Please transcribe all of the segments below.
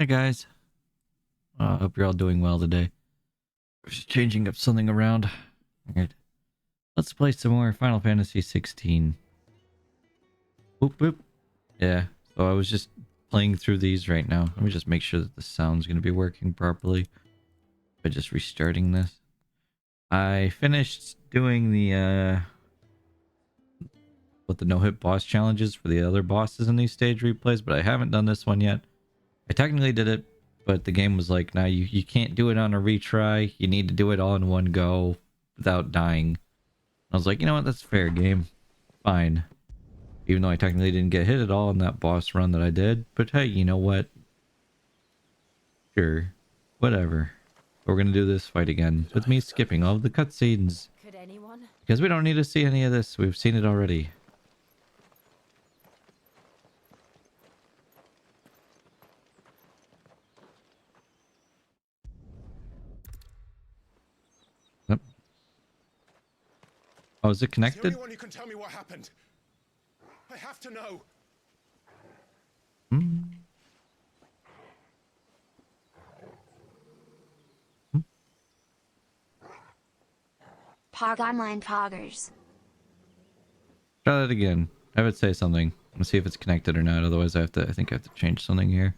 Hey guys, hope you're all doing well today. Just changing up something around. Alright, let's play some more Final Fantasy 16. Boop boop. Yeah, so I was just playing through these right now. Let me just make sure that the sound's going to be working properly by just restarting this. I finished doing the no-hit boss challenges for the other bosses in these stage replays, but I haven't done this one yet. I technically did it, but the game was like, nah, you can't do it on a retry. You need to do it all in one go without dying. I was like, you know what? That's fair game. Fine. Even though I technically didn't get hit at all in that boss run that I did. But hey, you know what? Sure. Whatever. We're going to do this fight again with me skipping all of the cutscenes. Could anyone? Because we don't need to see any of this. We've seen it already. Yep. Oh, is it connected? Anyone who can tell me what happened. I have to know. Hmm. Pog online poggers. Try that again. Have it say something. Let's see if it's connected or not. Otherwise, I think I have to change something here.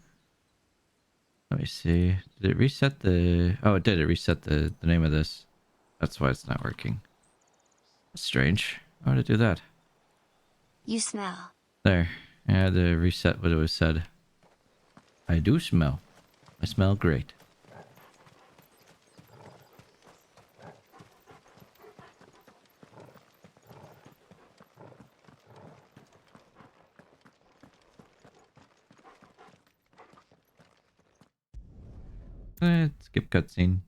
Let me see. Did it reset the... Oh, it did. It reset the name of this. That's why it's not working. That's strange. Why would it do that? You smell. There. I had to reset what it was said. I do smell. I smell great. Skip cutscene.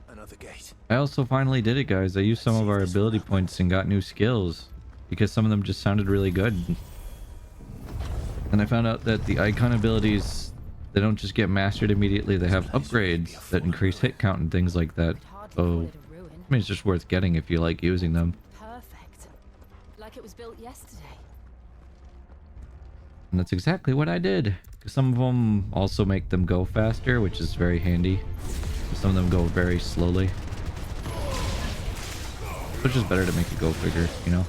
Another gate. I also finally did it, guys. I used some of our ability points and got new skills because some of them just sounded really good. And I found out that the icon abilities, they don't just get mastered immediately. They have upgrades that increase hit count and things like that. So, I mean, it's just worth getting if you like using them. Perfect. Like it was built yesterday. And that's exactly what I did. Because some of them also make them go faster, which is very handy. Some of them go very slowly. Which is better to make it go bigger, you know?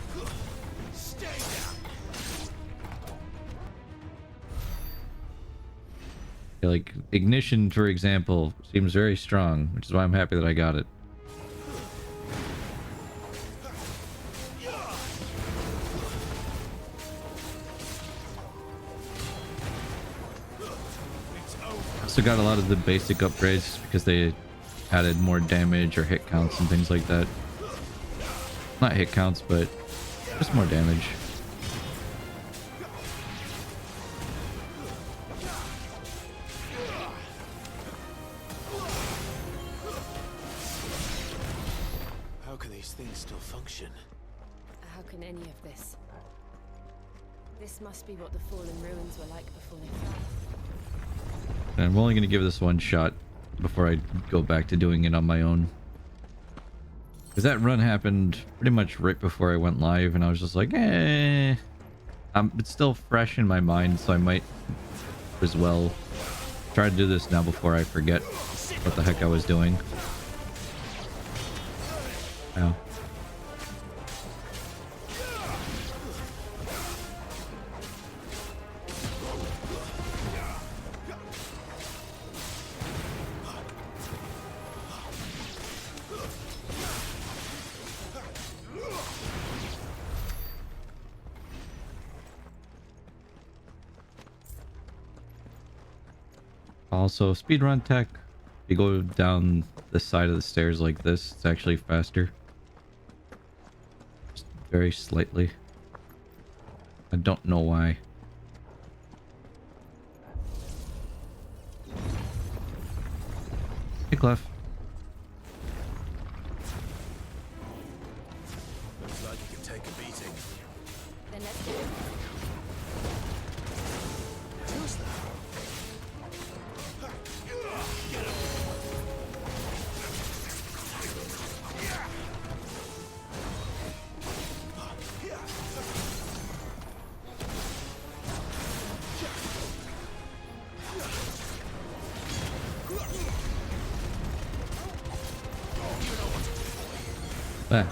Yeah, like, Ignition, for example, seems very strong, which is why I'm happy that I got it. Also got a lot of the basic upgrades because they added more damage or hit counts and things like that. Not hit counts, but just more damage. How can these things still function? How can any of this? This must be what the fallen ruins were like before they fell. And I'm only going to give this one shot before I go back to doing it on my own. Because that run happened pretty much right before I went live, and I was just like, eh. It's still fresh in my mind, so I might as well try to do this now before I forget what the heck I was doing. Ow. Also, speedrun tech, if you go down the side of the stairs like this, it's actually faster. Just very slightly. I don't know why. Hey, Clef. Looks like you can take a beating. Then let's do it. Who's that? Ah.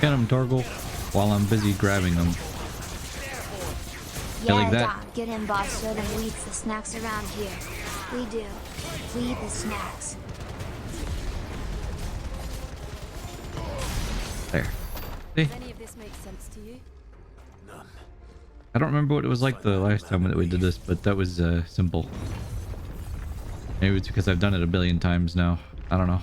Get him, Torgal, while I'm busy grabbing them. Yeah, like that. Doc, get him, boss, so them we eat the snacks around here. We do. We eat the snacks. There. See? Does any of this make sense to you? None. I don't remember what it was like the last time that we did this, but that was simple. Maybe it's because I've done it a billion times now. I don't know.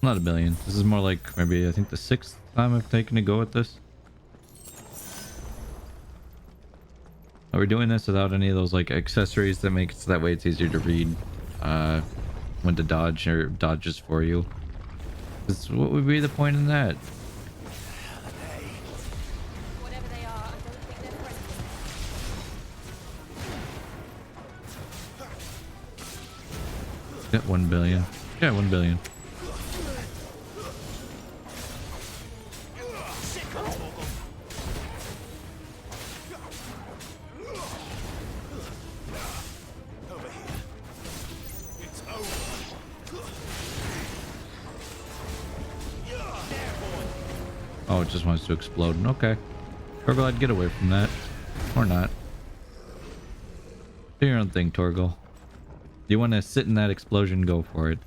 Not a billion. This is more like maybe I think the 6th time I've taken a go at this. We're doing this without any of those like accessories that make it so that way it's easier to read when to dodge or dodges for you. What would be the point in that? Whatever they are, I don't think they're friendly. Get 1 billion. Yeah, 1 billion. Oh, it just wants to explode. Okay. Torgal, I'd get away from that. Or not. Do your own thing, Torgal. You want to sit in that explosion, go for it.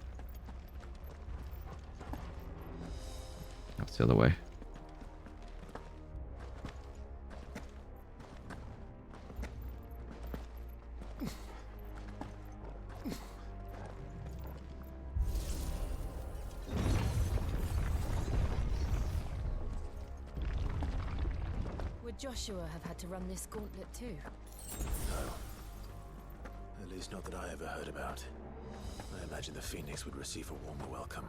That's the other way. Would Joshua have had to run this gauntlet too? At least not that I ever heard about. I imagine the Phoenix would receive a warmer welcome.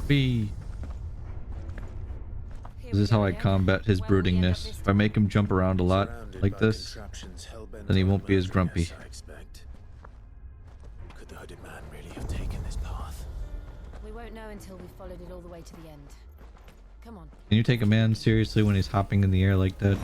Be. This is how I combat his broodingness. If I make him jump around a lot like this, then he won't be as grumpy. I expect. Could the hooded man really have taken this path? We won't know until we've followed it all the way to the end. Come on. Can you take a man seriously when he's hopping in the air like that?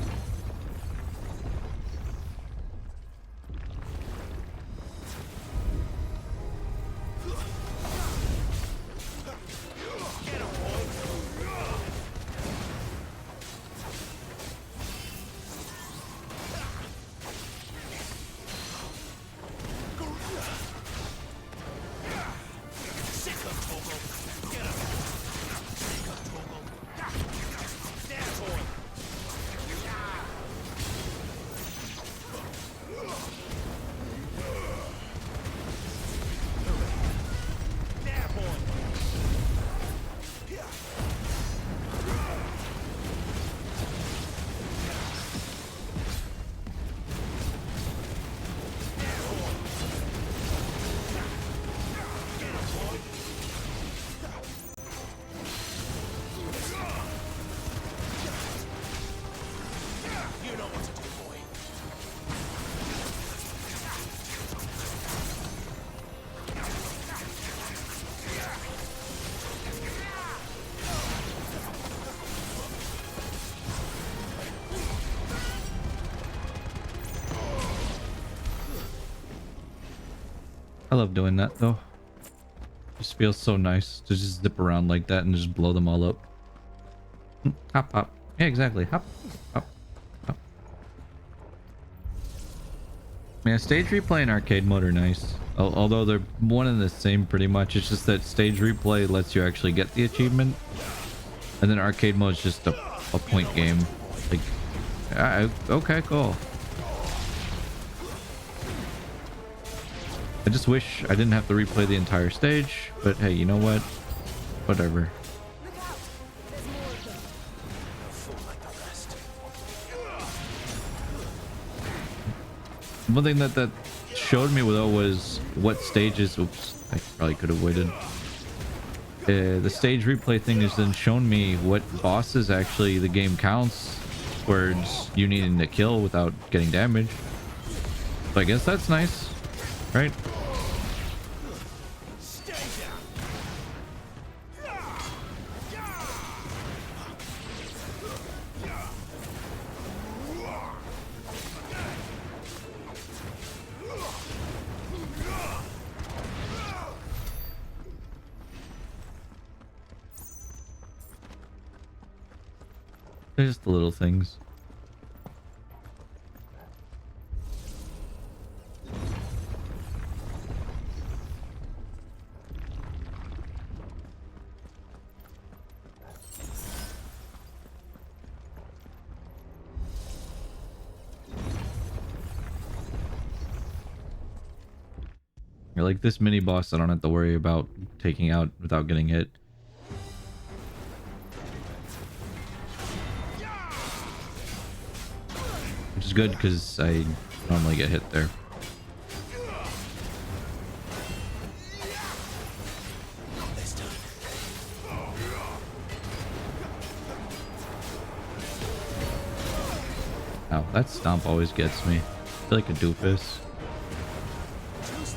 I love doing that though. Just feels so nice to just zip around like that and just blow them all up. Hop, hop. Yeah, exactly. Hop, hop, hop. Yeah, stage replay and arcade mode are nice. Although they're one and the same pretty much. It's just that stage replay lets you actually get the achievement. And then arcade mode is just a point game. Like, okay, cool. I just wish I didn't have to replay the entire stage, but hey, you know what? Whatever. Look out! There's more of them. No fool like the rest. One thing that showed me though was what stages. Oops, I probably could have waited. The stage replay thing has then shown me what bosses actually the game counts towards you needing to kill without getting damaged. So I guess that's nice, right? They're just the little things. You're like this mini boss I don't have to worry about taking out without getting hit. Which is good because I normally get hit there. Ow, that stomp always gets me. I feel like a doofus.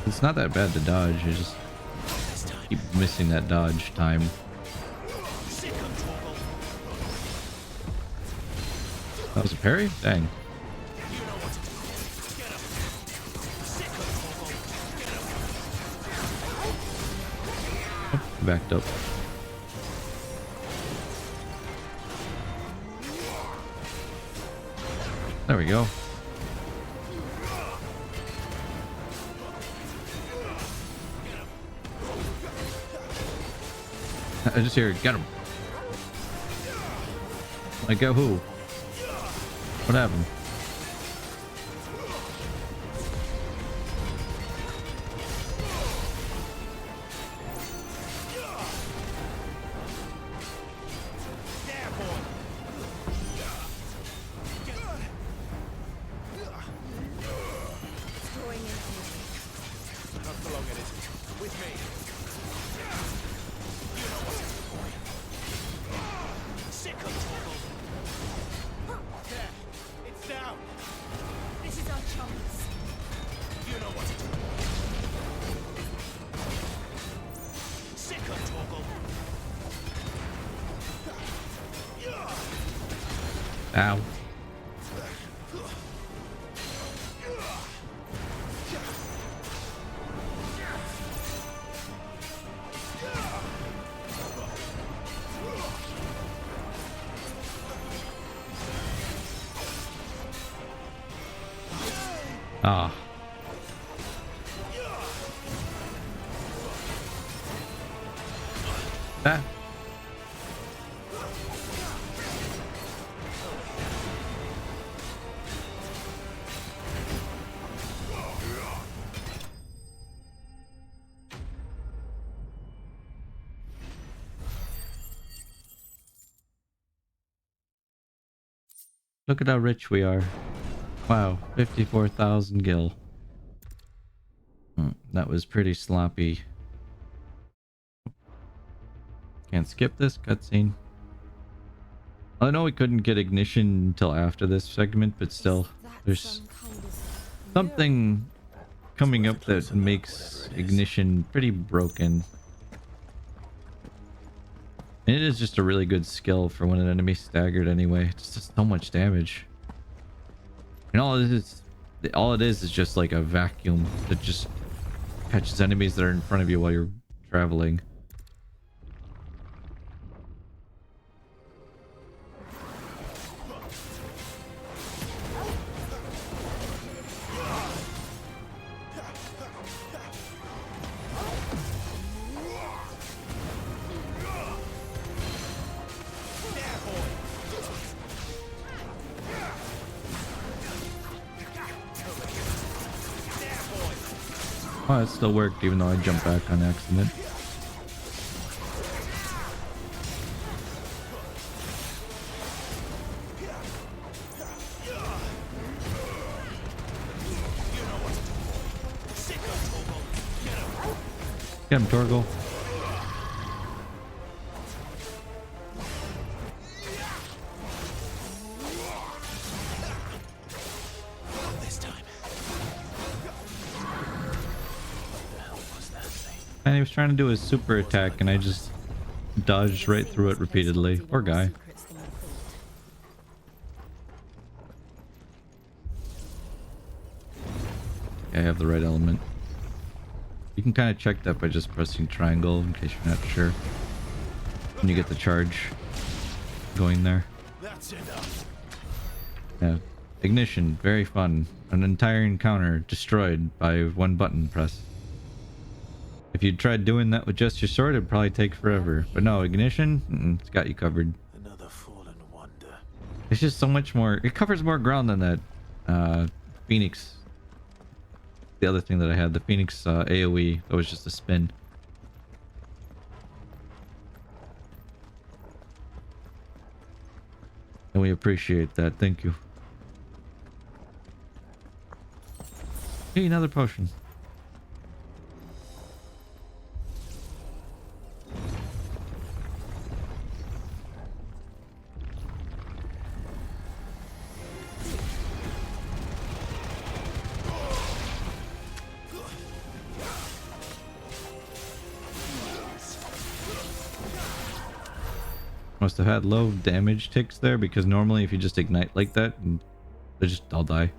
It's not that bad to dodge, I just keep missing that dodge time. That was a parry? Dang. Oh, backed up. There we go. I just hear, get him. Like, go who? What happened? Ow. Ah. Ah. Look at how rich we are. Wow, 54,000 gil. That was pretty sloppy. Can't skip this cutscene. I know we couldn't get ignition until after this segment, but still, there's something coming up that makes ignition pretty broken. And it is just a really good skill for when an enemy's staggered anyway. It just does so much damage. And all it is just like a vacuum that just catches enemies that are in front of you while you're traveling. Oh, it still worked even though I jumped back on accident. Get him, Torgal. And he was trying to do his super attack, and I just dodged right through it repeatedly. Poor guy. I have the right element. You can kind of check that by just pressing triangle in case you're not sure. When you get the charge going there. That's enough. Yeah. Ignition, very fun. An entire encounter destroyed by one button press. If you tried doing that with just your sword, it'd probably take forever. But no, ignition, it's got you covered. Another fallen wonder. It's just so much more. It covers more ground than that Phoenix. The other thing that I had, the Phoenix AoE, that was just a spin. And we appreciate that. Thank you. Hey, another potion. Must have had low damage ticks there, because normally if you just ignite like that, I'll die.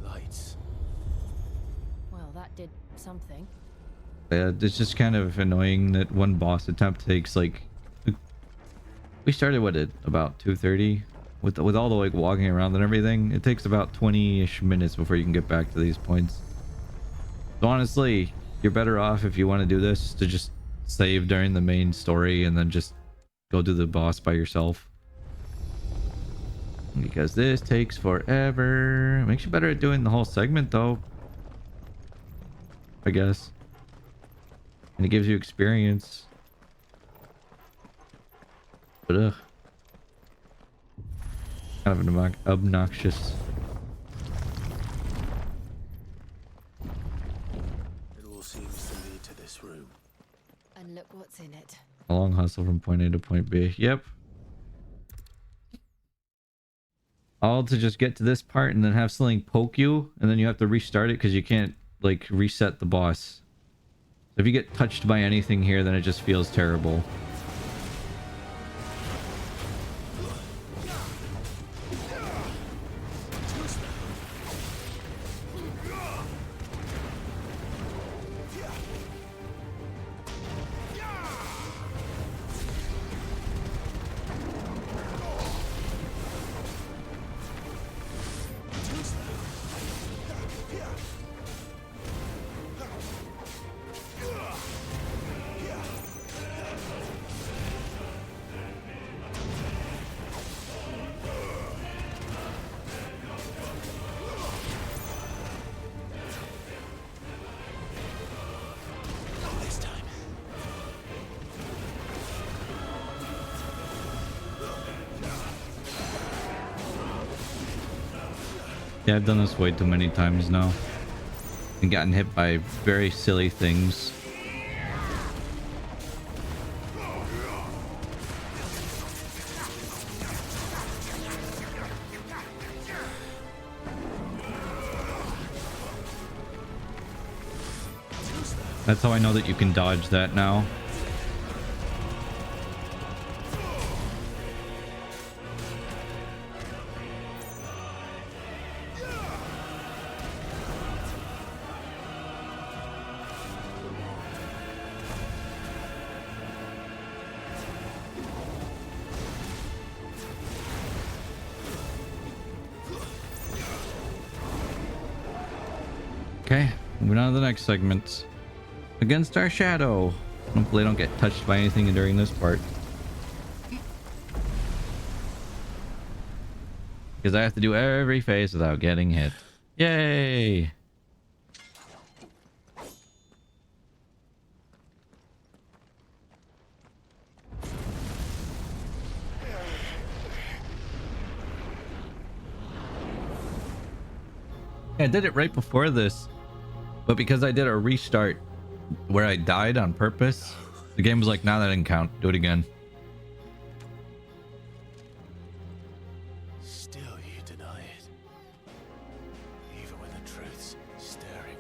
Lights. Well, that did something. Yeah, it's just kind of annoying that one boss attempt takes like... We started what, at about 2:30 with all the like walking around and everything. It takes about 20-ish minutes before you can get back to these points. So honestly, you're better off, if you want to do this, to just save during the main story and then just go do the boss by yourself, because this takes forever. It makes you better at doing the whole segment though, I guess, and it gives you experience. But kind of an obnoxious. It all seems to lead to this room. And look what's in it. A long hustle from point A to point B. Yep. All to just get to this part and then have something poke you, and then you have to restart it because you can't like reset the boss. So if you get touched by anything here, then it just feels terrible. Yeah, I've done this way too many times now and gotten hit by very silly things. That's how I know that you can dodge that now. Okay, moving on to the next segment. Against our shadow. Hopefully I don't get touched by anything during this part, because I have to do every phase without getting hit. Yay! I did it right before this, but because I did a restart where I died on purpose, the game was like, nah, that didn't count. Do it again. Still you deny it. Even when the truth's staring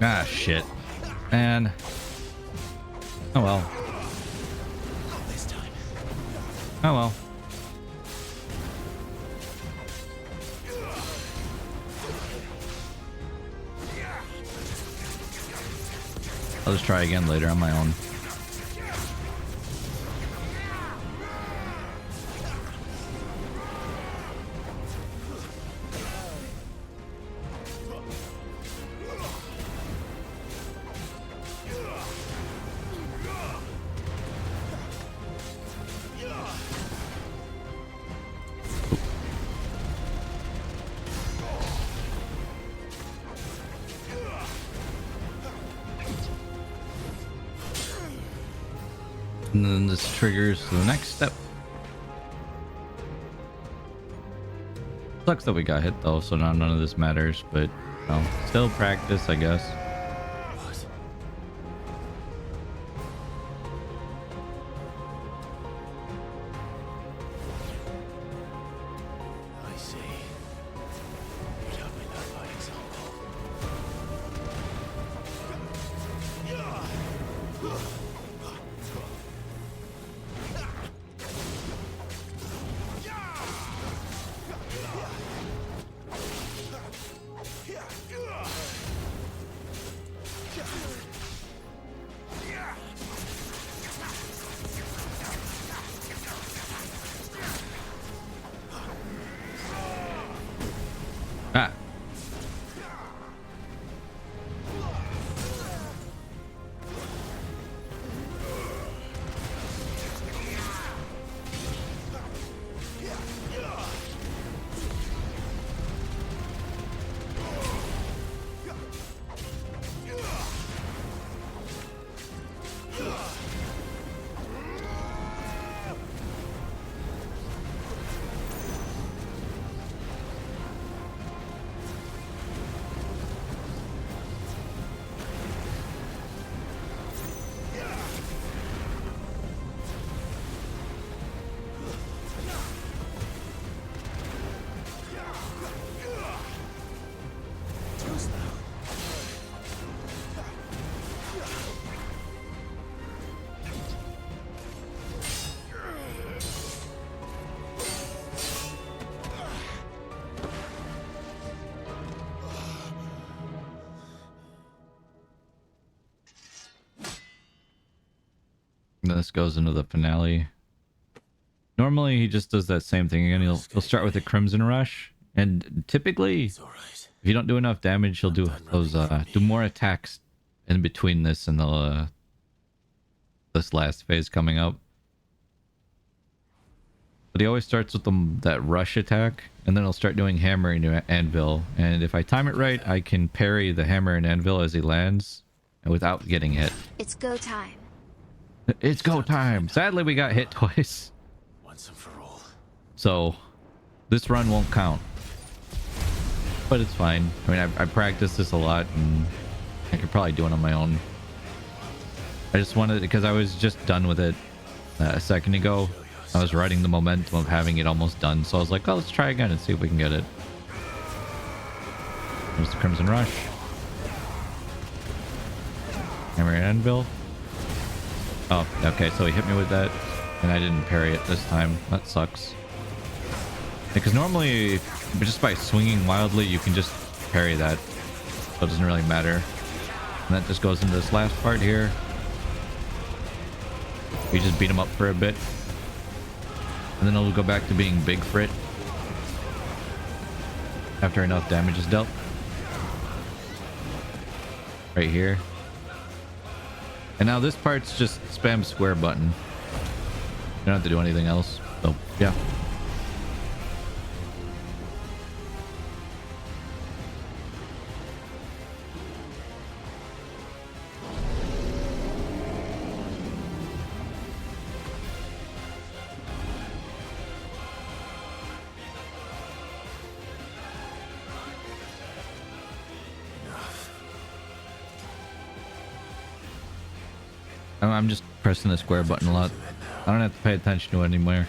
Ah, shit. Man. Oh well. Not this time. Oh well. I'll just try again later on my own. And then this triggers the next step. Sucks that we got hit though, so now none of this matters, but you know, still practice, I guess. What? I see. You'd have me learn by example. Ah. Too slow. And then this goes into the finale. Normally he just does that same thing again. He'll start with a Crimson Rush, and typically It's alright. if you don't do enough damage, he'll do those do more attacks in between this and the this last phase coming up. But he always starts with that rush attack, and then he'll start doing hammer and anvil. And if I time it right, I can parry the hammer and anvil as he lands without getting hit. It's go time. It's go time. Sadly, we got hit twice, Once and for all. so this run won't count. But it's fine. I mean, I practiced this a lot, and I could probably do it on my own. I just wanted, because I was just done with it a second ago. I was riding the momentum of having it almost done, so I was like, oh, let's try again and see if we can get it. There's the Crimson Rush. Hammer and anvil. Oh, okay, so he hit me with that, and I didn't parry it this time. That sucks. Because normally, just by swinging wildly, you can just parry that. So it doesn't really matter. And that just goes into this last part here. We just beat him up for a bit. And then it'll go back to being Big Frit. After enough damage is dealt. Right here. And now this part's just spam square button. You don't have to do anything else. So, yeah. I'm just pressing the square button a lot. I don't have to pay attention to it anymore.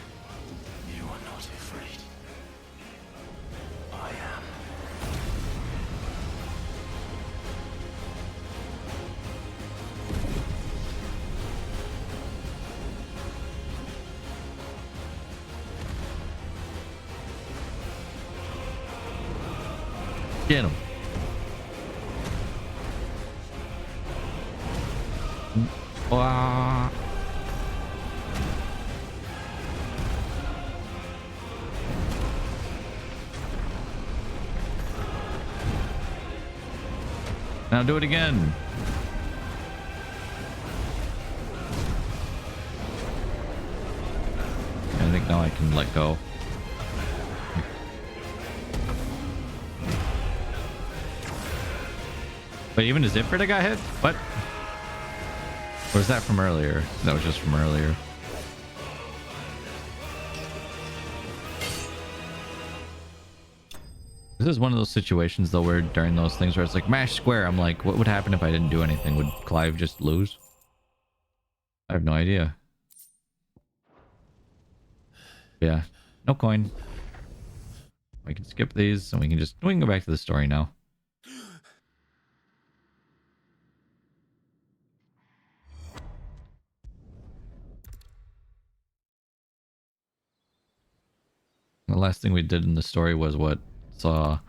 You are not afraid. I am. Get him. Ah. Now do it again. I think now I can let go. Wait, even as Ifrit got hit? What? Or was that from earlier? That was just from earlier. This is one of those situations though where during those things where it's like mash square, I'm like, what would happen if I didn't do anything? Would Clive just lose? I have no idea. Yeah, no coin. We can skip these and we can go back to the story now. The last thing we did in the story was what? Saw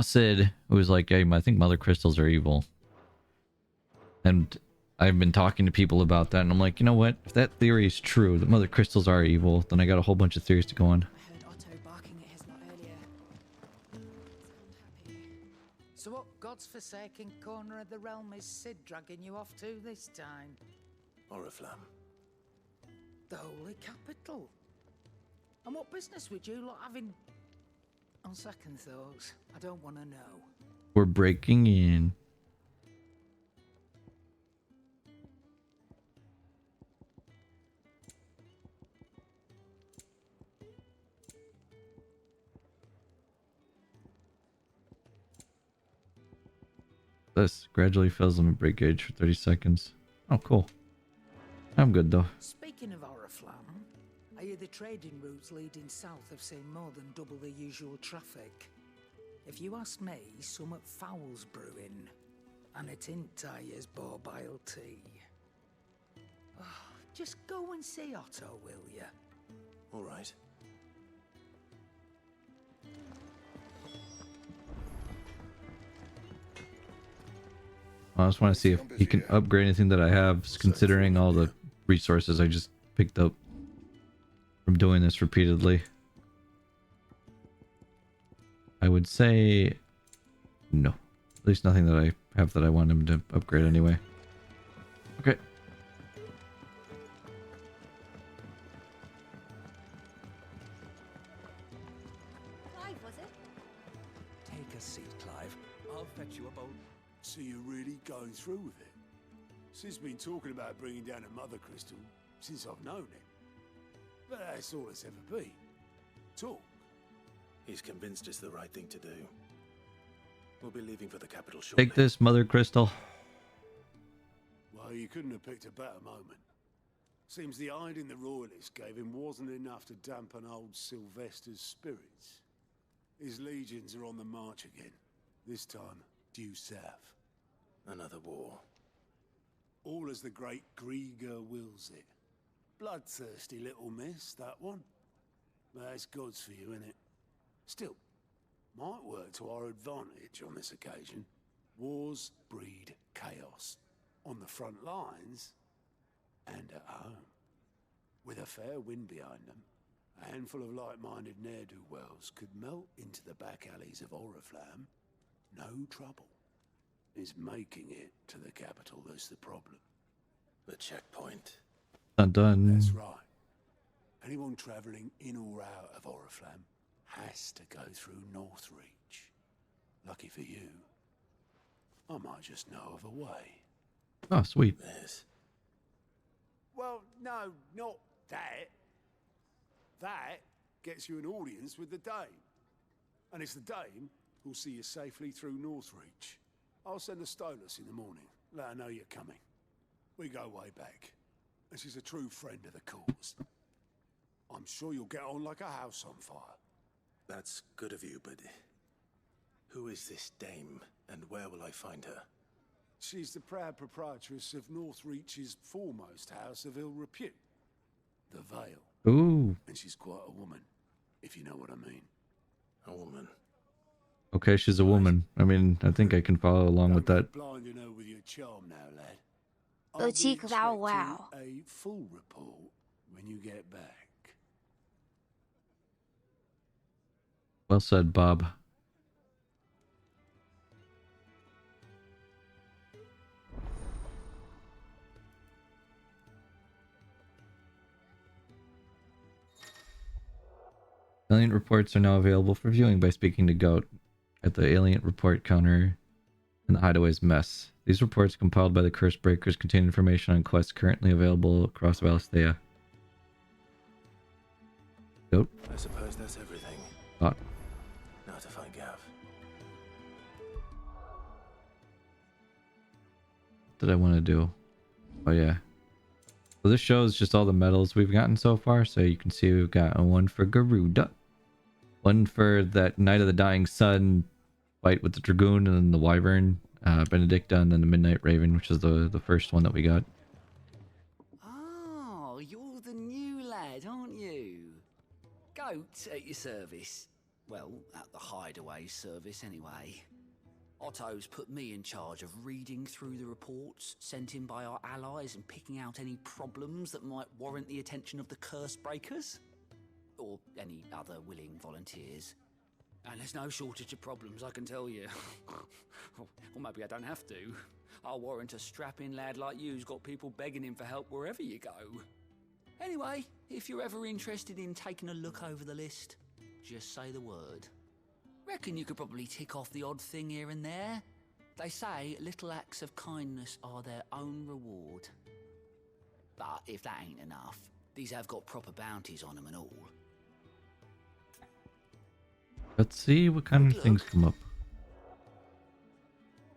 Sid, who was like, hey, I think mother crystals are evil. And I've been talking to people about that, and I'm like, you know what? If that theory is true, that mother crystals are evil, then I got a whole bunch of theories to go on. I heard Otto barking at his lot earlier. Sound happy. So what God's forsaken corner of the realm is Sid dragging you off to this time? Oriflamme. The Holy Capital. And what business would you lot having? On second thoughts, I don't want to know. We're breaking in. This gradually fills them at break gauge for 30 seconds. Oh, cool. I'm good though. Speaking of Oriflamme, I hear the trading routes leading south have seen more than double the usual traffic. If you ask me, somewhat foul's brewing, and it ain't Tyre's borbile tea. Oh, just go and see Otto, will ya? All right. I just want to see if he can upgrade anything that I have, considering all the resources I just picked up from doing this repeatedly. I would say no. At least nothing that I have that I want him to upgrade anyway. Okay. Clive, was it? Take a seat, Clive. I'll fetch you a boat. So you're really going through with it? Sid's been talking about bringing down a mother crystal since I've known him. But that's all it's ever been. Talk. He's convinced it's the right thing to do. We'll be leaving for the capital shortly. Take this, Mother Crystal. Well, you couldn't have picked a better moment. Seems the hiding the royalists gave him wasn't enough to dampen old Sylvester's spirits. His legions are on the march again. This time, due south. Another war. All as the great Grieger wills it. Bloodthirsty little miss, that one. That's God's for you, innit? Still, might work to our advantage on this occasion. Wars breed chaos. On the front lines, and at home. With a fair wind behind them, a handful of like-minded ne'er-do-wells could melt into the back alleys of Oriflamme. No trouble. Is making it to the capital that's the problem. The checkpoint. Dun dun. That's right. Anyone travelling in or out of Oriflamme has to go through Northreach. Lucky for you, I might just know of a way. Oh, sweet. Yes. Well, no, not that. That gets you an audience with the Dame. And it's the Dame who'll see you safely through Northreach. I'll send a Stolas in the morning. Let her know you're coming. We go way back. And she's a true friend of the cause. I'm sure you'll get on like a house on fire. That's good of you, but who is this dame, and where will I find her? She's the proud proprietress of Northreach's foremost house of ill repute, the Vale. Ooh. And she's quite a woman, if you know what I mean. A woman. Okay, she's a woman. I mean, I think I can follow along with that. Blinding her with your charm now, lad. Boutique I'll be Wow Wow. expecting a full report when you get back. Well said, Bob. Alien reports are now available for viewing by speaking to Goat at the alien report counter in the Hideaway's mess. These reports, compiled by the Curse Breakers, contain information on quests currently available across Valisthea. Goat? I suppose that's everything. Thought. Now to find Gav. What did I want to do? Oh yeah. So this shows just all the medals we've gotten so far. So you can see we've got one for Garuda, one for that Night of the Dying Sun fight with the Dragoon, and then the Wyvern, Benedicta, and then the Midnight Raven, which is the first one that we got. Oh, you're the new lad, aren't you? Goat at your service. Well, at the Hideaway service anyway. Otto's put me in charge of reading through the reports sent in by our allies and picking out any problems that might warrant the attention of the Curse Breakers. Or any other willing volunteers. And there's no shortage of problems, I can tell you. Or maybe I don't have to. I'll warrant a strapping lad like you who's got people begging him for help wherever you go. Anyway, if you're ever interested in taking a look over the list, just say the word. Reckon you could probably tick off the odd thing here and there. They say little acts of kindness are their own reward. But if that ain't enough, these have got proper bounties on them and all. Let's see what kind of things come up.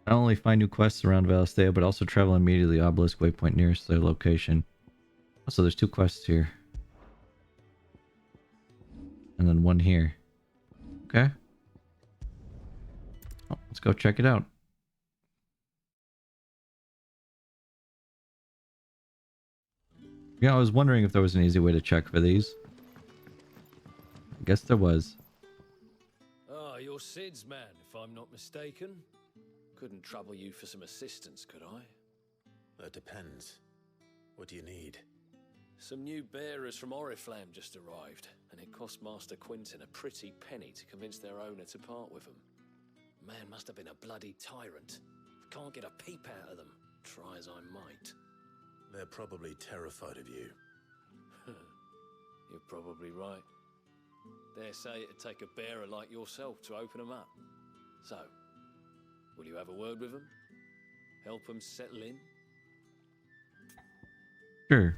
Not only find new quests around Valisthea, but also travel immediately to Obelisk Waypoint nearest their location. So there's 2 quests here. And then 1 here. Okay. Oh, let's go check it out. Yeah, I was wondering if there was an easy way to check for these. I guess there was. Ah, you're Sid's man, if I'm not mistaken. Couldn't trouble you for some assistance, could I? That depends. What do you need? Some new bearers from Oriflamme just arrived, and it cost Master Quinton a pretty penny to convince their owner to part with them. Man must have been a bloody tyrant. Can't get a peep out of them, try as I might. They're probably terrified of you. You're probably right. Dare say it'd take a bearer like yourself to open them up. So, will you have a word with them? Help them settle in? Sure.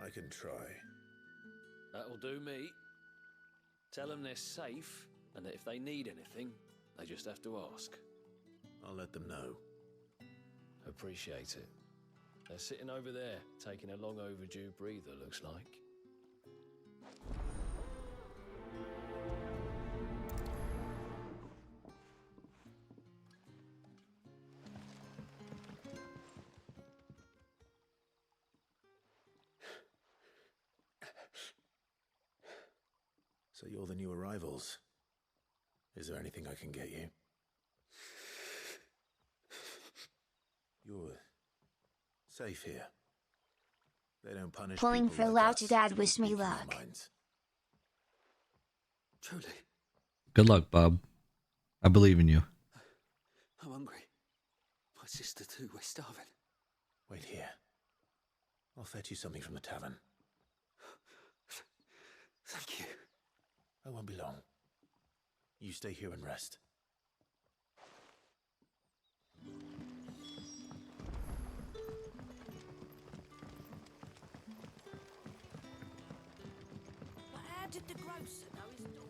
I can try. That'll do me. Tell them they're safe, and that if they need anything, they just have to ask. I'll let them know. Appreciate it. They're sitting over there, taking a long overdue breather, looks like. So you're the new arrivals. Is there anything I can get you? You're safe here. They don't punish Pulling people for like Louch us Dad, wish who me speak their luck. minds. Truly, Good luck, Bob. I believe in you. I'm hungry. My sister too, we're starving. Wait here. I'll fetch you something from the tavern. Thank you. I won't be long. You stay here and rest. But how did the grocer know his daughter?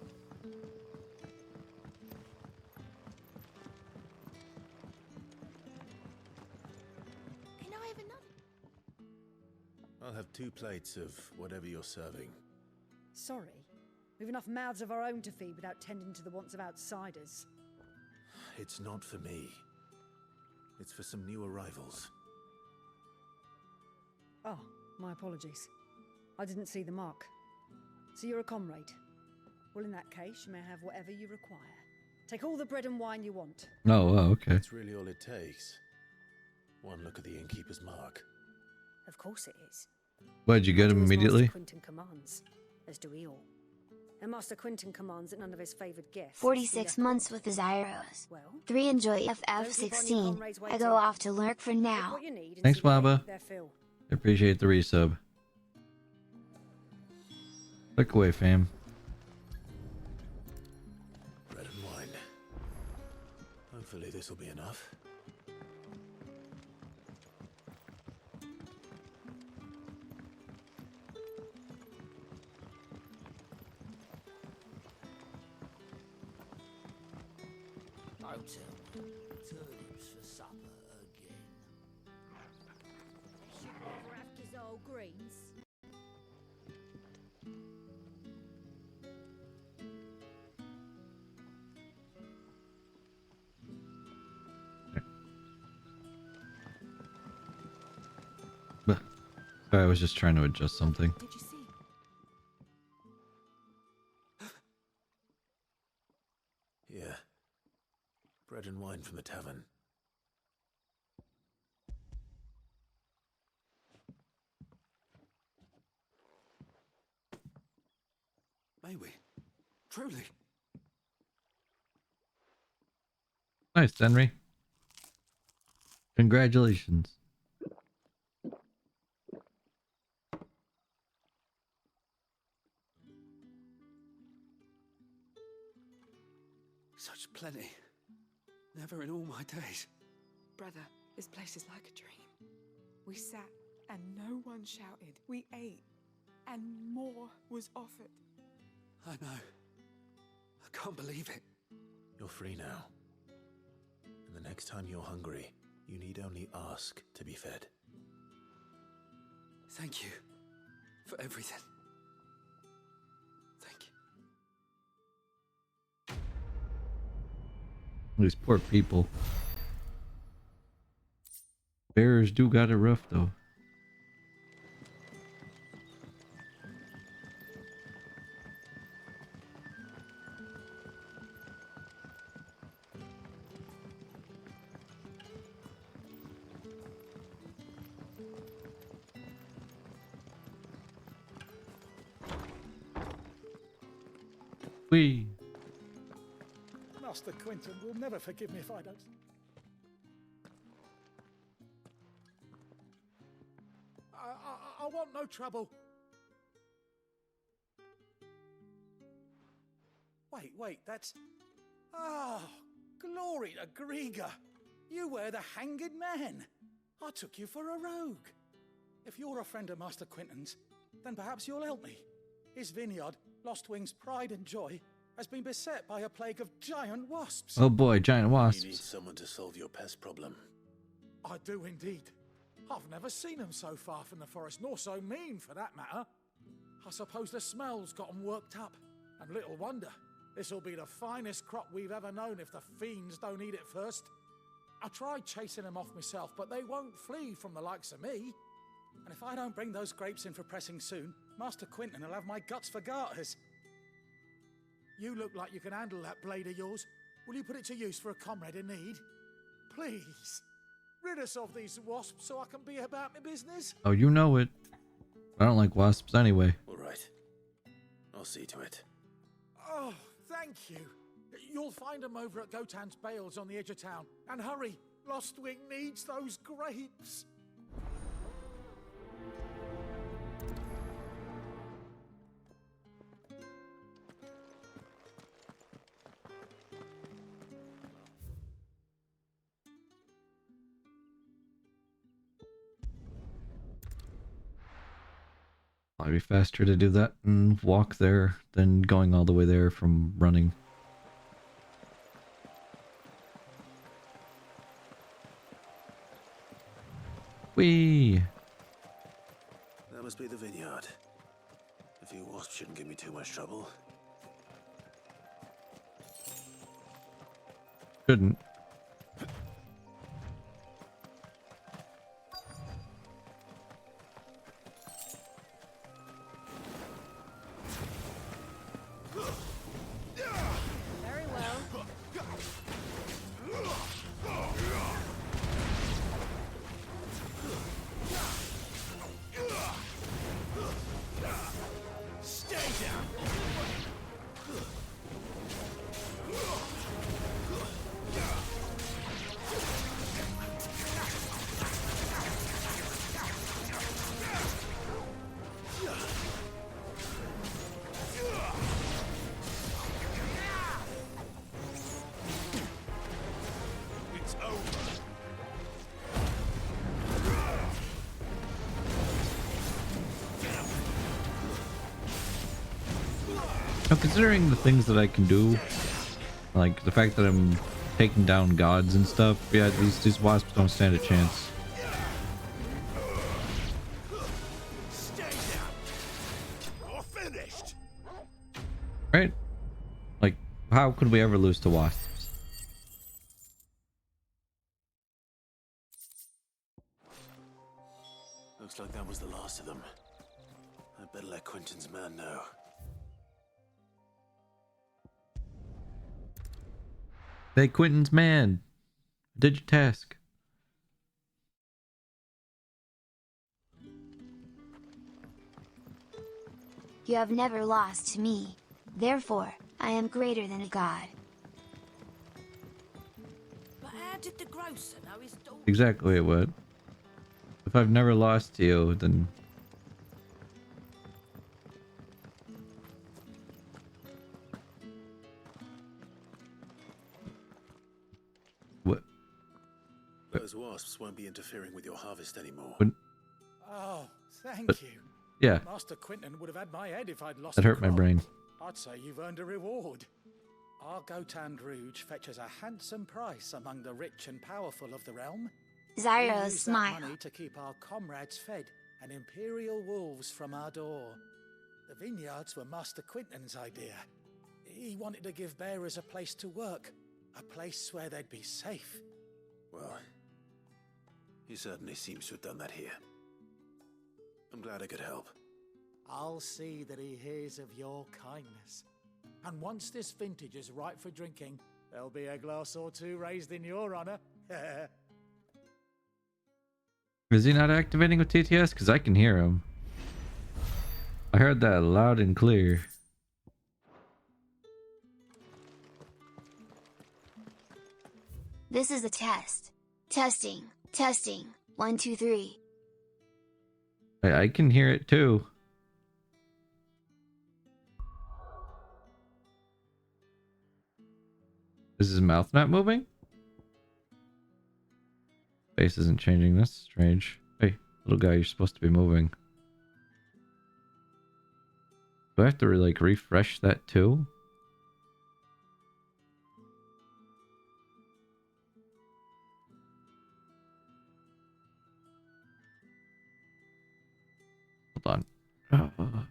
Can I have another? I'll have 2 plates of whatever you're serving. Sorry. We've enough mouths of our own to feed without tending to the wants of outsiders. It's not for me. It's for some new arrivals. Oh, my apologies. I didn't see the mark. So you're a comrade. Well, in that case, you may have whatever you require. Take all the bread and wine you want. Oh, okay. That's really all it takes. One look at the innkeeper's mark. Of course it is. Why'd you get him Do as immediately? Master Quentin commands, as do we all. And Master Quentin commands that none of his favoured guests. 46 months with the Zyros. Well, 3 enjoy don't keep on your FF16. comrades I waiting. go off to lurk for Take now. what you need and Thanks, see them Wabba. eat their fill. Appreciate the resub. Click away, fam. Bread and wine. Hopefully this will be enough. Don't tell me. Turnips for supper again. Old greens. Sorry, I was just trying to adjust something. Did you see? Yeah. Bread and wine from the tavern. May we? Truly? Nice, Henry. Congratulations. Such plenty. Never in all my days. Brother, this place is like a dream. We sat and no one shouted. We ate and more was offered. I know. I can't believe it. You're free now. And the next time you're hungry, you need only ask to be fed. Thank you for everything. Thank you. These poor people. Bears do got it rough, though. Whee! Master Quentin will never forgive me if I don't. I want no trouble. Wait, that's... Oh, glory to Grieger. You were the hanged man. I took you for a rogue. If you're a friend of Master Quentin's, then perhaps you'll help me. His vineyard, Lostwing's pride and joy, has been beset by a plague of giant wasps. Oh boy, giant You wasps. need someone to solve your pest problem. I do indeed. I've never seen them so far from the forest, nor so mean for that matter. I suppose the smell's got 'em worked up, and little wonder. This'll be the finest crop we've ever known if the fiends don't eat it first. I tried chasing them off myself, but they won't flee from the likes of me. And if I don't bring those grapes in for pressing soon, Master Quentin will have my guts for garters. You look like you can handle that blade of yours. Will you put it to use for a comrade in need? Please, rid us of these wasps so I can be about my business. Oh, you know it. I don't like wasps anyway. All right. I'll see to it. Oh, thank you. You'll find them over at Gotan's Bales on the edge of town. And hurry, Lostwing needs those grapes. Might be faster to do that and walk there than going all the way there from running. Whee! That must be the vineyard. A few wasps shouldn't give me too much trouble. Shouldn't. Very well. Now, considering the things that I can do, like the fact that I'm taking down gods and stuff, yeah, these wasps don't stand a chance. Stay down. You're finished. Right? Like, how could we ever lose to wasps? Looks like that was the last of them. I better let Quentin's man know. Hey, Quentin's man, did your task. You have never lost to me. Therefore, I am greater than a god. But how did the grocer know his daughter? Exactly what. If I've never lost to you, then what? Those wasps won't be interfering with your harvest anymore. Oh, thank But- you. Yeah, Master Quentin would have had my head if I'd lost that a hurt my crop. brain. I'd say you've earned a reward. Our Gotand Rouge fetches a handsome price among the rich and powerful of the realm. We Zyro use that smile. money to keep our comrades fed and imperial wolves from our door. The vineyards were Master Quentin's idea. He wanted to give bearers a place to work, a place where they'd be safe. Well, he certainly seems to have done that here. I'm glad I could help. I'll see that he hears of your kindness. And once this vintage is ripe for drinking, there'll be a glass or two raised in your honor. Is he not activating with TTS? Because I can hear him. I heard that loud and clear. This is a test. Testing. Testing. 1, 2, 3. I can hear it too. Is his mouth not moving? Face isn't changing. That's strange. Hey, little guy, you're supposed to be moving. Do I have to like refresh that too? Hold on.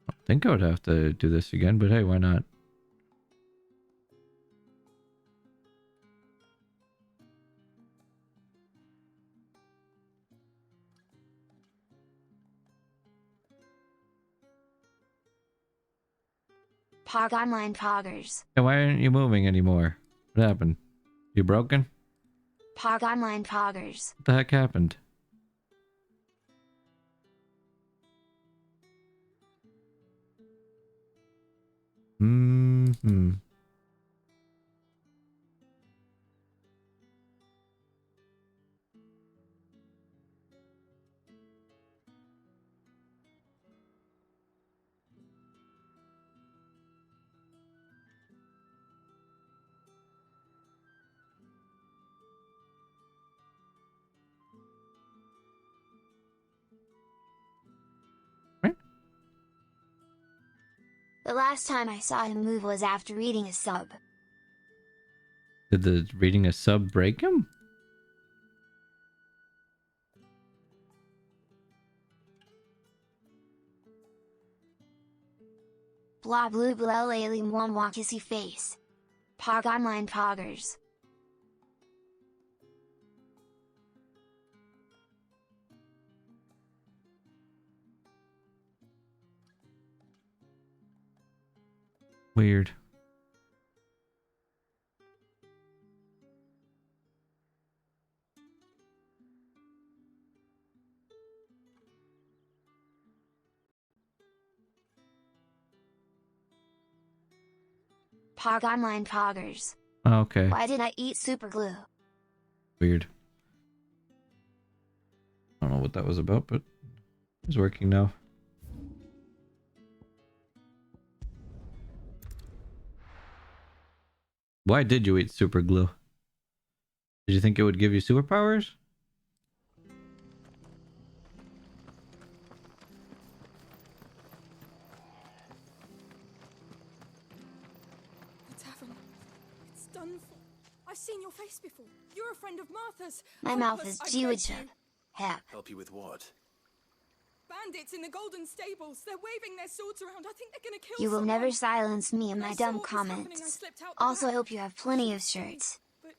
I think I would have to do this again, but hey, why not? Pog online poggers. Hey, why aren't you moving anymore? What happened? You broken? Pog online poggers. What the heck happened? Hmm. The last time I saw him move was after reading a sub. Did the reading a sub break him? Blah blue blah lily mwah mwah kissy face. Pog online poggers. Weird. Pog online poggers. Okay. Why did I eat super glue? Weird. I don't know what that was about, but it's working now. Why did you eat super glue? Did you think it would give you superpowers? The tavern. It's done for. I've seen your face before. You're a friend of Martha's. My mouth is Jewish. Hep. Help you with what? Bandits in the Golden Stables. They're waving their swords around. I think they're gonna kill You will someone. never silence me and When my I saw dumb what was happening, I comments. slipped out the Also, I back. hope you have plenty of shirts. But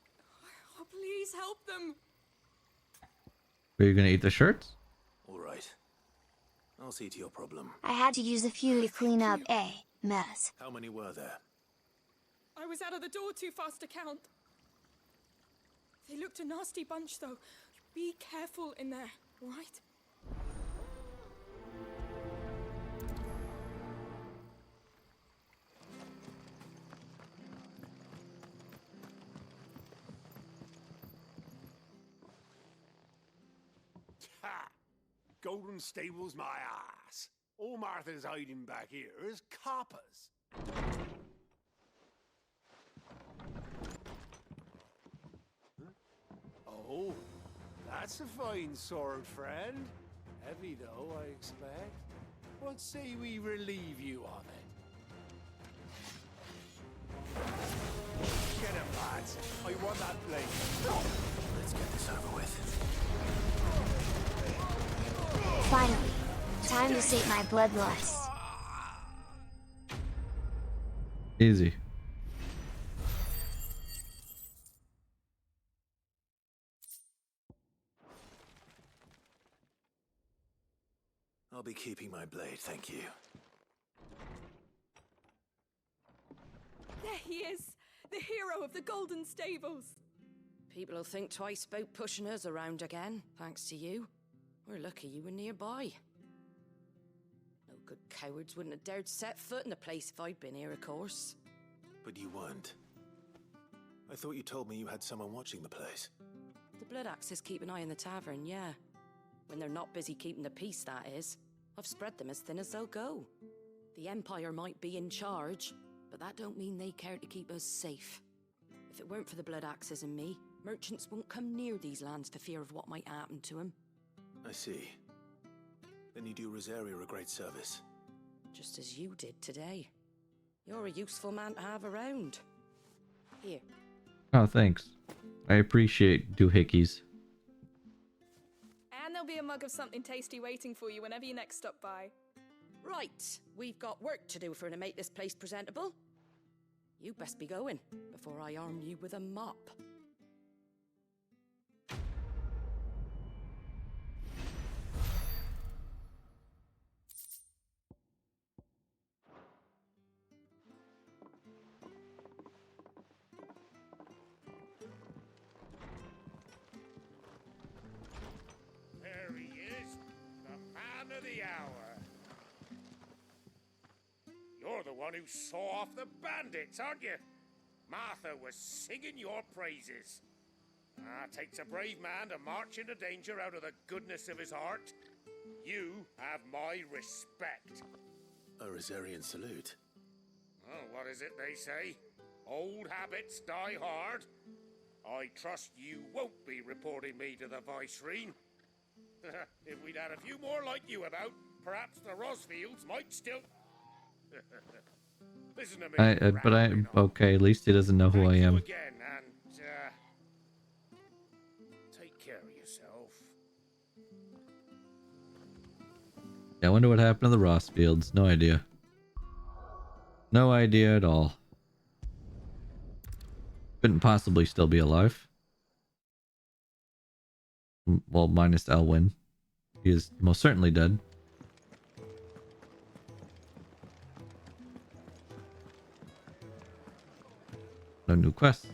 oh, please help them. Are you gonna eat the shirts? All right. I'll see to your problem. I had to use a few to clean up a mess. How many were there? I was out of the door too fast to count. They looked a nasty bunch, though. Be careful in there, all right? Ha! Golden Stables, my ass. All Martha's hiding back here is coppers. Oh, that's a fine sword, friend. Heavy, though, I expect. What say we relieve you of it? Get him, lads. I want that blade. Let's get this over with. Finally, time to sate my bloodlust. Easy. I'll be keeping my blade, thank you. There he is, the hero of the Golden Stables. People will think twice about pushing us around again, thanks to you. We're lucky you were nearby. No good cowards wouldn't have dared set foot in the place if I'd been here, of course. But you weren't. I thought you told me you had someone watching the place. The Blood Axes keep an eye on the tavern, yeah. When they're not busy keeping the peace, that is. I've spread them as thin as they'll go. The Empire might be in charge, but that don't mean they care to keep us safe. If it weren't for the Blood Axes and me, merchants won't come near these lands for fear of what might happen to them. I see. Then you do Rosaria a great service. Just as you did today. You're a useful man to have around. Here. Oh, thanks. I appreciate doohickeys. And there'll be a mug of something tasty waiting for you whenever you next stop by. Right, we've got work to do for to make this place presentable. You best be going, before I arm you with a mop. There he is, the man of the hour. You're the one who saw off the bandits, aren't you? Martha was singing your praises. Takes a brave man to march into danger out of the goodness of his heart. You have my respect. A Rosarian salute. Oh, what is it they say? Old habits die hard. I trust you won't be reporting me to the Viceroy. If we'd had a few more like you about, perhaps the Rosfields might still... Listen to me. But okay, at least he doesn't know who I am. Again, and take care of yourself. Yeah, I wonder what happened to the Rossfields. No idea. No idea at all. Couldn't possibly still be alive. Well, minus Elwyn. He is most certainly dead. No new quests.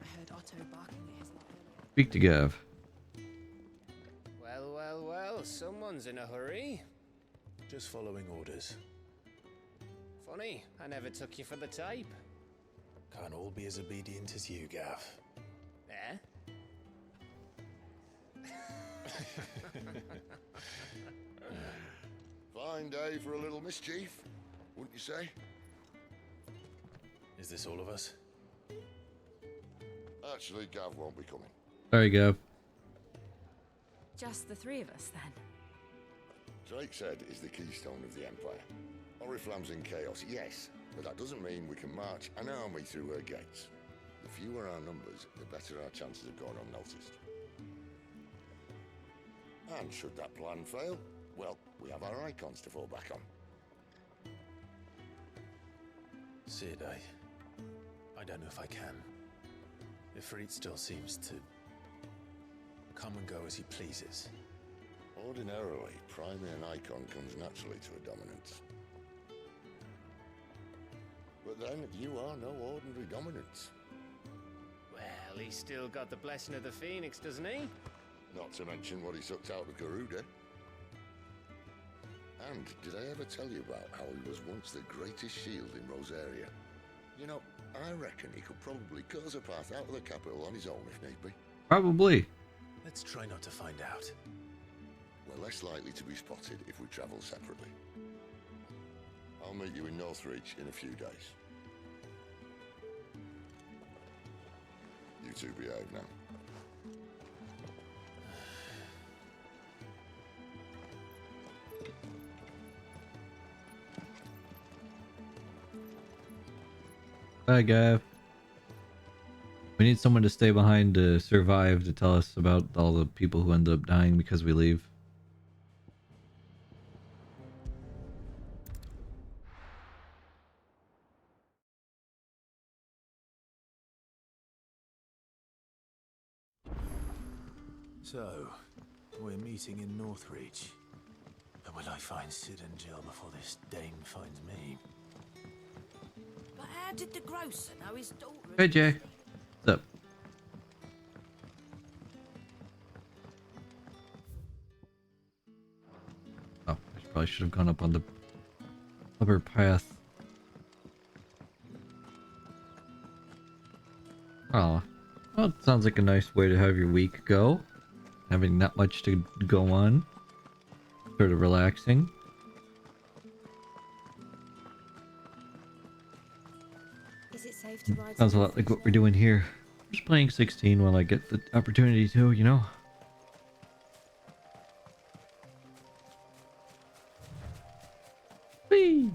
I heard Otto barking at his lot. Speak to Gav. Well, well, well, someone's in a hurry. Just following orders. Funny, I never took you for the type. Can't all be as obedient as you, Gav. Eh? Fine day for a little mischief, wouldn't you say? Is this all of us? Actually, Gav won't be coming. Sorry, Gav. Just the three of us, then. Drake's Head is the keystone of the Empire. Oriflamme's in chaos, yes, but that doesn't mean we can march an army through her gates. The fewer our numbers, the better our chances of going unnoticed. And should that plan fail, well, we have our icons to fall back on. Sid, I don't know if I can. Ifrit still seems to come and go as he pleases. Ordinarily, priming an icon comes naturally to a dominance. But then, you are no ordinary dominance. Well, he's still got the blessing of the Phoenix, doesn't he? Not to mention what he sucked out of Garuda. And did I ever tell you about how he was once the greatest shield in Rosaria? You know, I reckon he could probably cause a path out of the capital on his own if need be. Probably. Let's try not to find out. We're less likely to be spotted if we travel separately. I'll meet you in Northreach in a few days. You two behave now. Bye, Gav. We need someone to stay behind to survive, to tell us about all the people who ended up dying because we leave. So, we're meeting in Northreach. But will I find Sid and Jill before this dame finds me? But how did the grocer know his daughter? Hey, Jay. What's up? Oh, I probably should have gone up on the upper path. Oh, well, it sounds like a nice way to have your week go. Having not much to go on. Sort of relaxing. Is it safe to ride? Sounds a lot like what we're doing here. Just playing 16 while I get the opportunity to, you know? Whee!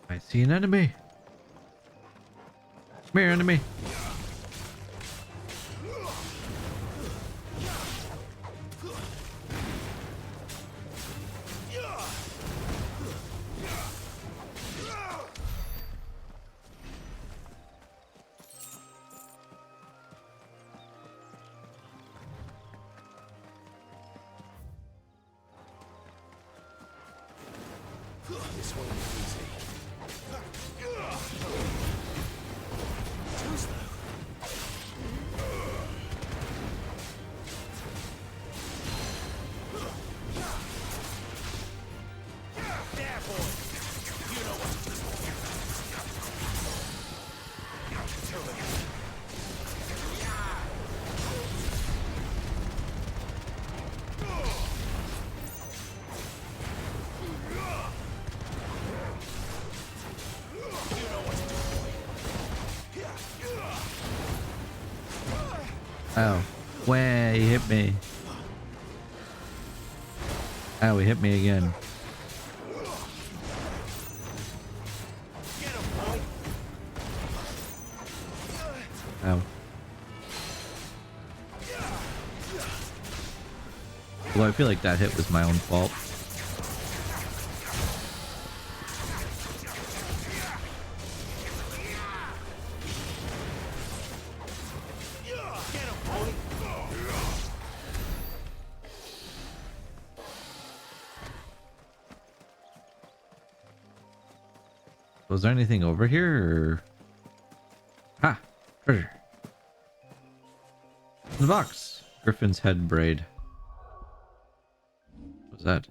I see an enemy. Come here, enemy. This won't be easy. Too slow. There, boy. You know what to do. Ow. Way, he hit me. Ow, he hit me again. Ow. Well, I feel like that hit was my own fault. Was there anything over here, or... Ha! Treasure. In the box. Griffin's head braid. What was that?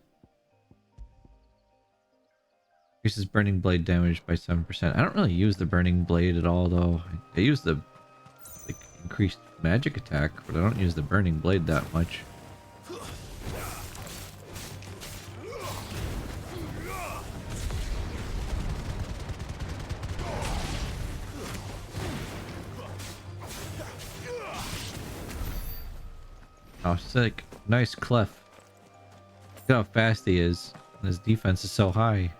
Increases burning blade damage by 7%. I don't really use the burning blade at all, though. I use the increased magic attack, but I don't use the burning blade that much. Oh, sick. Nice Clef. Look how fast he is. And his defense is so high.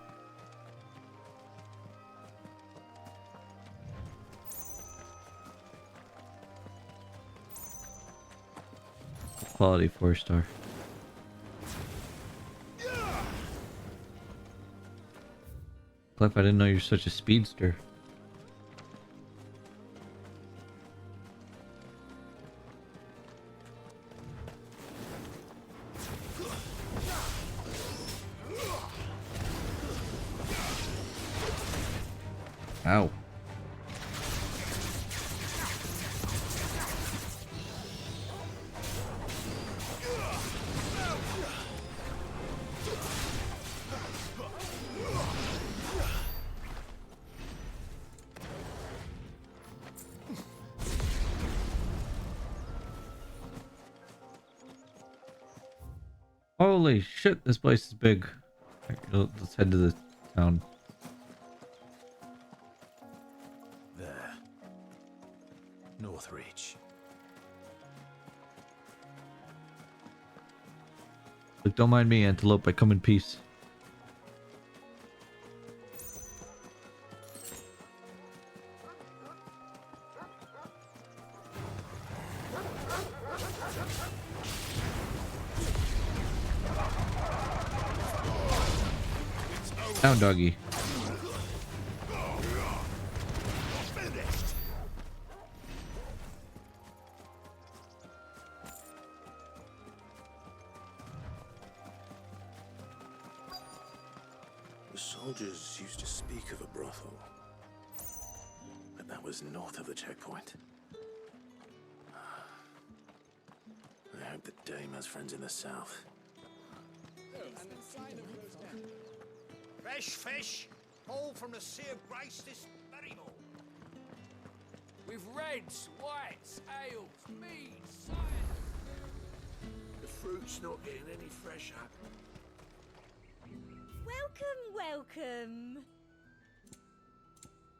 Quality 4-star. Clef, I didn't know you're such a speedster. Ow. Holy shit, this place is big. Let's head to the town. There. Northreach. Look, don't mind me, Antelope. I come in peace. Down, doggy. The soldiers used to speak of a brothel, but that was north of the checkpoint. I hope that Dame has friends in the south. Fresh fish, all from the Sea of Grace this very morning. With reds, whites, ales, meads, cider. The fruit's not getting any fresher. Welcome.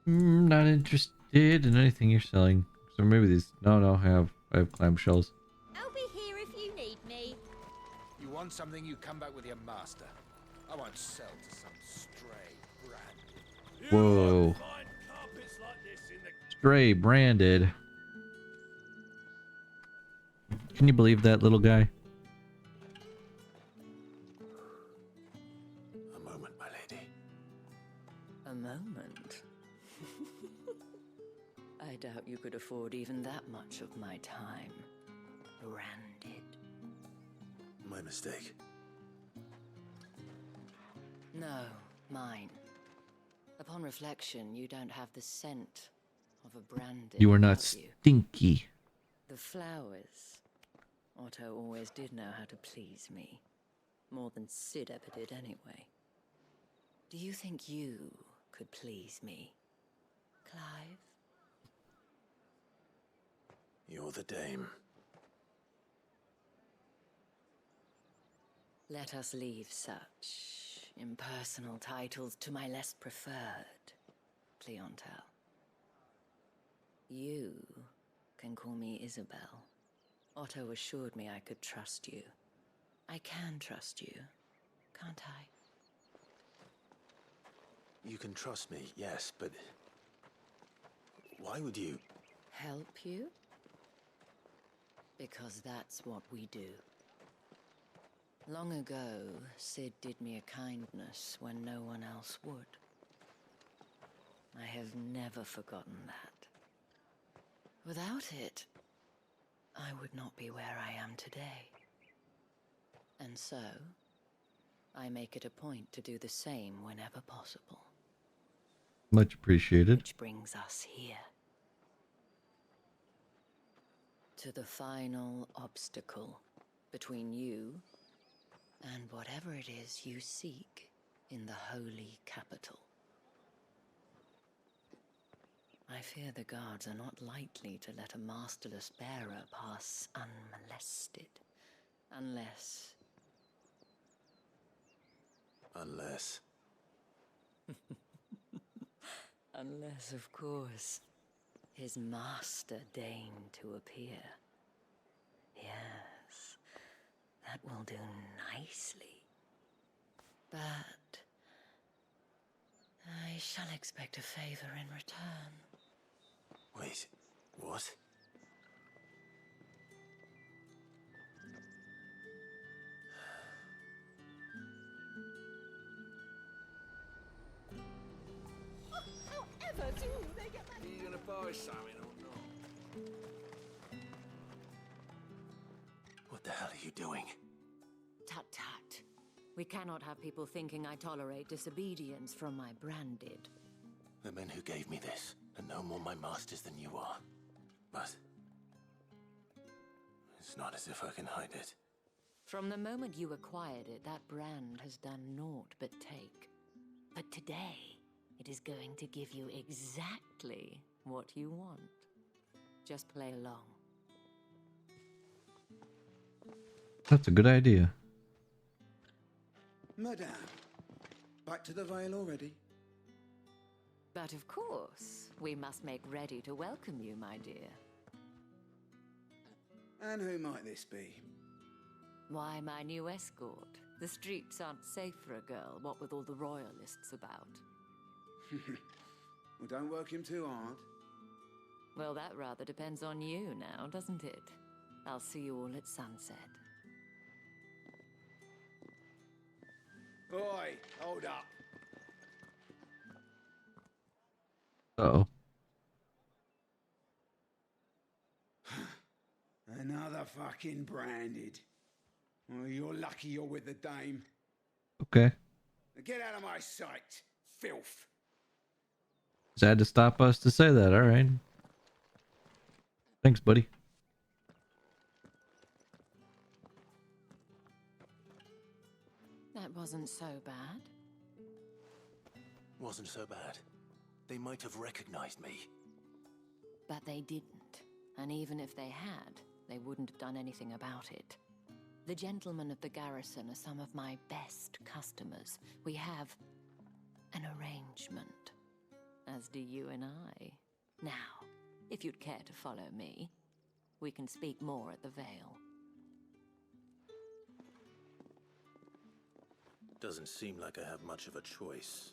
Not interested in anything you're selling. So maybe these. No, I have clamshells. I'll be here if you need me. You want something, you come back with your master. I won't sell to some stray brand. Whoa. Stray branded. Can you believe that, little guy? A moment, my lady. A moment? I doubt you could afford even that much of my time. Branded. My mistake. No, mine. Upon reflection, you don't have the scent of a branded. You are not about you. stinky. The flowers. Otto always did know how to please me. More than Sid ever did anyway. Do you think you could please me, Clive? You're the Dame. Let us leave such impersonal titles to my less preferred clientele. You can call me Isabel. Otto assured me I could trust you. I can trust you, can't I? You can trust me, yes, but why would you? Help you? Because that's what we do. Long ago, Sid did me a kindness when no one else would. I have never forgotten that. Without it, I would not be where I am today. And so, I make it a point to do the same whenever possible. Much appreciated. Which brings us here. To the final obstacle between you and whatever it is you seek in the holy capital. I fear the guards are not likely to let a masterless bearer pass unmolested. Unless... Unless, of course, his master deigned to appear. Yes, That will do nicely. But I shall expect a favor in return. Wait, what? However do they get that? Are you gonna buy something or not? What the hell are you doing? Tut tut. We cannot have people thinking I tolerate disobedience from my branded. The men who gave me this are no more my masters than you are. But it's not as if I can hide it. From the moment you acquired it, that brand has done naught but take. But today, it is going to give you exactly what you want. Just play along. That's a good idea. Madame, back to the Vale already? But of course, we must make ready to welcome you, my dear. And who might this be? Why, my new escort. The streets aren't safe for a girl, what with all the royalists about. Well, don't work him too hard. Well, that rather depends on you now, doesn't it? I'll see you all at sunset. Oi, hold up. Uh-oh. Another fucking branded. Well, you're lucky you're with the dame. Okay. Get out of my sight, filth. Just had to stop us to say that. All right. Thanks, buddy. That wasn't so bad. Wasn't so bad. They might have recognized me. But they didn't. And even if they had, they wouldn't have done anything about it. The gentlemen of the garrison are some of my best customers. We have an arrangement, as do you and I. Now, if you'd care to follow me, we can speak more at the Vale. Doesn't seem like I have much of a choice.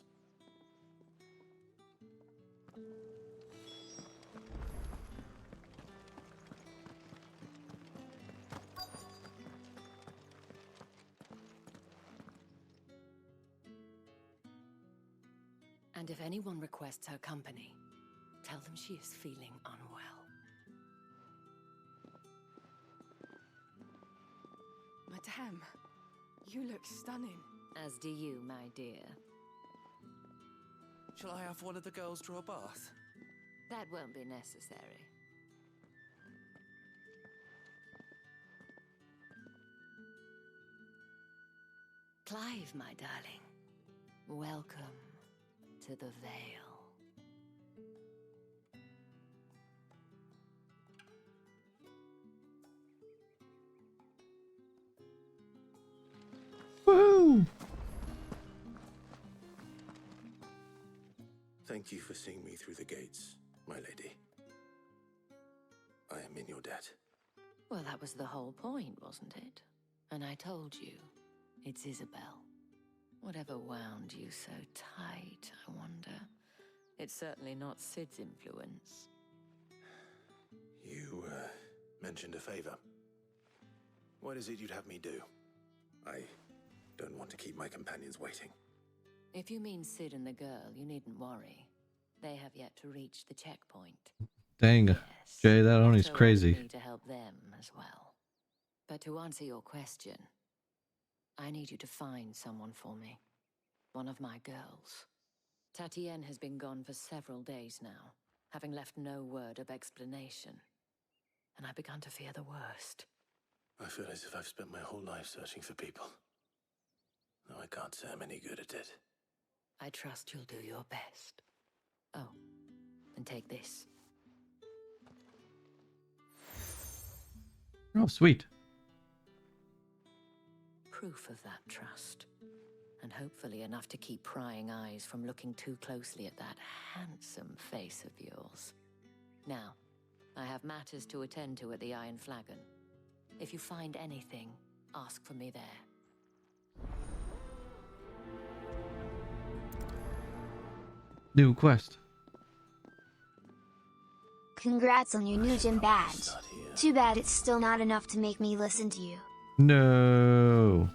And if anyone requests her company, tell them she is feeling unwell. Madame, you look stunning. As do you, my dear. Shall I have one of the girls draw a bath? That won't be necessary. Clive, my darling. Welcome to the Vale. Woo! Thank you for seeing me through the gates, my lady. I am in your debt. Well, that was the whole point, wasn't it? And I told you, it's Isabel. Whatever wound you so tight, I wonder. It's certainly not Sid's influence. You, mentioned a favor. What is it you'd have me do? I don't want to keep my companions waiting. If you mean Sid and the girl, you needn't worry. They have yet to reach the checkpoint. Dang, Yes, Jay, that only's Otto crazy. asked me to help them as well. But to answer your question, I need you to find someone for me. One of my girls. Tatienne has been gone for several days now, having left no word of explanation. And I've begun to fear the worst. I feel as if I've spent my whole life searching for people. Though I can't say I'm any good at it. I trust you'll do your best. Oh, and take this. Oh, sweet. Proof of that trust. And hopefully enough to keep prying eyes from looking too closely at that handsome face of yours. Now, I have matters to attend to at the Iron Flagon. If you find anything, Ask for me there. New quest. Congrats on your new gym badge. Too bad it's still not enough to make me listen to you. No.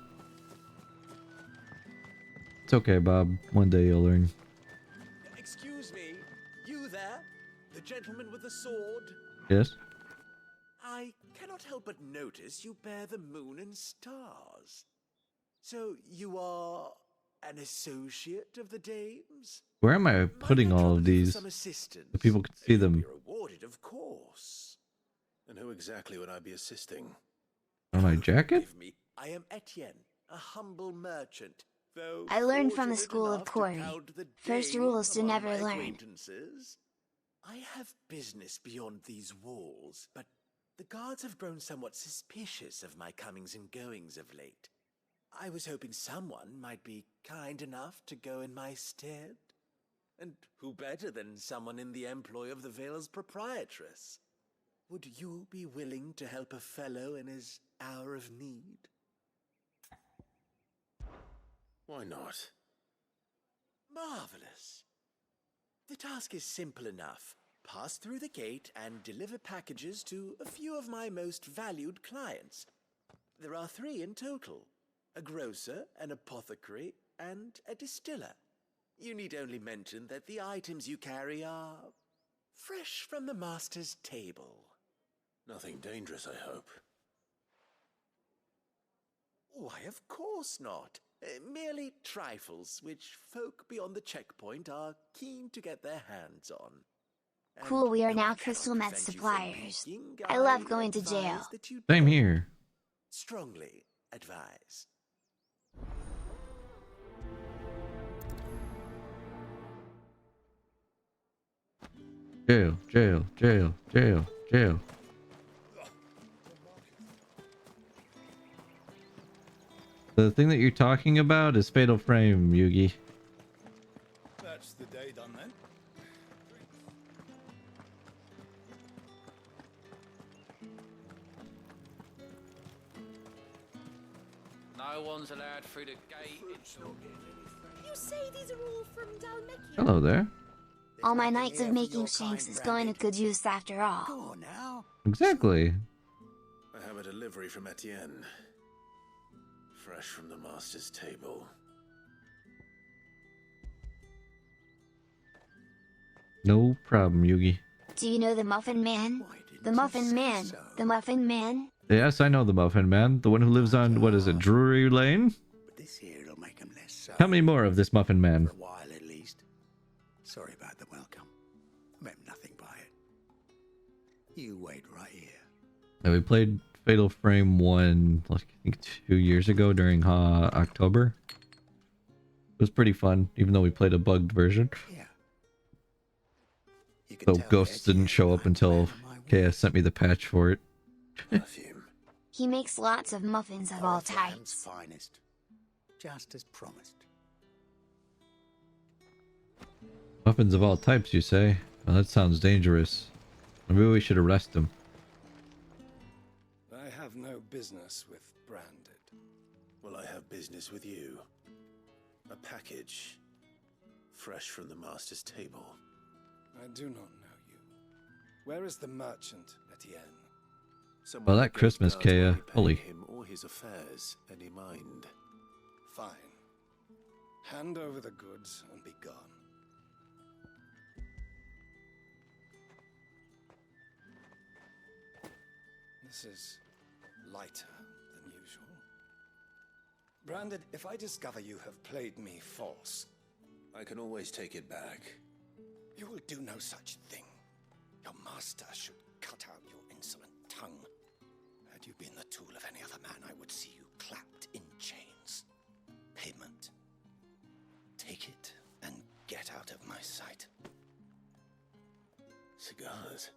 It's okay, Bob. One day you'll learn. Excuse me, you there? The gentleman with the sword? Yes? I cannot help but notice you bear the moon and stars. So you are an associate of the dames? Where am I putting all of these? Some assistance. So people can see them. Rewarded, of course. And who exactly would I be assisting? On my jacket? Forgive me, I am Etienne, a humble merchant. Though I learned from the fortunate school of enough to Quarry. count the First dame rule is to among never my learn. acquaintances. I have business beyond these walls, but the guards have grown somewhat suspicious of my comings and goings of late. I was hoping someone might be kind enough to go in my stead. And who better than someone in the employ of the Vale's proprietress? Would you be willing to help a fellow in his hour of need? Why not? Marvelous. The task is simple enough. Pass through the gate and deliver packages to a few of my most valued clients. There are 3 in total: a grocer, an apothecary, and a distiller. You need only mention that the items you carry are fresh from the master's table. Nothing dangerous, I hope. Why, of course not. Merely trifles which folk beyond the checkpoint are keen to get their hands on. And Cool, we are though I now cannot Crystal Meth prevent you from suppliers. peeking, I love going to advise jail. that you Same don't. here. Strongly advise. Jail, jail, jail, jail, jail. The thing that you're talking about is Fatal Frame, Yugi. That's the day done then. No one's allowed through the gate. You say these are all from Dalmecchia? Hello there. All my nights of making shanks is going to good use after all. Go on now. Exactly. I have a delivery from Etienne. Fresh from the master's table. No problem, Yugi. Do you know the Muffin Man? The Muffin Man. The Muffin Man? Yes, I know the Muffin Man. The one who lives on, what is it, Drury Lane? But this here'll make 'em less so. Tell me more of this Muffin Man. For a while at least. Sorry about the welcome. I meant nothing by it. You wait right here. Yeah, we played Fatal Frame 1, like, I think 2 years ago during October. It was pretty fun, even though we played a bugged version. Yeah. So Ghosts didn't show up until KS sent me the patch for it. He makes lots of muffins of all Oriflamme's types. finest. Just as promised. Muffins of all types, you say? Well, that sounds dangerous. Maybe we should arrest him. I have no business with Branded. Well, I have business with you. A package. Fresh from the master's table. I do not know you. Where is the merchant, Etienne? Well, that Christmas, Kea. Holy. Him or his affairs any mind. Fine. Hand over the goods and be gone. This is lighter than usual. Branded, if I discover you have played me false... I can always take it back. You will do no such thing. Your master should cut out your insolent tongue. Had you been the tool of any other man, I would see you clapped in chains. Payment. Take it and get out of my sight. Cigars.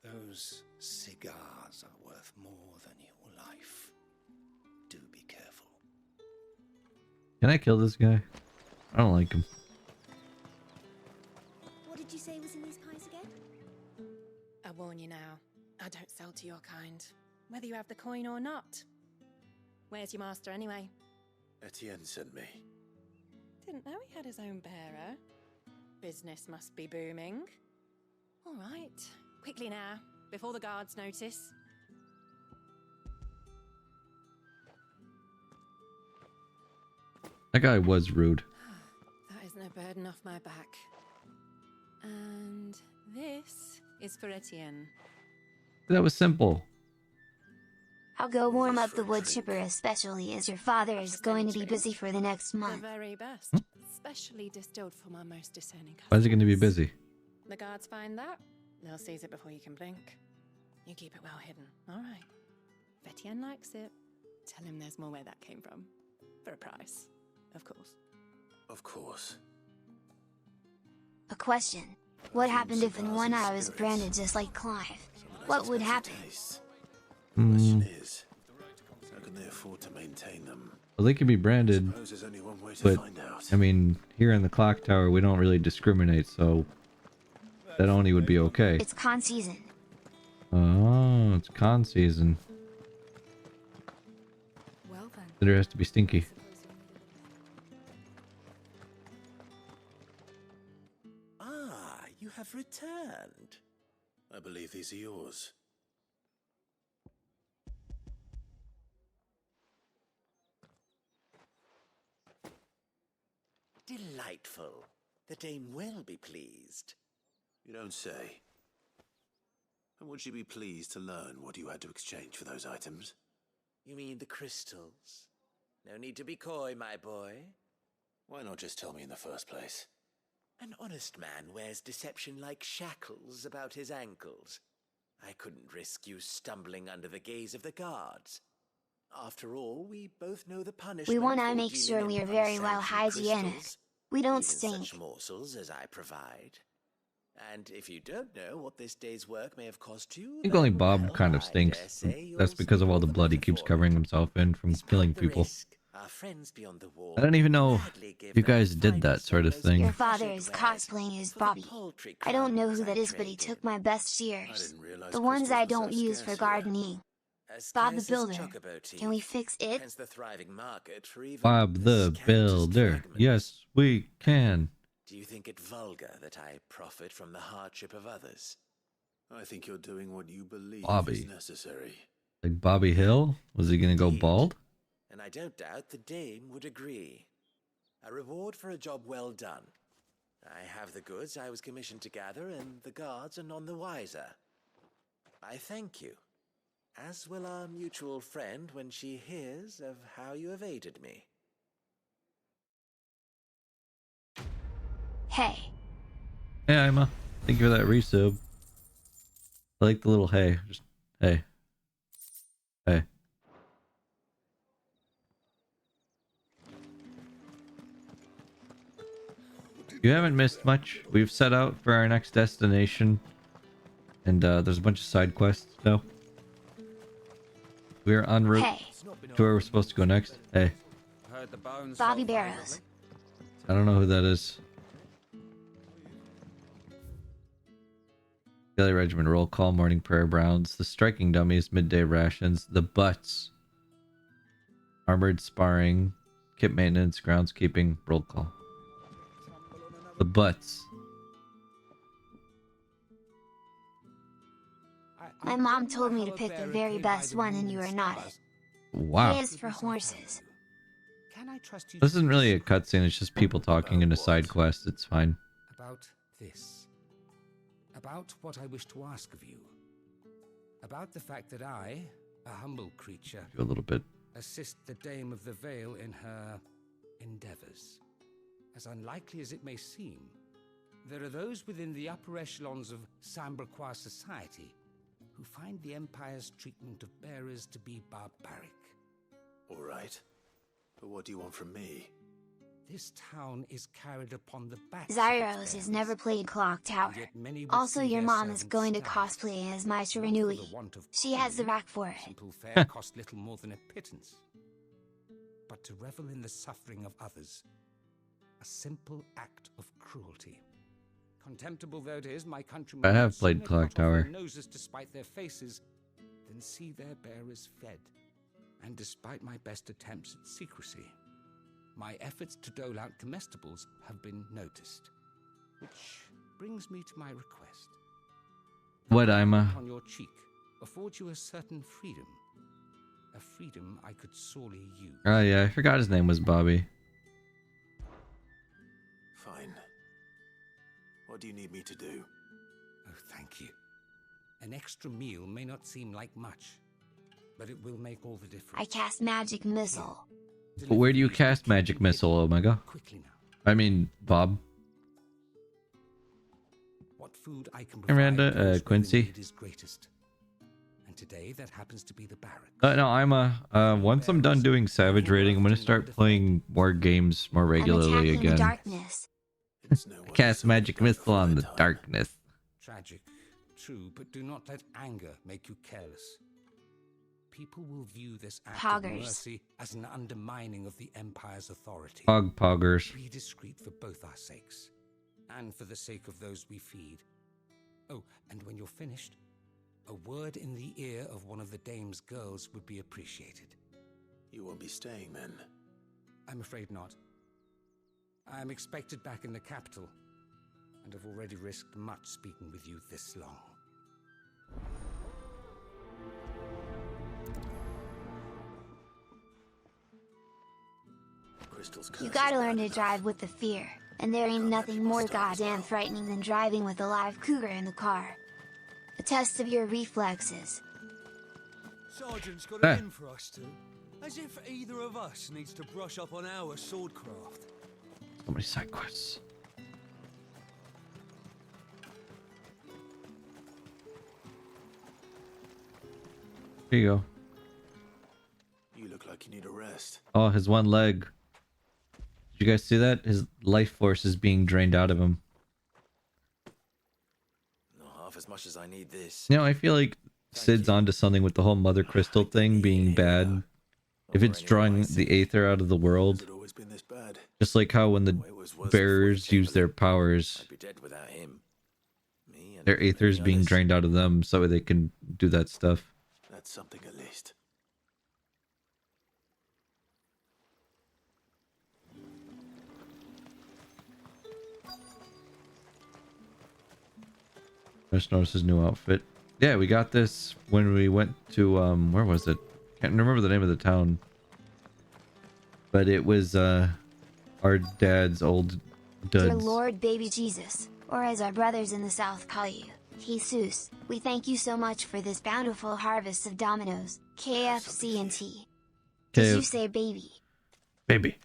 Those cigars are worth more than your life. Do be careful. Can I kill this guy? I don't like him. What did you say was in these pies again? I warn you now, I don't sell to your kind. whether you have the coin or not. Where's your master anyway? Etienne sent me. Didn't know he had his own bearer. Business must be booming. All right, quickly now, before the guards notice. That guy was rude. That isn't a burden off my back. And this is for Etienne. That was simple. I'll go warm up the wood chipper, especially as your father is going to be busy for the next The month. very best, specially distilled for my most discerning Why is customers. he going to be busy? The guards find that, they'll seize it before you can blink. You keep it well hidden, all right. If Etienne likes it, tell him there's more where that came from. For a price, of course. Of course. A question. What happened if in 1 hour was branded just like Clive? What would happen? The question is, how can they afford to maintain them? Well, they can be branded, Suppose there's only one way to but find out. I mean, here in the clock tower, we don't really discriminate, so that only would be okay. It's con season. Oh, it's con season. Well then. There has to be stinky. Ah, you have returned. I believe these are yours. Delightful. The dame will be pleased. You don't say. And would she be pleased to learn what you had to exchange for those items? You mean the crystals? No need to be coy, my boy. Why not just tell me in the first place? An honest man wears deception like shackles about his ankles. I couldn't risk you stumbling under the gaze of the guards. After all, we both know the punishment. We want to for make dealing sure in we are very well unsanctioned hygienic. crystals, We don't even stink. such morsels as I provide. And if you don't know what this day's work may have cost you, I think only then, Bob well, kind of I stinks. dare say That's you'll because of see all the the blood he better keeps for covering it. himself in from killing The people. risk. Our friends beyond the wall I don't even know gladly give if you them guys the did that finest sort and of most thing. Your father treasured is wares cosplaying as for the Bobby. paltry I don't know who crumbs that I is, but he trade took in. my best I shears. didn't realize The ones I crystals were don't so use scarce for here. gardening. As Bob the scarce as Builder. chocobo teeth, Can we fix it? hence the thriving market for even Bob the scantest Builder. fragments. Yes, we can. Do you think it vulgar that I profit from the hardship of others? I think you're doing what you believe Bobby. is necessary. Like Bobby Hill? Was he going to go Indeed. bald? And I don't doubt the dame would agree. A reward for a job well done. I have the goods I was commissioned to gather, and the guards are none the wiser. I thank you, as will our mutual friend when she hears of how you have aided me. Hey. Hey, Ima. Thank you for that resub. I like the little hey. Just hey. Hey. You haven't missed much. We've set out for our next destination. And there's a bunch of side quests now. We're en route Hey. to where we're supposed to go next. Hey. Bobby Barrows. I don't know who that is. Daily Regiment roll call, morning prayer browns, the striking dummies, midday rations, the butts, armored sparring, kit maintenance, groundskeeping, roll call. The butts. My mom told me to pick the very best one and you are not it. Wow. It is for horses. Can I trust you? This isn't really a cutscene, it's just people talking in a side quest. It's fine. About this. About what I wish to ask of you. About the fact that I, a humble creature, Do a little bit. assist the Dame of the Vale in her endeavors. As unlikely as it may seem, there are those within the upper echelons of Samberquois society who find the Empire's treatment of bearers to be barbaric. All right. But what do you want from me? This town is carried upon the backs of its Zyros has bearers, never played Clock Tower. and yet many would Also, see your their mom is servants going to die, cosplay as Maestro not for the Renui. want of She has the coin. rack for it. Simple fare cost little more than a pittance. But to revel in the suffering of others, a simple act of cruelty. Contemptible though it is, my countrymen I have would played sooner Clock cut off their Tower. noses to spite their faces than see their bearers fed. And despite my best attempts at secrecy, my efforts to dole out comestibles have been noticed. Which brings me to my request. What, Ima? Upon your cheek affords you a certain freedom. A freedom I could sorely use. Oh yeah, I forgot his name was Bobby. Fine. What do you need me to do? Oh, thank you. An extra meal may not seem like much, but it will make all the difference. I cast magic missile. But where do you cast magic missile, Omega? I mean, Bob. What food I can Miranda, provide goes where the Quincy. need is greatest. And today that happens to be the barracks. No, I'm once I'm done doing Savage raiding, I'm gonna start playing more games more regularly I'm attacking the again. darkness. I cast magic missile on the darkness. Tragic, true, but do not let anger make you careless. People will view this act Poggers. of mercy as an undermining of the Empire's authority. Poggers. Be discreet for both our sakes, and for the sake of those we feed. Oh, and when you're finished, a word in the ear of one of the dame's girls would be appreciated. You won't be staying then? I'm afraid not. I'm expected back in the capital, and have already risked much speaking with you this long. You gotta learn to drive with the fear, and there ain't nothing more goddamn frightening than driving with a live cougar in the car. A test of your reflexes. Sergeant's got it in for us two. As if either of us needs to brush up on our swordcraft. So many side quests. Here you go. You look like you need a rest. Oh, his one leg. Did you guys see that? His life force is being drained out of him. Not half as much as I need this. You know, I feel like Sid's onto something with the whole Mother Crystal thing being bad. If it's drawing the Aether out of the world, Always been this bad. just like how when the bearers use their powers, I'd be dead without him. their Aether is being drained out of them so they can do that stuff. That's something at least. I just noticed his new outfit. Yeah, we got this when we went to where was it? Can't remember the name of the town. But it was our dad's old Dear duds. Lord Baby Jesus, or as our brothers in the South call you, Jesus, we thank you so much for this bountiful harvest of Dominoes, KFC and tea. Did you say baby? Baby.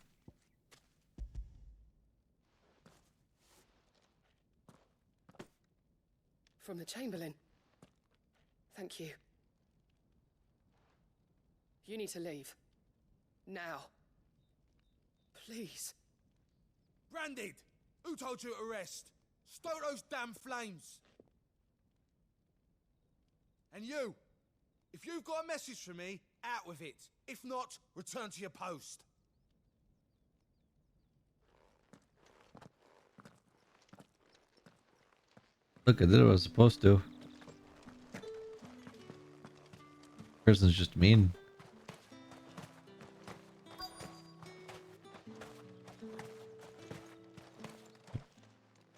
From the Chamberlain. Thank you. You need to leave. Now. Please. Branded! Who told you to rest? Stoke those damn flames! And you! If you've got a message for me, out with it. If not, return to your post. Look, I did what I was supposed to. Person's just mean.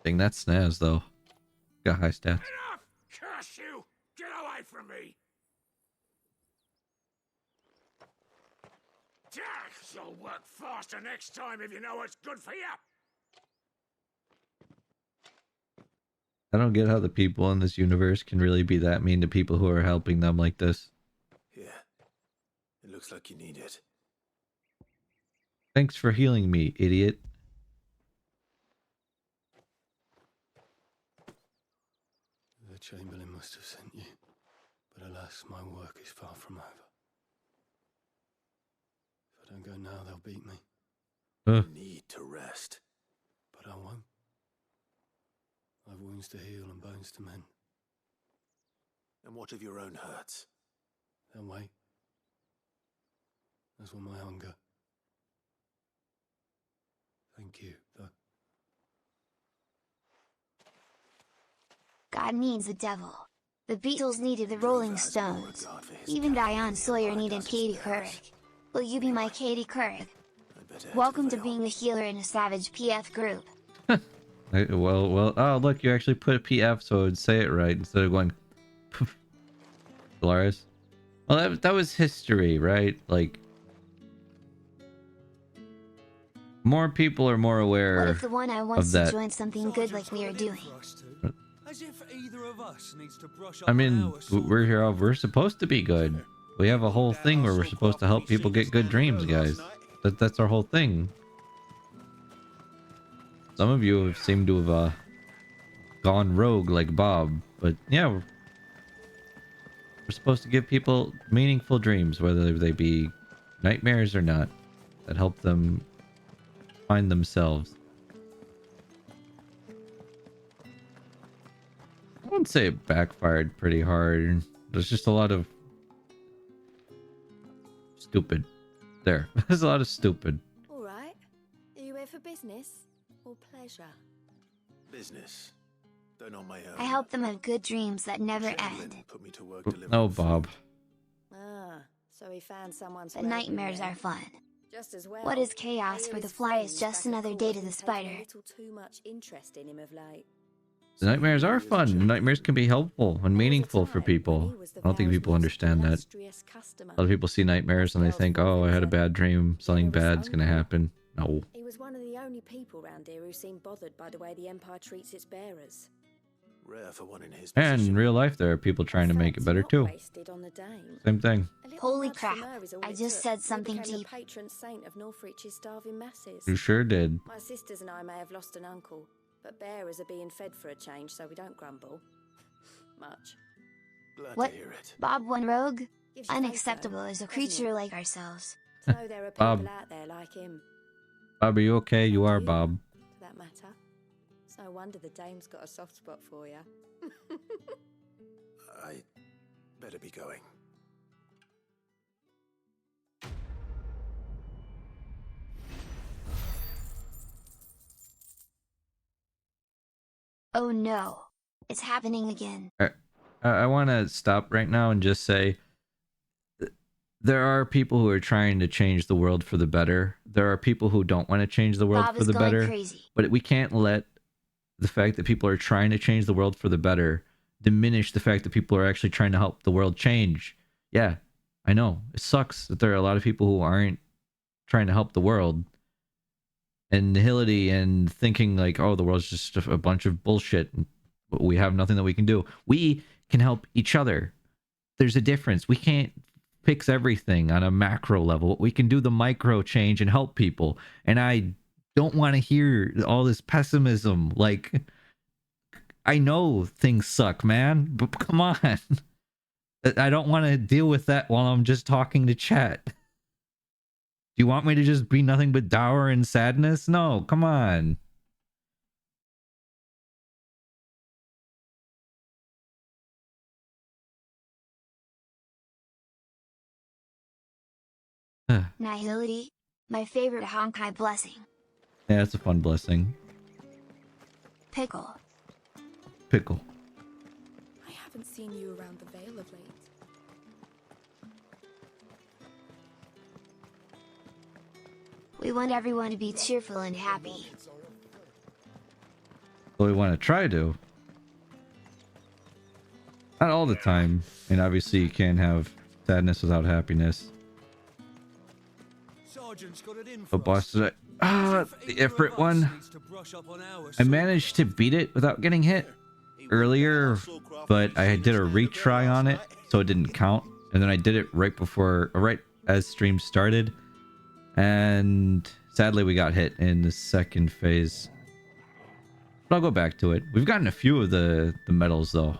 Dang, that's snaz though. Got high stats. Enough! Curse you! Get away from me! You'll work faster next time if you know what's good for you! I don't get how the people in this universe can really be that mean to people who are helping them like this. Yeah. It looks like you need it. Thanks for healing me, idiot. The Chamberlain must have sent you. But alas, my work is far from over. If I don't go now, they'll beat me. I need to rest. But I won't. I've wounds to heal and bones to mend. And what of your own hurts? They'll wait. As will my hunger. Thank you, though. God means the devil. The Beatles needed the Rolling Stones. Even Diane Sawyer needed Katie Couric. Will you be my Katie Couric? Welcome to being a healer in a Savage PF group. Well, oh look, you actually put a PF so it would say it right instead of going Dolores. Well, that was history, right? Like, more people are more aware What if the one I wants of to that. join something good like we are doing? As if either of us needs to brush up I on mean, our sort we're here. We're supposed to be good. We have a whole thing where we're supposed to help people get good dreams, guys. That's our whole thing. Some of you have seemed to have gone rogue like Bob, but yeah, we're supposed to give people meaningful dreams, whether they be nightmares or not, that help them find themselves. I wouldn't say it backfired pretty hard. There's just a lot of stupid. There. There's a lot of stupid. All right. Are you here for business or pleasure? Business. Don't on my own. I help them have good dreams that never end. Put me to work Oh, Bob. Ah, so he found someone. The nightmares are fun. Just as well. What is chaos for the fly is just another day to the spider. A little too much interest in him of late. The nightmares are fun. The nightmares can be helpful and meaningful for people. I don't think people understand that. A lot of people see nightmares and they think, oh, I had a bad dream. Something bad's going to happen. No. He was one of the only people around here who seemed bothered by the way the Empire treats its bearers. Rare for one in his And in real life, there are people trying to make it better too. Same thing. Holy crap, I just said something deep. Patron saint of Northreach's starving masses. You sure did. My sisters and I may have lost an uncle, but bearers are being fed for a change, so we don't grumble. Much. What? Bob went rogue? Unacceptable as a creature like ourselves. So there are people Bob. out there like him, Bob, are you okay? You are, Bob. for that matter. It's no wonder the dame's got a soft spot for you. I better be going. Oh no. It's happening again. I want to stop right now and just say there are people who are trying to change the world for the better. There are people who don't want to change the world Bob for is the going better. crazy. But we can't let the fact that people are trying to change the world for the better diminish the fact that people are actually trying to help the world change. Yeah, I know. It sucks that there are a lot of people who aren't trying to help the world. And nihility and thinking like, oh, the world's just a bunch of bullshit. We have nothing that we can do. We can help each other. There's a difference. We can't fix everything on a macro level. We can do the micro change and help people. And I don't want to hear all this pessimism. Like, I know things suck, man, but come on. I don't want to deal with that while I'm just talking to chat. Do you want me to just be nothing but dour and sadness? No, come on. Nihility, my favorite Honkai blessing. Yeah, it's a fun blessing. Pickle. Pickle. I haven't seen you around the Vale of late. We want everyone to be cheerful and happy. Well, we want to try to. Not all the time. And obviously you can't have sadness without happiness. But boss, the Ifrit one. I managed to beat it without getting hit earlier, but I did a retry on it, so it didn't count. And then I did it right as stream started. And sadly we got hit in the second phase. But I'll go back to it. We've gotten a few of the medals though.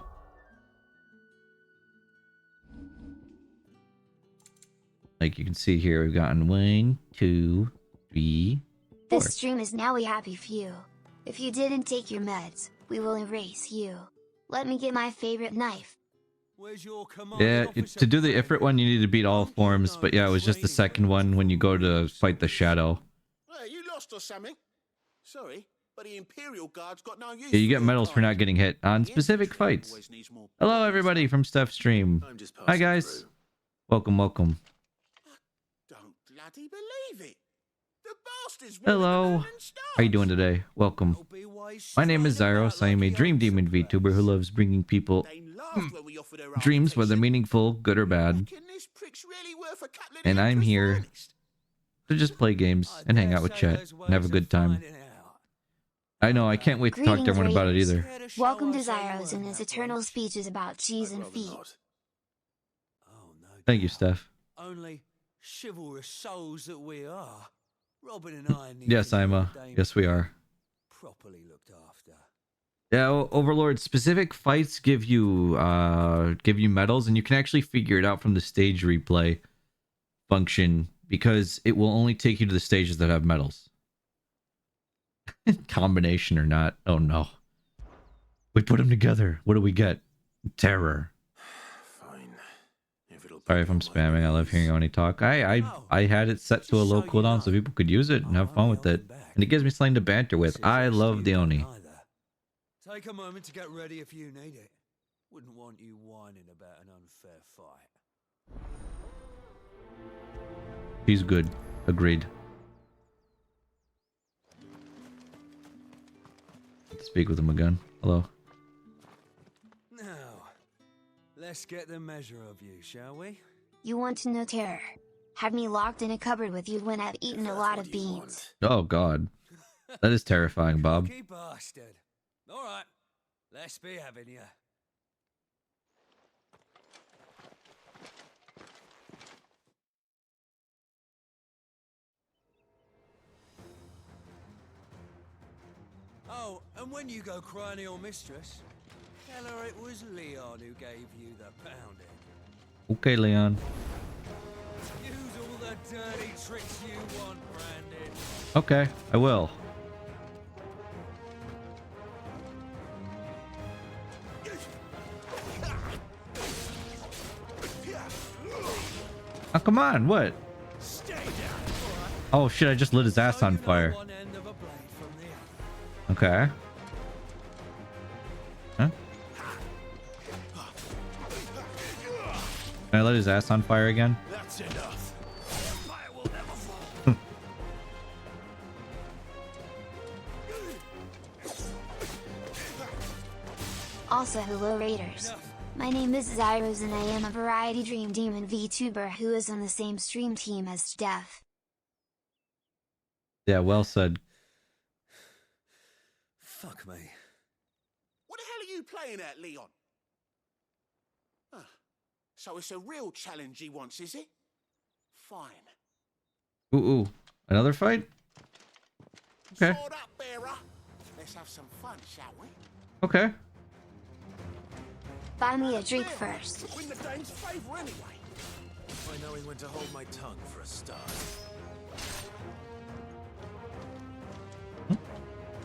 Like you can see here, we've gotten 1, 2, 3, 4. This stream is now a happy few. If you didn't take your meds, we will erase you. Let me get my favorite knife. Yeah, to do the Ifrit one, you need to beat all forms. But yeah, it was just the second one when you go to fight the Shadow. Hey, you lost or something? Sorry. but the Imperial Guard's got no use Yeah, you for get your medals for kind. not getting hit on specific fights. Always needs more Hello, everybody from Steph's stream. I'm just Hi, passing guys. through. Welcome, welcome. Don't bloody believe it. The bastard's Hello. How you doing today? Welcome. My name is Zyros. I am a Dream Demon VTuber who loves bringing people dreams, whether meaningful, good or bad. And I'm here to just play games and hang out with chat and have a good time. I know, I can't wait to talk to everyone about it Raiders. either. Welcome to Zyros and his eternal speeches about cheese and feet. Thank you, Steph. Only chivalrous souls that we are. Robin and I need Yes, to Ima. get Yes, we are. properly looked after. Yeah, Overlord, specific fights give you medals, and you can actually figure it out from the stage replay function because it will only take you to the stages that have medals. Combination or not. Oh no. We put them together. What do we get? Terror. Sorry if I'm spamming. I love hearing Oni talk. I had it set to a low cooldown so people could use it and have fun with it. And it gives me something to banter with. I love the Oni. Take a moment to get ready if you need it. Wouldn't want you whining about an unfair fight. He's good. Agreed. Speak with him again. Hello. Now, let's get the measure of you, shall we? You want to know terror? Have me locked in a cupboard with you when I've eaten a lot of beans. Oh God. That is terrifying, Bob. Lucky bastard. All right, let's be having you. Oh, and when you go crying to your mistress, tell her it was Leon who gave you the pounding. Okay, Leon. Use all the dirty tricks you want, Brandon. Okay, I will. Oh, come on, what? Oh shit, I just lit his ass on fire. Okay. Huh? Can I light his ass on fire again? That's enough. Fire will never fall. Also, hello Raiders. My name is Zyros and I am a variety Dream Demon VTuber who is on the same stream team as Steph. Yeah, well said. Fuck me. What the hell are you playing at, Leon? Ah, so it's a real challenge he wants, is it? Fine. Ooh, another fight? Okay. Sword up, bearer. Let's have some fun, shall we? Okay. Buy me a drink first. Win the dame's favour anyway. I know when to hold my tongue for a start.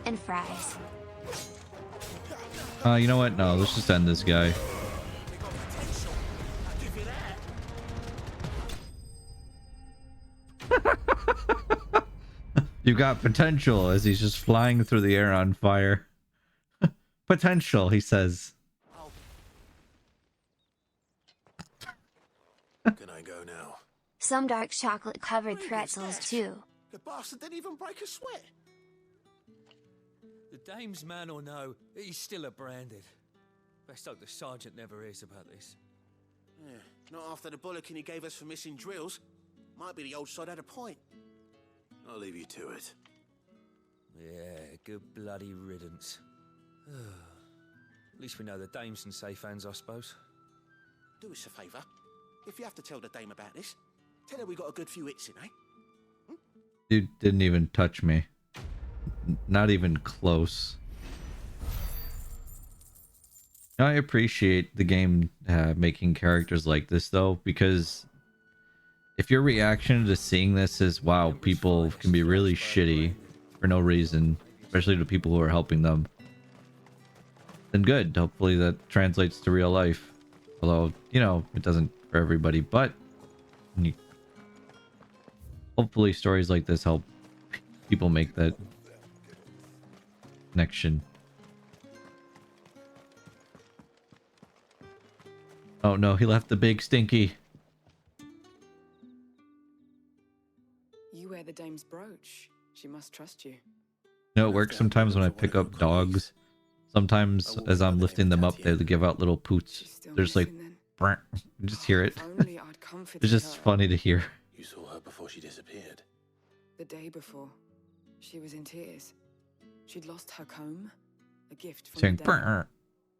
And fries. You know what? No, let's just end this guy. You got potential as he's just flying through the air on fire. Potential, he says. Can I go now? Some dark chocolate covered pretzels too. The bastard didn't even break a sweat. The dame's man or no, he's still a branded. Best hope the sergeant never hears about this. Yeah, not after the bullocking he gave us for missing drills. Might be the old sod had a point. I'll leave you to it. Yeah, good bloody riddance. At least we know the dame's in safe hands, I suppose. Do us a favour. If you have to tell the dame about this, tell her we got a good few hits in, eh? Dude didn't even touch me. Not even close. I appreciate the game making characters like this though, because if your reaction to seeing this is wow, people can be really shitty for no reason, especially to people who are helping them, then good. Hopefully that translates to real life. Although, you know, it doesn't for everybody, but hopefully stories like this help people make that connection. Oh no, he left the big stinky. You wear the dame's brooch. She must trust you. No, it works sometimes when I pick up dogs. Sometimes as I'm lifting them up, they give out little poots. They're just like, "Brr." You just hear it. Only I'd comforted It's just her. funny to hear. You saw her before she disappeared. The day before, she was in tears. She'd lost her comb, a gift from Saying, the dame. "Brr."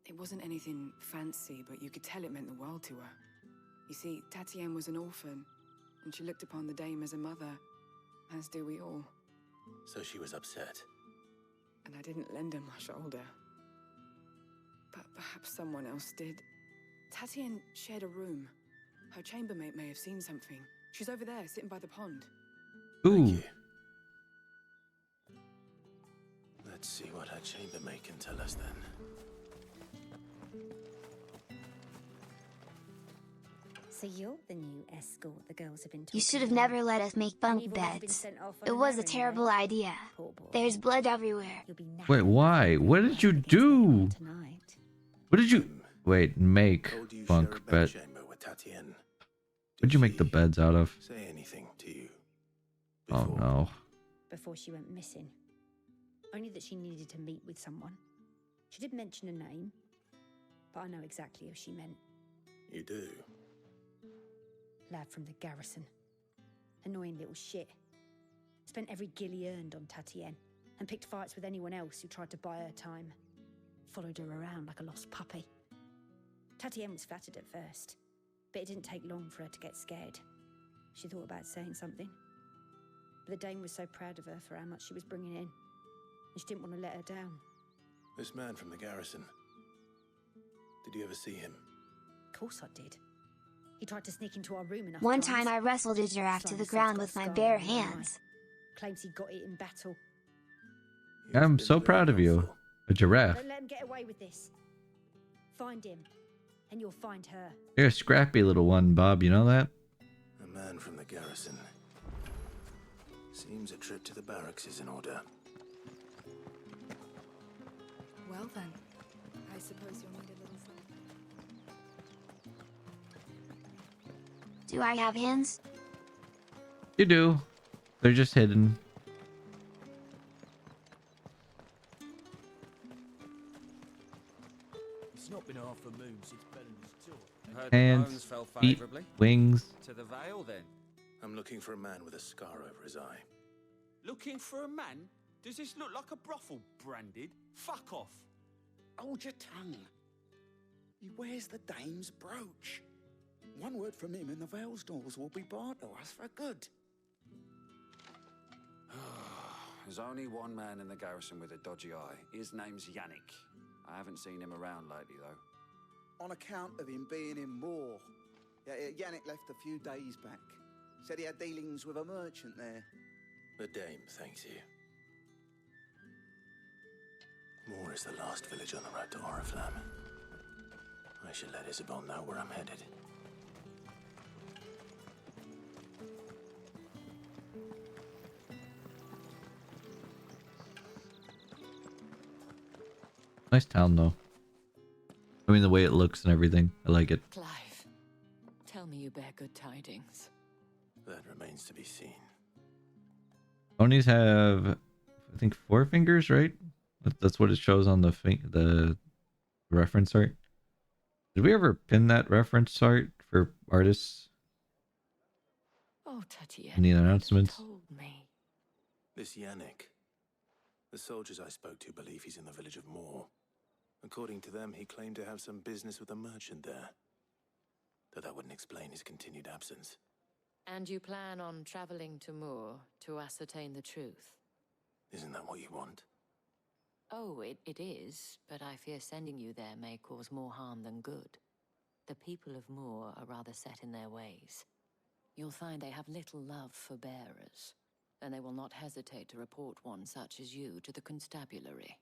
It wasn't anything fancy, but you could tell it meant the world to her. You see, Tatienne was an orphan, and she looked upon the dame as a mother, as do we all. So she was upset. And I didn't lend her my shoulder. But perhaps someone else did. Tatienne shared a room. Her chambermaid may have seen something. She's over there, sitting by the pond. Ooh. Let's see what her chambermaid can tell us then. So you're the new escort the girls have been talking You should have about. never let us make bunk You've always been beds. sent off on It an was a errand, terrible eh? idea. Poor boy. There's blood everywhere. Wait, why? What did you do? What did you... Wait, make bunk bed. With Tatienne. What did you make the beds out of? Say anything to you? Oh no. Before she went missing. Only that she needed to meet with someone. She did mention a name, but I know exactly who she meant. You do? Lad from the garrison. Annoying little shit. Spent every gil he earned on Tatienne, and picked fights with anyone else who tried to buy her time. Followed her around like a lost puppy. Tatienne was flattered at first, but it didn't take long for her to get scared. She thought about saying something. But the dame was so proud of her for how much she was bringing in, and she didn't want to let her down. This man from the garrison. Did you ever see him? Of course I did. He tried to sneak into our room enough One times. time I wrestled a giraffe to Slimy the Sid's ground got with a my scar bare on one eye. hands. Claims he got it in battle. I'm so proud of you. A giraffe. Don't let him get away with this. Find him, and you'll find her. You're a scrappy little one, Bob. You know that? A man from the garrison. Seems a trip to the barracks is in order. Well then, I suppose you'll need a little something. Do I have hands? You do. They're just hidden. It's not been half a moon since Bellen's tour. Heard Hands, the bones fell feet, favourably. wings. To the Vale, then. I'm looking for a man with a scar over his eye. Looking for a man? Does this look like a brothel, Branded? Fuck off. Hold your tongue. He wears the dame's brooch. One word from him and the Vale's doors will be barred to us for good. There's only one man in the garrison with a dodgy eye. His name's Yannick. I haven't seen him around lately, though. On account of him being in Moor. Yannick left a few days back. Said he had dealings with a merchant there. The dame thanks you. Moor is the last village on the road to Oriflamme. I should let Isabel know where I'm headed. Nice town, though. I mean, the way it looks and everything. I like it. Clive, tell me you bear good tidings. That remains to be seen. Ponies have, I think, 4 fingers, right? That's what it shows on the reference art. Did we ever pin that reference art for artists? Oh, Tatienne, In the you could have announcements? told me. This Yannick. The soldiers I spoke to believe he's in the village of Moor. According to them, he claimed to have some business with a merchant there. Though that wouldn't explain his continued absence. And you plan on traveling to Moor to ascertain the truth? Isn't that what you want? Oh, it is, but I fear sending you there may cause more harm than good. The people of Moor are rather set in their ways. You'll find they have little love for bearers, and they will not hesitate to report one such as you to the constabulary.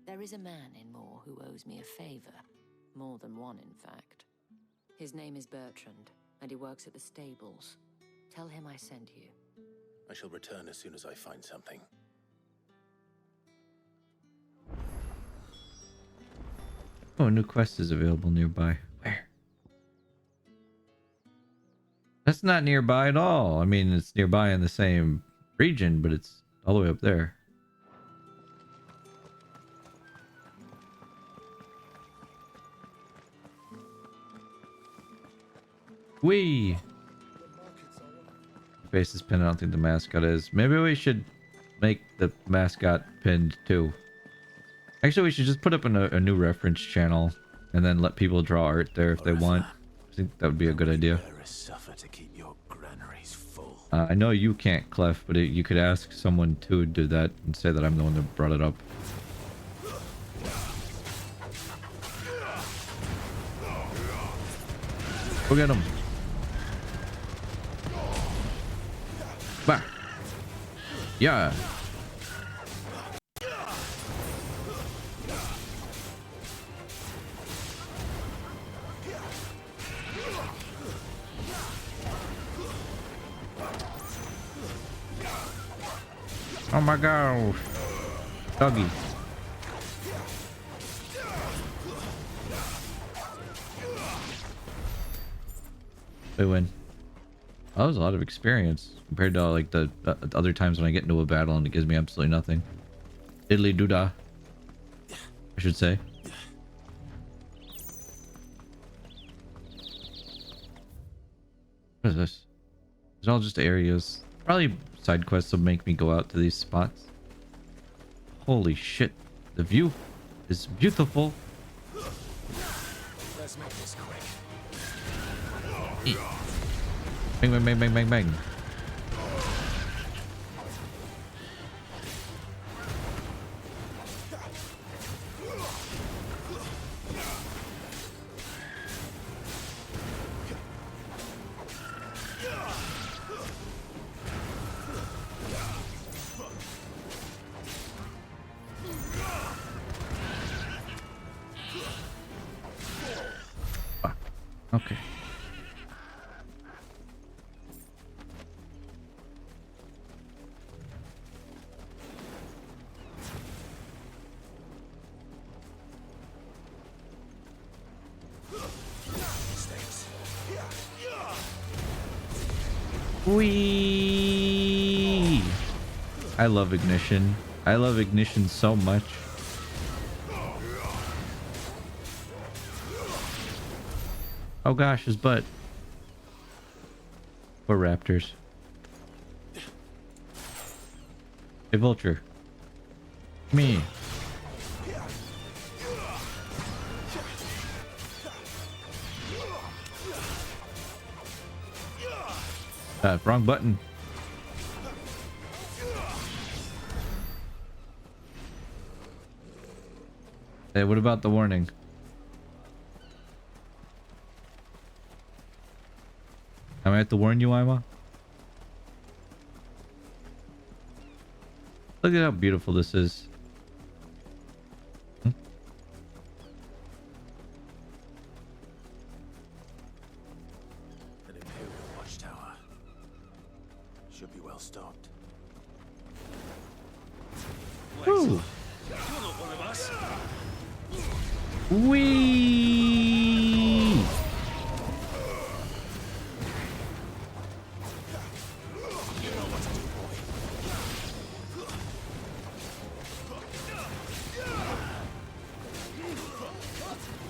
There is a man in Moor who owes me a favor. More than one, in fact. His name is Bertrand, and he works at the stables. Tell him I sent you. I shall return as soon as I find something. Oh, a new quest is available nearby. Where? That's not nearby at all. I mean, it's nearby in the same region, but it's all the way up there. Wee! Face is pinned. I don't think the mascot is. Maybe we should make the mascot pinned too. Actually, we should just put up a new reference channel and then let people draw art there if they want. I think that would be a good idea. I know you can't, Clef, but you could ask someone to do that and say that I'm the one that brought it up. Go get him. Bah. Yeah. Oh my gosh. Doggy. We win. Oh, that was a lot of experience compared to like the other times when I get into a battle and it gives me absolutely nothing. Diddly doodah, I should say. What is this? It's all just areas. Probably side quests will make me go out to these spots. Holy shit. The view is beautiful. Let's make this quick. Bang, bang, bang, bang, bang, bang. Okay. Whee! I love Ignition. I love Ignition so much. Oh gosh, his butt. Poor raptors. Hey, Vulture. Me. Wrong button. Hey, what about the warning? Am I have to warn you, Ima? Look at how beautiful this is. An Imperial watchtower. Should be well stocked. Woo! You're not one of us. Whee!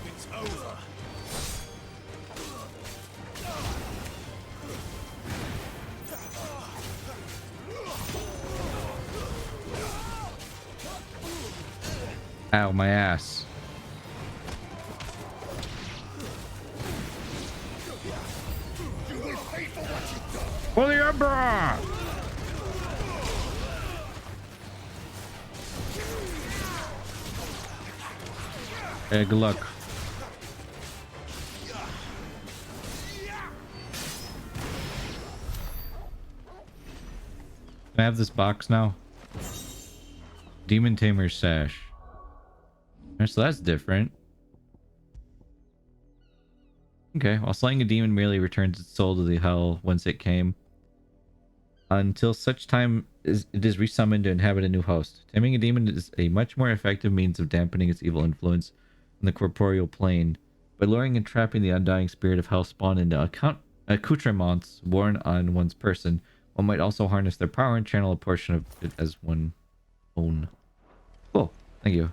It's over. Ow, my ass. For the Emperor! Hey, good luck. Can I have this box now? Demon Tamer's Sash. So that's different. Okay, while slaying a demon merely returns its soul to the hell whence it came. Until such time as it is resummoned to inhabit a new host. Taming a demon is a much more effective means of dampening its evil influence. in the corporeal plane. By luring and trapping the undying spirit of hell spawn into accoutrements worn on one's person, one might also harness their power and channel a portion of it as one own. Cool. Thank you.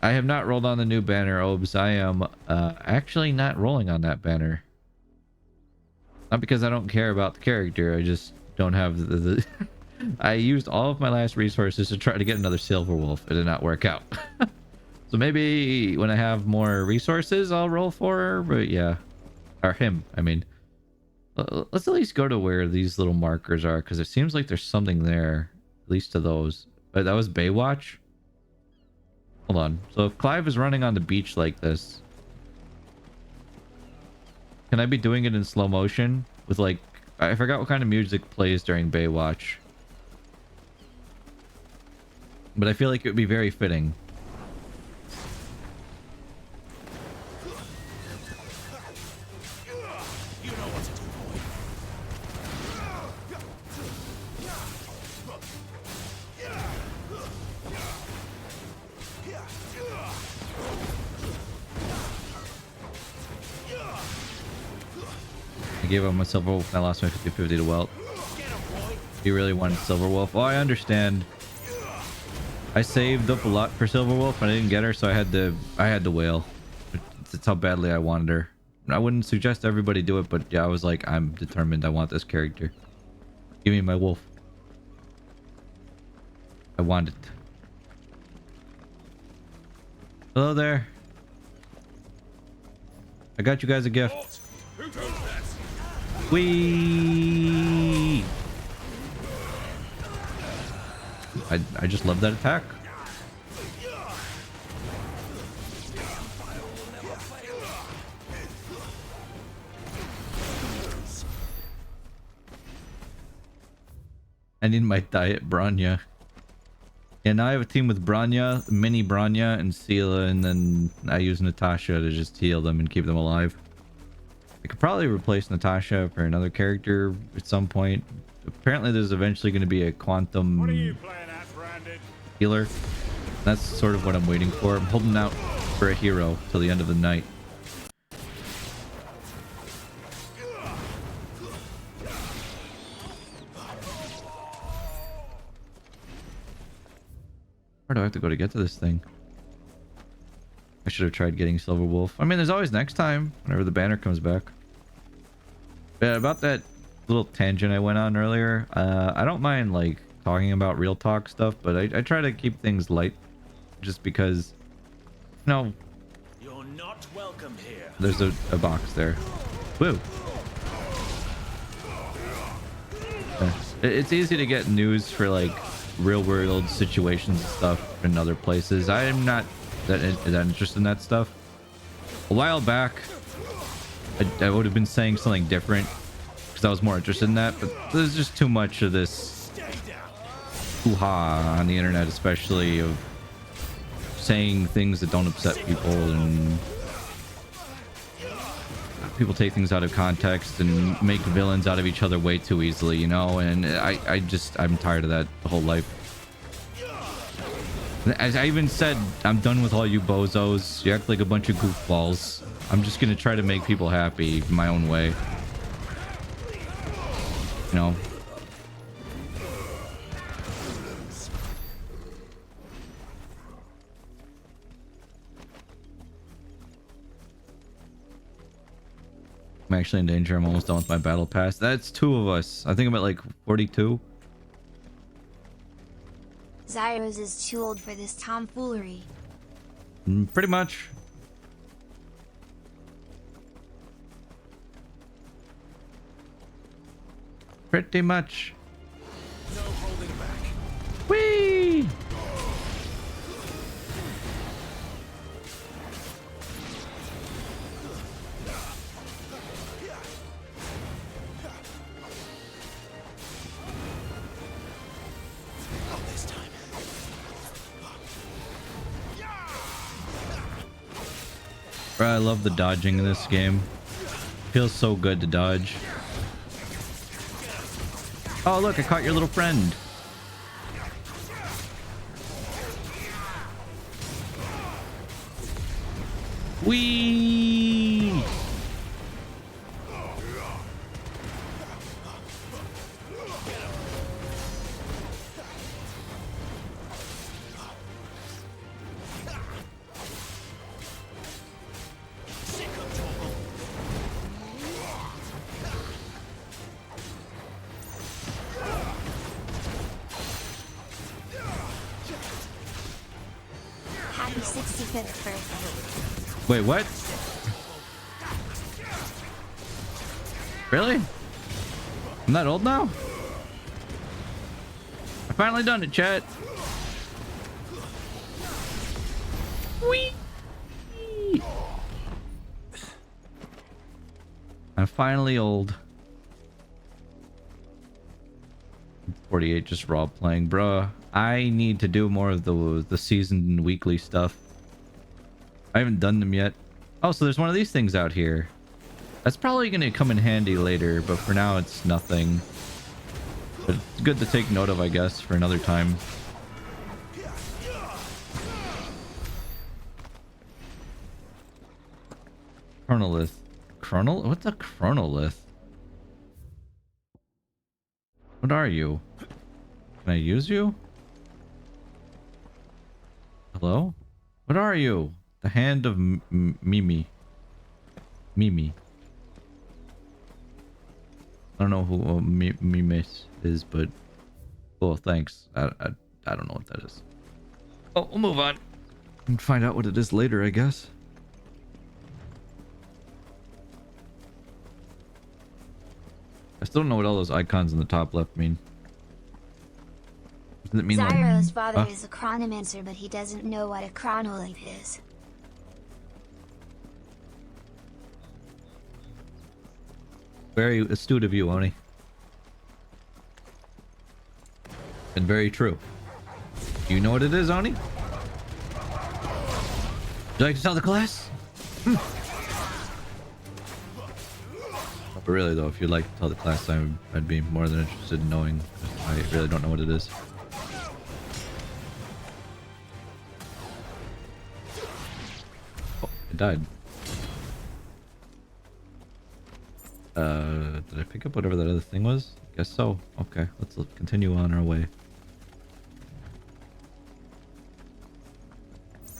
I have not rolled on the new banner, Obes. I am actually not rolling on that banner. Not because I don't care about the character. I just don't have the I used all of my last resources to try to get another silver wolf. It did not work out. So maybe when I have more resources, I'll roll for her. But yeah. Or him, I mean. Let's at least go to where these little markers are, because it seems like there's something there. At least to those. But that was Baywatch? Hold on. So if Clive is running on the beach like this, can I be doing it in slow motion? With like... I forgot what kind of music plays during Baywatch. But I feel like it would be very fitting. I gave up my Silver Wolf and I lost my 50-50 to Welt. You really wanted Silver Wolf? Well, I understand. I saved up a lot for Silver Wolf and I didn't get her, so I had to wail. That's how badly I wanted her. I wouldn't suggest everybody do it, but yeah, I was like, I'm determined. I want this character. Give me my wolf. I want it. Hello there. I got you guys a gift. Whee! I just love that attack. I need my diet Branya. Yeah, now I have a team with Branya, Mini Branya, and Sela, and then I use Natasha to just heal them and keep them alive. I could probably replace Natasha for another character at some point. Apparently there's eventually going to be a quantum healer. That's sort of what I'm waiting for. I'm holding out for a hero till the end of the night. Where do I have to go to get to this thing? I should have tried getting Silver Wolf. I mean, there's always next time, whenever the banner comes back. Yeah, about that little tangent I went on earlier, I don't mind, like, talking about real talk stuff, but I try to keep things light, just because, you know, You're not welcome here. there's a box there. Woo! It's easy to get news for, like, real-world situations and stuff in other places. I am not that interested in that stuff. A while back, I would have been saying something different because I was more interested in that, but there's just too much of this hoo-ha on the internet, especially of saying things that don't upset people, and people take things out of context and make villains out of each other way too easily, you know, and I'm tired of that the whole life. As I even said, I'm done with all you bozos. You act like a bunch of goofballs. I'm just gonna try to make people happy my own way. You know? I'm actually in danger. I'm almost done with my battle pass. That's 2 of us. I think I'm at like 42. Zyros is too old for this tomfoolery. Pretty much. Pretty much. No holding back. Whee! I love the dodging in this game. Feels so good to dodge. Oh, look, I caught your little friend. Whee! Happy 65th birthday. Wait, what? Really? I'm that old now? I finally done it, chat. Whee! I'm finally old. 48 just raw playing, bruh. I need to do more of the season weekly stuff. I haven't done them yet. Oh, so there's one of these things out here. That's probably going to come in handy later, but for now it's nothing. But it's good to take note of, I guess, for another time. Chronolith. What's a chronolith? What are you? Can I use you? Hello? What are you? The hand of Mimi. Mimi. I don't know who Mimes is, but cool, thanks. I don't know what that is. Oh, we'll move on and find out what it is later, I guess. I still don't know what all those icons in the top left mean. Does it mean Zyro's like, father is a chronomancer, but he doesn't know what a chronolith is. Very astute of you, Oni. And very true. Do you know what it is, Oni? Would you like to tell the class? But really, though, if you'd like to tell the class, I'd be more than interested in knowing. I really don't know what it is. Oh, it died. Did I pick up whatever that other thing was? I guess so. Okay, let's continue on our way.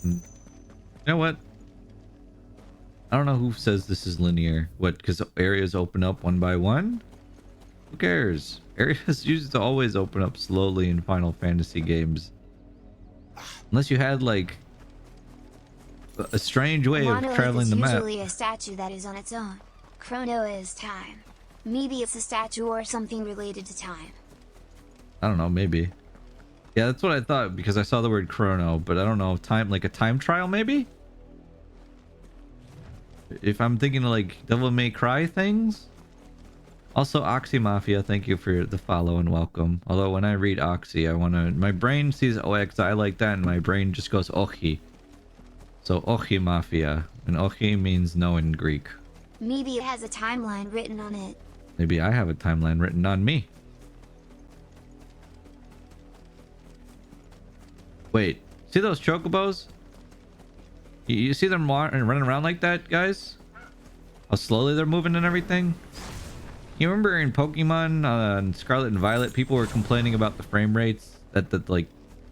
You know what? I don't know who says this is linear. What, because areas open up one by one? Who cares? Areas used to always open up slowly in Final Fantasy games. Unless you had, like, a strange way of traveling the map. Usually a statue that is on its own. Chrono is time. Maybe it's a statue or something related to time. I don't know, maybe. Yeah, that's what I thought because I saw the word chrono, but I don't know, time, like a time trial maybe? If I'm thinking of like Devil May Cry things? Also, Oxy Mafia, thank you for the follow and welcome. Although when I read Oxy, my brain sees OXI like that and my brain just goes Ochi. So Ochi Mafia, and Ochi means no in Greek. Maybe it has a timeline written on it. Maybe I have a timeline written on me. Wait, see those chocobos? You see them running around like that, guys? How slowly they're moving and everything? You remember in Pokemon Scarlet and Violet, people were complaining about the frame rates that like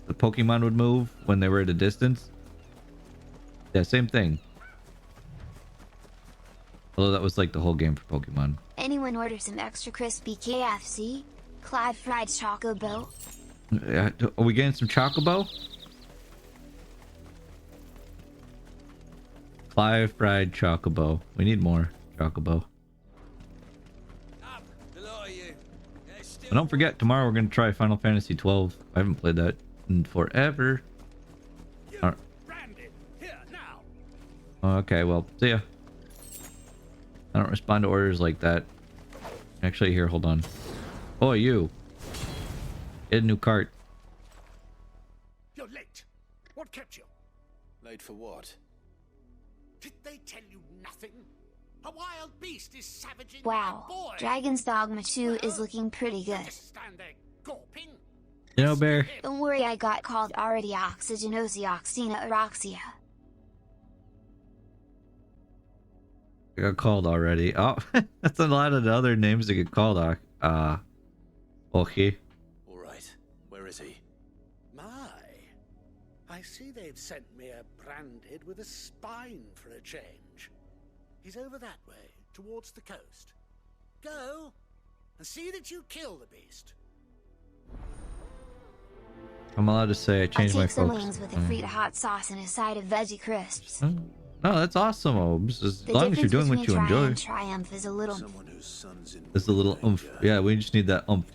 the Pokemon would move when they were at a distance? Yeah, same thing. Although that was like the whole game for Pokemon. Anyone order some extra crispy KFC? Clyde fried chocobo? Are we getting some chocobo? Clive fried chocobo. We need more chocobo. And don't forget, tomorrow we're going to try Final Fantasy 12. I haven't played that in forever. Okay, well, see ya. I don't respond to orders like that. Actually, here, hold on. Oh, you. Get a new cart. You're late. What kept you? Late for what? Did they tell you nothing? A wild beast is savaging Wow, my boy. Dragon's Dogma 2 is looking pretty good. Stand there gawping. You know, Bear. Don't worry, I got called already Oxygenosi Oxina Aroxia. I got called already. Oh, that's a lot of the other names that get called. Okay. All right, where is he? My, I see they've sent me a branded with a spine for a change. He's over that way, towards the coast. Go, and see that you kill the beast. I'm allowed to say I I'll changed my take some focus. wings with a Frita hot sauce and a side of veggie crisps. No, that's awesome, Obes. As The long as you're difference doing what you between try enjoy. and triumph is a little. There's a little oomph. Yeah, we just need that oomph.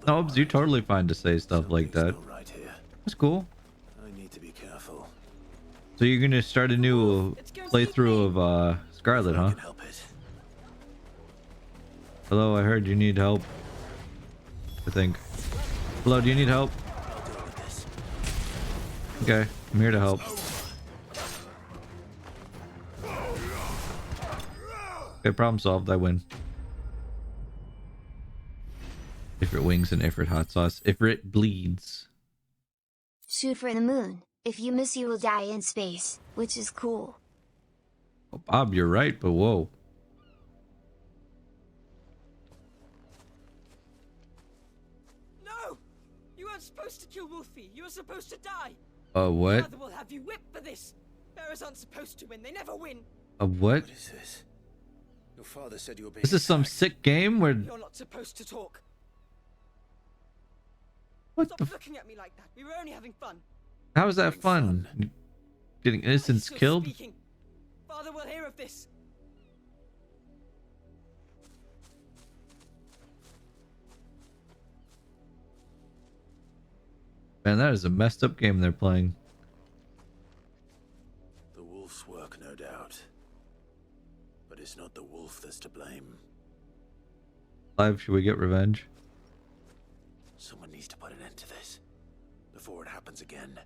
No, Obes, you're totally fine to say stuff like that. That's cool. I need to be careful. So you're gonna start a new playthrough of Scarlet, huh? Hello, I heard you need help. I think. Hello, do you need help? Okay, I'm here to help. Okay, problem solved. I win. Ifrit wings and Ifrit hot sauce. Ifrit bleeds. Shoot for the moon. If you miss, you will die in space, which is cool. Oh, Bob, you're right, but whoa. No! You weren't supposed to kill Wolfie. You were supposed to die. What? Father will have you whipped for this. Bearers aren't supposed to win. They never win. What? What is this? Your father said you were being This is some sick game where... You're not supposed to talk. What Stop the looking at me like that. We were only having fun. How is that fun? Getting innocents Still killed? Speaking. Father will hear of this. Man, that is a messed up game they're playing. The wolf's work, no doubt. But it's not the wolf that's to blame. Live, should we get revenge? Someone needs to put an end to this before it happens again.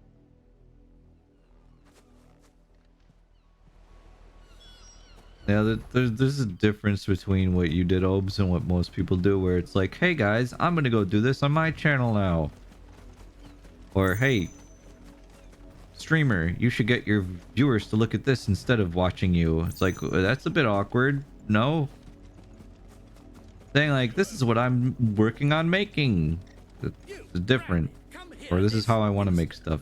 Yeah, there's a difference between what you did, Obes, and what most people do, where it's like, hey guys, I'm gonna go do this on my channel now. Or, hey, streamer, you should get your viewers to look at this instead of watching you. It's like, that's a bit awkward. No. Saying like, this is what I'm working on making. It's different. Or this is how I want to make stuff.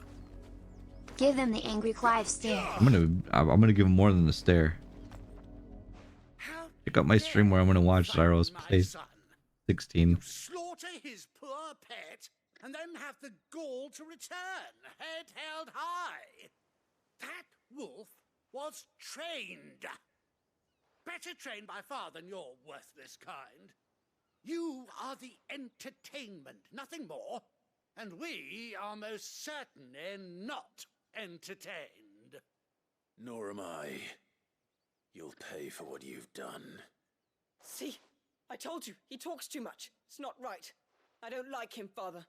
Give them the angry Clive stare. I'm gonna give him more than a stare. Check out my stream where I'm gonna watch Zyros play 16. Slaughter his poor pet, and then have the gall to return, head held high. That wolf was trained. Better trained by far than your worthless kind. You are the entertainment, nothing more. And we are most certainly not entertained. Nor am I. You'll pay for what you've done. See? I told you. He talks too much. It's not right. I don't like him, Father.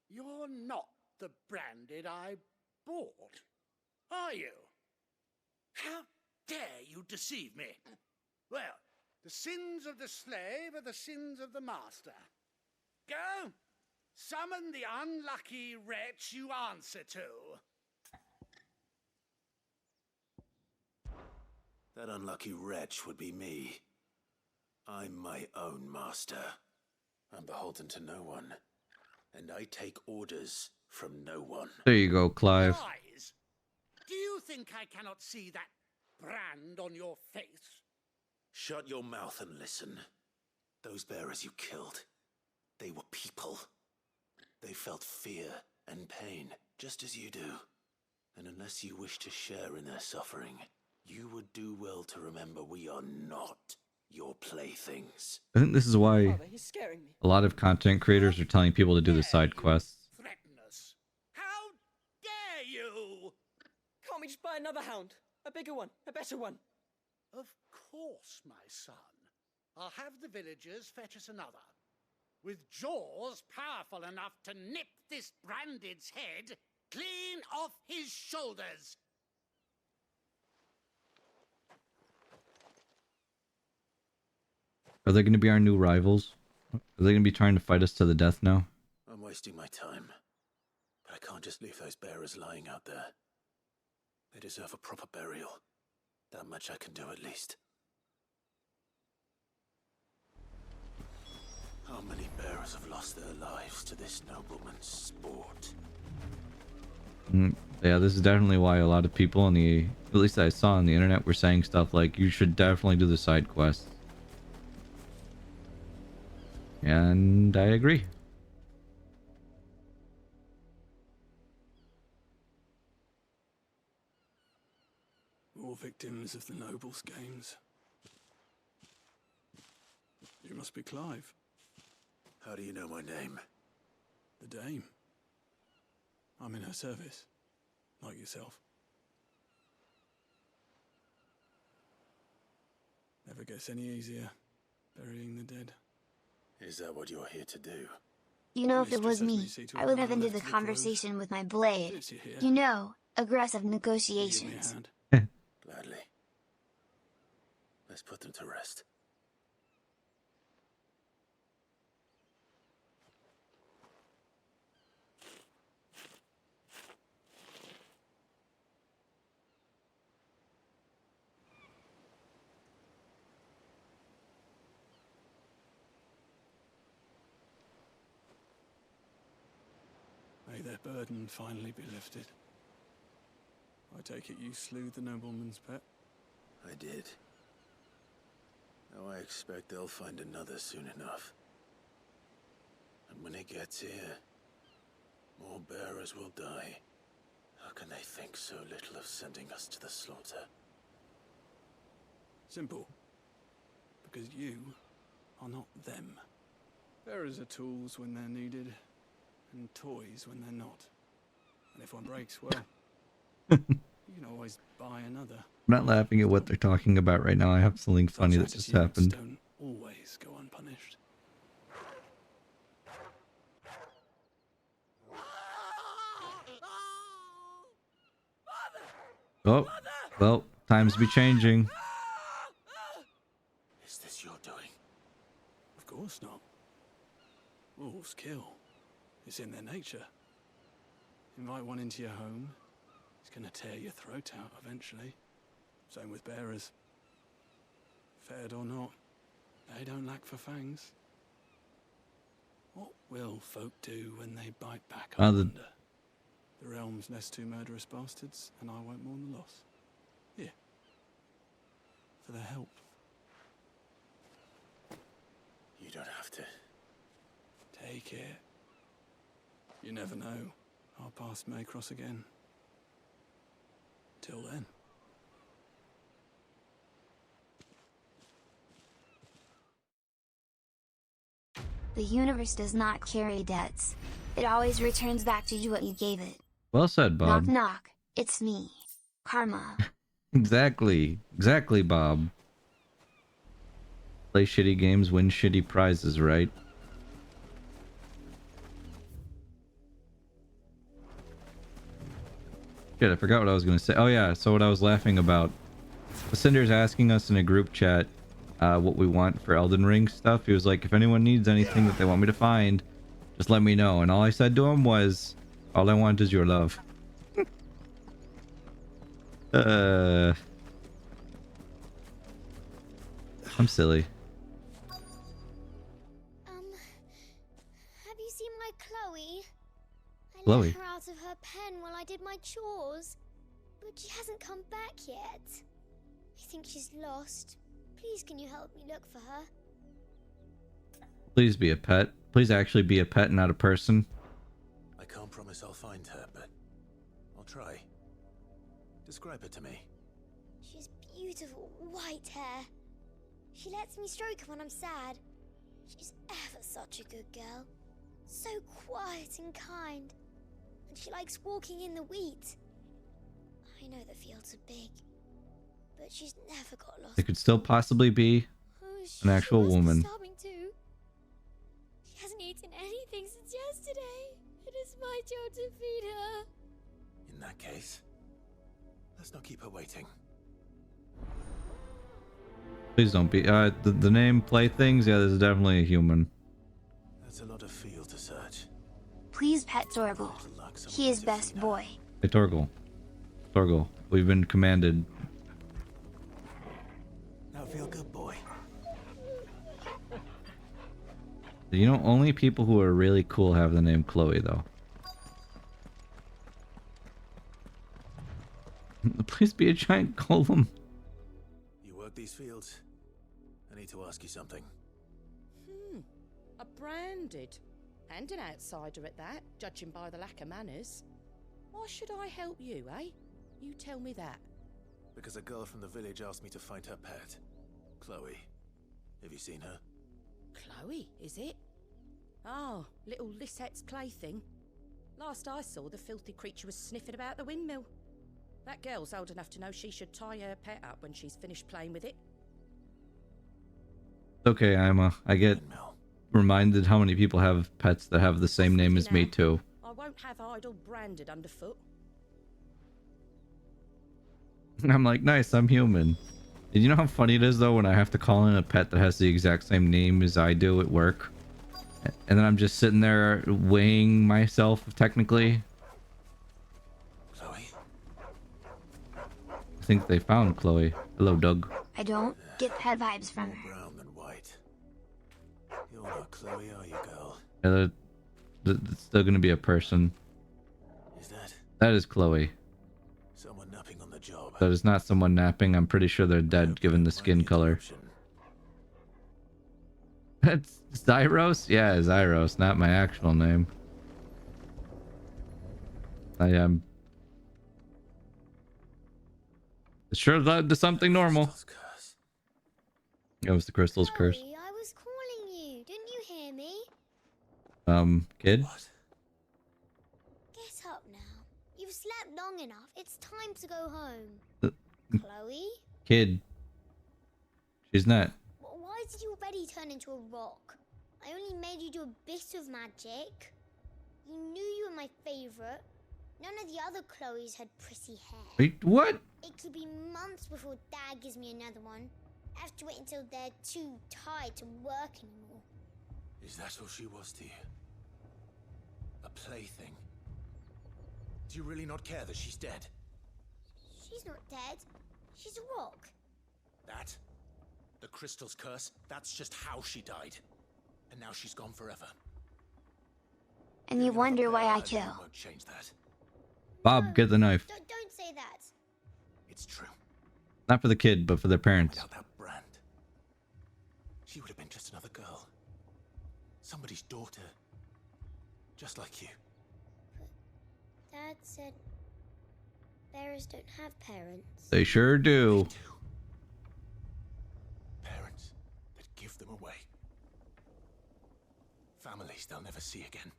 You're not the branded I bought, are you? How dare you deceive me? Well, the sins of the slave are the sins of the master. Go! Summon the unlucky wretch you answer to. That unlucky wretch would be me. I'm my own master. I'm beholden to no one. And I take orders from no one. There you go, Clive. Lies. Do you think I cannot see that brand on your face? Shut your mouth and listen. Those bearers you killed, they were people. They felt fear and pain, just as you do. And unless you wish to share in their suffering, you would do well to remember we are not your playthings. I think this is why Father, he's scaring me. a lot of content creators are telling people to do the side quests. Threaten us. How dare you? Can't we just buy another hound? A bigger one, a better one. Of course, my son. I'll have the villagers fetch us another. With jaws powerful enough to nip this branded's head clean off his shoulders. Are they going to be our new rivals? Are they going to be trying to fight us to the death now? I'm wasting my time. But I can't just leave those bearers lying out there. They deserve a proper burial. That much I can do at least. lost their lives to this nobleman's sport. Yeah, this is definitely why a lot of people on the, at least I saw on the internet, were saying stuff like you should definitely do the side quests. And I agree. More victims of the nobles' games. You must be Clive. How do you know my name? The Dame. I'm in her service, like yourself. Never gets any easier, burying the dead. Is that what you're here to do? You know, if it was me, I would have ended the conversation with my blade. You know, aggressive negotiations. Gladly. Let's put them to rest. May their burden finally be lifted. I take it you slew the nobleman's pet? I did. Now I expect they'll find another soon enough. And when it gets here, more bearers will die. How can they think so little of sending us to the slaughter? Simple. Because you are not them. Bearers are tools when they're needed, and toys when they're not. And if one breaks, well, you can always buy another. I'm not laughing at what they're talking about right now. I have something funny that just happened. Don't always go unpunished. Oh, well, times be changing. Is this your doing? Of course not. Wolves kill. It's in their nature. Invite one into your home, he's gonna tear your throat out eventually. Same with bearers. Fed or not, they don't lack for fangs. What will folk do when they bite back, I wonder? The realm's nest two murderous bastards, and I won't mourn the loss. Here. For their help. You don't have to. Take it. You never know. Our paths may cross again. Till then. The universe does not carry debts. It always returns back to you what you gave it. Well said, Bob. Knock knock. It's me. Karma. Exactly. Exactly, Bob. Play shitty games, win shitty prizes, right? Shit, I forgot what I was going to say. Oh yeah, so what I was laughing about. Cinder's asking us in a group chat what we want for Elden Ring stuff. He was like, if anyone needs anything that they want me to find, just let me know. And all I said to him was, all I want is your love. I'm silly. Have you seen my Chloe? I Chloe? let her out of her pen while I did my chores, but she hasn't come back yet. I think she's lost. Please, can you help me look for her? Please be a pet. Please actually be a pet, not a person. I can't promise I'll find her, but I'll try. Describe her to me. She has beautiful white hair. She lets me stroke her when I'm sad. She's ever such a good girl. So quiet and kind. And she likes walking in the wheat. I know the fields are big, but she's never got lost. It could still possibly be an actual woman. Starving too. She hasn't eaten anything since yesterday. It is my job to feed her. In that case, let's not keep her waiting. Please don't be. The name Playthings? Yeah, this is definitely a human. That's a lot of field to search. Please pet Torgal. He is best boy. Hey, Torgal. Torgal, we've been commanded. Now, feel good, boy. You know, only people who are really cool have the name Chloe, though. Please be a giant golem. You work these fields? I need to ask you something. A branded. And an outsider at that, judging by the lack of manners. Why should I help you, eh? You tell me that. Because a girl from the village asked me to find her pet. Chloe. Have you seen her? Chloe, is it? Oh, little Lisette's plaything. Last I saw, the filthy creature was sniffing about the windmill. That girl's old enough to know she should tie her pet up when she's finished playing with it. Okay, I get reminded how many people have pets that have the same name as me too. I won't have idle branded underfoot. I'm like, nice, I'm human. And you know how funny it is though when I have to call in a pet that has the exact same name as I do at work? And then I'm just sitting there weighing myself technically. Chloe? I think they found Chloe. Hello, Doug. I don't get pet vibes from her. Brown than white. You're not Chloe, are you, girl? Yeah, it's still gonna be a person. Is that? That is Chloe. Someone napping on the job. That is not someone napping. I'm pretty sure they're dead given the skin color. That's Zyros? Yeah, Zyros, not my actual name. I am. It sure led to something normal. It was the crystal's curse. I was calling you. Didn't you hear me? Kid? Get up now. You've slept long enough. It's time to go home. Chloe? Kid. She's not. Why did you already turn into a rock? I only made you do a bit of magic. You knew you were my favorite. None of the other Chloes had pretty hair. Wait, what? It could be months before Dad gives me another one. I have to wait until they're too tired to work anymore. Is that all she was to you? A plaything? Do you really not care that she's dead? She's not dead. She's a rock. That? The crystal's curse? That's just how she died. And now she's gone forever. And you wonder why I kill. Won't change that. Bob, get the knife. Don't say that. It's true. Not for the kid, but for their parents. Without that brand, she would have been just another girl. Somebody's daughter. Just like you. Dad said bearers don't have parents. They sure do. Parents that give them away. Families they'll never see again.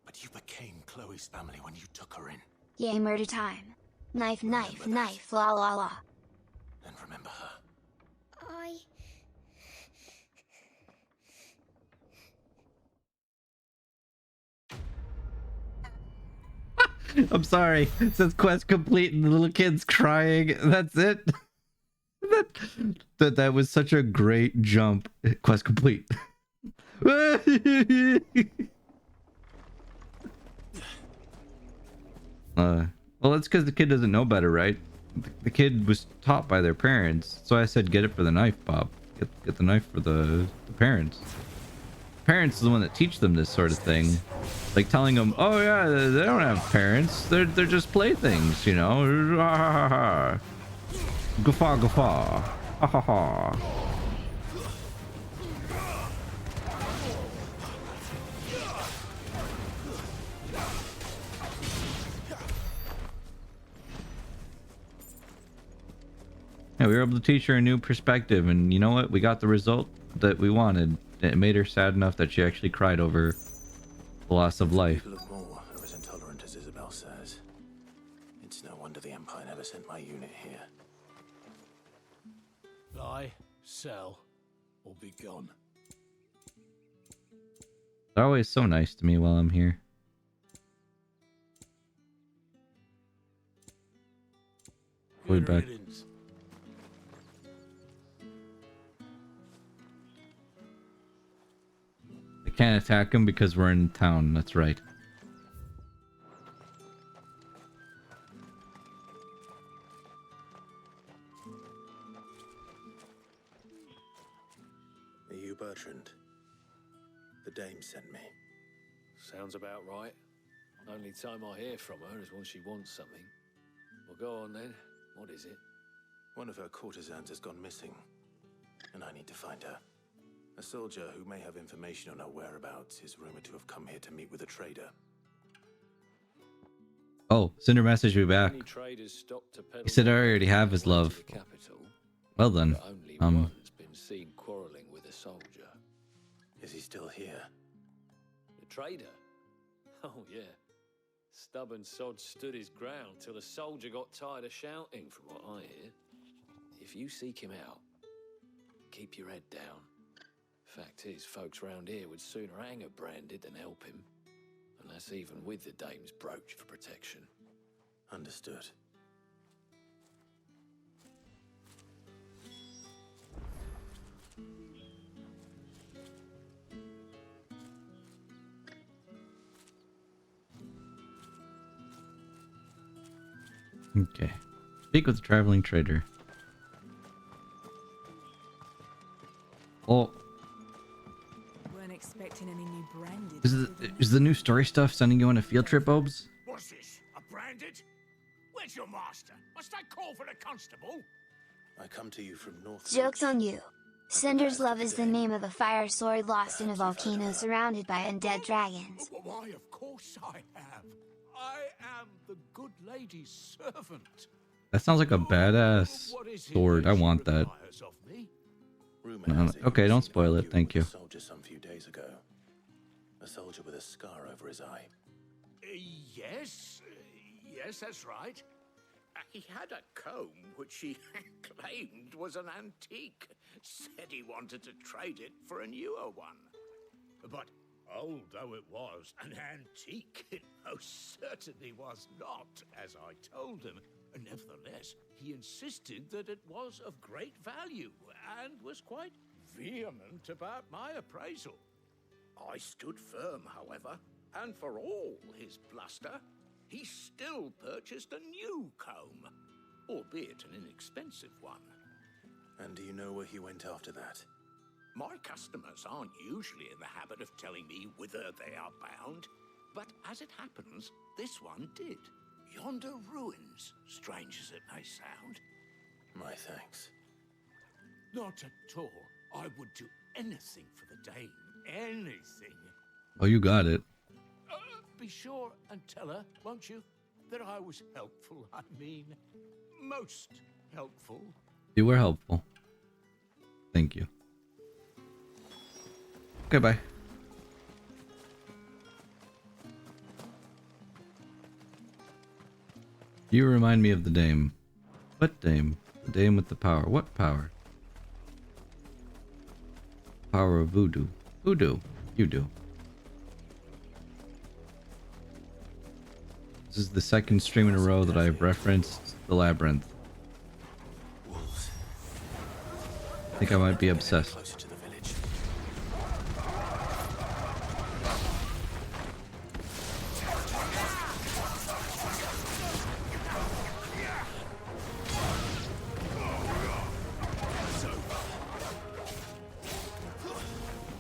But you became Chloe's family when you took her in. Yay, murder time. Knife, knife, knife, la la la. And remember her. I'm sorry. It says quest complete and the little kid's crying. That's it. That was such a great jump. Quest complete. Well, that's because the kid doesn't know better, right? The kid was taught by their parents. So I said, get it for the knife, Bob. Get the knife for the parents. Parents is the one that teach them this sort of thing. Like telling them, oh yeah, they don't have parents. They're just playthings, you know. Guffaw, guffaw. Ha ha ha. Yeah, we were able to teach her a new perspective, and you know what? We got the result that we wanted. It made her sad enough that she actually cried over the loss of life. People of Moor are as intolerant as Isabel says. It's no wonder the Empire never sent my unit here. Buy, sell, or be gone. They're always so nice to me while I'm here. Way back. I can't attack him because we're in town. That's right. Are you Bertrand? The dame sent me. Sounds about right. Only time I hear from her is when she wants something. Well, go on then. What is it? One of her courtesans has gone missing, and I need to find her. A soldier who may have information on her whereabouts is rumored to have come here to meet with a trader. Oh, Cinder messaged me back. Any traders stopped to peddle He said I their already have his way to love. the capital, Well then, but only one's been seen quarreling with a soldier. Is he still here? The trader? Oh, yeah. Stubborn sod stood his ground till the soldier got tired of shouting, from what I hear. If you seek him out, keep your head down. Fact is, folks round here would sooner hang a branded than help him. And that's even with the dame's brooch for protection. Understood. Okay. Speak with the traveling trader. Oh, Weren't expecting any new branded. is the new story stuff sending you on a field trip, Obes? What's this? A branded? Where's your master? Must I call for the constable? I come to you from North. Joke's on you. Cinder's Love is the name of a fire sword lost in a volcano surrounded by undead dragons. Why, of course I have. I am the good lady's servant. That sounds like a badass sword. I want that. No, okay, don't spoil it. Thank you. A soldier some few days ago. A soldier with a scar over his eye. Yes, that's right. He had a comb which he claimed was an antique. Said he wanted to trade it for a newer one. But old though it was, an antique it most certainly was not, as I told him. Nevertheless, he insisted that it was of great value and was quite vehement about my appraisal. I stood firm, however, and for all his bluster, he still purchased a new comb, albeit an inexpensive one. And do you know where he went after that? My customers aren't usually in the habit of telling me whither they are bound, but as it happens, this one did. Yonder ruins, strange as it may sound. My thanks. Not at all. I would do anything for the dame. Anything. Oh, you got it. Be sure and tell her, won't you, that I was helpful. I mean, most helpful. You were helpful. Thank you. Okay, bye. You remind me of the dame. What dame? The dame with the power. What power? Power of voodoo. Voodoo. You do. This is the second stream in a row that I've referenced the labyrinth. I think I might be obsessed. Closer to the village.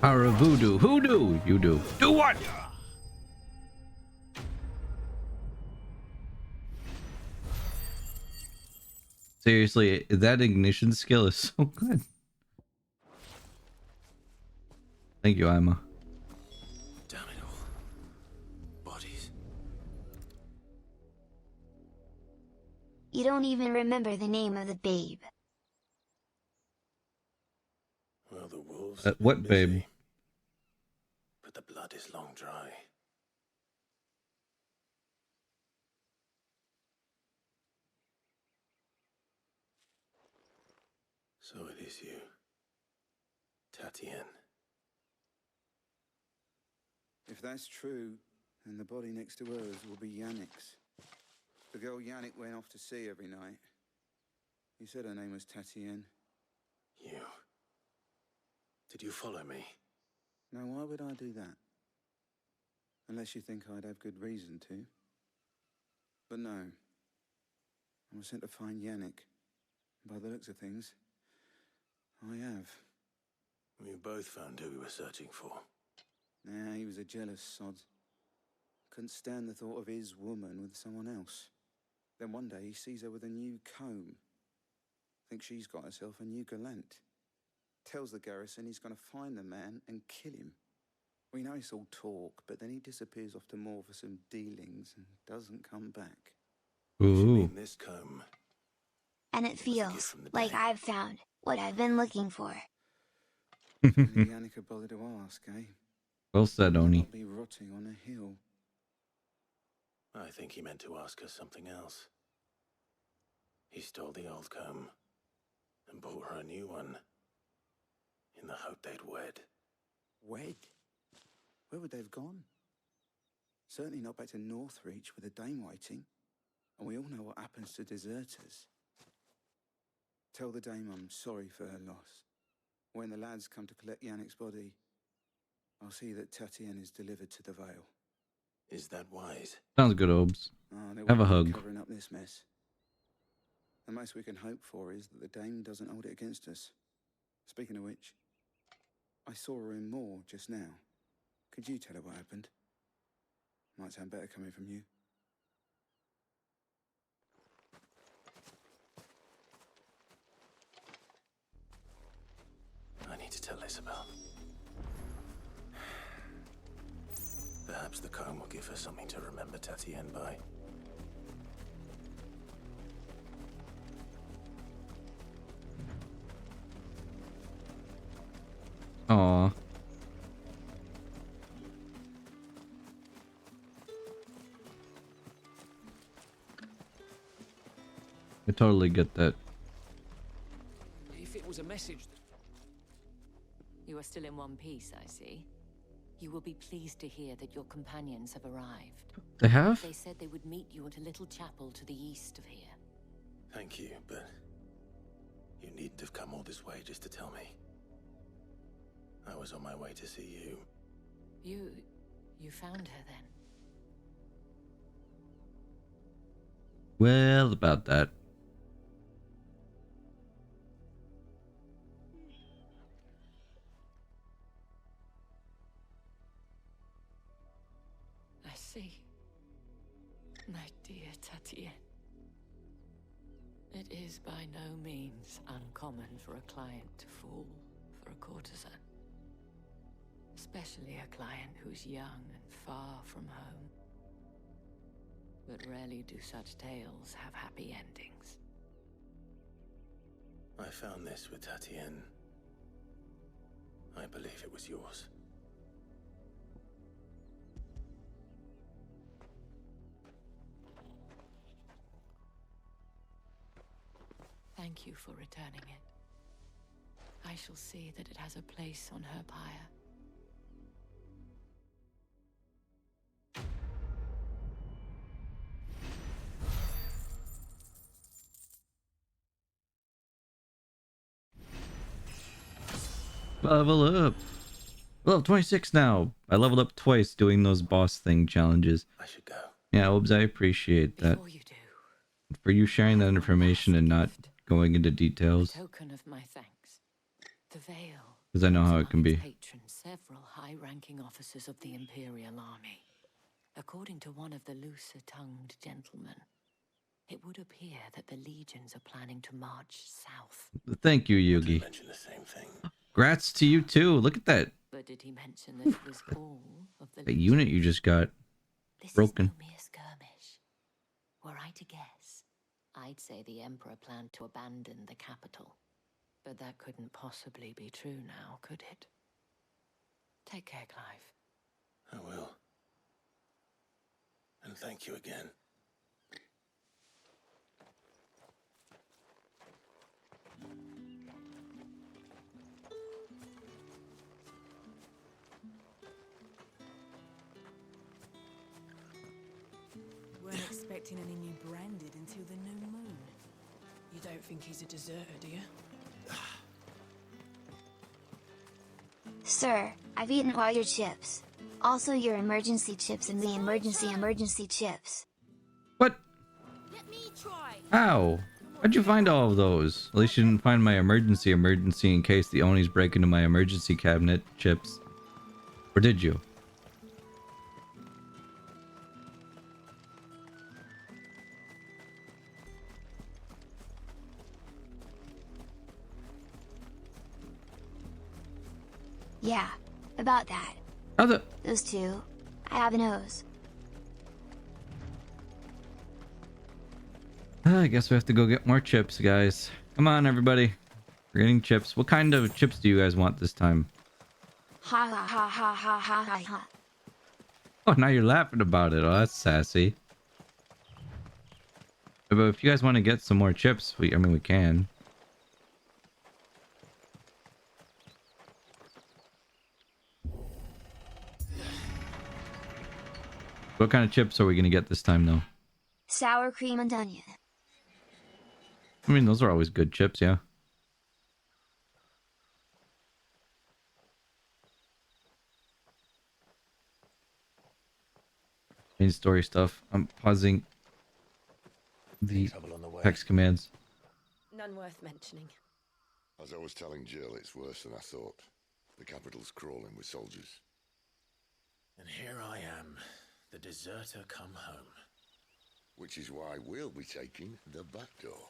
Power of voodoo. Hoodoo. You do. Do what? Seriously, that ignition skill is so good. Thank you, Ima. Damn it all. Bodies. You don't even remember the name of the babe. Well, the wolves. What babe? But the blood is long dry. So it is you, Tatienne. If that's true, then the body next to hers will be Yannick's. The girl Yannick went off to sea every night. He said her name was Tatienne. You. Did you follow me? Now, why would I do that? Unless you think I'd have good reason to. But no. I was sent to find Yannick. By the looks of things, I have. We both found who we were searching for. Nah, he was a jealous sod. Couldn't stand the thought of his woman with someone else. Then one day he sees her with a new comb. Thinks she's got herself a new gallant. Tells the garrison he's going to find the man and kill him. We know it's all talk, but then he disappears off to more for some dealings and doesn't come back. Ooh. This comb. And it feels like I've found what I've been looking for. Yannick had bothered to ask, eh? Well said, Oni. I'll be rotting on a hill. I think he meant to ask us something else. He stole the old comb and bought her a new one in the hope they'd wed. Wed? Where would they have gone? Certainly not back to Northreach with a dame waiting. And we all know what happens to deserters. Tell the dame I'm sorry for her loss. When the lads come to collect Yannick's body, I'll see that Tatienne is delivered to the Vale. Is that wise? Sounds good, Obes. Have a hug. Covering up this mess. The most we can hope for is that the dame doesn't hold it against us. Speaking of which, I saw her in Moor just now. Could you tell her what happened? Might sound better coming from you. I need to tell Isabel. Perhaps the comb will give her something to remember Tatienne by. Aww. I totally get that. If it was a message... You are still in one piece, I see. You will be pleased to hear that your companions have arrived. They have? They said they would meet you at a little chapel to the east of here. Thank you, but you needn't have come all this way just to tell me. I was on my way to see you. You found her then? Well, about that. I see. My dear Tatienne. It is by no means uncommon for a client to fall for a courtesan. Especially a client who's young and far from home. But rarely do such tales have happy endings. I found this with Tatienne. I believe it was yours. Thank you for returning it. I shall see that it has a place on her pyre. Level up. Level 26 now. I leveled up twice doing those boss thing challenges. I should go. Yeah, Obes, I appreciate that. Before you do, for you sharing that information and not going into details. a token of my thanks. The Vale. Because I know how it can be. Patron several high-ranking officers of the Imperial Army. According to one of the looser-tongued gentlemen, it would appear that the legions are planning to march south. Thank you, Yugi. Mention the same thing. Grats to you too. Look at that. But did he mention that it was all of the That unit you just got. This Broken. is no mere skirmish. Were I to guess, I'd say the Emperor planned to abandon the capital. But that couldn't possibly be true now, could it? Take care, Clive. I will. And thank you again. Weren't expecting any new branded until the new moon. You don't think he's a deserter, do you? Sir, I've eaten all your chips. Also your emergency chips and the emergency chips. What? Let me try. How? How'd you find all of those? At least you didn't find my emergency in case the Onis break into my emergency cabinet chips. Or did you? Yeah, about that. Other. Those two. I have a nose. I guess we have to go get more chips, guys. Come on, everybody. We're getting chips. What kind of chips do you guys want this time? Ha ha ha ha ha ha ha ha. Oh, now you're laughing about it. Oh, that's sassy. But if you guys want to get some more chips, I mean, we can. What kind of chips are we gonna get this time, though? Sour cream and onion. I mean, those are always good chips, yeah. Main story stuff. I'm pausing the text commands. None worth mentioning. As I was telling Jill, it's worse than I thought. The capital's crawling with soldiers. And here I am, the deserter come home. Which is why we'll be taking the back door.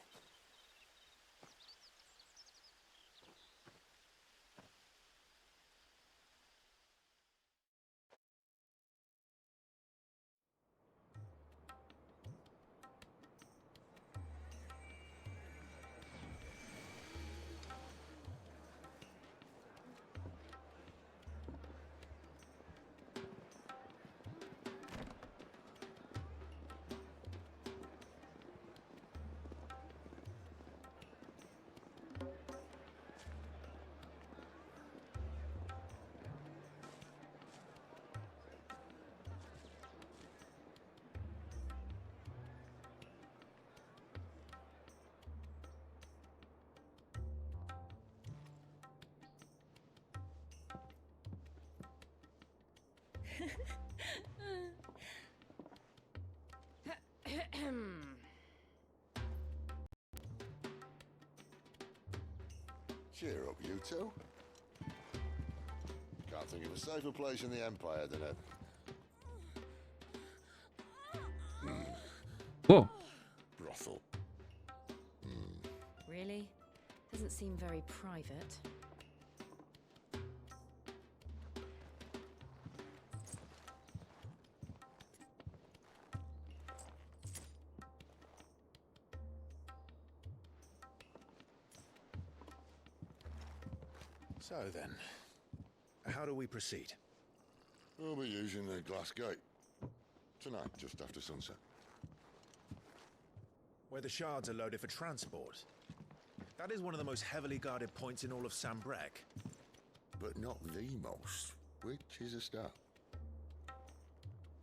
Cheer up, you two. Can't think of a safer place in the Empire than a... Whoa. brothel. Really? Doesn't seem very private. So then, how do we proceed? We'll be using the glass gate. Tonight, just after sunset. Where the shards are loaded for transport. That is one of the most heavily guarded points in all of Sambrec. But not the most, which is a start.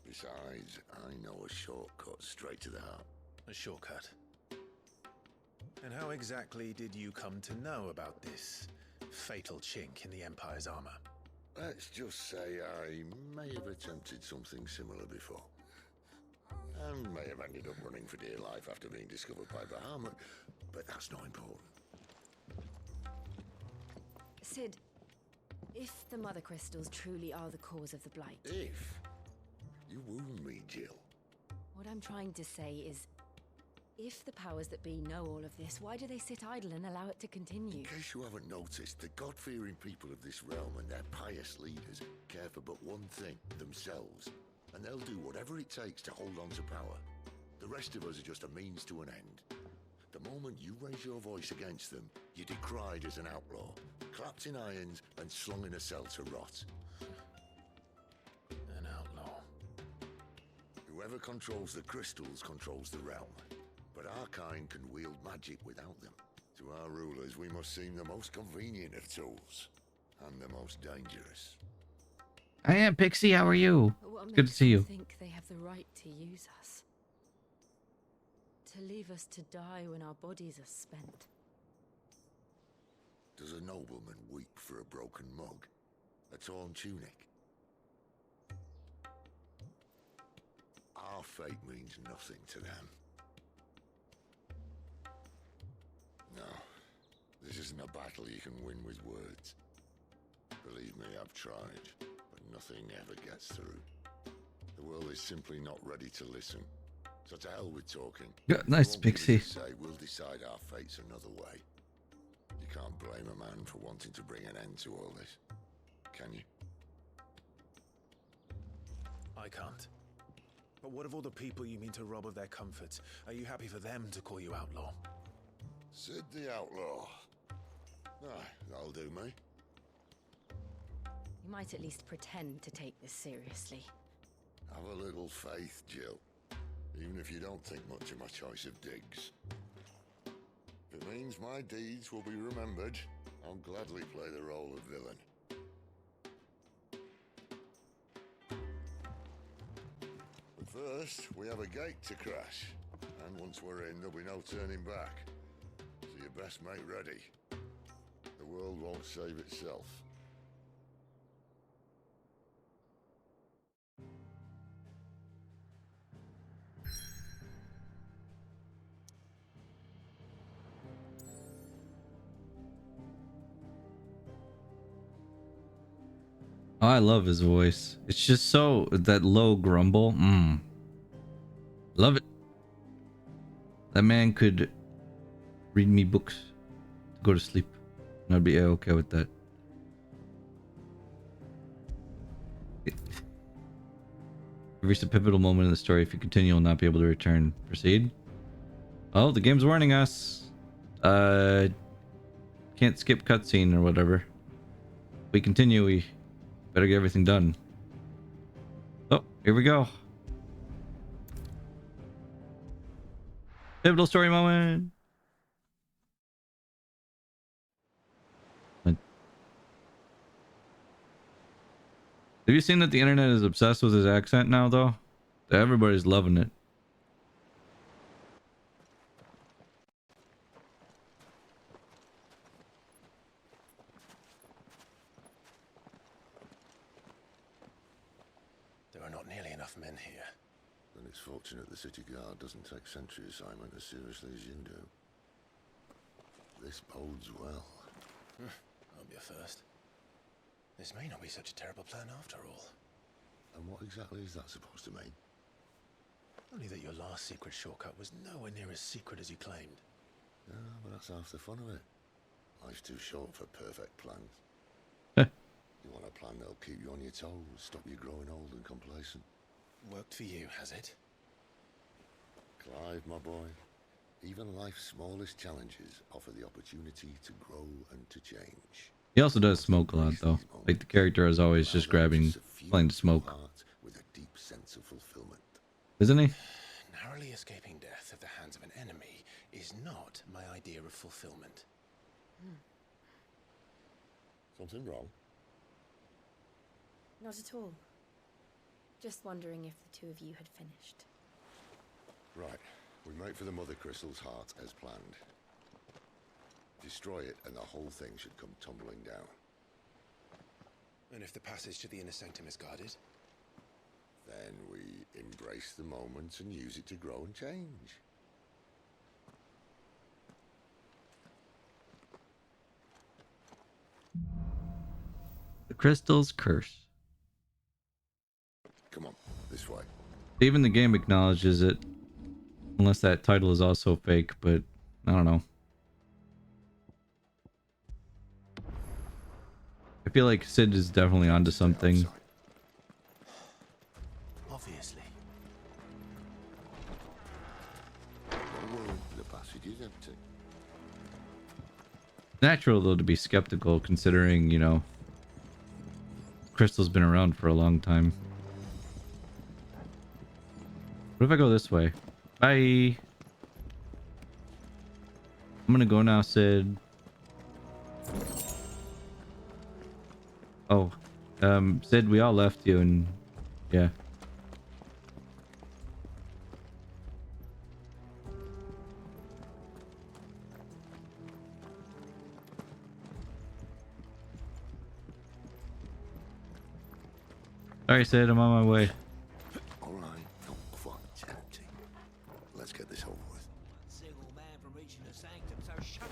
Besides, I know a shortcut straight to the heart. A shortcut? And how exactly did you come to know about this fatal chink in the Empire's armor? Let's just say I may have attempted something similar before. And may have ended up running for dear life after being discovered by Bahamut, but that's not important. Sid, if the Mother Crystals truly are the cause of the Blight... If? You wound me, Jill. What I'm trying to say is, if the powers that be know all of this, why do they sit idle and allow it to continue? In case you haven't noticed, the God-fearing people of this realm and their pious leaders care for but one thing, themselves. And they'll do whatever it takes to hold on to power. The rest of us are just a means to an end. The moment you raise your voice against them, you're decried as an outlaw, clapped in irons and slung in a cell to rot. An outlaw. Whoever controls the crystals controls the realm. But our kind can wield magic without them. To our rulers, we must seem the most convenient of tools. And the most dangerous. I am Pixie, how are you? What Good to see you. makes them think they have the right to use us? To leave us to die when our bodies are spent? Does a nobleman weep for a broken mug? A torn tunic? Our fate means nothing to them. No, this isn't a battle you can win with words. Believe me, I've tried, but nothing ever gets through. The world is simply not ready to listen. So to hell with talking. Yeah, nice, Pixie. Say we'll decide our fates another way. You can't blame a man for wanting to bring an end to all this, can I can't. But what of all the people you mean to rob of their comforts? Are you happy for them to call you outlaw? Sid the Outlaw. Ah, that'll do me. You might at least pretend to take this seriously. Have a little faith, Jill. Even if you don't think much of my choice of digs. If it means my deeds will be remembered, I'll gladly play the role of villain. But first, we have a gate to crash. And once we're in, there'll be no turning back. So you best make ready. The world won't save itself. Oh, I love his voice. It's just so that low grumble. Love it. That man could read me books to go to sleep, and I'd be okay with that. You've reached a pivotal moment in the story. If you continue, you'll not be able to return. Proceed. Oh, the game's warning us. Can't skip cutscene or whatever. We continue. We better get everything done. Oh, here we go. Pivotal story moment. Have you seen that the internet is obsessed with his accent now, though? Everybody's loving it. There are not nearly enough men here. Then it's fortunate the city guard doesn't take sentry assignment as seriously as you do. This bodes well. I'll be a first. This may not be such a terrible plan after all. And what exactly is that supposed to mean? Only that your last secret shortcut was nowhere near as secret as you claimed. Yeah, but that's half the fun of it. Life's too short for perfect plans. You want a plan that'll keep you on your toes, stop you growing old and complacent. Worked for you, has it? Clive, my boy, even life's smallest challenges offer the opportunity to grow and to change. He also does smoke a lot, though. Like, the character is always just grabbing, playing to smoke. With a deep sense of fulfillment. Isn't he? Narrowly escaping death at the hands of an enemy is not my idea of fulfillment. Something wrong? Not at all. Just wondering if the two of you had finished. Right. We make for the Mother Crystal's heart as planned. Destroy it and the whole thing should come tumbling down. And if the passage to the inner sanctum is guarded? Then we embrace the moment and use it to grow and change. The Crystal's Curse. Come on, this way. Even the game acknowledges it. Unless that title is also fake, but I don't know. I feel like Sid is definitely onto something. Obviously. The passage is empty. Natural, though, to be skeptical, considering, you know, Crystal's been around for a long time. What if I go this way? Bye. I'm gonna go now, Sid. Oh, Sid, we all left you, and yeah. Sorry, Sid, I'm on my way. All right, not quite empty. Let's get this over with. Single man from reaching the sanctum, so shut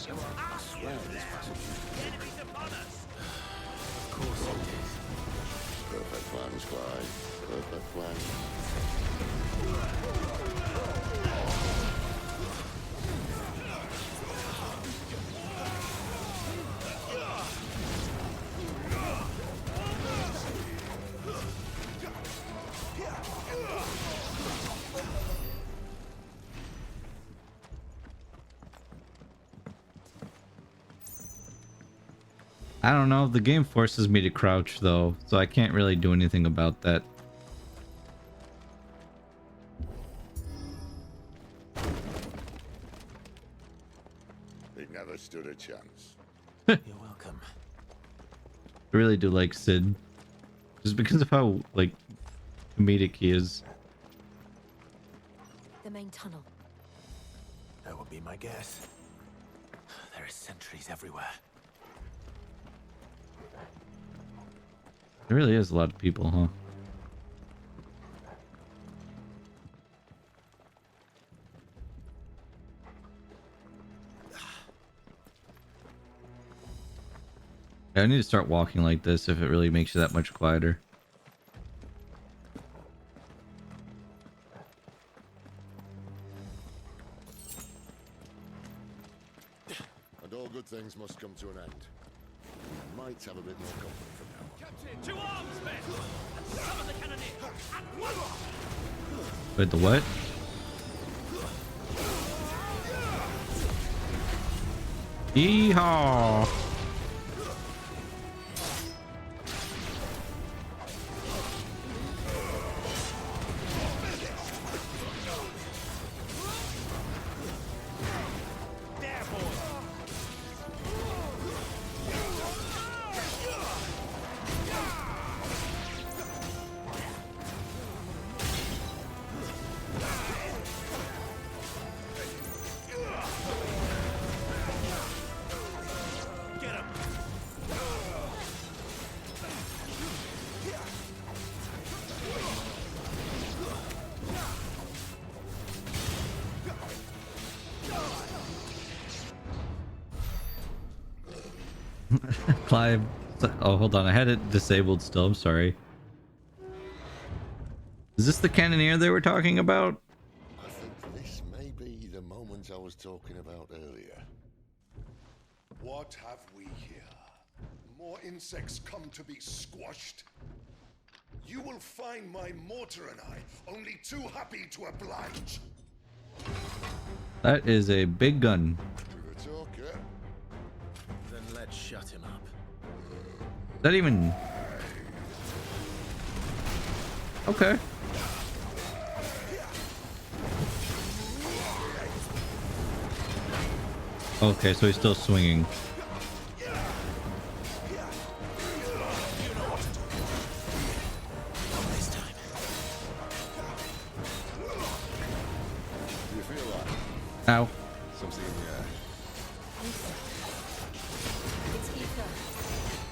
your mouth. I swear this passage is The enemy's upon us. Of course it is. perfect plans, Clyde. Perfect plans. I don't know. The game forces me to crouch though, so I can't really do anything about that. He never stood a chance. You're welcome. I really do like Sid, just because of how like comedic he is. The main tunnel. That would be my guess. There are sentries everywhere. There really is a lot of people, huh? Yeah, I need to start walking like this if it really makes you that much quieter. And all good things must come to an end. We might have a bit more comfort from now on. Captain, to arms, men! And summon the cannoneer! At once! Wait, the what? Yeehaw! Clive. Oh, hold on. I had it disabled still. I'm sorry. Is this the cannoneer they were talking about? I think this may be the moment I was talking about earlier. What have we here? More insects come to be squashed? You will find my mortar and I only too happy to oblige. That is a big gun. Give a talker. Then let's shut him up. Is that even... Okay. Okay, so he's still swinging. Ow. Something in the air. It's ether.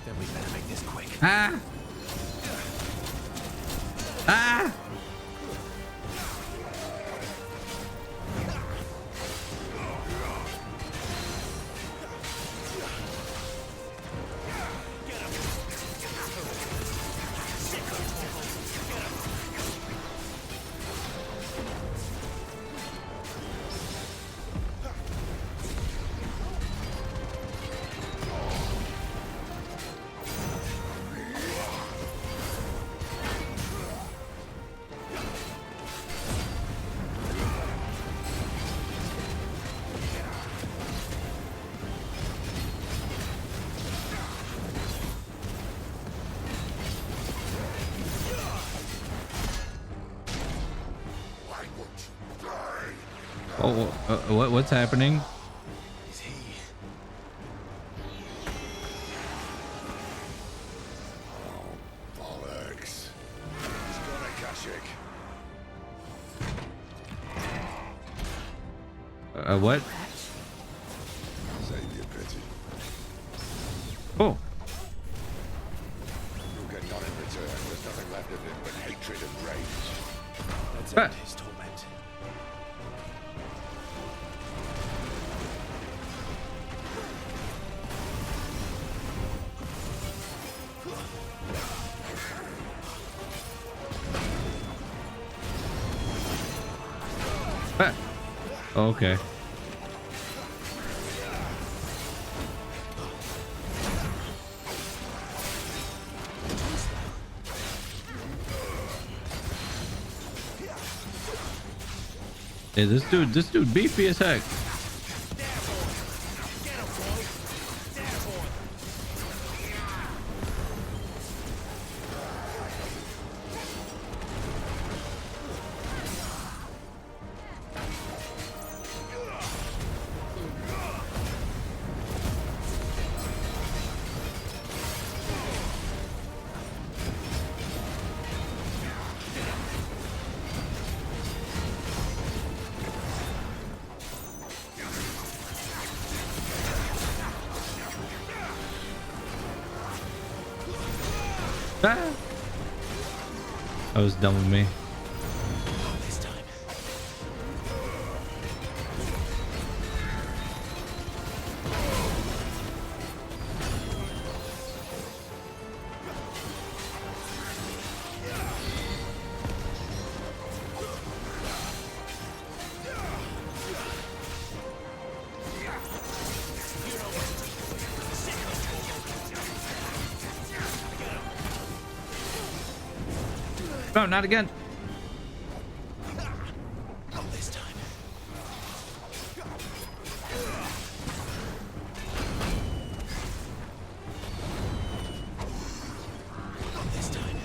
Then we better make this quick. Ah! Ah! Oh, what's happening? Is he? Oh, bollocks. He's got a Kashik. What? Save your pity. Oh. You'll get none in return. There's nothing left of him but hatred and rage. Let's end his torment. Ah. Okay. Hey, this dude beefy as heck. Ah! That was dumb of me. This time. No, not again. Not this time. Not this time.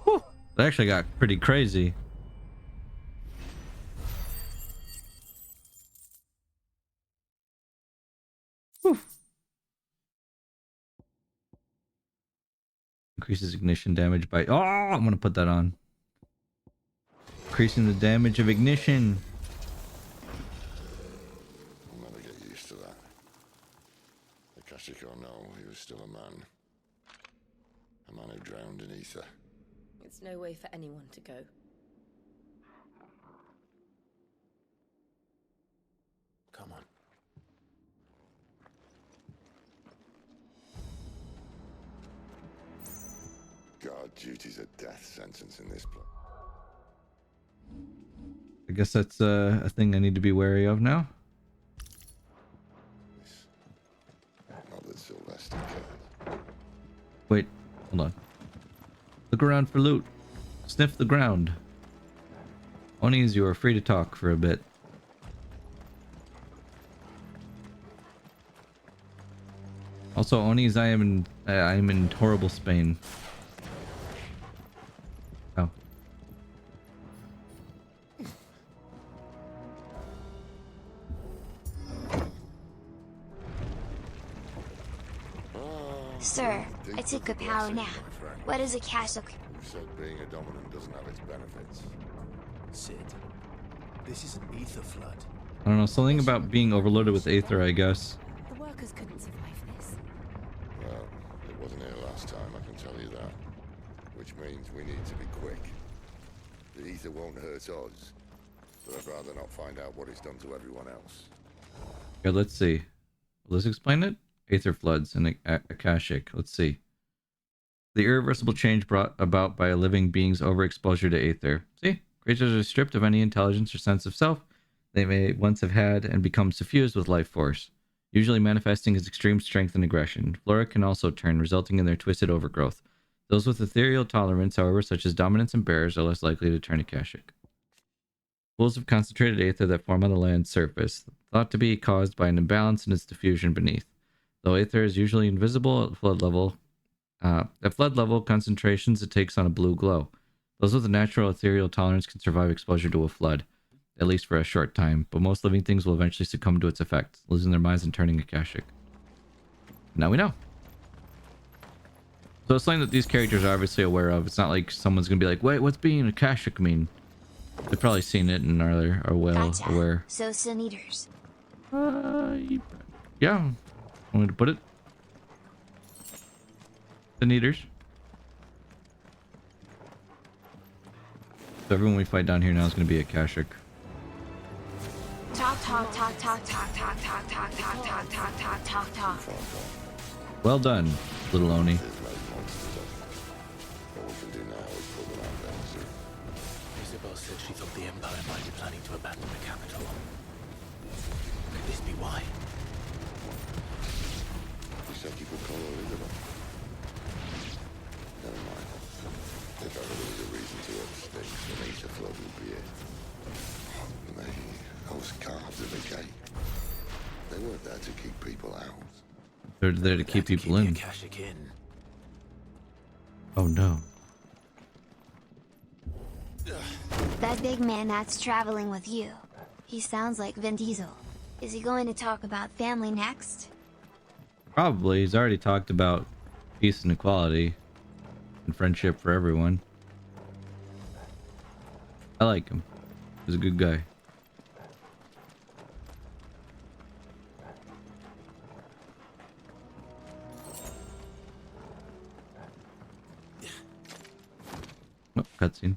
Whew. That actually got pretty crazy. Whew. Increases ignition damage by... Oh, I'm gonna put that on. Increasing the damage of ignition. I'll never get used to that. Akashic or no, he was still a man. A man who drowned in ether. It's no way for anyone to go. Come on. God, duty's a death sentence in this place. I guess that's a thing I need to be wary of now. Not that Sylvester cared. Wait, hold on. Look around for loot. Sniff the ground. Onis, you are free to talk for a bit. Also, Onis, I am in horrible Spain. Oh. Sir, I took a power nap. What is a cassock? Who said being a dominant doesn't have its benefits? Sid, this is an ether flood. I don't know, something about being overloaded with aether, I guess. The workers couldn't survive this. Well, it wasn't here last time, I can tell you that. Which means we need to be quick. The ether won't hurt us, but I'd rather not find out what it's done to everyone else. Okay, let's see. Will this explain it? Aether floods and Akashic. Let's see. The irreversible change brought about by a living being's overexposure to aether. See? Creatures are stripped of any intelligence or sense of self they may once have had and become suffused with life force, usually manifesting as extreme strength and aggression. Flora can also turn, resulting in their twisted overgrowth. Those with ethereal tolerance, however, such as dominance and bears, are less likely to turn Akashic. Pools of concentrated aether that form on the land's surface, thought to be caused by an imbalance in its diffusion beneath. Though aether is usually invisible at flood level concentrations, it takes on a blue glow. Those with a natural ethereal tolerance can survive exposure to a flood, at least for a short time, but most living things will eventually succumb to its effects, losing their minds and turning Akashic. Now we know. So it's something that these characters are obviously aware of. It's not like someone's gonna be like, wait, what's being Akashic mean? They've probably seen it and are well aware. So Sin Eaters. Yeah. Want me to put it? The Eaters. So everyone we fight down here now is going to be Akashic. Talk. Well done, little Oni. What we can do now is put them out there soon. Isabel said she thought the Empire might be planning to abandon the capital. Could this be why? You said you could call her Isabel. Never mind. If ever there was a reason to extinct, then ether flood would be it. And those cards at the gate, they weren't there to keep people out. They're there to keep people in. Oh no. That big man that's traveling with you. He sounds like Vin Diesel. Is he going to talk about family next? Probably. He's already talked about peace and equality and friendship for everyone. I like him. He's a good guy. Oh, cutscene.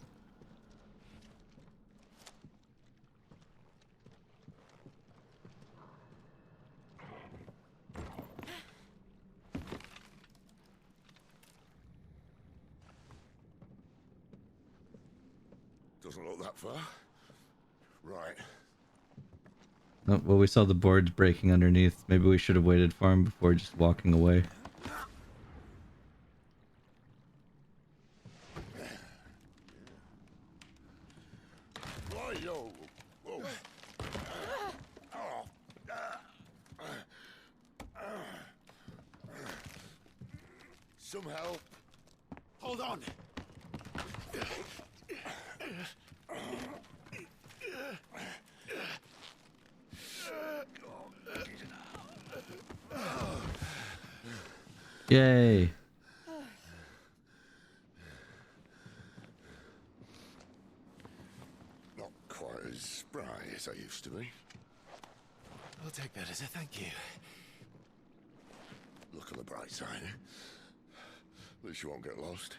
Doesn't look that far. Right. Oh, well, we saw the boards breaking underneath. Maybe we should have waited for him before just walking away. Whoa. Some help. Hold on. Yay. Not quite as spry as I used to be. I'll take that as a thank you. Look on the bright side, eh? At least you won't get lost.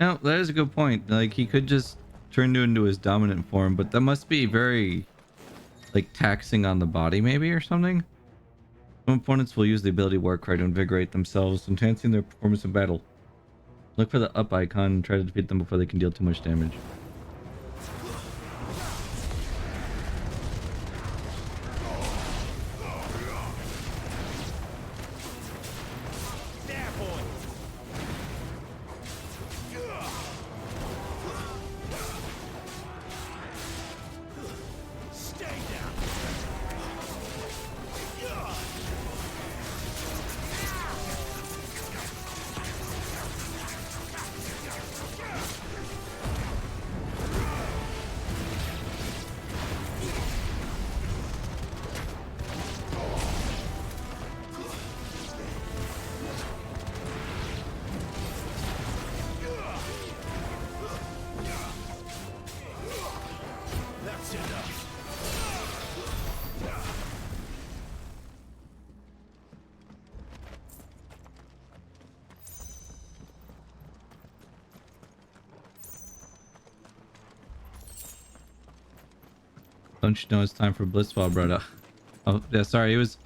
No, that is a good point. Like, he could just turn into his dominant form, but that must be very, like, taxing on the body, maybe, or something? Some opponents will use the ability Warcry to invigorate themselves, enhancing their performance in battle. Look for the up icon and try to defeat them before they can deal too much damage. Don't you know it's time for Blitzball, brother? Oh, yeah, sorry, it was...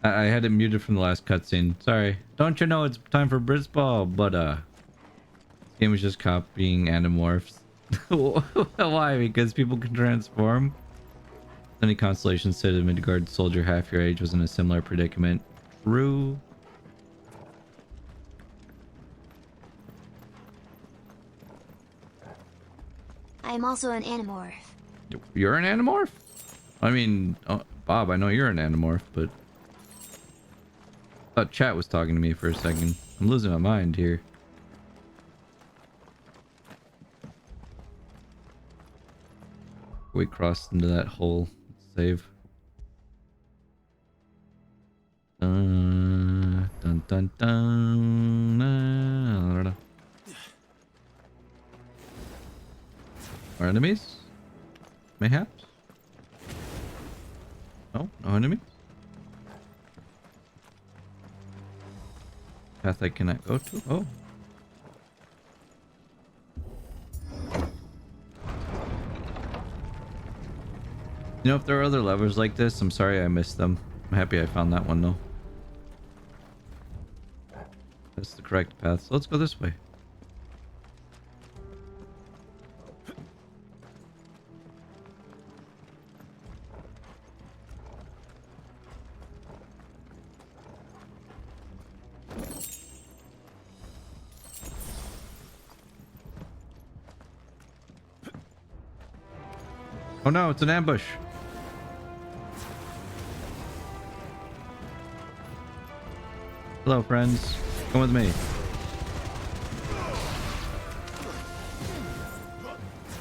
I had it muted from the last cutscene. Sorry. Don't you know it's time for Blitzball, but, this game is just copying Animorphs. Why? Because people can transform? Many constellations said a Midgard soldier half your age was in a similar predicament. True. I am also an Animorph. You're an Animorph? I mean, Bob, I know you're an Animorph, but... I thought chat was talking to me for a second. I'm losing my mind here. We crossed into that hole. Let's save. Dun dun dun. More enemies? Mayhaps? No? No enemies? Path I cannot go to? Oh. You know, if there are other levers like this, I'm sorry I missed them. I'm happy I found that one though. That's the correct path, so let's go this way. Oh no, it's an ambush. Hello, friends. Come with me.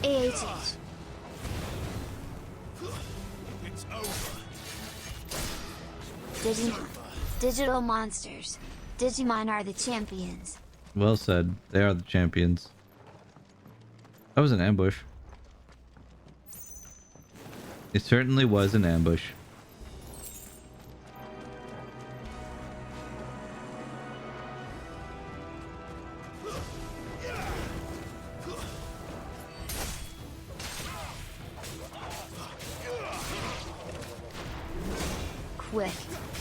AHH. It's over. Digital monsters. Digimon are the champions. Well said. They are the champions. That was an ambush. It certainly was an ambush. Quick.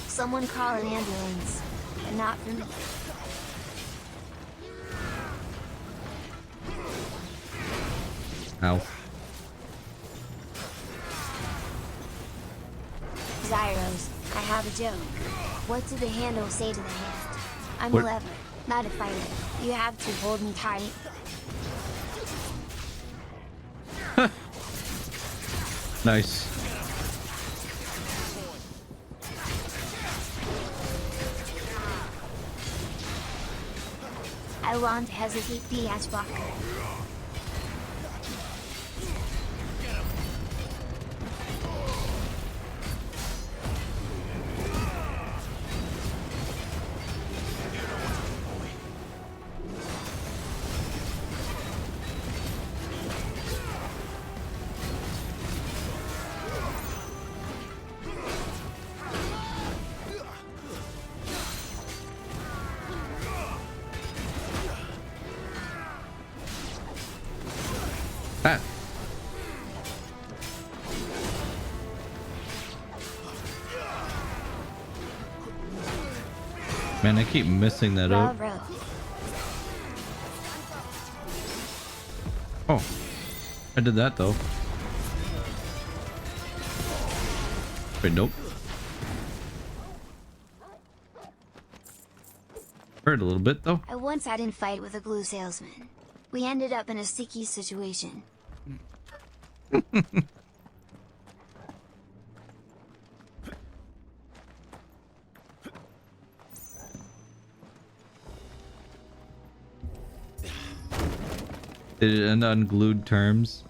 Someone call an ambulance. But not for me. Ow. Zyros, I have a joke. What did the handle say to the hand? I'm What? a lever, not a fighter. You have to hold me tight. Nice. I won't hesitate, BS blocker. Ah. Man, I keep missing that up. Oh, I did that though. Wait, nope. Hurt a little bit though. I once had a fight with a glue salesman. We ended up in a sticky situation. Did it end on unglued terms?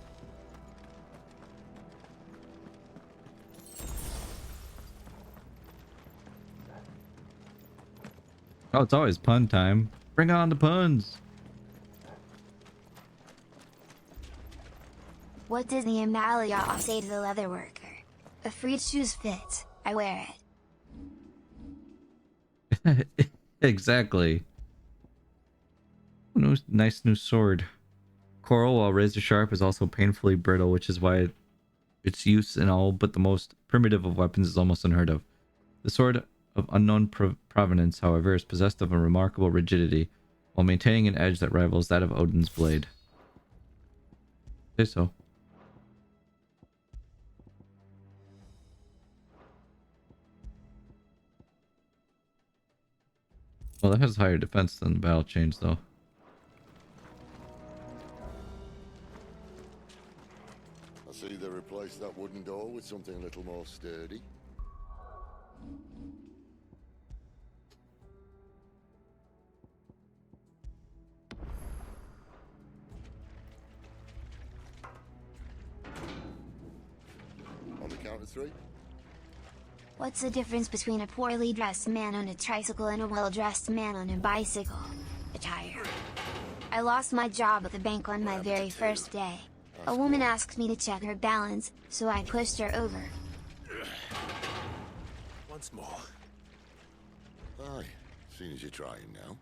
Oh, it's always pun time. Bring on the puns. What does the Amalia say to the leather worker? A free shoes fit, I wear it. Exactly. Nice new sword. Coral, while razor sharp, is also painfully brittle, which is why its use in all but the most primitive of weapons is almost unheard of. The sword of unknown provenance, however, is possessed of a remarkable rigidity, while maintaining an edge that rivals that of Odin's blade. Say so. Well, that has higher defense than the battle change, though. I see they replaced that wooden door with something a little more sturdy. On the count of three. What's the difference between a poorly dressed man on a tricycle and a well-dressed man on a bicycle? Attire. I lost my job at the bank on my very first day. A woman asked me to check her balance, so I pushed her over. Once more. Aye, seeing as you're trying now.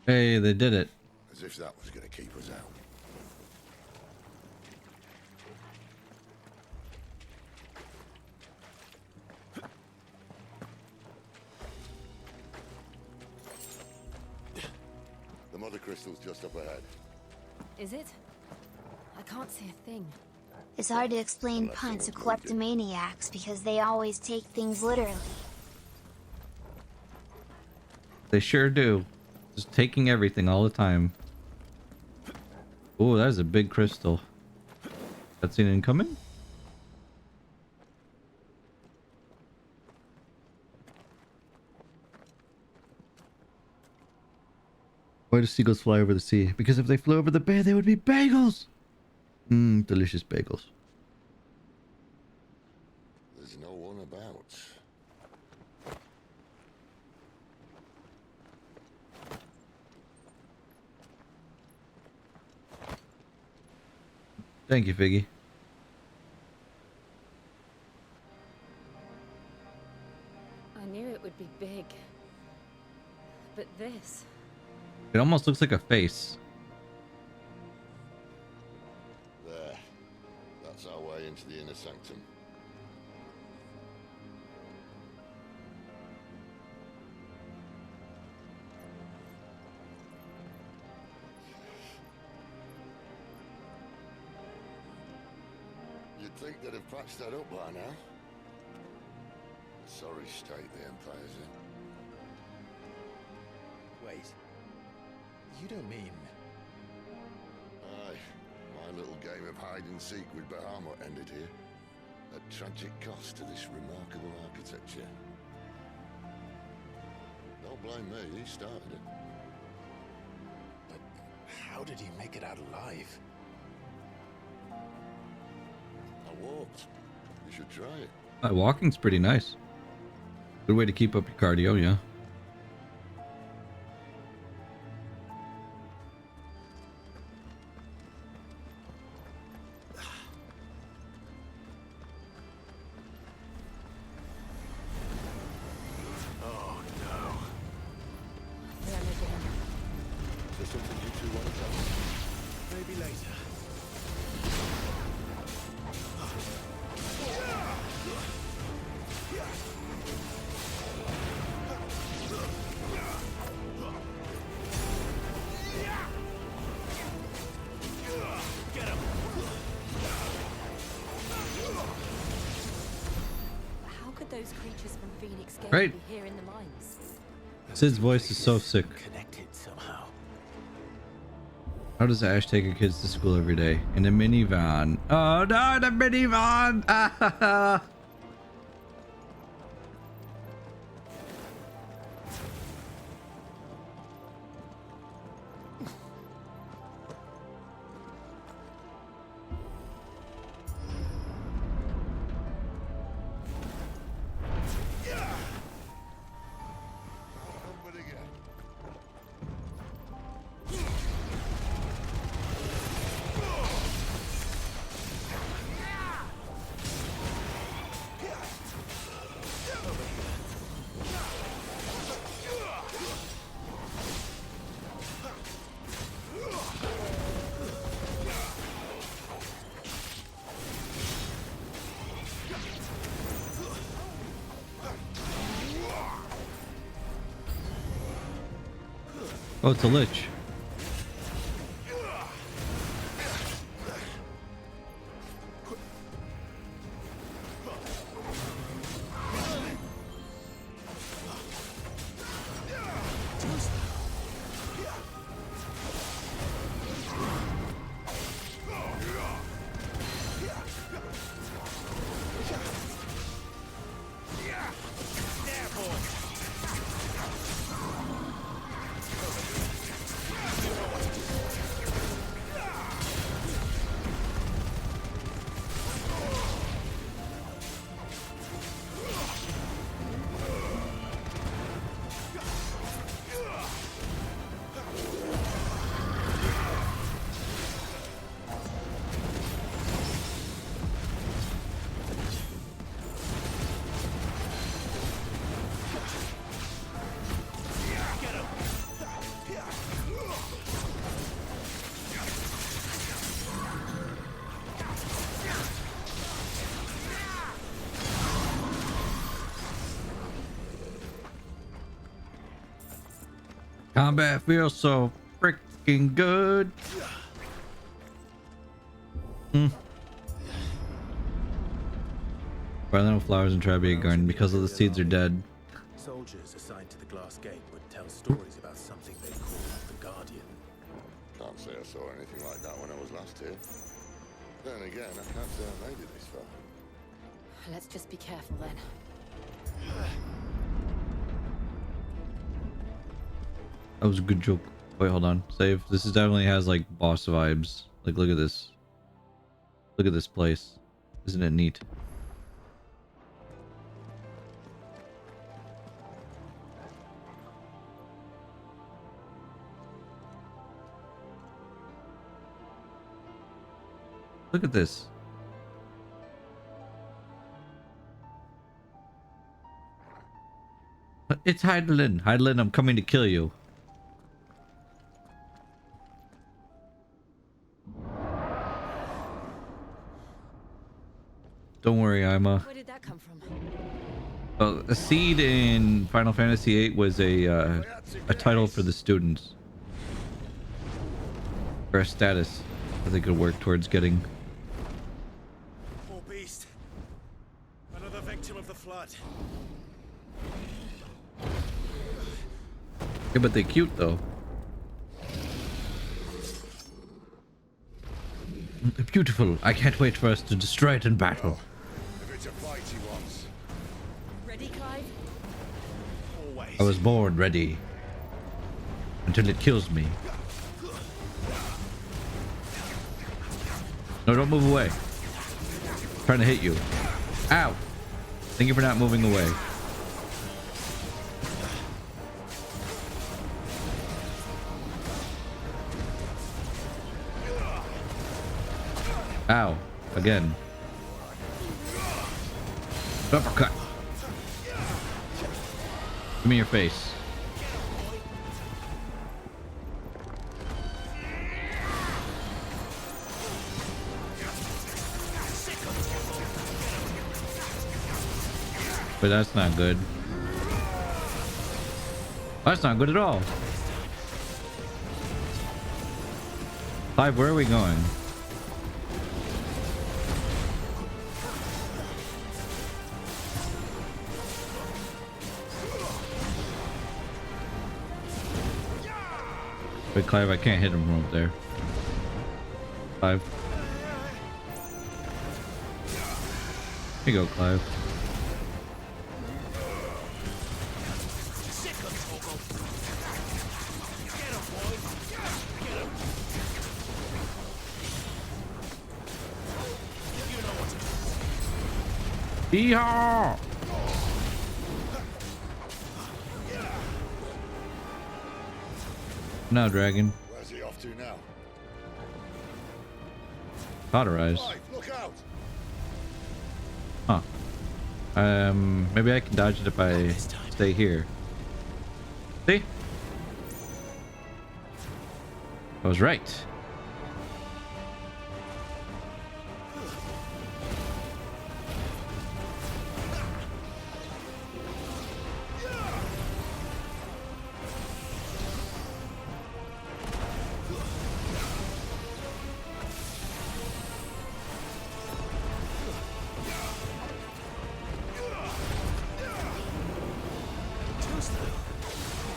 Hey, they did it. As if that was going to keep us out. The mother crystal's just up ahead. Is it? I can't see a thing. It's hard to explain punks to kleptomaniacs because they always take things literally. They sure do. Just taking everything all the time. Oh, that is a big crystal. That's an incoming? Why do seagulls fly over the sea? Because if they flew over the bay, they would be bagels! Mmm, delicious bagels. Thank you, Figgy. I knew it would be big. But this... It almost looks like a face. There. That's our way into the inner sanctum. You'd think they'd have patched that up by now. Sorry state the Empire's in. Wait. You don't mean... Aye. My little game of hide-and-seek with Bahamut ended here. At tragic cost to this remarkable architecture. Don't blame me, he started it. But how did he make it out alive? I walked. You should try it. Walking's pretty nice. Good way to keep up your cardio, yeah. Oh no. Them again. Is there something you two want to tell me? Maybe later. How could those creatures from Phoenix Gate Right. be here in the mines? Sid's voice is so sick. Connected somehow. How does Ash take her kids to school every day? In a minivan. Oh no, the minivan! Ah, But again. Oh, it's a lich. Combat feels so freaking good. Violent flowers in Trabiate Garden because of the seeds are dead. Soldiers assigned to the Glass Gate would tell stories about something they called the Guardian. Can't say I saw anything like that when I was last here. Then again, I can't say I made it this far. Let's just be careful then. That was a good joke. Wait, hold on. Save. This is definitely has like boss vibes. Like, look at this. Look at this place. Isn't it neat? Look at this. It's Heidelin. Heidelin, I'm coming to kill you. Don't worry, Ima. Where did that come from? Well, a seed in Final Fantasy VIII was a title for the students. Or a status that they could work towards getting. Poor beast. Another victim of the flood. Yeah, but they're cute though. Beautiful. I can't wait for us to destroy it in battle. If it's a fight he wants. Ready, Clive? I was born ready. Until it kills me. No, don't move away. I'm trying to hit you. Ow! Thank you for not moving away. Ow. Again. Uppercut. Give me your face. But that's not good. That's not good at all. Clive, where are we going? Wait, Clive, I can't hit him from up there. Clive. Here you go, Clive. Yeehaw! Now, dragon. Where's he off to now? Cauterize. Look out! Huh. Maybe I can dodge it if I stay here. See? I was right.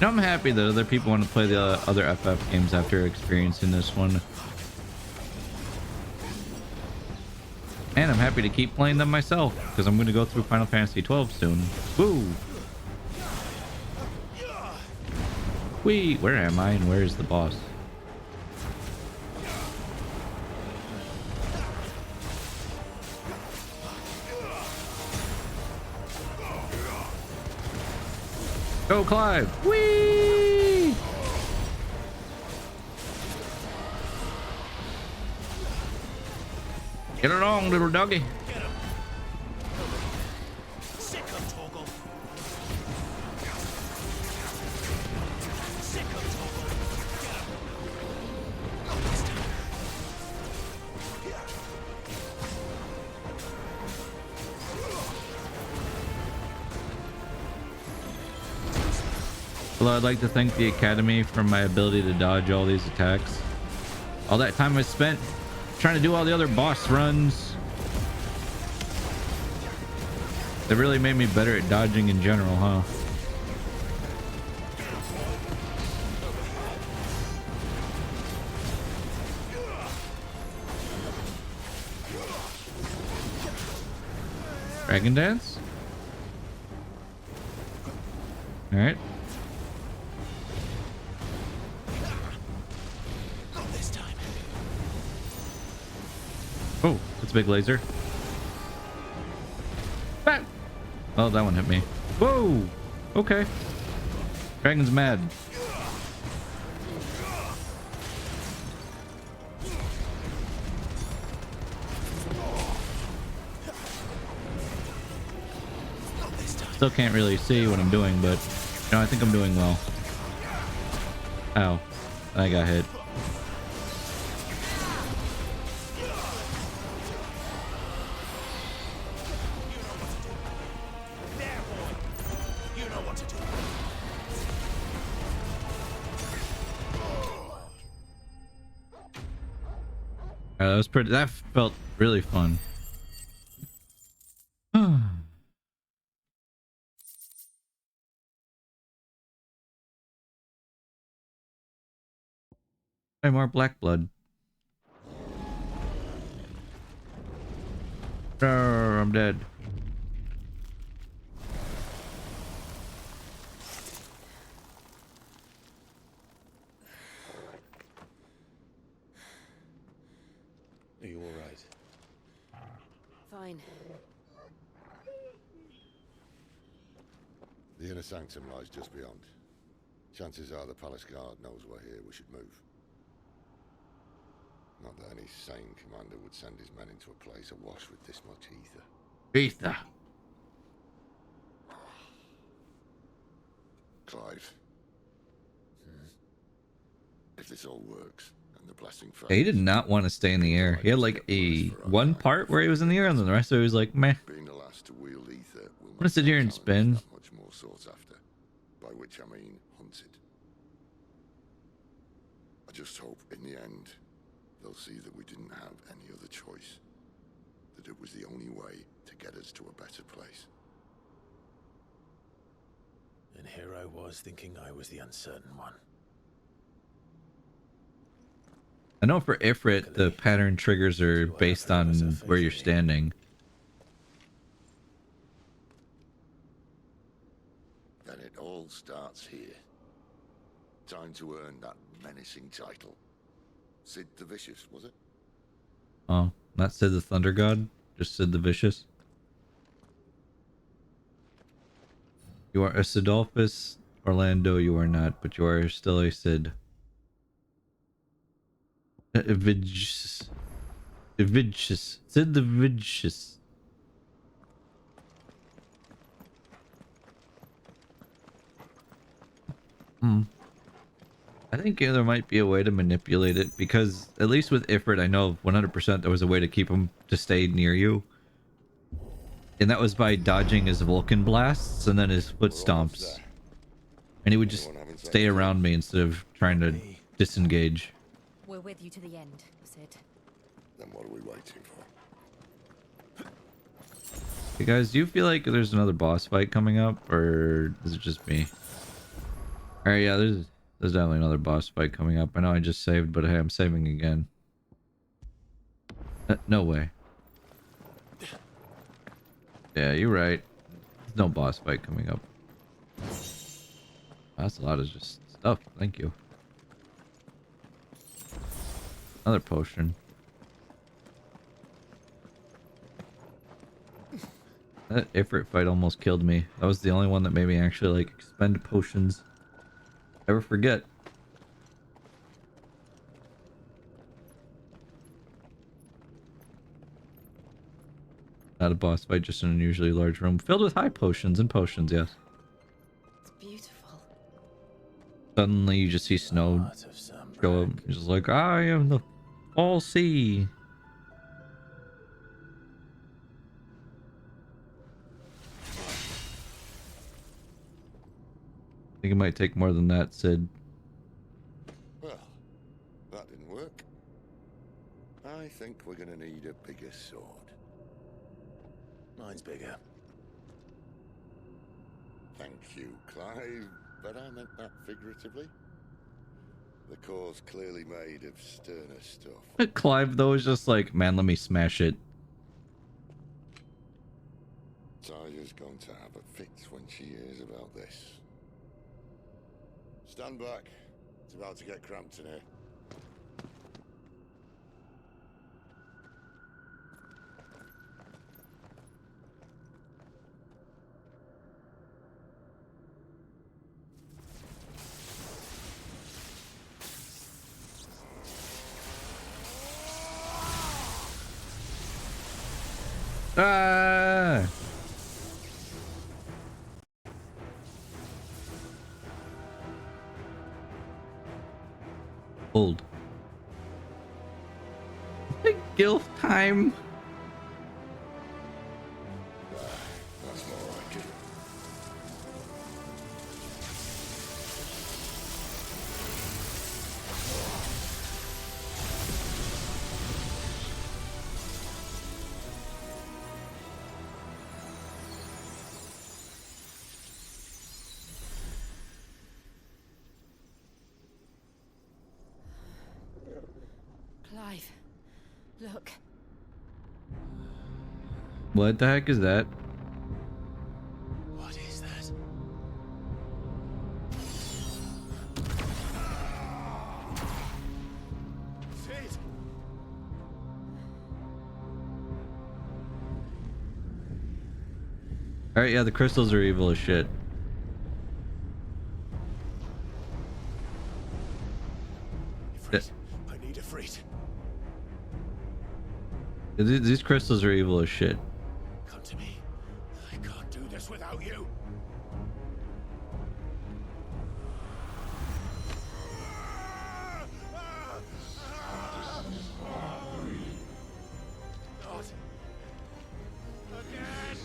You know, I'm happy that other people want to play the other FF games after experiencing this one. And I'm happy to keep playing them myself, because I'm going to go through Final Fantasy 12 soon. Woo! Wee! Where am I and where is the boss? Go, Clive! Whee! Get along, little doggy. Well, I'd like to thank the Academy for my ability to dodge all these attacks. All that time I spent trying to do all the other boss runs. They really made me better at dodging in general, huh? Dragon Dance? Alright. Oh, that's a big laser. Bam! Oh, that one hit me. Whoa! Okay. Dragon's mad. Still can't really see what I'm doing, but I think I'm doing well. Ow. I got hit. That was pretty. That felt really fun. Hey, more black blood. I'm dead. Are you all right? Fine. The inner sanctum lies just beyond. Chances are the palace guard knows we're here. We should move. Not that any sane commander would send his men into a place awash with this much ether. Ether. Clive. If this all works, and the blessing fails... He did not want to stay in the air. He had like a one part where he was in the air, and then the rest of it was like, meh. Being the last to wield ether will I'm gonna sit here and spin. that much more sought after, by which I mean hunted. I just hope in the end they'll see that we didn't have any other choice, that it was the only way to get us to a better place. And here I was thinking I was the uncertain one. I know for Ifrit, the pattern triggers are based on where you're standing. Then it all starts here. Time to earn that menacing title. Sid the Vicious, was it? Oh, not Sid the Thunder God, just Sid the Vicious. You are a Sidolphus, Orlando, you are not, but you are still a Sid. Vicious. Vicious. Sid the Vicious. I think there might be a way to manipulate it, because at least with Ifrit, I know 100% there was a way to keep him to stay near you. And that was by dodging his Vulcan blasts and then his foot stomps. And he would just stay around me instead of trying to disengage. We're with you to the end, Sid. Then what are we waiting for? Hey guys, do you feel like there's another boss fight coming up, or is it just me? Alright, yeah, there's definitely another boss fight coming up. I know I just saved, but hey, I'm saving again. No way. Yeah, you're right. There's no boss fight coming up. That's a lot of just stuff. Thank you. Another potion. That Ifrit fight almost killed me. That was the only one that made me actually like expend potions. Never forget. Not a boss fight, just an unusually large room filled with high potions and potions, yes. It's beautiful. Suddenly you just see snow show up. You're just like, I am the all sea. I think it might take more than that, Sid. Well, that didn't work. I think we're gonna need a bigger sword. Mine's bigger. Thank you, Clive, but I meant that figuratively. The core's clearly made of sterner stuff. Clive, though, is just like, man, let me smash it. Tyler's going to have a fit when she hears about this. Stand back. It's about to get cramped in here. Ah! Old. Gilf time. That's more like it. Clive, look. What the heck is that? What is that? Sid! Alright, yeah, the crystals are evil as shit. Ifrit, I need Ifrit. These crystals are evil as shit. Come to me. I can't do this without you. Not again.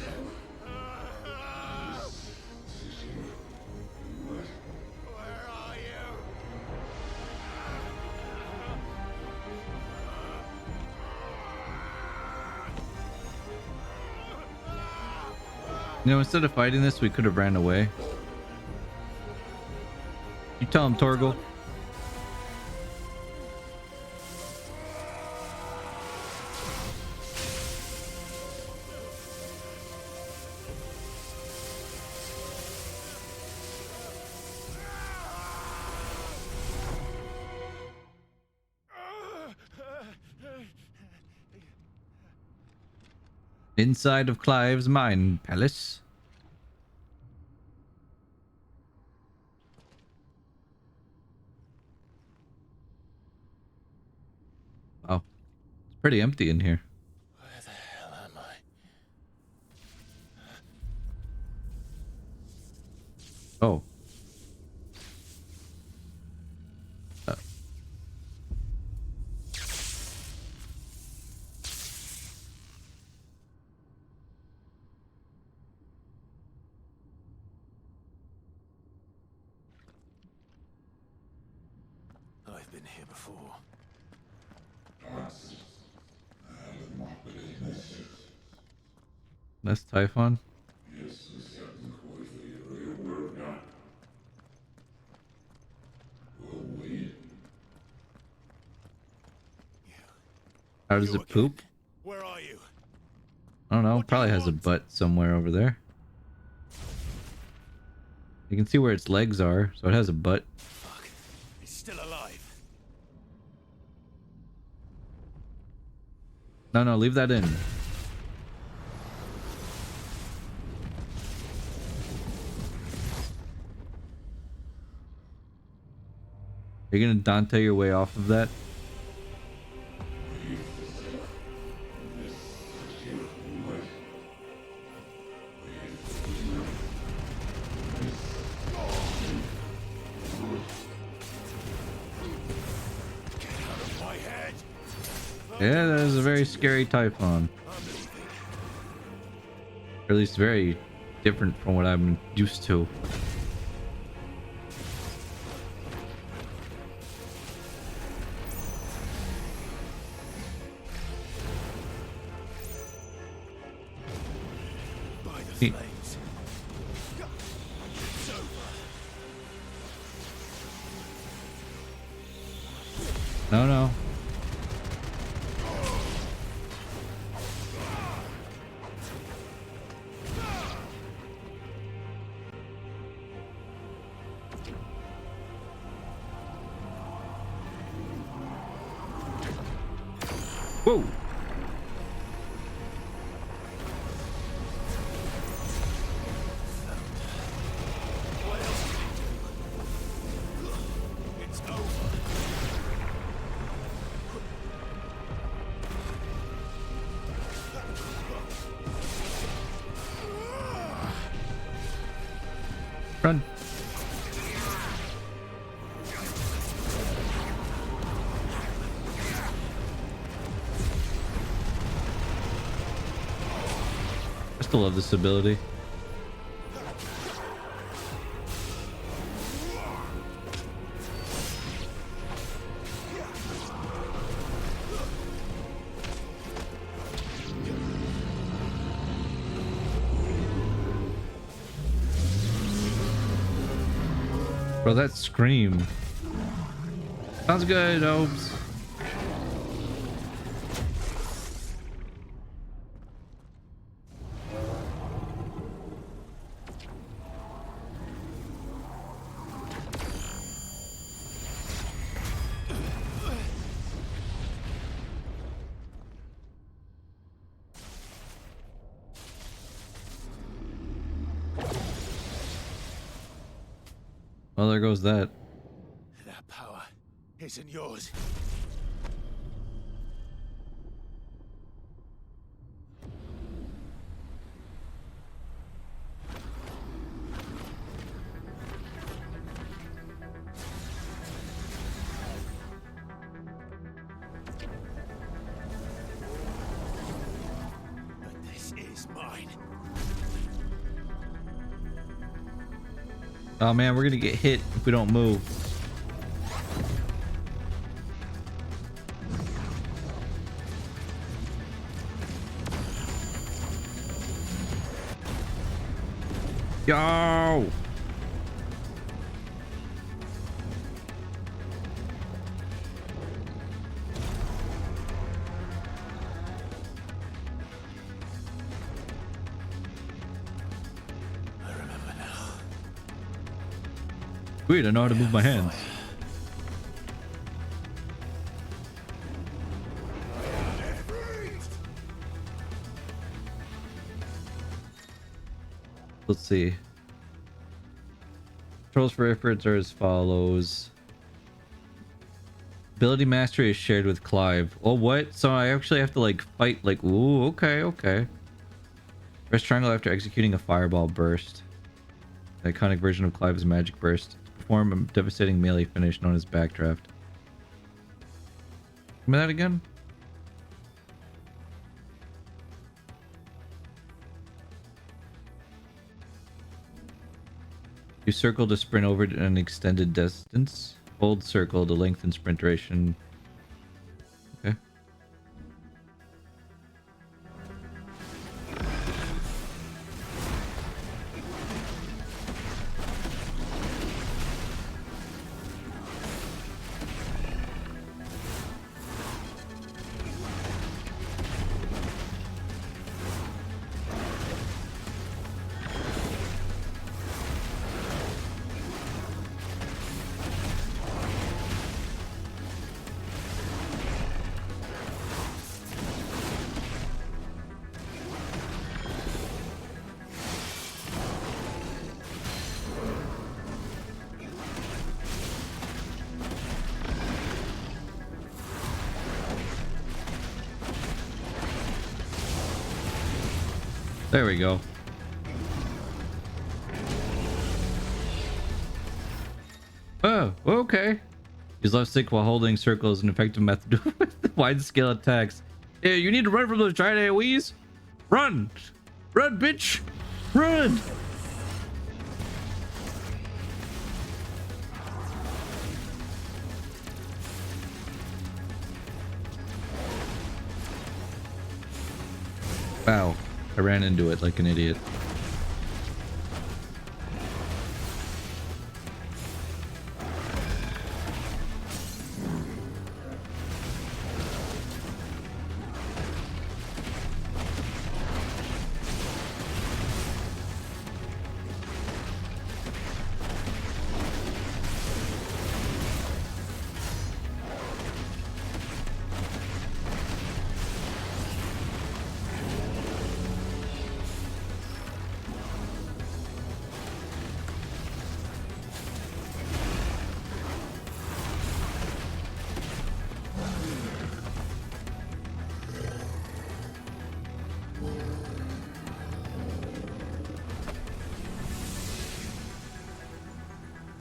Where are you? You know, instead of fighting this, we could have ran away. You tell him, Torgal. Inside of Clive's mind palace. Wow. It's pretty empty in here. Where the hell am I? Oh. I've been here before. That's Typhon. How does it poop? Where are you? I don't know. Probably has a butt somewhere over there. You can see where its legs are, so it has a butt. Fuck. It's still alive. No, no, leave that in. Are you gonna Dante your way off of that? Yeah, that is a very scary Typhon. Or at least very different from what I'm used to. By the flames. It's over. No, no. Whoa. What else can he do? It's over. Run. I still love this ability. Bro, that scream. Sounds good, Obes. Well, there goes that. That power isn't yours. But this is mine. Oh man, we're gonna get hit if we don't move. Yo! Weird, I know how to move my hands. Let's see. Controls for efforts are as follows. Ability mastery is shared with Clive. Oh, what? So I actually have to like fight like, ooh, okay. Press triangle after executing a fireball burst. The iconic version of Clive's magic burst. Perform a devastating melee finish known as backdraft. Remember that again? Use circle to sprint over an extended distance. Hold circle to lengthen sprint duration. Okay. There we go. Oh, okay. Use left stick while holding circle is an effective method with wide scale attacks. Yeah, you need to run from those giant AoEs. Run! Run, bitch! Run! Wow. I ran into it like an idiot.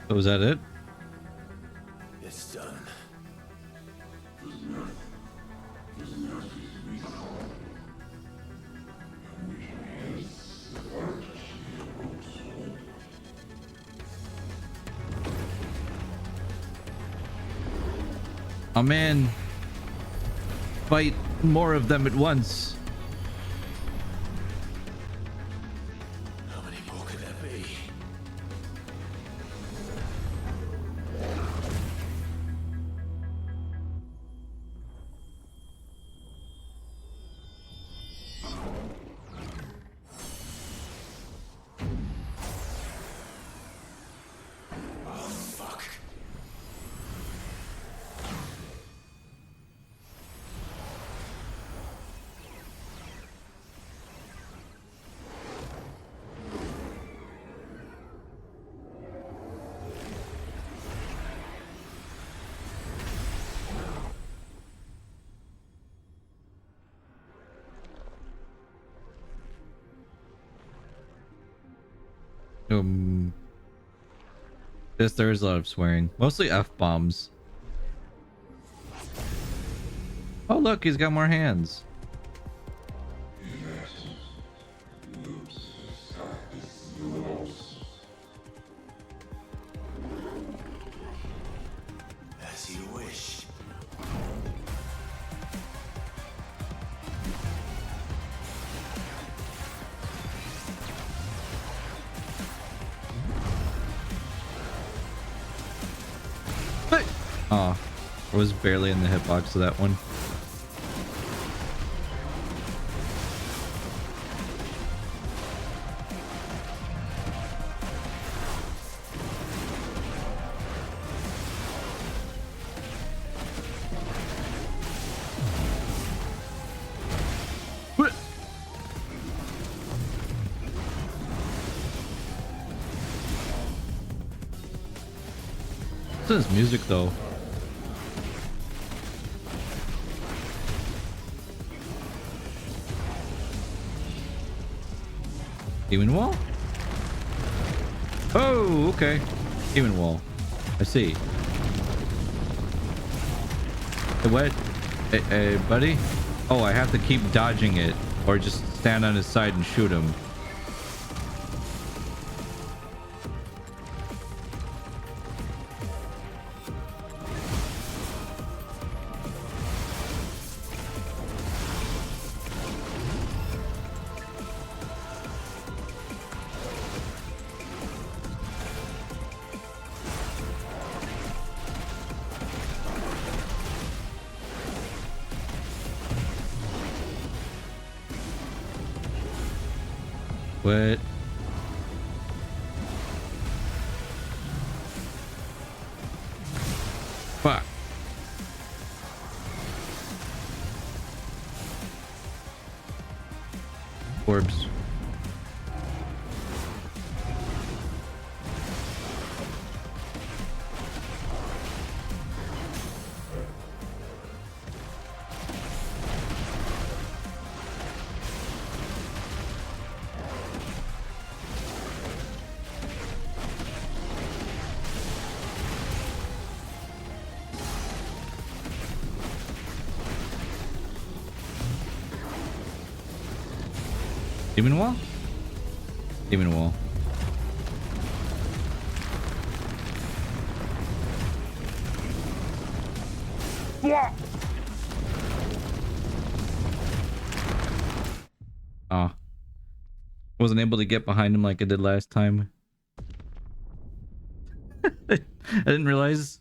So was that it? It's done. Oh man. Fight more of them at once. How many more could there be? Oh, fuck. Yes, there is a lot of swearing. Mostly F-bombs. Oh look, he's got more hands. As you wish. Oh, I was barely in the hitbox of that one. What's this music though? Demon wall? Oh, okay. Demon wall. I see. Hey, what? Hey, buddy? Oh, I have to keep dodging it or just stand on his side and shoot him. What? Fuck. Orbs. Demon wall? Demon wall. Yeah. Oh. Wasn't able to get behind him like I did last time. I didn't realize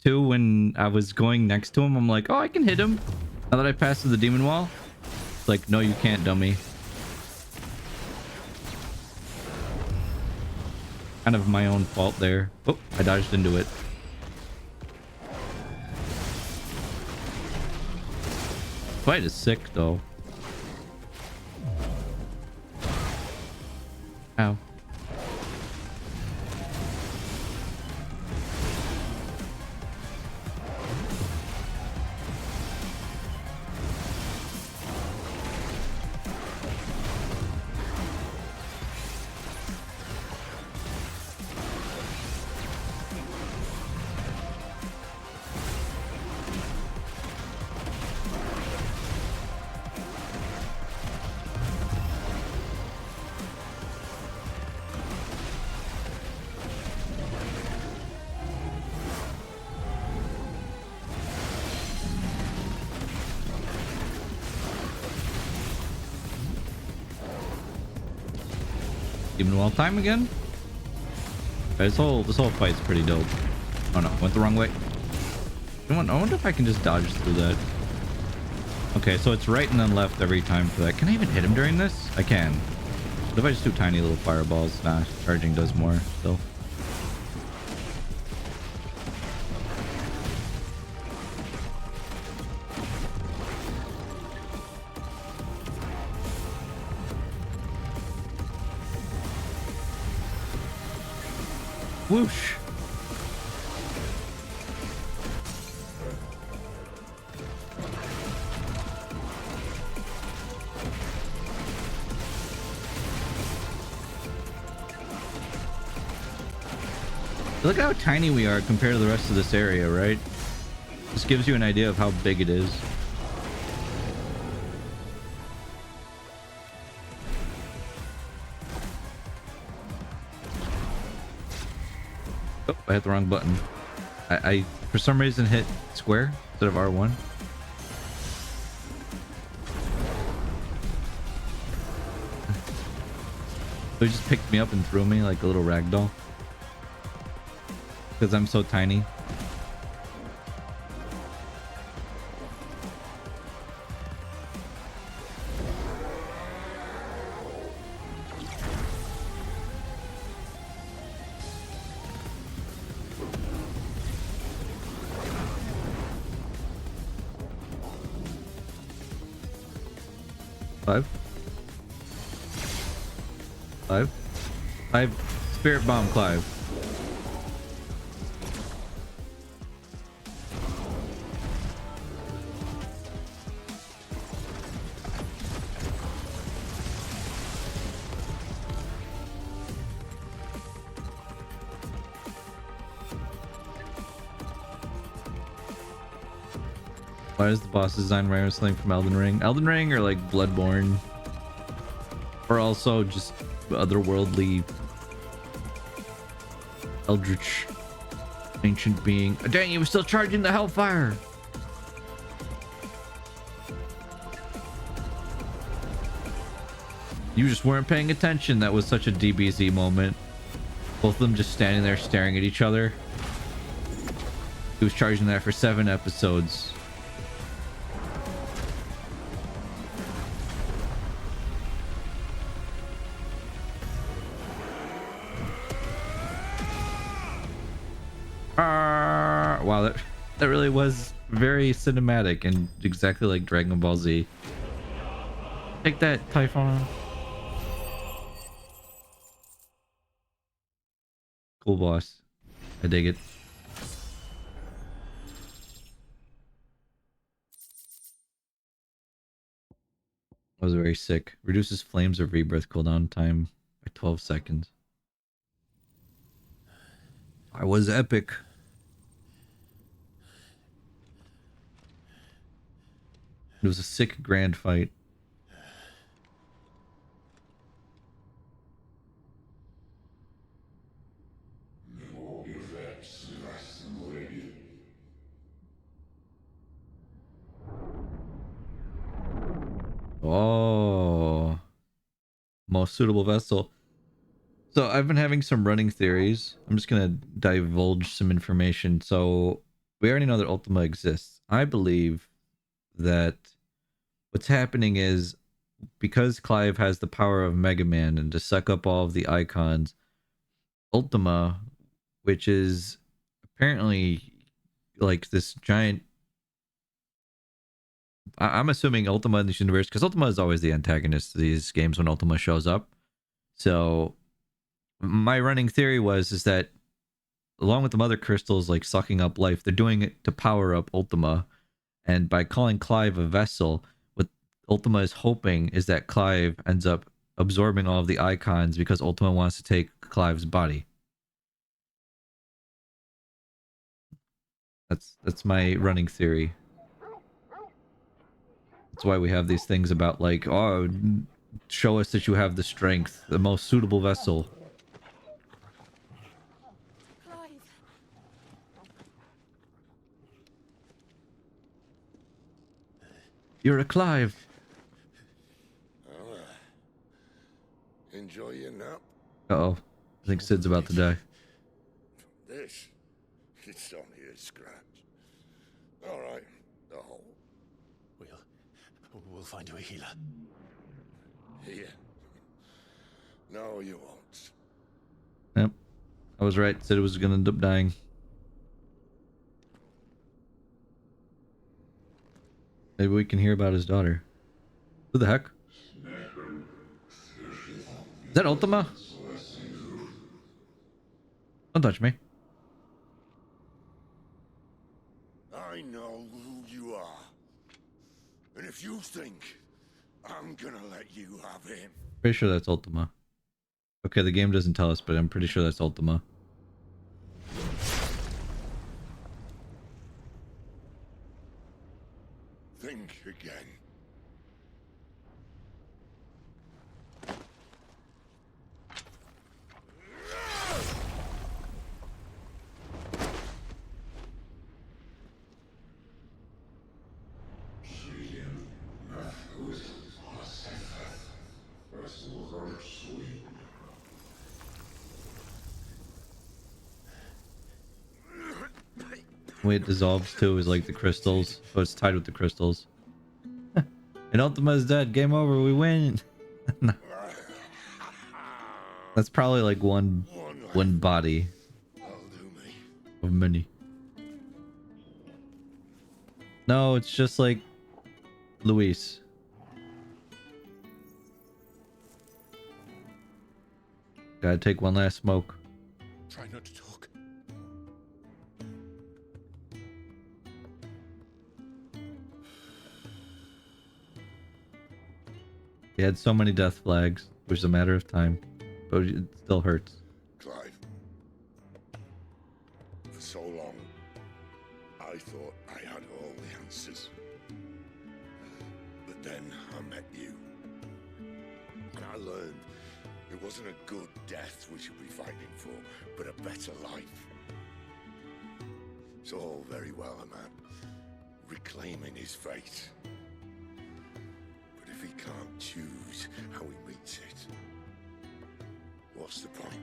too when I was going next to him, I'm like, oh, I can hit him. Now that I passed through the demon wall. It's like, no, you can't, dummy. Kind of my own fault there. Oh, I dodged into it. Fight is sick though. Ow. Even well time again. This whole fight's pretty dope. Oh no, went the wrong way. I wonder if I can just dodge through that. Okay, so it's right and then left every time for that. Can I even hit him during this? I can. What if I just do tiny little fireballs? Nah, charging does more still. Whoosh. Look how tiny we are compared to the rest of this area, right? This gives you an idea of how big it is. Oh, I hit the wrong button. I for some reason hit square instead of R1. So he just picked me up and threw me like a little ragdoll. Because I'm so tiny. Five. Spirit bomb Clive. Why is the boss design wrestling from Elden Ring? Elden Ring or like Bloodborne? Or also just otherworldly eldritch ancient being. Oh, dang, he was still charging the hellfire. You just weren't paying attention. That was such a DBZ moment. Both of them just standing there staring at each other. He was charging that for 7 episodes. Wow, that really was very cinematic and exactly like Dragon Ball Z. Take that, Typhon. Cool boss. I dig it. That was very sick. Reduces flames of rebirth cooldown time by 12 seconds. I was epic. It was a sick grand fight. Oh, most suitable vessel. So I've been having some running theories. I'm just gonna divulge some information. So we already know that Ultima exists. I believe that what's happening is because Clive has the power of Mega Man and to suck up all of the icons, Ultima, which is apparently like this giant. I'm assuming Ultima in this universe, because Ultima is always the antagonist to these games when Ultima shows up. So my running theory is that along with the mother crystals like sucking up life, they're doing it to power up Ultima. And by calling Clive a vessel, what Ultima is hoping is that Clive ends up absorbing all of the icons because Ultima wants to take Clive's body. That's my running theory. That's why we have these things about like, oh, show us that you have the strength, the most suitable vessel. Clive. You're a Clive. Well, enjoy your nap. Uh-oh. I think Sid's about to die. This, it's only a scratch. All right, the hole. We'll find you a healer. Here. No, you won't. Yep. I was right. Sid was gonna end up dying. Maybe we can hear about his daughter. Who the heck? Is that Ultima? Don't touch me. I know who you are. And if you think I'm gonna let you have him. Pretty sure that's Ultima. Okay, the game doesn't tell us, but I'm pretty sure that's Ultima. Think again. The way it dissolves too is like the crystals, so it's tied with the crystals. And Ultima is dead. Game over. We win. No. That's probably like one body of many. No, it's just like Luis. Gotta take one last smoke. Try not to talk. He had so many death flags. It was a matter of time, but it still hurts. Clive. For so long, I thought I had all the answers. But then I met you. And I learned it wasn't a good death we should be fighting for, but a better life. It's all very well, a man reclaiming his fate. But if he can't choose how he meets it, what's the point?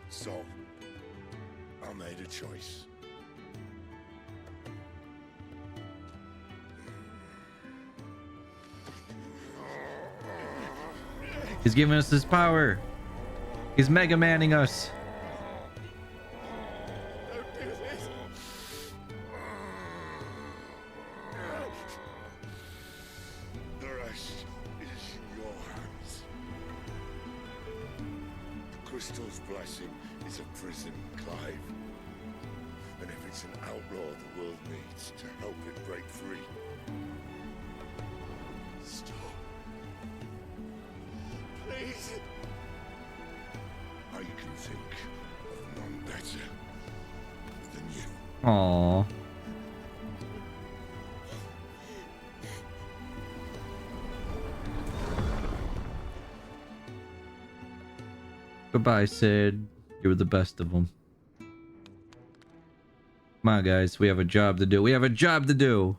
So, I made a choice. He's giving us his power. He's Mega Manning us. The rest is in your hands. The crystal's blessing is a prison, Clive. And if it's an outlaw the world needs to help it break free. Stop. Please. I can think of none better than you. Aww. Goodbye, Sid. You were the best of them. Come on, guys. We have a job to do. We have a job to do.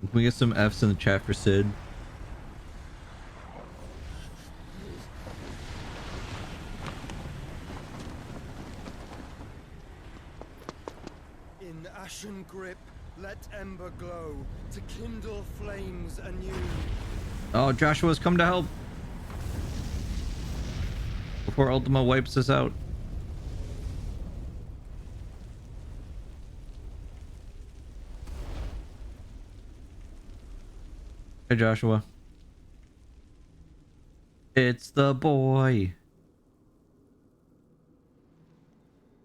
Can we get some F's in the chat for Sid? In ashen grip, let ember glow to kindle flames anew. Oh, Joshua's come to help. Before Ultima wipes us out. Hey, Joshua. It's the boy.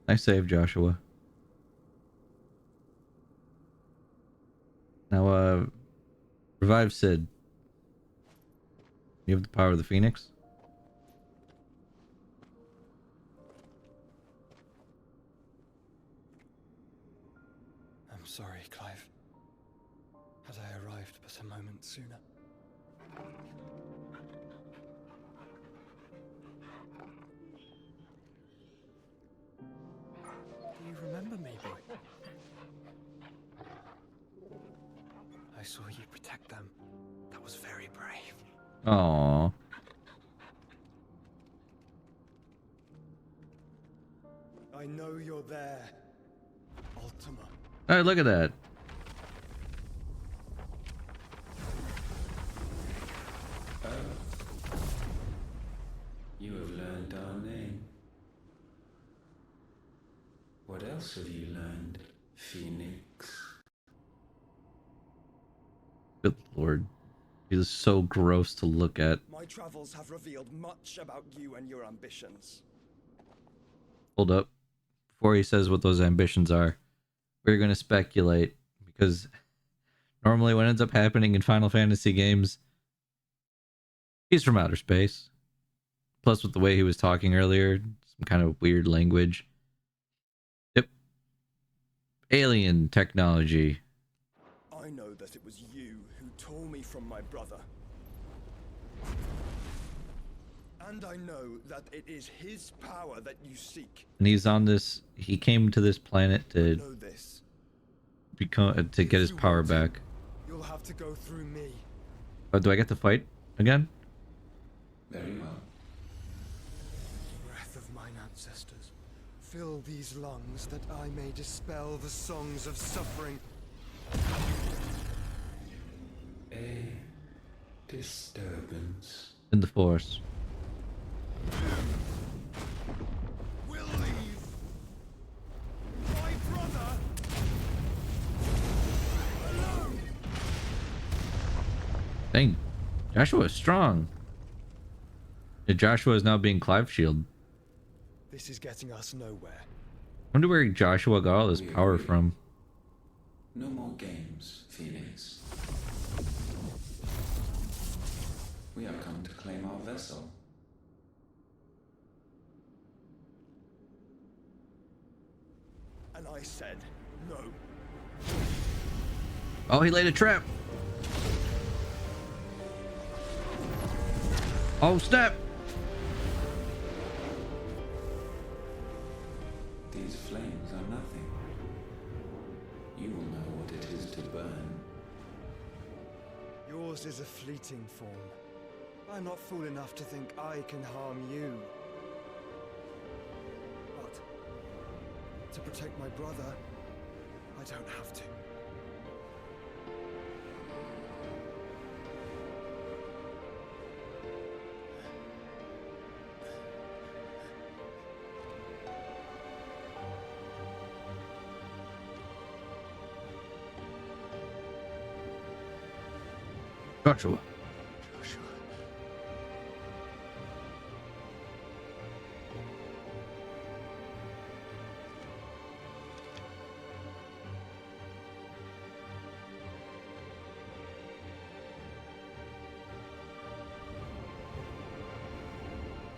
Nice save, Joshua. Now, Revive Sid. You have the power of the Phoenix? I'm sorry, Clive. Had I arrived but a moment sooner. Do you remember me, boy? I saw you protect them. That was very brave. Aww. I know you're there, Ultima. Alright, look at that. You have learned our name. What else have you learned, Phoenix? Good lord. He is so gross to look at. My travels have revealed much about you and your ambitions. Hold up. Before he says what those ambitions are, we're going to speculate, because normally what ends up happening in Final Fantasy games, he's from outer space. Plus with the way he was talking earlier, some kind of weird language. Yep. Alien technology. I know that it was you who tore me from my brother. And I know that it is his power that you seek. And he's on this, he came to this planet to Know this. become, to get his power back. You'll have to go through me. Oh, do I get to fight again? Very well. Breath of mine ancestors, fill these lungs that I may dispel the songs of suffering. A disturbance. In the Force. We'll leave. My brother alone. Dang, Joshua is strong. Yeah, Joshua is now being Clive Shield. This is getting us nowhere. I wonder where Joshua got all this power from. No more games, Phoenix. We have come to claim our vessel. And I said no. Oh, he laid a trap. Oh, snap. These flames are nothing. You will know what it is to burn. Yours is a fleeting form. I'm not fool enough to think I can harm you. But to protect my brother, I don't have to. Joshua.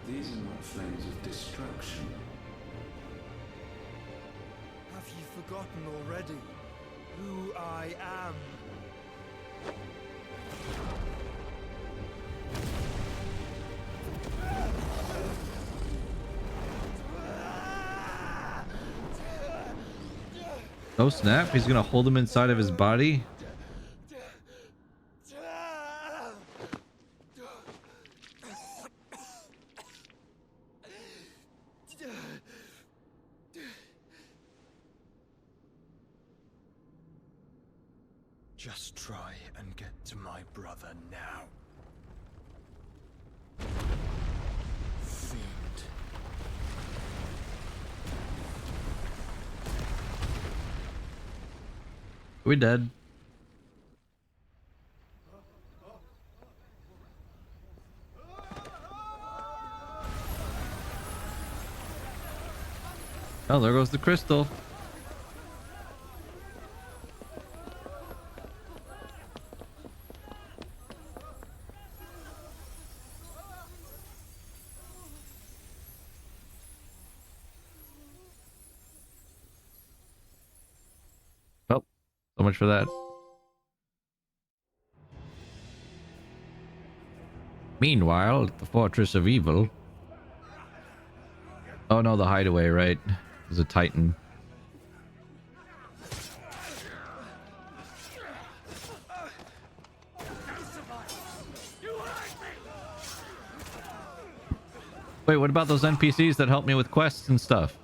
These are not flames of destruction. Have you forgotten already who I am? Oh, snap. He's going to hold him inside of his body. Just try and get to my brother now. Fiend. We dead. Oh, there goes the crystal. So much for that. Meanwhile, at the Fortress of Evil. Oh no, the hideaway, right? There's a Titan. Wait, what about those NPCs that help me with quests and stuff?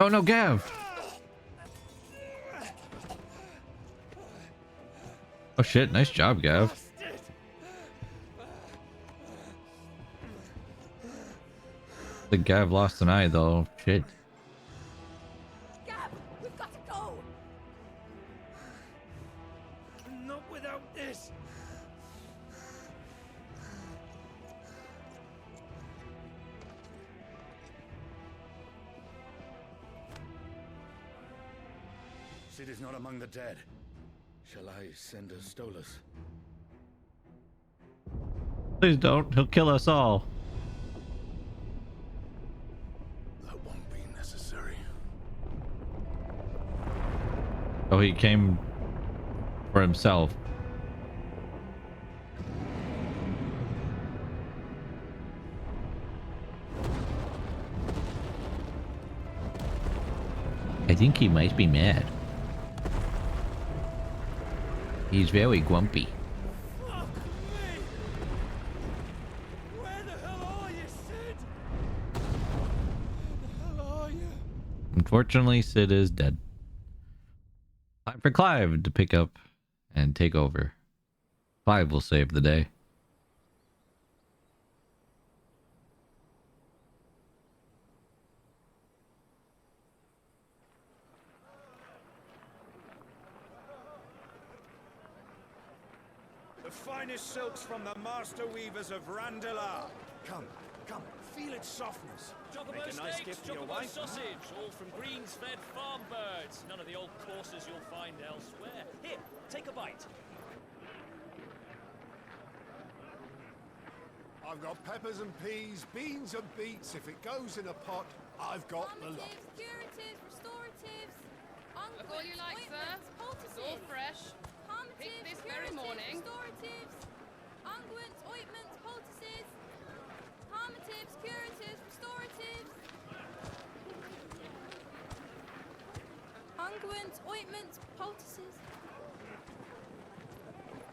Oh no, Gav! Oh shit, nice job, Gav. The Gav lost an eye though. Shit. Gav, we've got to go. Not without this. Sid is not among the dead. Shall I send a Stolas? Please don't. He'll kill us all. That won't be necessary. Oh, he came for himself. I think he might be mad. He's very grumpy. Where the hell are you, Sid? Where the hell are you? Unfortunately, Sid is dead. Time for Clive to pick up and take over. Clive will save the day. The finest silks from the master weavers of Randalar. Come, feel its softness. Chocobo Make a nice steaks, gift for your chocobo wife. sausage, all from greens-fed farm birds. None of the old courses you'll find elsewhere. Here, take a bite. I've got peppers and peas, beans and beets. If it goes in a pot, I've got the lot. Curatives, restoratives, Look all you like, sir. It's all fresh. Picked this very morning. restoratives, unguents, ointments, poultices, palmatives, curatives, restoratives, unguents, ointments, poultices.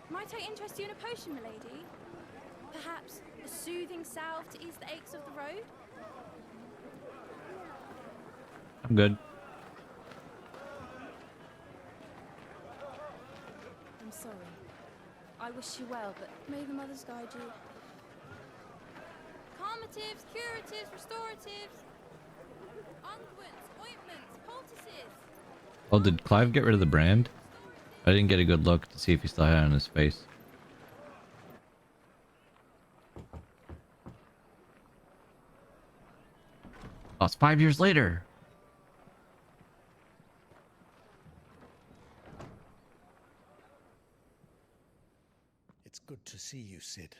Might I interest you in a potion, milady? Perhaps a soothing salve to ease the aches of the road? I'm good. I'm sorry. I wish you well, but may the mothers guide you. Calmatives, curatives, restoratives, unguents, ointments, poultices. Oh, did Clive get rid of the brand? I didn't get a good look to see if he still had it on his face. Oh, it's 5 years later. It's good to see you, Sid.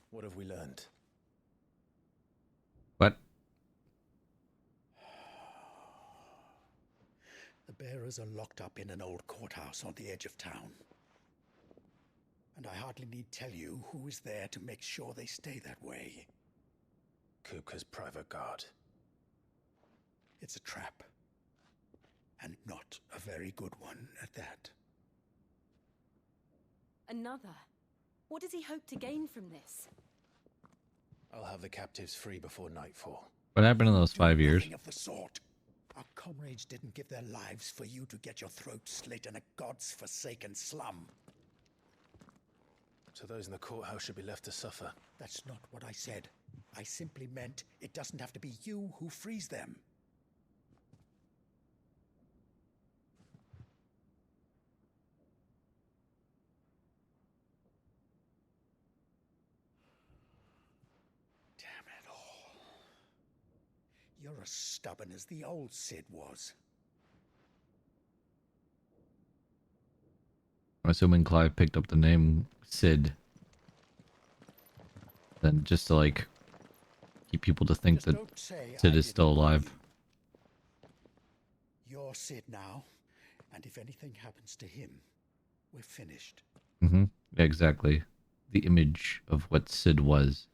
What have we learned? What? The bearers are locked up in an old courthouse on the edge of town. And I hardly need tell you who is there to make sure they stay that way. Kupka's private guard. It's a trap. And not a very good one at that. Another? What does he hope to gain from this? I'll have the captives free before nightfall. What happened in those 5 years? Nothing of the sort. Our comrades didn't give their lives for you to get your throat slit in a god's forsaken slum. So those in the courthouse should be left to suffer. That's not what I said. I simply meant it doesn't have to be you who frees them. Damn it all. You're as stubborn as the old Sid was. I'm assuming Clive picked up the name Sid. Then just to like keep people to think that Sid is still alive. You're Sid now, and if anything happens to him, we're finished. Mm-hmm. Yeah, exactly. The image of what Sid was.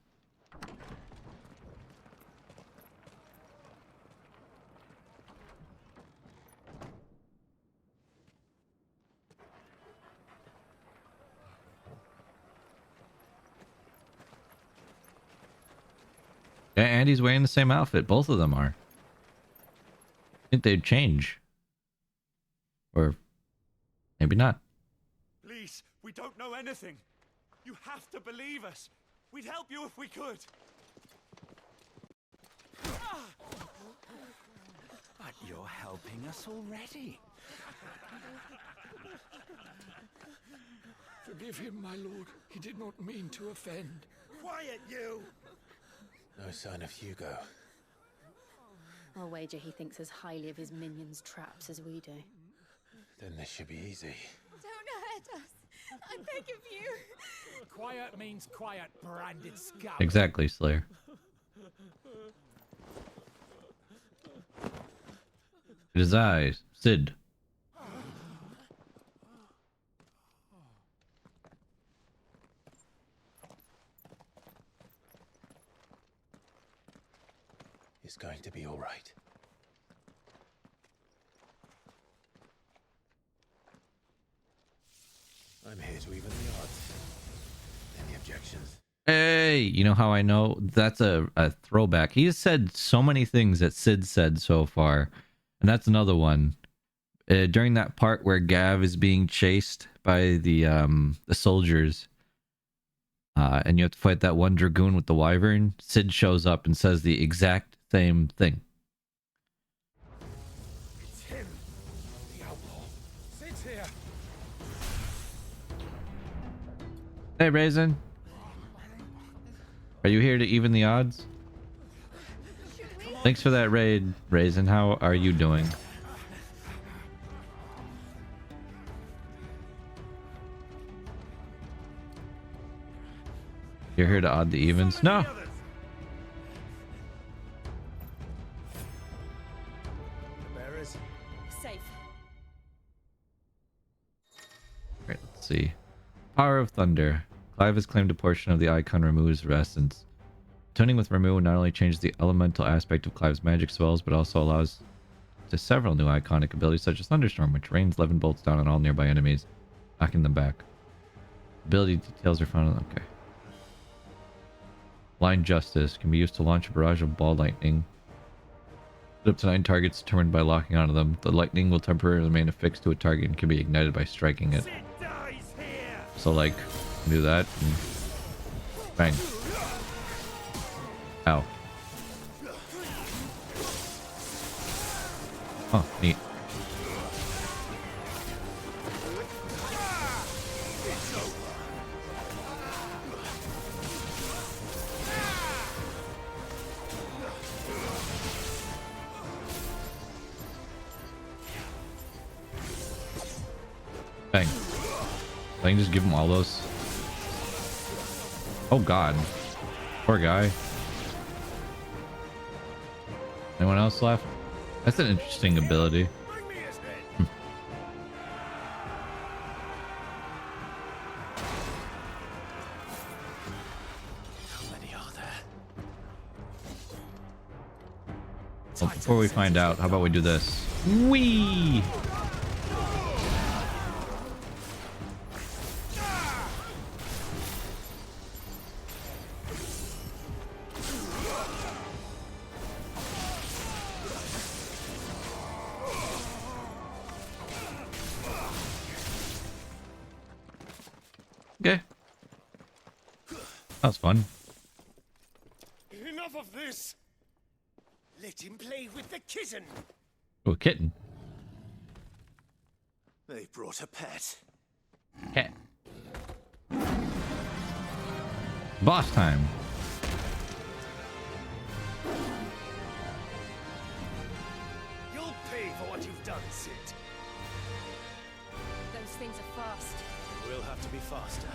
Yeah, Andy's wearing the same outfit. Both of them are. I think they'd change. Or maybe not. Please, we don't know anything. You have to believe us. We'd help you if we could. But you're helping us already. Forgive him, my lord. He did not mean to offend. Quiet, you! No sign of Hugo. I'll wager he thinks as highly of his minions' traps as we do. Then this should be easy. Don't hurt us. I beg of you. Quiet means quiet, branded scum. Exactly, Slayer. It is I, Sid. It's going to be all right. I'm here to even the odds. Any objections? Hey, you know how I know? That's a throwback. He has said so many things that Sid said so far. And that's another one. During that part where Gav is being chased by the soldiers, and you have to fight that one dragoon with the wyvern, Sid shows up and says the exact same thing. It's him, the outlaw. Sid's here. Hey, Raisin. Are you here to even the odds? Thanks for that raid, Raisin. How are you doing? You're here to odd the evens? No! Safe. Alright, let's see. Power of Thunder. Clive has claimed a portion of the icon Remu's essence. Tuning with Remu not only changes the elemental aspect of Clive's magic spells, but also allows to several new iconic abilities such as Thunderstorm, which rains 11 bolts down on all nearby enemies, knocking them back. Ability details are found on... Okay. Blind Justice can be used to launch a barrage of ball lightning. Up to 9 targets determined by locking onto them. The lightning will temporarily remain affixed to a target and can be ignited by striking it. So like, do that and bang. Ow. Oh, neat. Bang. I can just give him all those. Oh god. Poor guy. Anyone else left? That's an interesting ability. How many are there? Well, before we find out, how about we do this? Whee! Okay. That was fun. Enough of this. Let him play with the kitten. Oh, a kitten. They brought a pet. Cat. Boss time. done, Sid. Those things are fast. We'll have to be faster.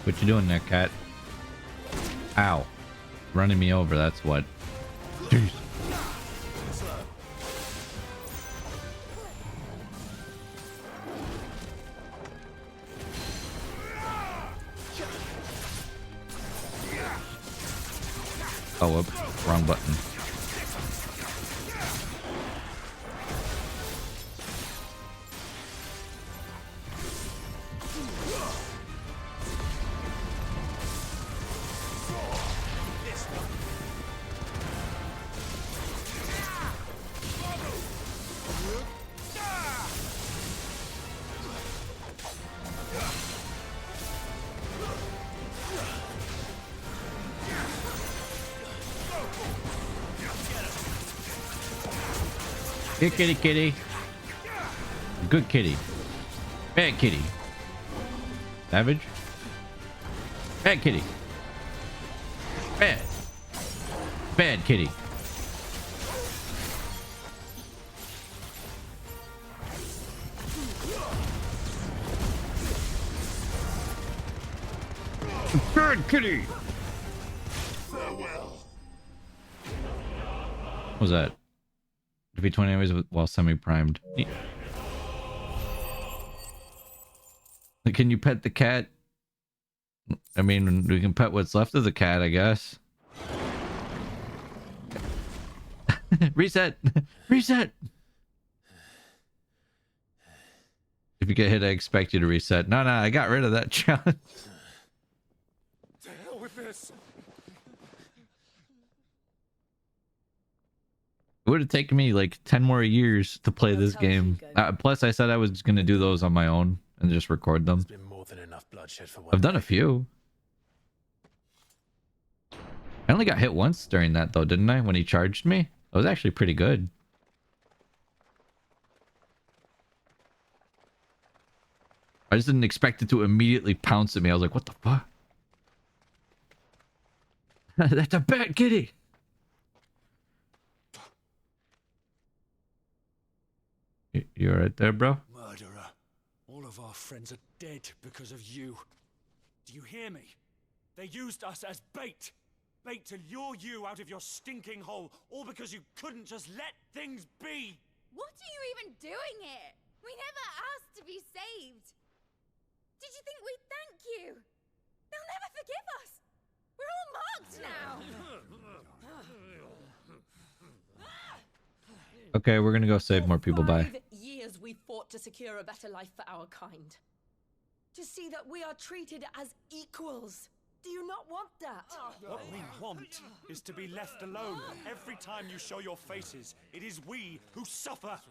What you doing there, cat? Ow. Running me over, that's what. Jeez. Oh, whoops. Wrong button. Here, kitty, kitty. Good kitty. Bad kitty. Savage. Bad kitty. Bad. Bad kitty. Bad kitty. Farewell. What was that? Defeat 20 enemies while semi-primed. Can you pet the cat? I mean, we can pet what's left of the cat, I guess. Reset! Reset! If you get hit, I expect you to reset. No, I got rid of that challenge. To hell with this. It would have taken me like 10 more years to play this game. Plus, I said I was going to do those on my own and just record them. There's been more than enough bloodshed for one I've done a day. few. I only got hit once during that though, didn't I? When he charged me? That was actually pretty good. I just didn't expect it to immediately pounce at me. I was like, what the fuck? That's a bad kitty. You alright there, bro? Murderer. All of our friends are dead because of you. Do you hear me? They used us as bait. Bait to lure you out of your stinking hole, all because you couldn't just let things be. What are you even doing here? We never asked to be saved. Did you think we'd thank you? They'll never forgive us. We're all marked now. Okay, we're gonna go save more people. Bye. 5 years we fought to secure a better life for our kind. To see that we are treated as equals. Do you not want that? What we want is to be left alone. Every time you show your faces, it is we who suffer.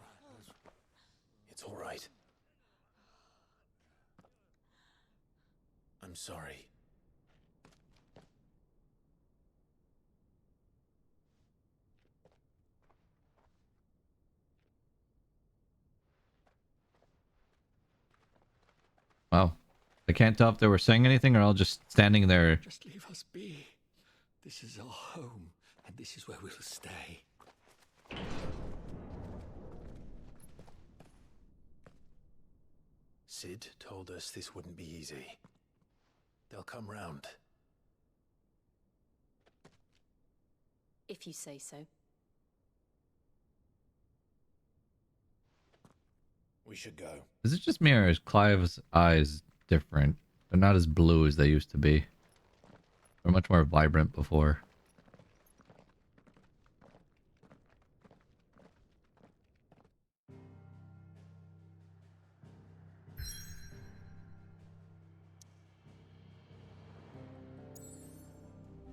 It's all right. I'm sorry. Wow. I can't tell if they were saying anything or all just standing there. Just leave us be. This is our home, and this is where we'll stay. Sid told us this wouldn't be easy. They'll come round. If you say so. We should go. Is it just me or is Clive's eyes different? They're not as blue as they used to be. They're much more vibrant before.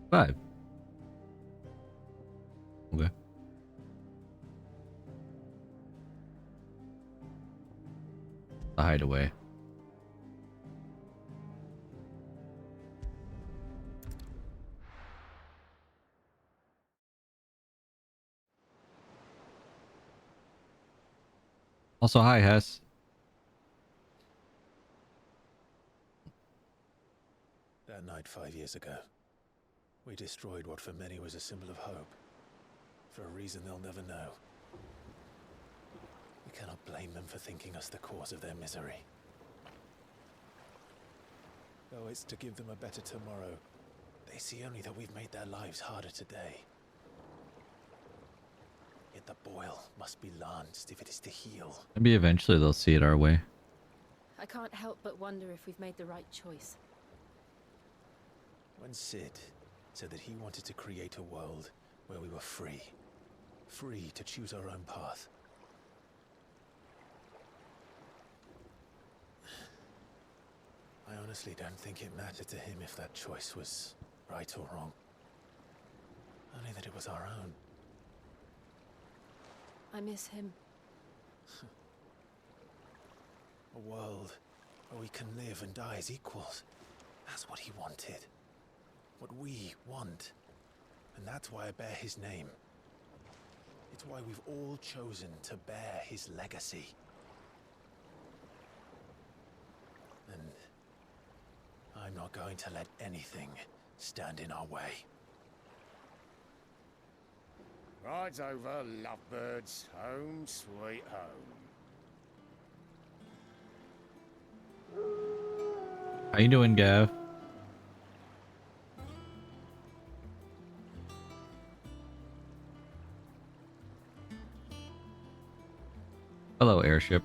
Five. Okay. The hideaway. Also, hi, Hess. That night 5 years ago, we destroyed what for many was a symbol of hope. For a reason they'll never know. We cannot blame them for thinking us the cause of their misery. Though it's to give them a better tomorrow, they see only that we've made their lives harder today. Yet the boil must be lanced if it is to heal. Maybe eventually they'll see it our way. I can't help but wonder if we've made the right choice. When Sid said that he wanted to create a world where we were free. Free to choose our own path. I honestly don't think it mattered to him if that choice was right or wrong. Only that it was our own. I miss him. A world where we can live and die as equals. That's what he wanted. What we want. And that's why I bear his name. It's why we've all chosen to bear his legacy. And I'm not going to let anything stand in our way. Rides over, lovebirds. Home sweet home. How you doing, Gav? Hello, airship.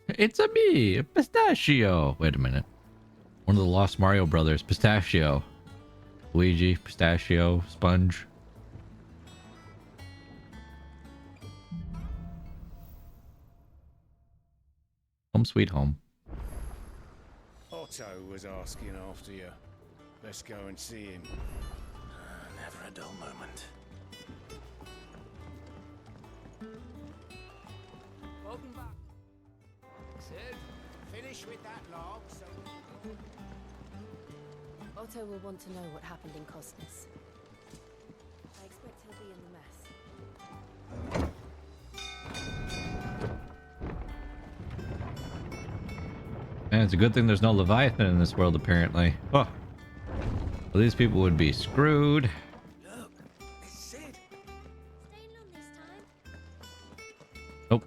It's a me, Pistachio. Wait a minute. One of the Lost Mario brothers, Pistachio. Luigi, Pistachio, Sponge. Home sweet home. Otto was asking after you. Let's go and see him. Never a dull moment. Welcome back. Sid, finish with that log, so... Otto will want to know what happened in Cosnes. I expect he'll be in the mess. Man, it's a good thing there's no Leviathan in this world, apparently. Oh. Well, these people would be screwed. Look, it's Sid. Staying long this time? Nope.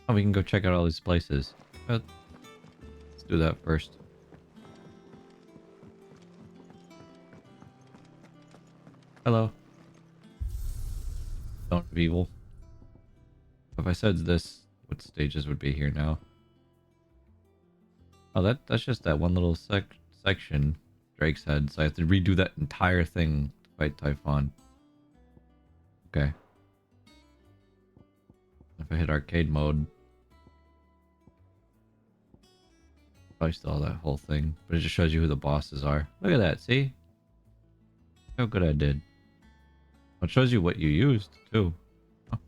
Oh, we can go check out all these places. But let's do that first. Hello. Stone of Evil. If I said this, what stages would be here now? Oh, that's just that one little section Drake's head, so I have to redo that entire thing to fight Typhon. Okay. If I hit arcade mode, probably still that whole thing, but it just shows you who the bosses are. Look at that, see? How good I did. It shows you what you used, too. Oh,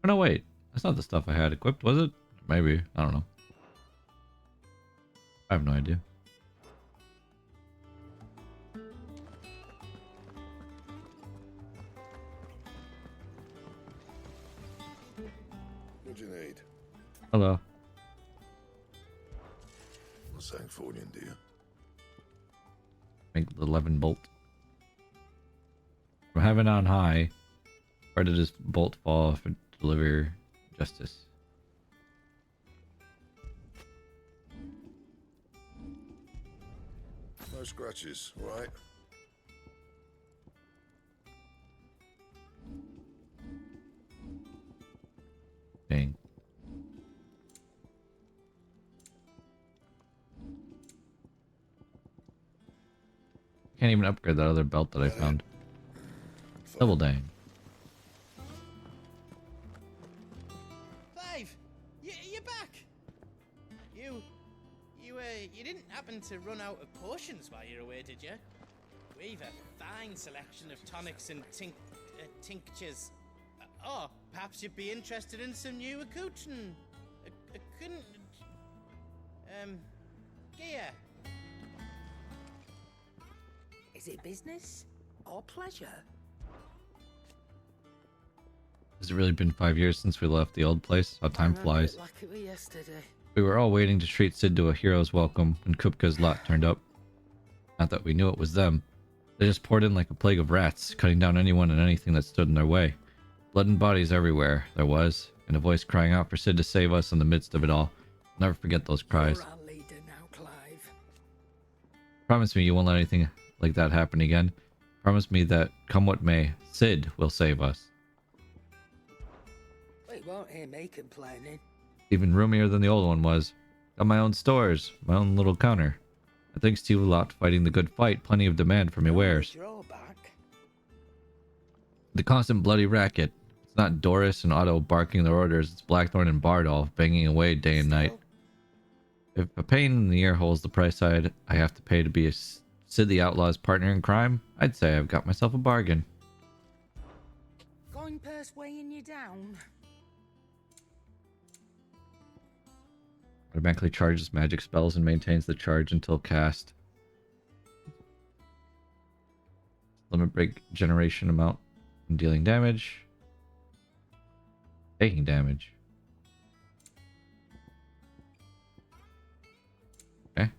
no, wait. That's not the stuff I had equipped, was it? Maybe. I don't know. I have no idea. What do you need? Hello. A Sancthornian, do you? Make the 11 bolt. From heaven on high, where did this bolt fall to deliver justice? No scratches, right? Dang. Can't even upgrade that other belt that I found. Double dang. Clive, you're back. You didn't happen to run out of potions while you're away, did you? We've a fine selection of tonics and tinctures. Or perhaps you'd be interested in some new accoutrement. Gear. Is it business or pleasure? Has it really been 5 years since we left the old place? How time flies. Like it was yesterday. We were all waiting to treat Sid to a hero's welcome when Kupka's lot turned up. Not that we knew it was them. They just poured in like a plague of rats, cutting down anyone and anything that stood in their way. Blood and bodies everywhere, there was, and a voice crying out for Sid to save us in the midst of it all. I'll never forget those cries. You're our leader now, Clive. Promise me you won't let anything like that happen again. Promise me that, come what may, Sid will save us. Well, you won't hear me complaining. Even roomier than the old one was. Got my own stores, my own little counter. And thanks to you lot fighting the good fight, plenty of demand for my wares. The constant bloody racket. It's not Doris and Otto barking their orders, it's Blackthorn and Bardolph banging away day and night. If a pain in the ear holds the price I have to pay to be a Sid the Outlaw's partner in crime, I'd say I've got myself a bargain. Coin purse weighing you down. Automatically charges magic spells and maintains the charge until cast. Limit break generation amount and dealing damage. Taking damage. Okay.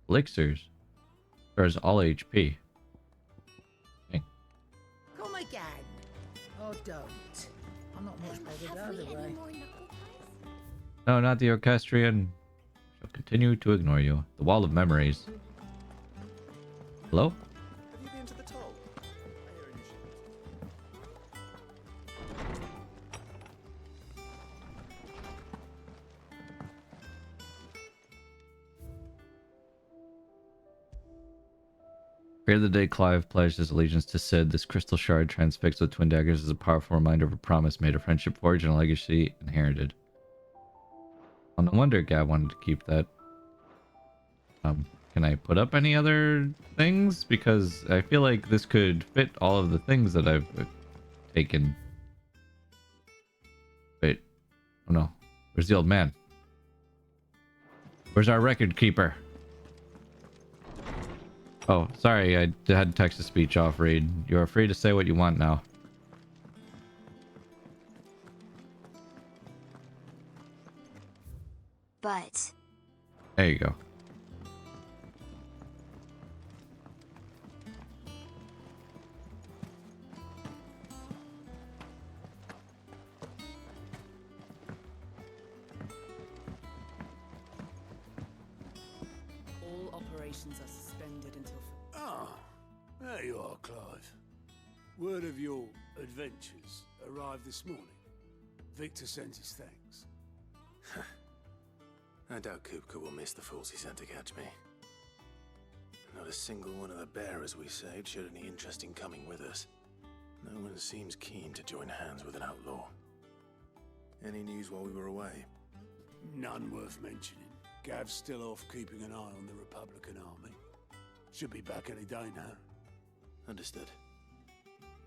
Elixirs. Stars all HP. Okay. Come again. Oh, don't. I'm not much better the other way. No, not the Orchestrion. Shall continue to ignore you. The Wall of Memories. Hello? Have you been to the toll? I hear a new Fear the day Clive pledged his allegiance to Sid, this crystal shard transfixed with twin daggers is a powerful reminder of a promise made, a friendship forged, and a legacy inherited. Well, no wonder Gav wanted to keep that. Can I put up any other things? Because I feel like this could fit all of the things that I've taken. Wait. Oh no. Where's the old man? Where's our record keeper? Oh, sorry, I had text-to-speech off, Reed. You are free to say what you want now. But... There you go. All operations are suspended until... Ah, there you are, Clive. Word of your adventures arrived this morning. Victor sent his thanks. I doubt Kupka will miss the fools he sent to catch me. Not a single one of the bearers we saved showed any interest in coming with us. No one seems keen to join hands with an outlaw. Any news while we were away? None worth mentioning. Gav's still off keeping an eye on the Republican army. Should be back any day now. Understood.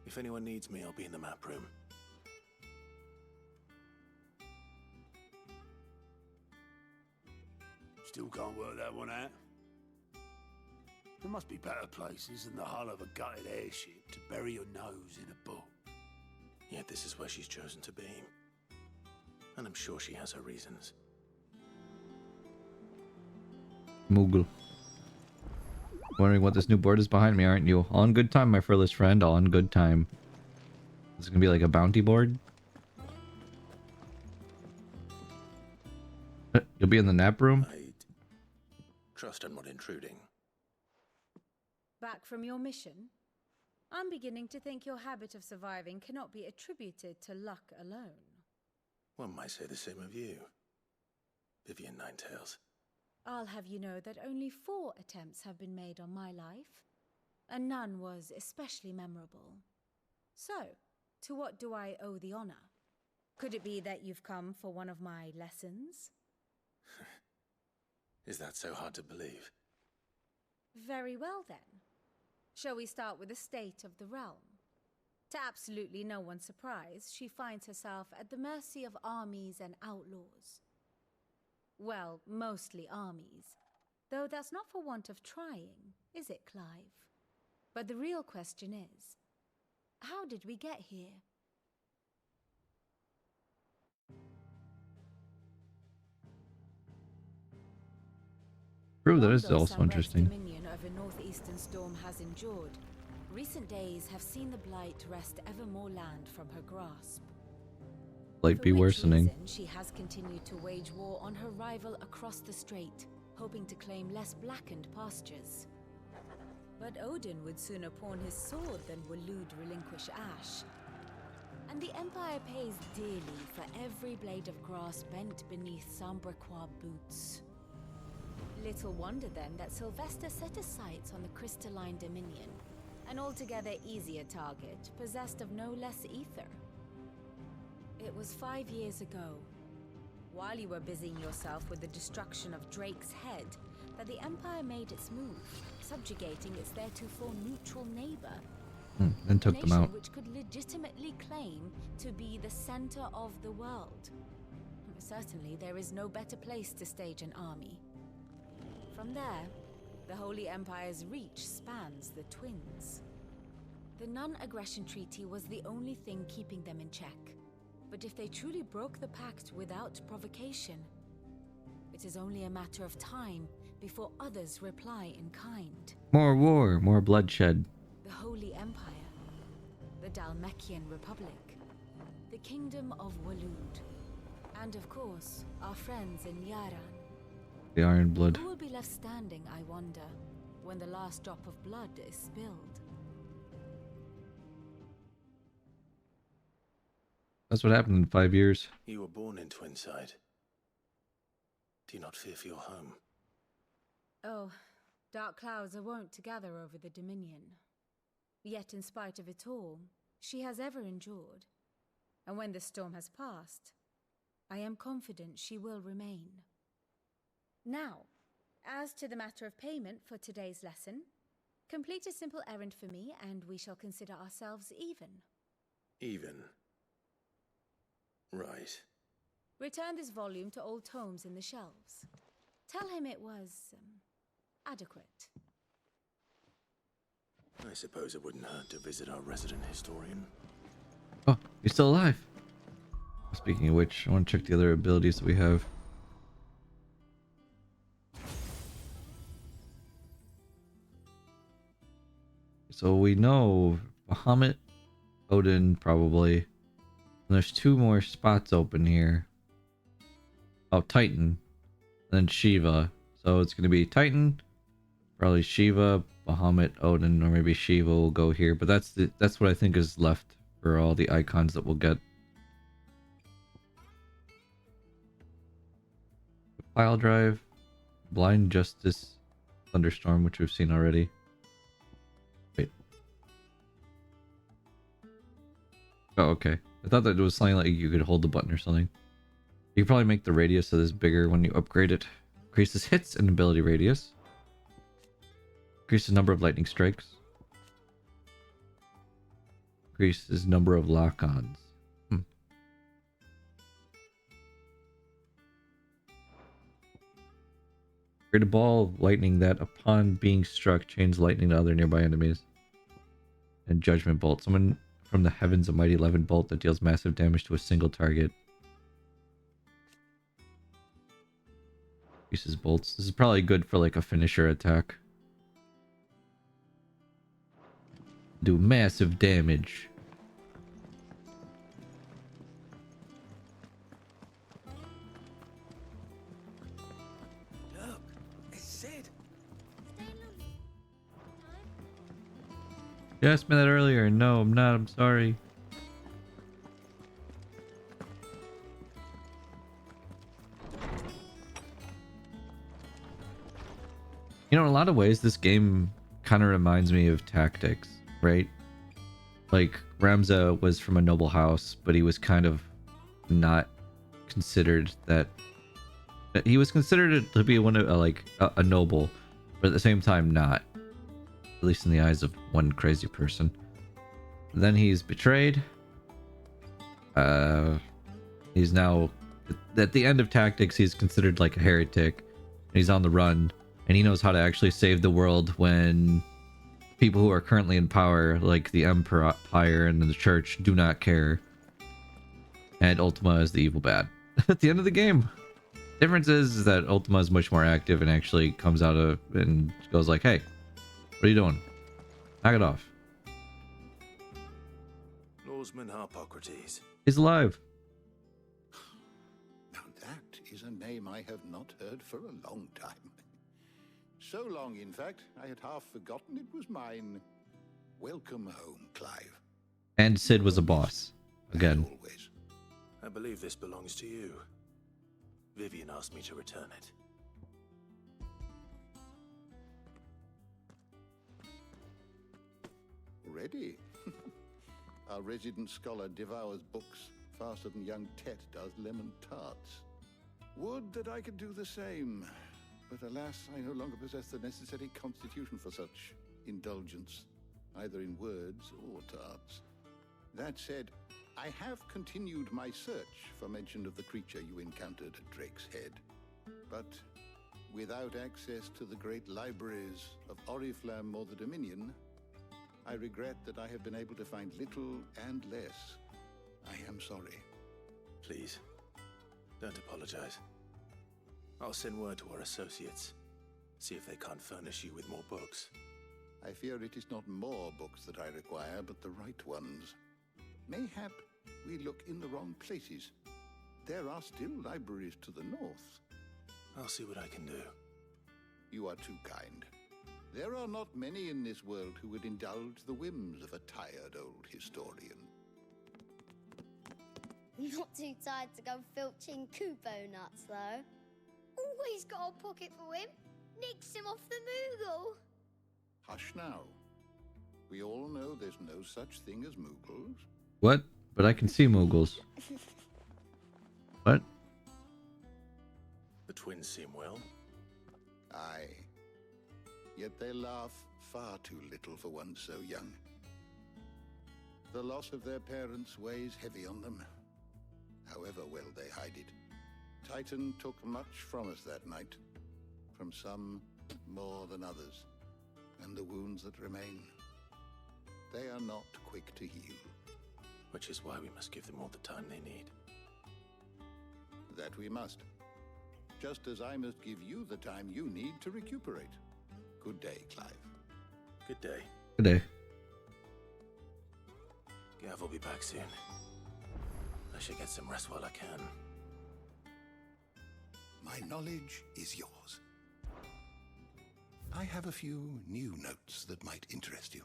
If anyone needs me, I'll be in the map room. Still can't work that one out. There must be better places than the hull of a gutted airship to bury your nose in a book. Yet this is where she's chosen to be. And I'm sure she has her reasons. Moogle. Wondering what this new board is behind me, aren't you? All in good time, my furless friend. All in good time. Is it gonna be like a bounty board? You'll be in the nap room? Trust I'm not intruding. Back from your mission? I'm beginning to think your habit of surviving cannot be attributed to luck alone. One might say the same of you, Vivian Ninetails. I'll have you know that only 4 attempts have been made on my life, and none was especially memorable. So, to what do I owe the honor? Could it be that you've come for one of my lessons? Is that so hard to believe? Very well then. Shall we start with the state of the realm? To absolutely no one's surprise, she finds herself at the mercy of armies and outlaws. Well, mostly armies. Though that's not for want of trying, is it, Clive? But the real question is, how did we get here? True, that Long is though also Samrek's interesting. dominion over northeastern storm has endured, recent days have seen the blight wrest ever more land from her grasp. Might For be which worsening. reason she has continued to wage war on her rival across the strait, hoping to claim less blackened pastures. But Odin would sooner pawn his sword than Waloed relinquish Ash. And the Empire pays dearly for every blade of grass bent beneath Sambrequois boots. Little wonder then that Sylvester set his sights on the crystalline dominion, an altogether easier target, possessed of no less ether. It was 5 years ago, while you were busying yourself with the destruction of Drake's head, that the Empire made its move, subjugating its theretofore neutral neighbor. And took a them nation out. which could legitimately claim to be the center of the world. Certainly, there is no better place to stage an army. From there, the Holy Empire's reach spans the Twins. The non-aggression treaty was the only thing keeping them in check. But if they truly broke the pact without provocation, it is only a matter of time before others reply in kind. More war, more bloodshed. The Holy Empire, the Dalmekian Republic, the Kingdom of Waloed, and of course, our friends in Yaran. The Iron Blood. Who will be left standing, I wonder, when the last drop of blood is spilled? That's what happened in 5 years. You were born in Twinside. Do you not fear for your home? Oh, dark clouds are wont to gather over the Dominion. Yet in spite of it all, she has ever endured. And when the storm has passed, I am confident she will remain. Now, as to the matter of payment for today's lesson, complete a simple errand for me and we shall consider ourselves even. Even. Right. Return this volume to old tomes in the shelves. Tell him it was adequate. I suppose it wouldn't hurt to visit our resident historian. Oh, you're still alive. Speaking of which, I want to check the other abilities that we have. So we know Bahamut, Odin, probably. And there's 2 more spots open here. Oh, Titan. And then Shiva. So it's going to be Titan, probably Shiva, Bahamut, Odin, or maybe Shiva will go here. But that's what I think is left for all the icons that we'll get. Pile Drive, Blind Justice, Thunderstorm, which we've seen already. Wait. Oh, okay. I thought that it was something like you could hold the button or something. You can probably make the radius of this bigger when you upgrade it. Increases hits and ability radius. Increases number of lightning strikes. Increases number of lock-ons. Create a ball of lightning that, upon being struck, chains lightning to other nearby enemies. And Judgment Bolt. Summon from the heavens a mighty 11 bolt that deals massive damage to a single target. Uses bolts. This is probably good for like a finisher attack. Do massive damage. Look, it's Sid. You asked me that earlier. No, I'm not. I'm sorry. You know, in a lot of ways, this game kind of reminds me of Tactics, right? Like, Ramza was from a noble house, but he was kind of not considered that... He was considered to be one of, a noble, but at the same time not. At least in the eyes of one crazy person. Then he's betrayed. He's now... At the end of Tactics, he's considered like a heretic. He's on the run. And he knows how to actually save the world when people who are currently in power, like the Empire and the Church, do not care. And Ultima is the evil bad. At the end of the game. Difference is that Ultima is much more active and actually comes out of and goes like, "Hey, what are you doing? Knock it off." Norseman Harpocrates. He's alive. Now that is a name I have not heard for a long time. So long, in fact, I had half forgotten it was mine. Welcome home, Clive. And Sid was a boss. Again. I believe this belongs to you. Vivian asked me to return it. Ready? Our resident scholar devours books faster than young Tet does lemon tarts. Would that I could do the same. But alas, I no longer possess the necessary constitution for such indulgence, either in words or tarts. That said, I have continued my search for mention of the creature you encountered at Drake's Head. But without access to the great libraries of Oriflamme or the Dominion, I regret that I have been able to find little and less. I am sorry. Please, don't apologize. I'll send word to our associates. See if they can't furnish you with more books. I fear it is not more books that I require, but the right ones. Mayhap we look in the wrong places. There are still libraries to the north. I'll see what I can do. You are too kind. There are not many in this world who would indulge the whims of a tired old historian. Not too tired to go filching Kupo nuts, though. Always got a pocket for him. Nicks him off the Moogle. Hush now. We all know there's no such thing as Moogles. What? But I can see Moogles. What? The twins seem well. Aye. Yet they laugh far too little for one so young. The loss of their parents weighs heavy on them, however well they hide it. Titan took much from us that night, from some more than others, and the wounds that remain, they are not quick to heal. Which is why we must give them all the time they need. That we must. Just as I must give you the time you need to recuperate. Good day, Clive. Good day. Good day. Gav will be back soon. I should get some rest while I can. My knowledge is yours. I have a few new notes that might interest you.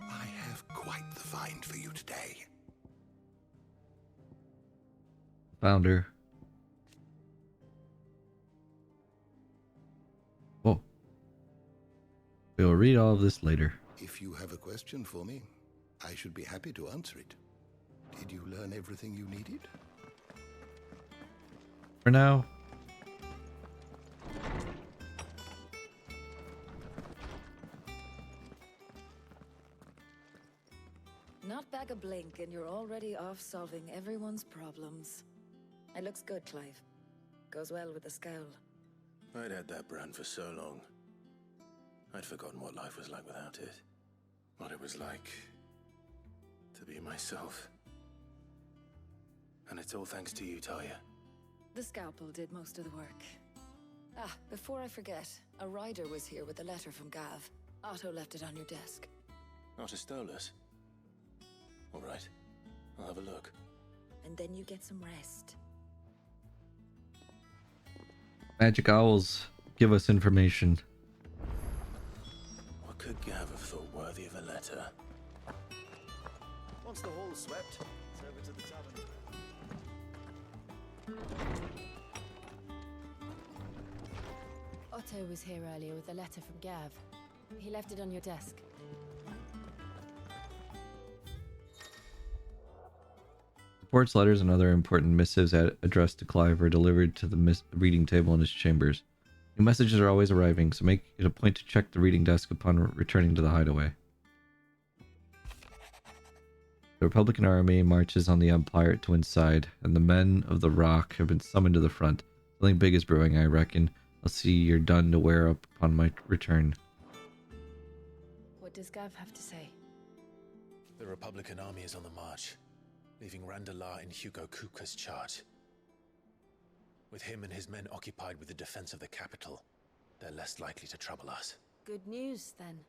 I have quite the find for you today. Founder. Oh. We'll read all of this later. If you have a question for me, I should be happy to answer it. Did you learn everything you needed? For now. Not back a blink and you're already off solving everyone's problems. It looks good, Clive. Goes well with the scowl. I'd had that brand for so long. I'd forgotten what life was like without it. What it was like to be myself. And it's all thanks to you, Talia. The scalpel did most of the work. Ah, before I forget, a rider was here with a letter from Gav. Otto left it on your desk. Otto stole us. All right, I'll have a look. And then you get some rest. Magic owls give us information. What could Gav have thought worthy of a letter? Once the hall's swept, it's over to the tavern. Otto was here earlier with a letter from Gav. He left it on your desk. Reports, letters, and other important missives addressed to Clive are delivered to the reading table in his chambers. New messages are always arriving, so make it a point to check the reading desk upon returning to the hideaway. The Republican army marches on the Empire to inside, and the men of the Rock have been summoned to the front. Something big is brewing, I reckon. I'll see you're done to wear up upon my return. What does Gav have to say? The Republican army is on the march, leaving Randalar in Hugo Kuka's charge. With him and his men occupied with the defense of the capital, they're less likely to trouble us. Good news, then.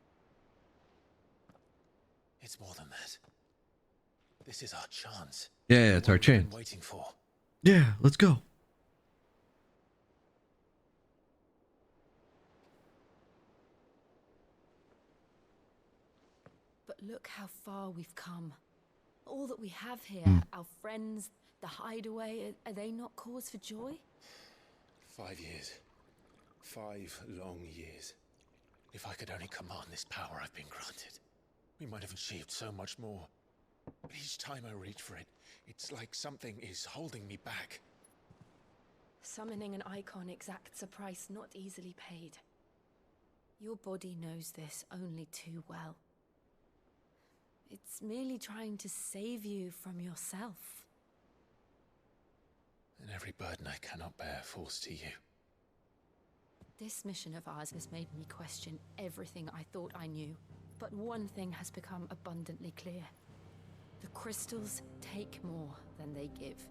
It's more than that. This is our chance. Yeah, it's our chance. We've been waiting for. Yeah, let's go. But look how far we've come. All that we have here, our friends, the hideaway, are they not cause for joy? 5 years. 5 long years. If I could only command this power I've been granted, we might have achieved so much more. But each time I reach for it, it's like something is holding me back. Summoning an icon exacts a price not easily paid. Your body knows this only too well. It's merely trying to save you from yourself. And every burden I cannot bear falls to you. This mission of ours has made me question everything I thought I knew. But one thing has become abundantly clear. The crystals take more than they give.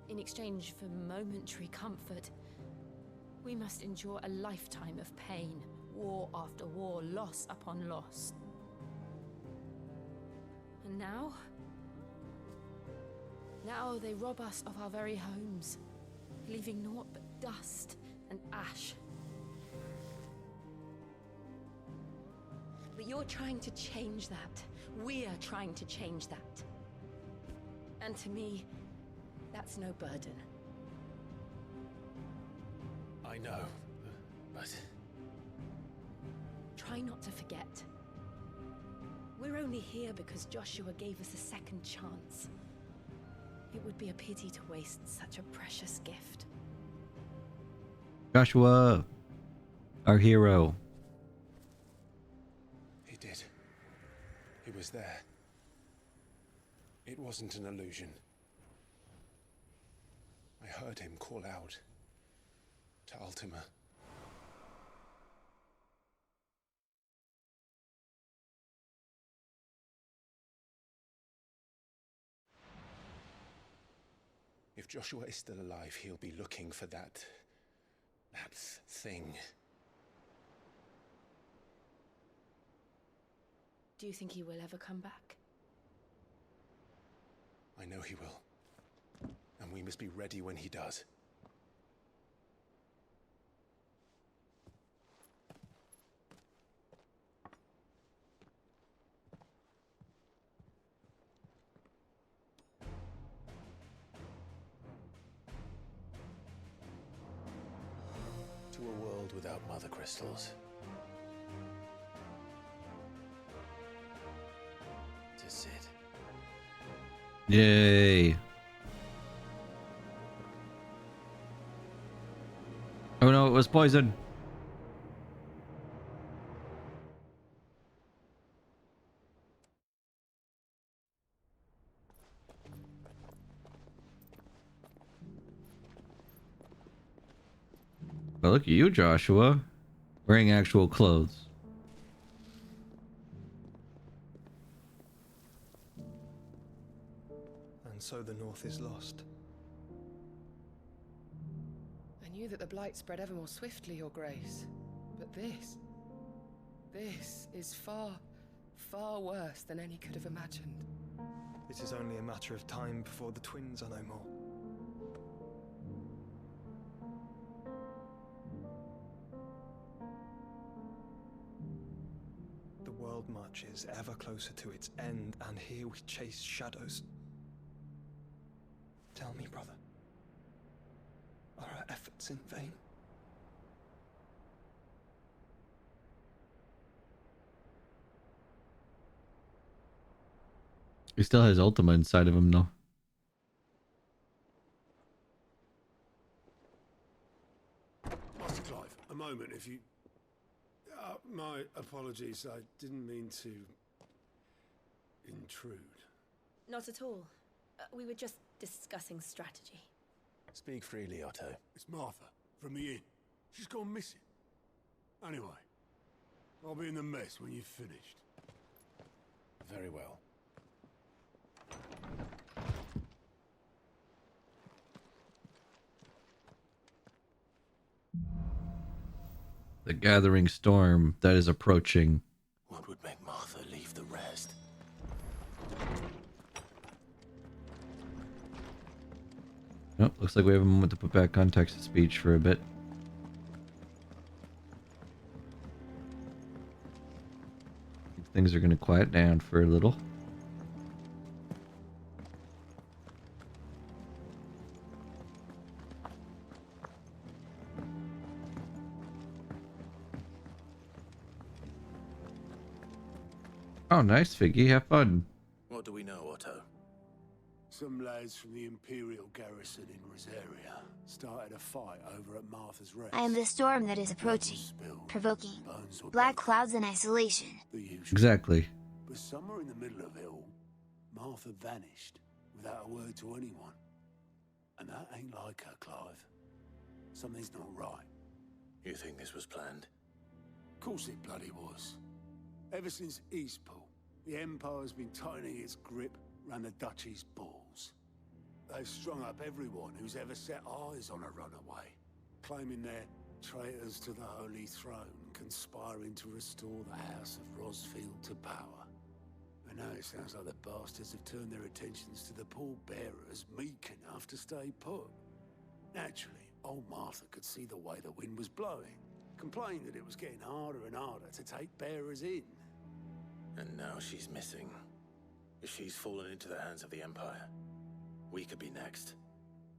In exchange for momentary comfort, we must endure a lifetime of pain, war after war, loss upon loss. And now they rob us of our very homes, leaving naught but dust and ash. But you're trying to change that. We're trying to change that. And to me, that's no burden. I know, but... Try not to forget. We're only here because Joshua gave us a second chance. It would be a pity to waste such a precious gift. Joshua, our hero. He did. He was there. It wasn't an illusion. I heard him call out to Ultima. If Joshua is still alive, he'll be looking for that thing. Do you think he will ever come back? I know he will. And we must be ready when he does. To a world without mother crystals. To Sid. Yay. Oh no, it was poison. Well, look at you, Joshua. Wearing actual clothes. And so the North is lost. I knew that the Blight spread ever more swiftly, Your Grace. But this is far, far worse than any could have imagined. It is only a matter of time before the twins are no more. The world marches ever closer to its end, and here we chase shadows. Tell me, brother, are our efforts in vain? He still has Ultima inside of him, though. Master Clive, a moment, if you... my apologies, I didn't mean to... intrude. Not at all. We were just discussing strategy. Speak freely, Otto. It's Martha, from the inn. She's gone missing. Anyway, I'll be in the mess when you've finished. Very well. The gathering storm that is approaching. What would make Martha leave the rest? Oh, looks like we have a moment to put back on text-to-speech for a bit. Things are going to quiet down for a little. Oh, nice, Figgy. Have fun. What do we know, Otto? Some lads from the Imperial garrison in Rosaria started a fight over at Martha's Rest. I am the storm that is approaching, provoking black clouds and isolation. Exactly. But somewhere in the middle of it all, Martha vanished without a word to anyone. And that ain't like her, Clive. Something's not right. You think this was planned? Of course it bloody was. Ever since Eastpool, the Empire's been tightening its grip round the Duchy's balls. They've strung up everyone who's ever set eyes on a runaway, claiming they're traitors to the Holy Throne, conspiring to restore the House of Rosfield to power. And now it sounds like the bastards have turned their attentions to the pallbearers meek enough to stay put. Naturally, old Martha could see the way the wind was blowing, complained that it was getting harder and harder to take bearers in. And now she's missing. If she's fallen into the hands of the Empire, we could be next.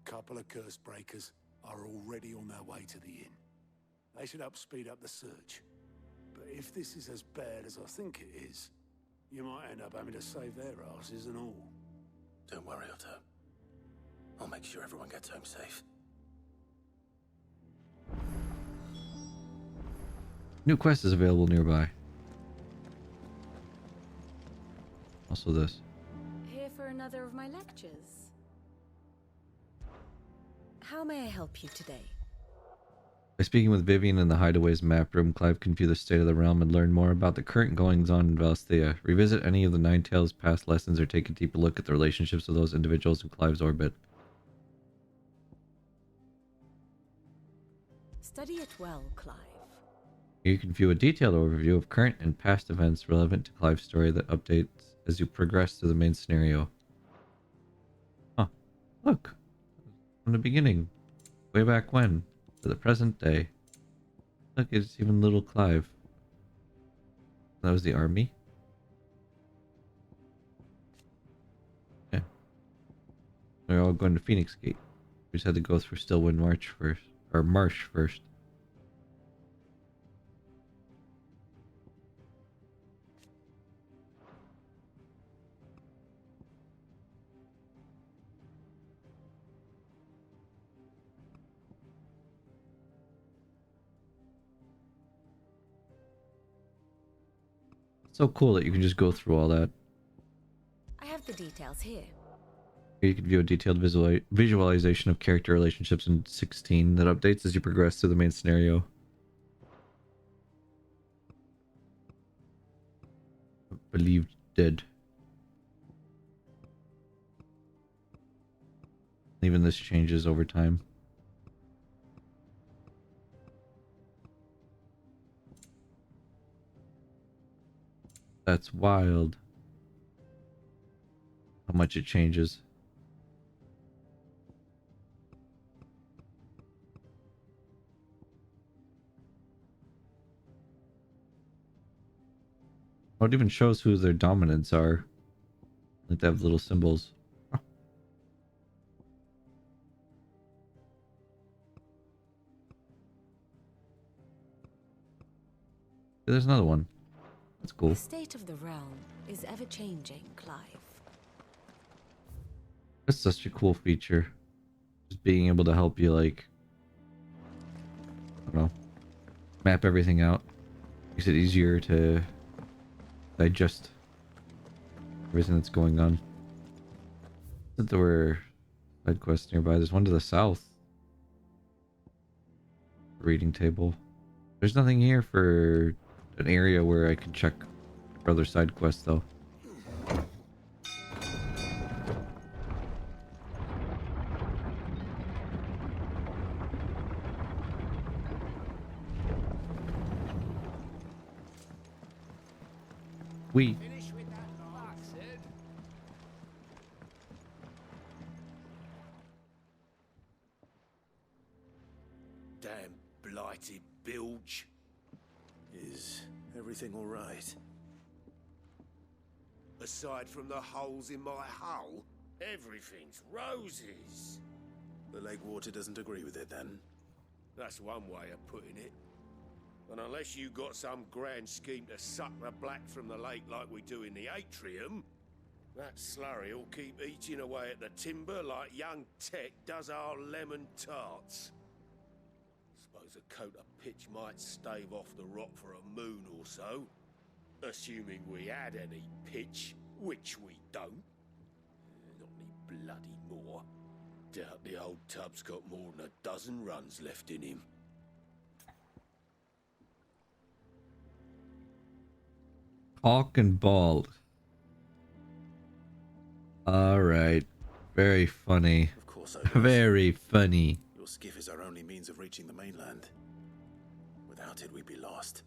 Couple of curse breakers are already on their way to the inn. They should help speed up the search. But if this is as bad as I think it is, you might end up having to save their asses and all. Don't worry, Otto. I'll make sure everyone gets home safe. New quest is available nearby. Also this. Here for another of my lectures. How may I help you today? By speaking with Vivian in the Hideaway's map room, Clive can view the state of the realm and learn more about the current goings-on in Valsthea. Revisit any of the Nine Tails' past lessons or take a deeper look at the relationships of those individuals in Clive's orbit. Study it well, Clive. You can view a detailed overview of current and past events relevant to Clive's story that updates as you progress through the main scenario. Huh. Look. From the beginning. Way back when. To the present day. Look, it's even little Clive. That was the army. Yeah. They're all going to Phoenix Gate. We just had to go through Stillwind March first. Or Marsh first. So cool that you can just go through all that. I have the details here. Here you can view a detailed visualization of character relationships in 16 that updates as you progress through the main scenario. Believed dead. Even this changes over time. That's wild. How much it changes. Oh, it even shows who their dominants are. Like they have little symbols. Oh. There's another one. That's cool. The state of the realm is ever changing, Clive. That's such a cool feature. Just being able to help you, like, I don't know, map everything out. Makes it easier to digest everything that's going on. I thought there were side quests nearby. There's one to the south. Reading table. There's nothing here for an area where I can check for other side quests, though. We. Finish with that box, Sid. Damn blighted bilge. Is everything all right? Aside from the holes in my hull, everything's roses. The lake water doesn't agree with it, then? That's one way of putting it. And unless you got some grand scheme to suck the black from the lake like we do in the atrium, that slurry will keep eating away at the timber like young Tech does our lemon tarts. Suppose a coat of pitch might stave off the rot for a moon or so, assuming we had any pitch, which we don't. Not any bloody more. Doubt the old tub's got more than a dozen runs left in him. Hawk and bald. Alright. Very funny. Of course I was. Very funny. Your skiff is our only means of reaching the mainland. Without it, we'd be lost.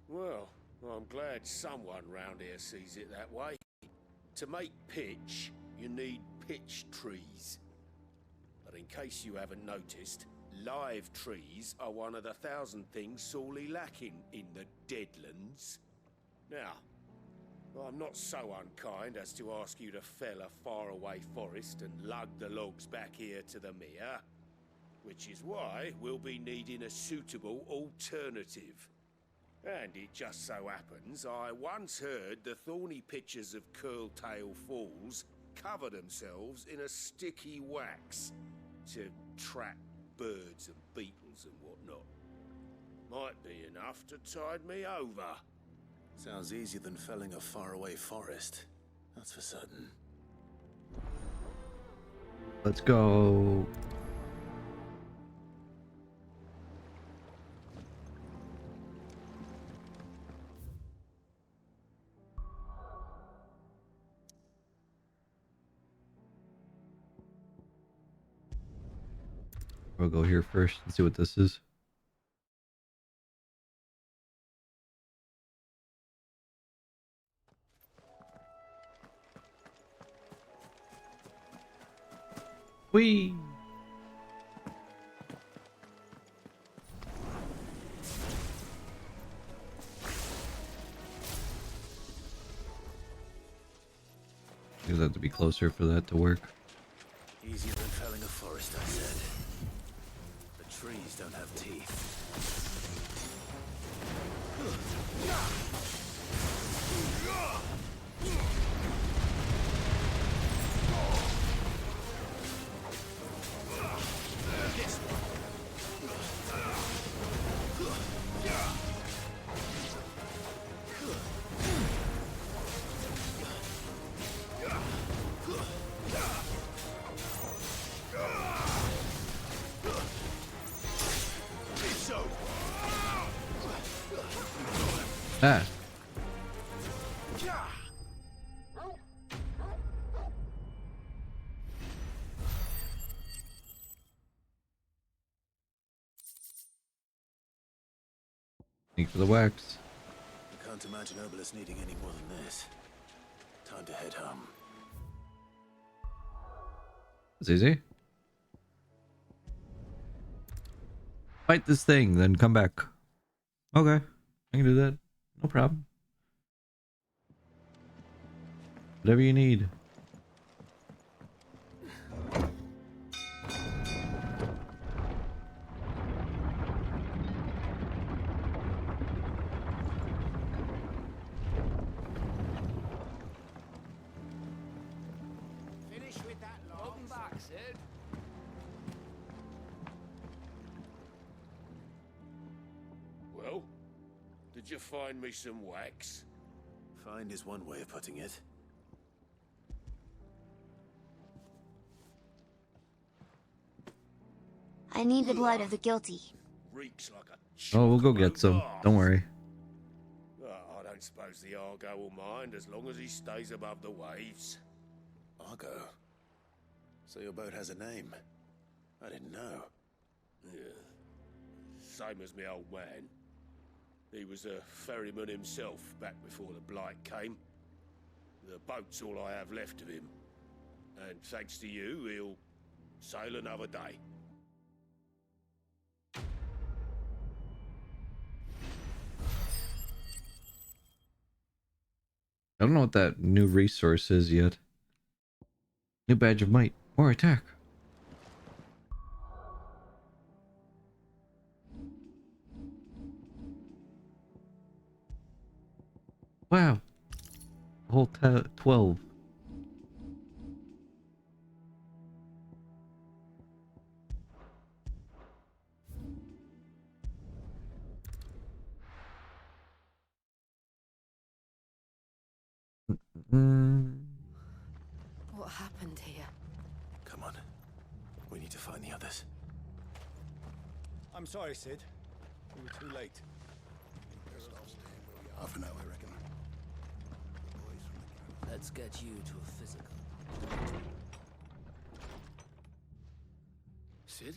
Well, I'm glad someone round here sees it that way. To make pitch, you need pitch trees. But in case you haven't noticed, live trees are one of the 1,000 things sorely lacking in the Deadlands. Now, I'm not so unkind as to ask you to fell a faraway forest and lug the logs back here to the mere, which is why we'll be needing a suitable alternative. And it just so happens I once heard the thorny pitchers of Curltail Falls cover themselves in a sticky wax to trap birds and beetles and whatnot. Might be enough to tide me over. Sounds easier than felling a faraway forest. That's for certain. Let's go. We'll go here first and see what this is. Whee! You'll have to be closer for that to work. Easier than felling a forest, I said. The trees don't have teeth. Ah. Thanks for the wax. I can't imagine Obelisk needing any more than this. Time to head home. It's easy. Fight this thing, then come back. Okay, I can do that. No problem. Whatever you need. Finish with that long back, Sid. Well, did you find me some wax? Find is one way of putting it. I need the blood of the guilty. Reeks like a Oh, we'll go get some. Don't worry. I don't suppose the Argo will mind as long as he stays above the waves. Argo? So your boat has a name? I didn't know. Yeah. Same as me old man. He was a ferryman himself back before the Blight came. The boat's all I have left of him. And thanks to you, he'll sail another day. I don't know what that new resource is yet. New badge of might. More attack. Wow. Whole 12. What happened here? Come on. We need to find the others. I'm sorry, Sid. We were too late. Half an hour, I reckon. Let's get you to a physical. Sid?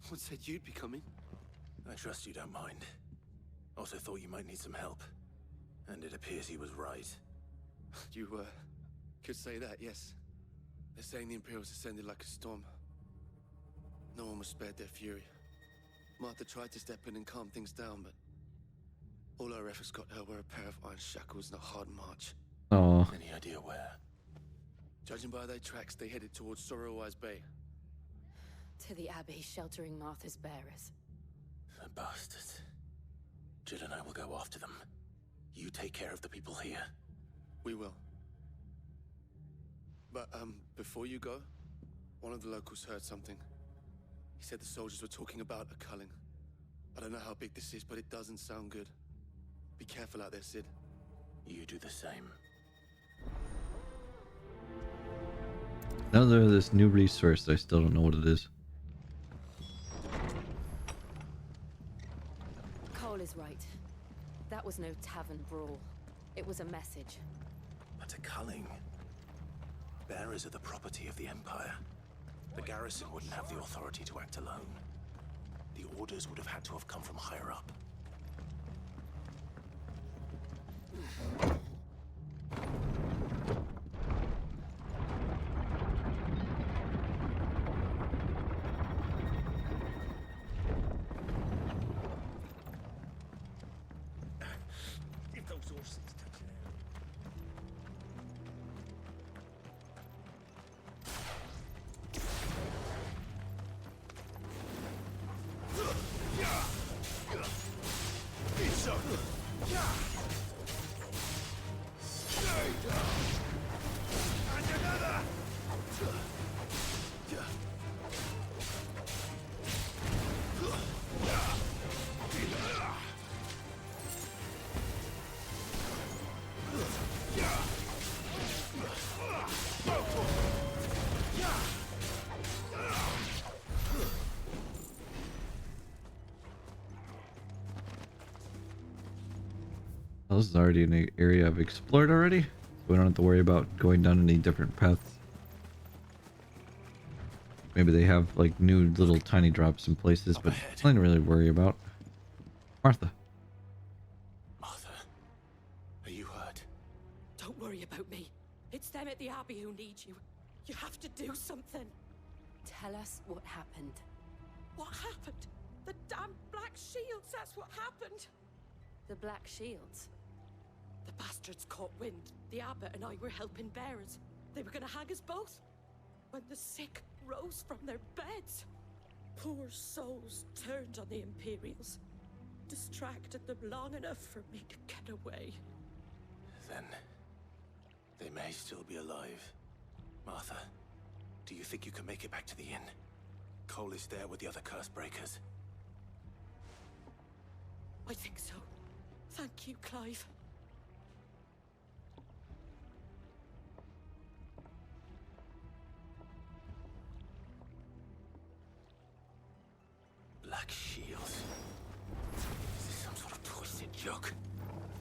What said you'd be coming? I trust you don't mind. Also thought you might need some help. And it appears he was right. You, could say that, yes. They're saying the Imperials descended like a storm. No one was spared their fury. Martha tried to step in and calm things down, but all our efforts got her were a pair of iron shackles and a hard march. Oh. Any idea where? Judging by their tracks, they headed towards Sorrowwise Bay. To the Abbey sheltering Martha's bearers. The bastards. Jill and I will go after them. You take care of the people here. We will. But, before you go, one of the locals heard something. He said the soldiers were talking about a culling. I don't know how big this is, but it doesn't sound good. Be careful out there, Sid. You do the same. Now there's this new resource, I still don't know what it is. Cole is right. That was no tavern brawl. It was a message. But a culling. Bearers are the property of the Empire. The garrison wouldn't have the authority to act alone. The orders would have had to have come from higher up. If those horses touch it. Well, this is already an area I've explored already, so we don't have to worry about going down any different paths. Maybe they have like new little tiny drops in places, but nothing to really worry about. Martha. Martha, are you hurt? Don't worry about me. It's them at the Abbey who need you. You have to do something. Tell us what happened. What happened? The damn Black Shields, that's what happened. The Black Shields? The bastards caught wind. The abbot and I were helping bearers. They were gonna hang us both. When the sick rose from their beds, poor souls turned on the Imperials. Distracted them long enough for me to get away. Then they may still be alive. Martha, do you think you can make it back to the inn? Cole is there with the other curse breakers. I think so. Thank you, Clive. Black Shields. Is this some sort of twisted joke?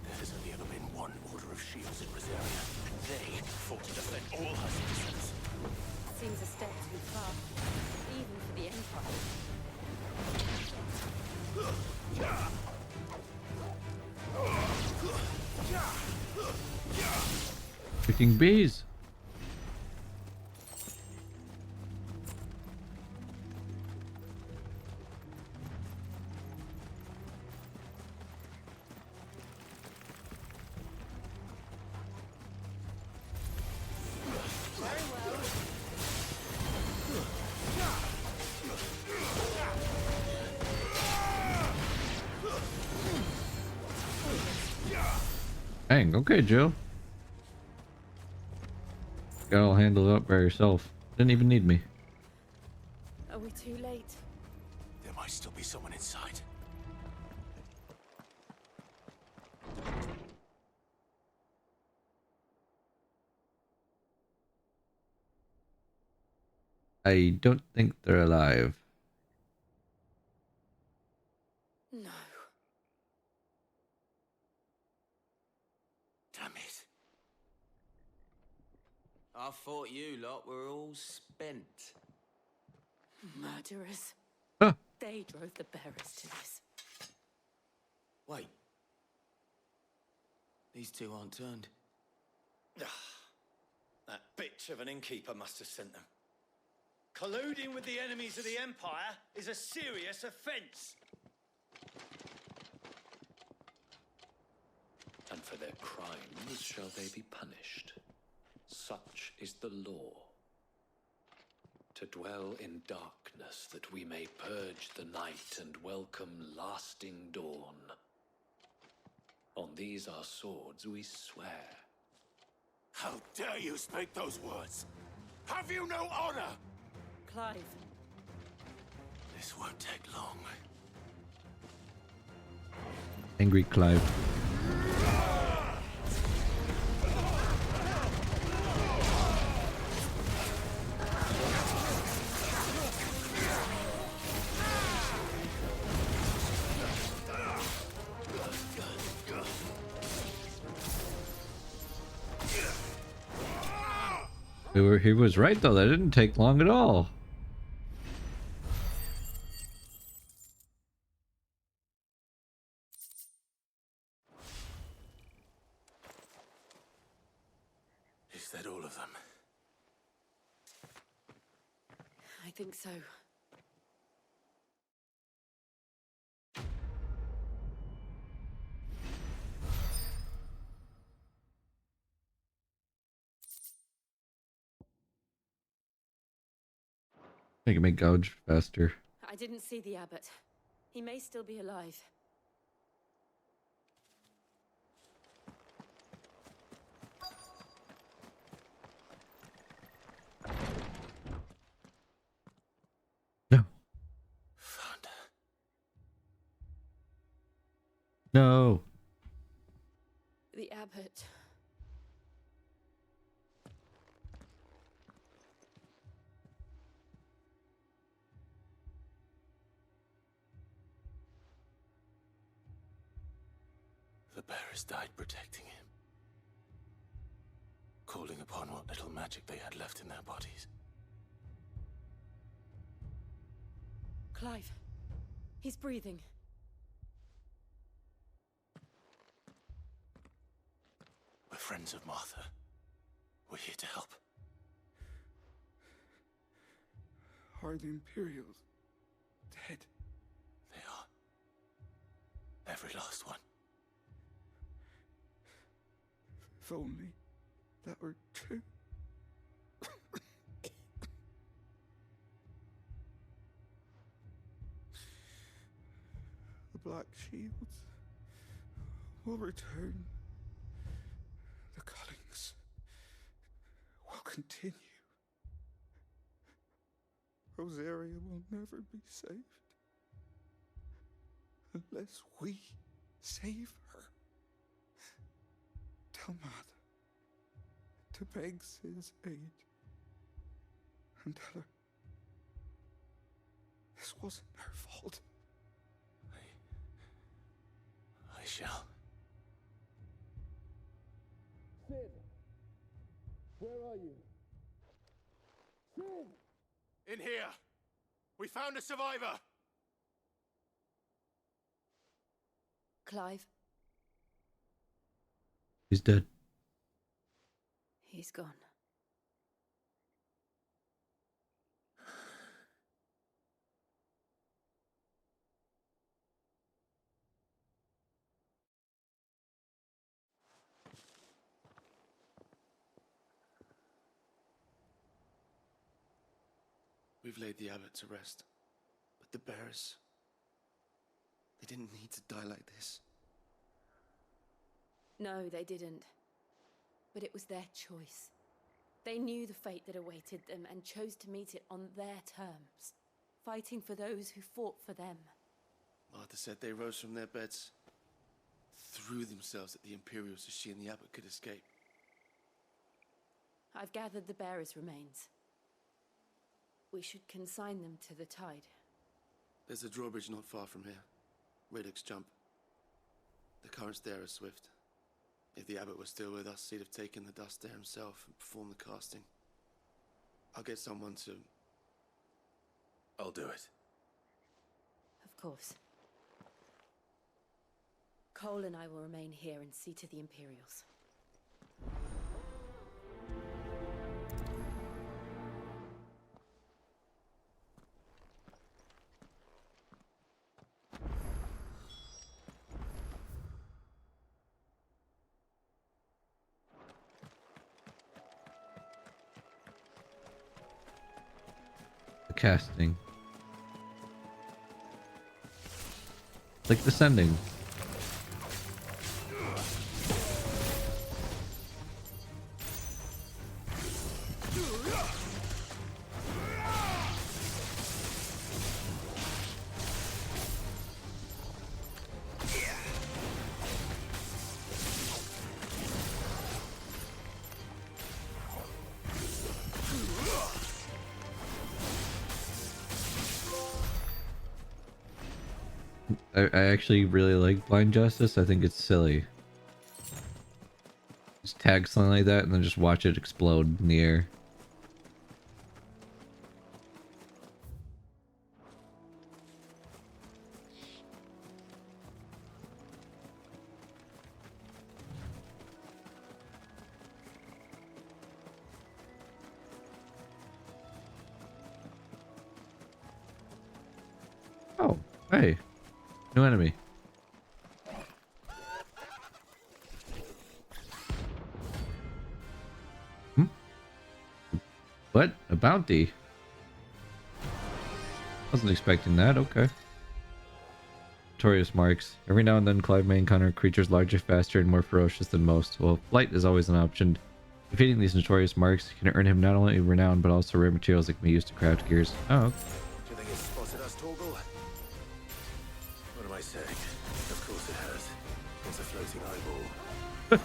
There has only ever been one Order of Shields in Rosaria, and they fought to defend all her citizens. Seems a step too far, even for the Empire. Freaking bees. Dang, okay, Jill. Got all handled up by yourself. Didn't even need me. Are we too late? There might still be someone inside. I don't think they're alive. No. Damn it. I thought you lot were all spent. Murderers. Huh. They drove the bearers to this. Wait. These two aren't turned. That bitch of an innkeeper must have sent them. Colluding with the enemies of the Empire is a serious offence. And for their crimes shall they be punished. Such is the law. To dwell in darkness that we may purge the night and welcome lasting dawn. On these our swords we swear. How dare you speak those words? Have you no honor? Clive. This won't take long. Angry Clive. He was right though, that didn't take long at all. Is that all of them? I think so. I can make gouge faster. I didn't see the abbot. He may still be alive. No. Found her. No. The abbot. The bearers died protecting him. Calling upon what little magic they had left in their bodies. Clive. He's breathing. We're friends of Martha. We're here to help. Are the Imperials dead? They are. Every last one. If only that were true. The Black Shields will return. The cullings will continue. Rosaria will never be saved unless we save her. Tell Mother to beg Sid's aid and tell her this wasn't her fault. I shall. Sid! Where are you? Sid! In here! We found a survivor! Clive. He's dead. He's gone. We've laid the abbot to rest, but the bearers, they didn't need to die like this. No, they didn't. But it was their choice. They knew the fate that awaited them and chose to meet it on their terms, fighting for those who fought for them. Martha said they rose from their beds, threw themselves at the Imperials so she and the abbot could escape. I've gathered the bearers' remains. We should consign them to the tide. There's a drawbridge not far from here. Radix Jump. The currents there are swift. If the abbot was still with us, he'd have taken the dust there himself and performed the casting. I'll get someone to... I'll do it. Of course. Cole and I will remain here and see to the Imperials. Casting. Like descending. I actually really like Blind Justice. I think it's silly. Just tag something like that and then just watch it explode in the air. Oh, hey. New enemy. What? A bounty? Wasn't expecting that. Okay. Notorious marks. Every now and then Clive may encounter creatures larger, faster, and more ferocious than most. Well, flight is always an option. Defeating these notorious marks can earn him not only renown, but also rare materials that can be used to craft gears. Oh, okay. Do you think it's spotted us, Torgal? What am I saying? Of course it has. It's a floating eyeball.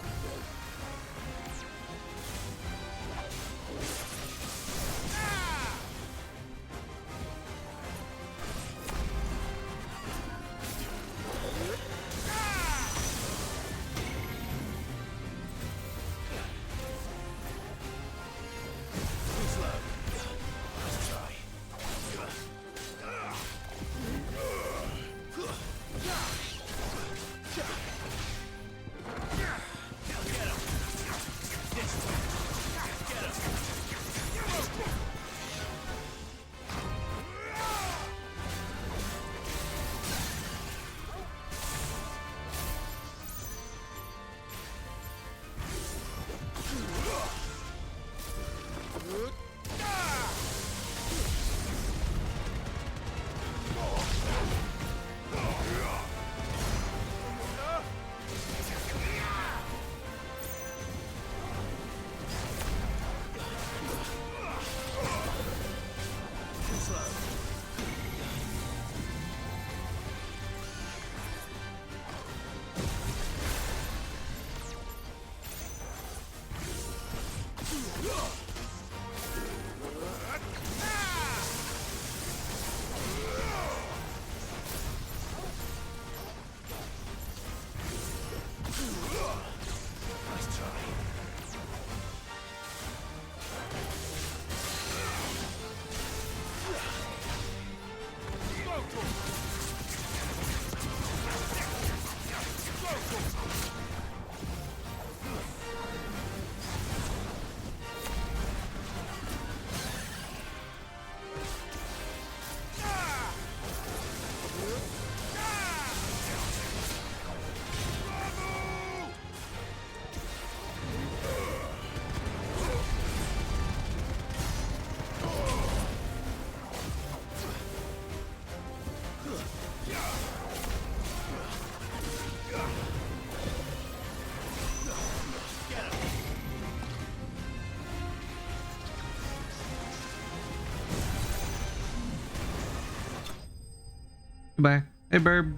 Goodbye. Hey, Burb.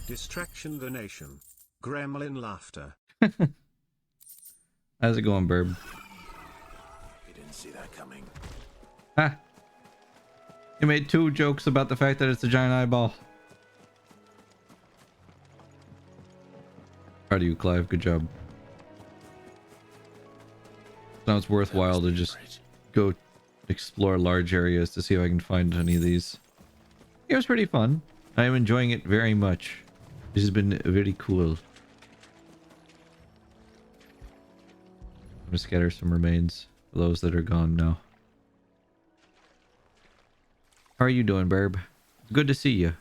Distraction the nation. Gremlin laughter. How's it going, Burb? You didn't see that coming. Ah. You made 2 jokes about the fact that it's a giant eyeball. Proud of you, Clive. Good job. Now it's worthwhile to just go explore large areas to see if I can find any of these. It was pretty fun. I am enjoying it very much. This has been very cool. I'm gonna scatter some remains for those that are gone now. How are you doing, Burb? Good to see you.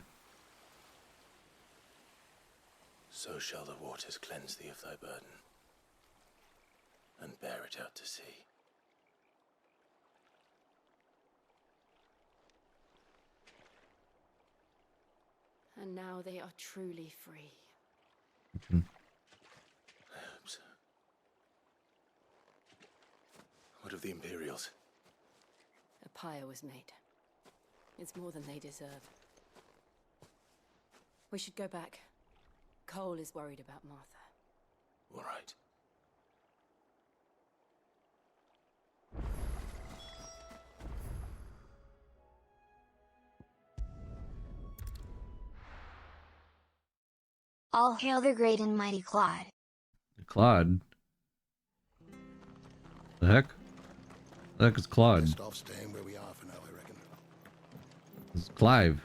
So shall the waters cleanse thee of thy burden, and bear it out to sea. And now they are truly free. I hope so. What of the Imperials? A pyre was made. It's more than they deserve. We should go back. Cole is worried about Martha. All right. All hail the great and mighty Claude. Claude? The heck? The heck is Claude? Best off staying where we are for now, I reckon. It's Clive.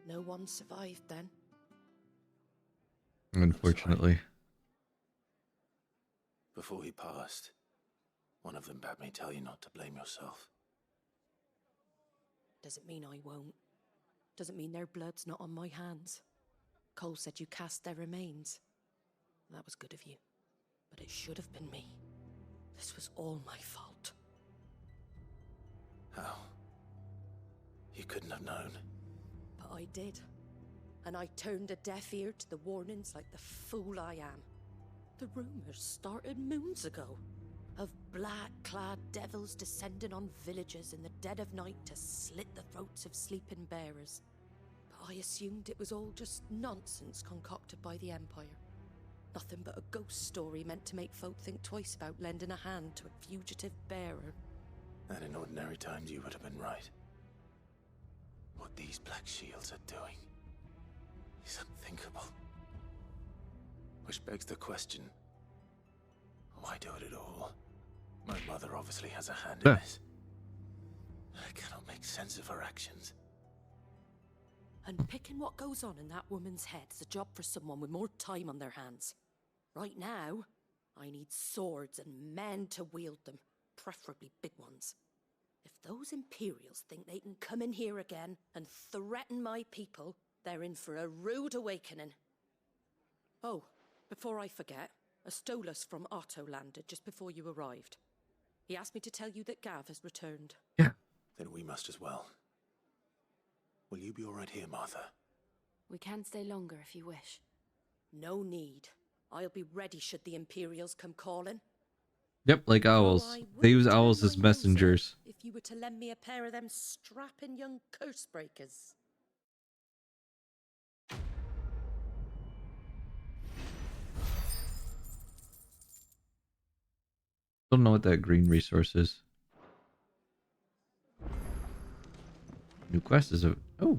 No one survived then. Unfortunately. Before he passed, one of them bade me tell you not to blame yourself. Doesn't mean I won't. Doesn't mean their blood's not on my hands. Cole said you cast their remains. That was good of you. But it should have been me. This was all my fault. How? You couldn't have known. But I did. And I turned a deaf ear to the warnings like the fool I am. The rumors started moons ago. Of black-clad devils descending on villages in the dead of night to slit the throats of sleeping bearers. But I assumed it was all just nonsense concocted by the Empire. Nothing but a ghost story meant to make folk think twice about lending a hand to a fugitive bearer. And in ordinary times you would have been right. What these Black Shields are doing is unthinkable. Which begs the question, why do it at all? My mother obviously has a hand in this. I cannot make sense of her actions. Unpicking what goes on in that woman's head is a job for someone with more time on their hands. Right now, I need swords and men to wield them, preferably big ones. If those Imperials think they can come in here again and threaten my people, they're in for a rude awakening. Oh, before I forget, a Stolas from Otto landed just before you arrived. He asked me to tell you that Gav has returned. Yeah. Then we must as well. Will you be all right here, Martha? We can stay longer if you wish. No need. I'll be ready should the Imperials come calling. Yep, like owls. They use owls as messengers. If you were to lend me a pair of them strapping young curse breakers. Don't know what that green resource is. New quest is a... Oh.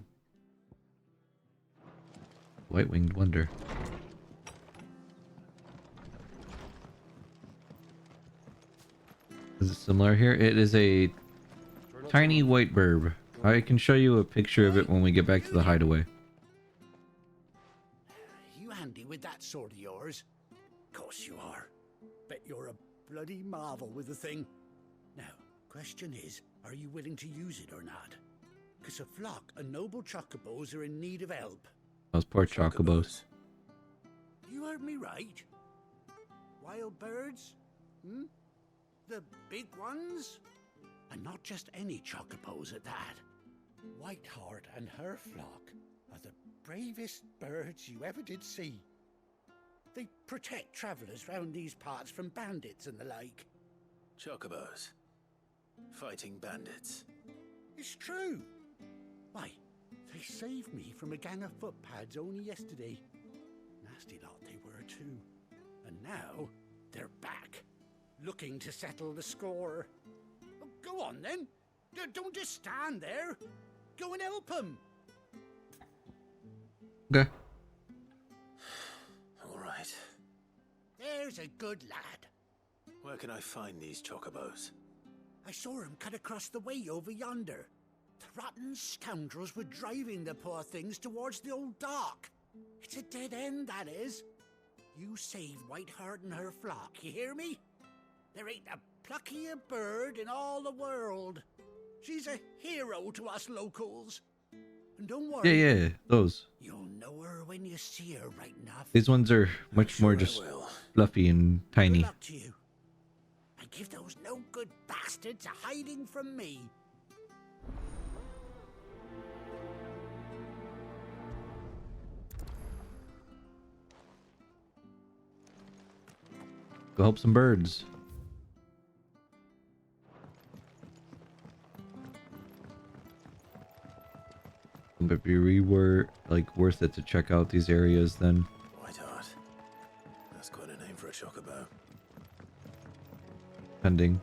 White-winged wonder. Is it similar here? It is a tiny white burb. I can show you a picture of it when we get back to the hideaway. You handy with that sword of yours? Course you are. Bet you're a bloody marvel with the thing. Now, question is, are you willing to use it or not? 'Cause a flock of noble chocobos are in need of help. Those poor chocobos. You heard me right. Wild birds? Hmm? The big ones? And not just any chocobos at that. Whiteheart and her flock are the bravest birds you ever did see. They protect travellers round these parts from bandits and the like. Chocobos. Fighting bandits. It's true. Why, they saved me from a gang of footpads only yesterday. Nasty lot they were too. And now, they're back, looking to settle the score. Oh, go on then. Don't just stand there. Go and help them. Okay. All right. There's a good lad. Where can I find these chocobos? I saw him cut across the way over yonder. The rotten scoundrels were driving the poor things towards the old dock. It's a dead end, that is. You save Whiteheart and her flock, you hear me? There ain't a pluckier bird in all the world. She's a hero to us locals. And don't worry. Yeah, those. You'll know her when you see her right enough. These ones are much more just fluffy and tiny. Good luck to you. And give those no-good bastards a hiding from me. Go help some birds. But if you were like worth it to check out these areas, then Whiteheart. That's quite a name for a chocobo. pending.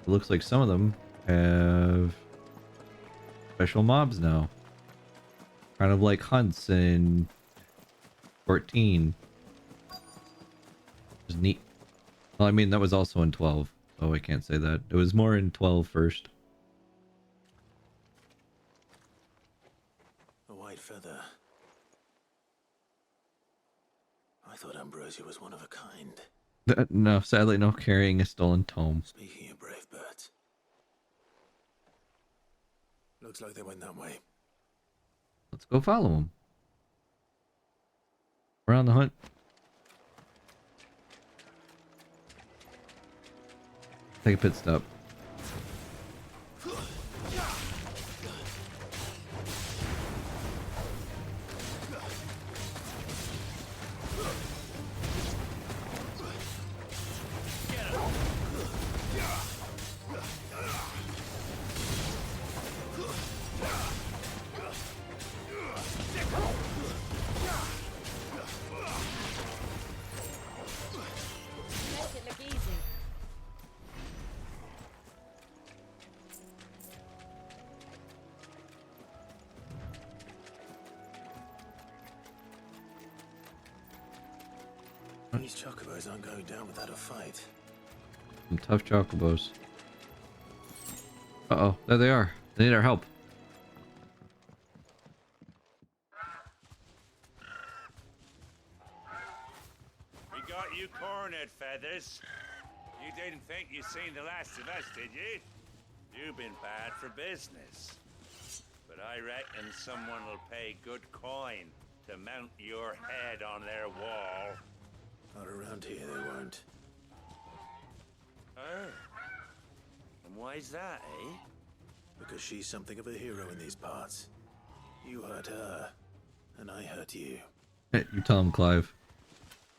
It looks like some of them have special mobs now. Kind of like hunts in 14. Which is neat. Well, I mean, that was also in 12. Oh, I can't say that. It was more in 12 first. A white feather. I thought Ambrosia was one of a kind. No, sadly, no carrying a stolen tome. Speaking of brave birds. Looks like they went that way. Let's go follow them. We're on the hunt. Take a pit stop. These chocobos aren't going down without a fight. Some tough chocobos. Uh-oh, there they are. They need our help. We got you cornered, Feathers. You didn't think you'd seen the last of us, did you? You've been bad for business. But I reckon someone will pay good coin to mount your head on their wall. Not around here, they won't. Oh. And why's that, eh? Because she's something of a hero in these parts. You hurt her, and I hurt you. Hey, you tell him, Clive.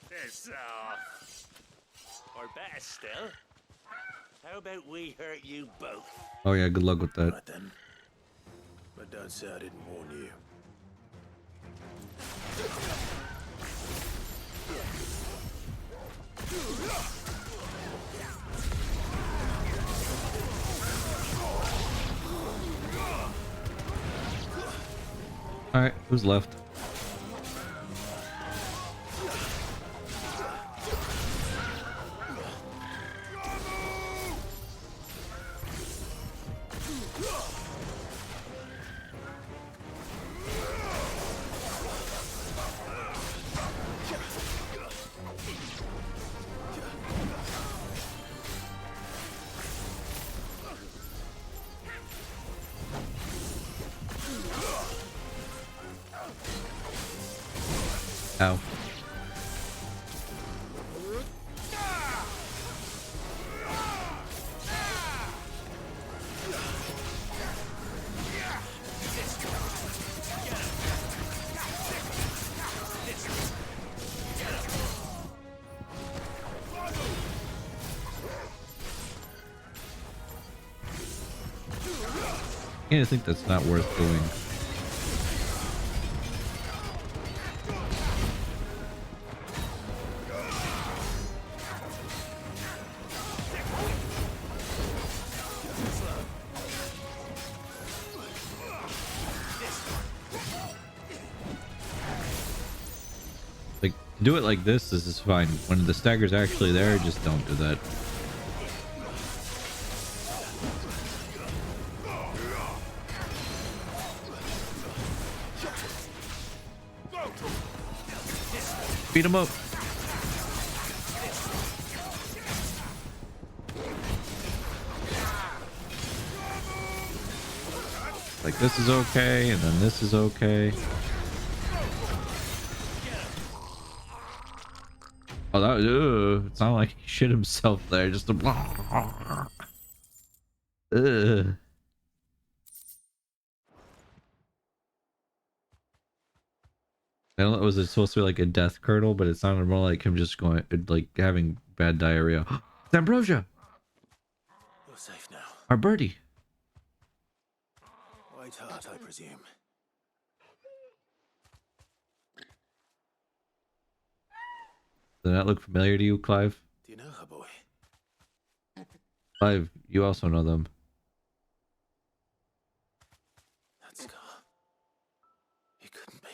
This off. Or better still, how about we hurt you both? Oh yeah, good luck with that. Right then. But don't say I didn't warn you. Alright, who's left? Ow. I think that's not worth doing. Like, do it like this is fine. When the stagger's actually there, just don't do that. Beat him up. Like, this is okay, and then this is okay. Oh, that, it's not like he shit himself there, just a ugh. I don't know, was it supposed to be like a death curdle, but it sounded more like him just going, like, having bad diarrhea. It's Ambrosia! You're safe now. Our birdie! White heart, I presume. Does that look familiar to you, Clive? Do you know her, boy? Clive, you also know them. That scar. It couldn't be.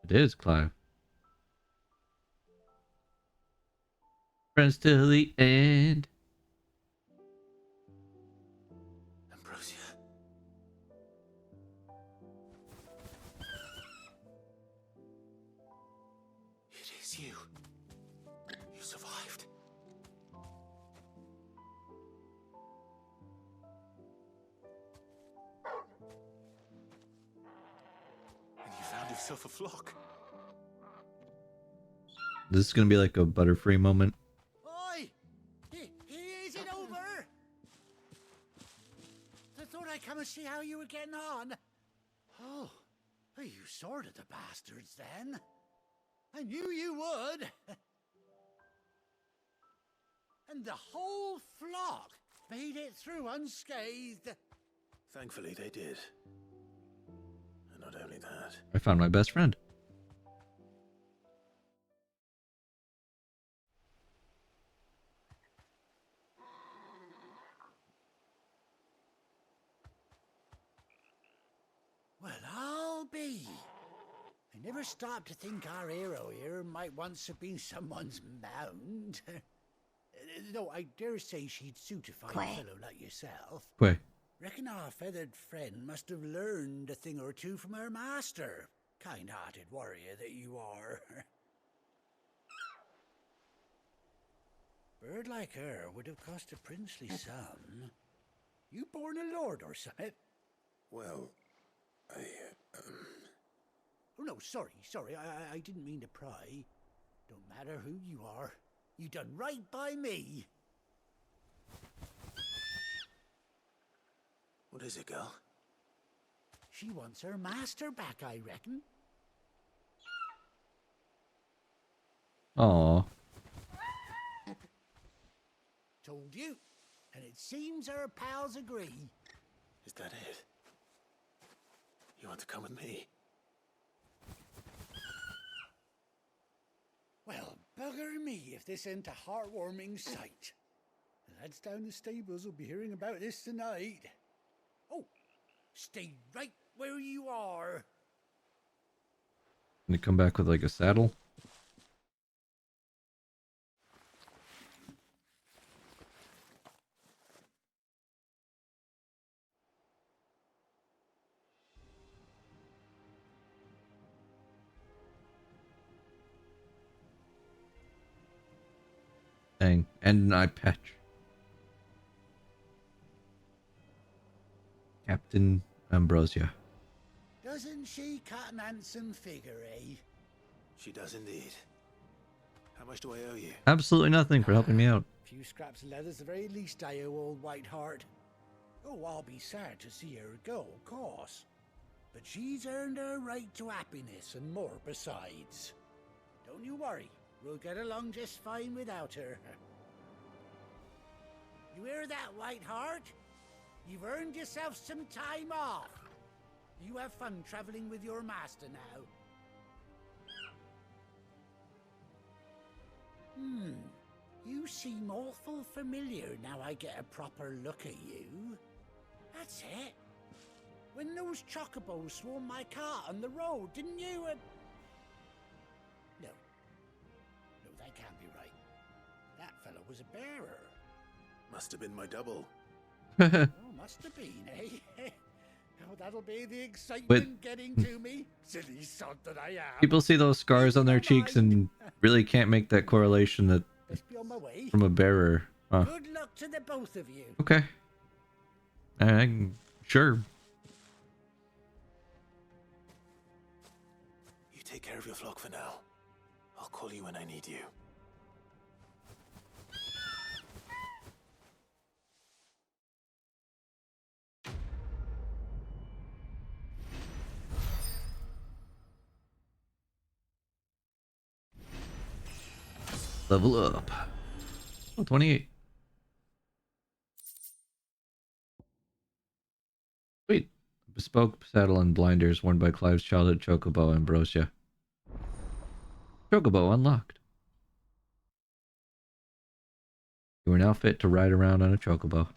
It is, Clive. Friends till the end. Ambrosia. It is you. You survived. And you found yourself a flock. This is gonna be like a Butterfree moment. Oi! Is it over? I thought I'd come and see how you were getting on. Oh, you sorted the bastards then. I knew you would. And the whole flock made it through unscathed. Thankfully, they did. And not only that. I found my best friend. Well, I'll be. I never stopped to think our hero here might once have been someone's mount. Though I dare say she'd suit a fine fellow like yourself. Wait. Reckon our feathered friend must have learned a thing or two from her master. Kind-hearted warrior that you are. Bird like her would have cost a princely sum. You born a lord or something? Well, Oh, no, sorry. I didn't mean to pry. Don't matter who you are. You done right by me. What is it, girl? She wants her master back, I reckon. Aww. Told you. And it seems our pals agree. Is that it? You want to come with me? Well, bugger me if this ain't a heartwarming sight. The lads down the stables will be hearing about this tonight. Oh, stay right where you are. Gonna come back with like a saddle. Dang, and an eye patch. Captain Ambrosia. Doesn't she cut an handsome figure, eh? She does indeed. How much do I owe you? Absolutely nothing for helping me out. A few scraps of leather's the very least I owe old Whiteheart. Oh, I'll be sad to see her go, of course. But she's earned her right to happiness and more besides. Don't you worry, we'll get along just fine without her. You hear that, Whiteheart? You've earned yourself some time off. You have fun traveling with your master now. You seem awful familiar now I get a proper look at you. That's it. When those chocobos swarmed my cart on the road, didn't you? No. No, that can't be right. That fellow was a bearer. Must have been my double. Oh, must have been, eh? Oh, that'll be the excitement getting to me. Silly sod that I am. People see those scars on their cheeks and really can't make that correlation that Best be on my way. from a bearer. Huh. Good luck to the both of you. Okay. Sure. You take care of your flock for now. I'll call you when I need you. Level up. Oh, 28. Sweet. Bespoke saddle and blinders worn by Clive's childhood chocobo, Ambrosia. Chocobo unlocked. You are now fit to ride around on a chocobo.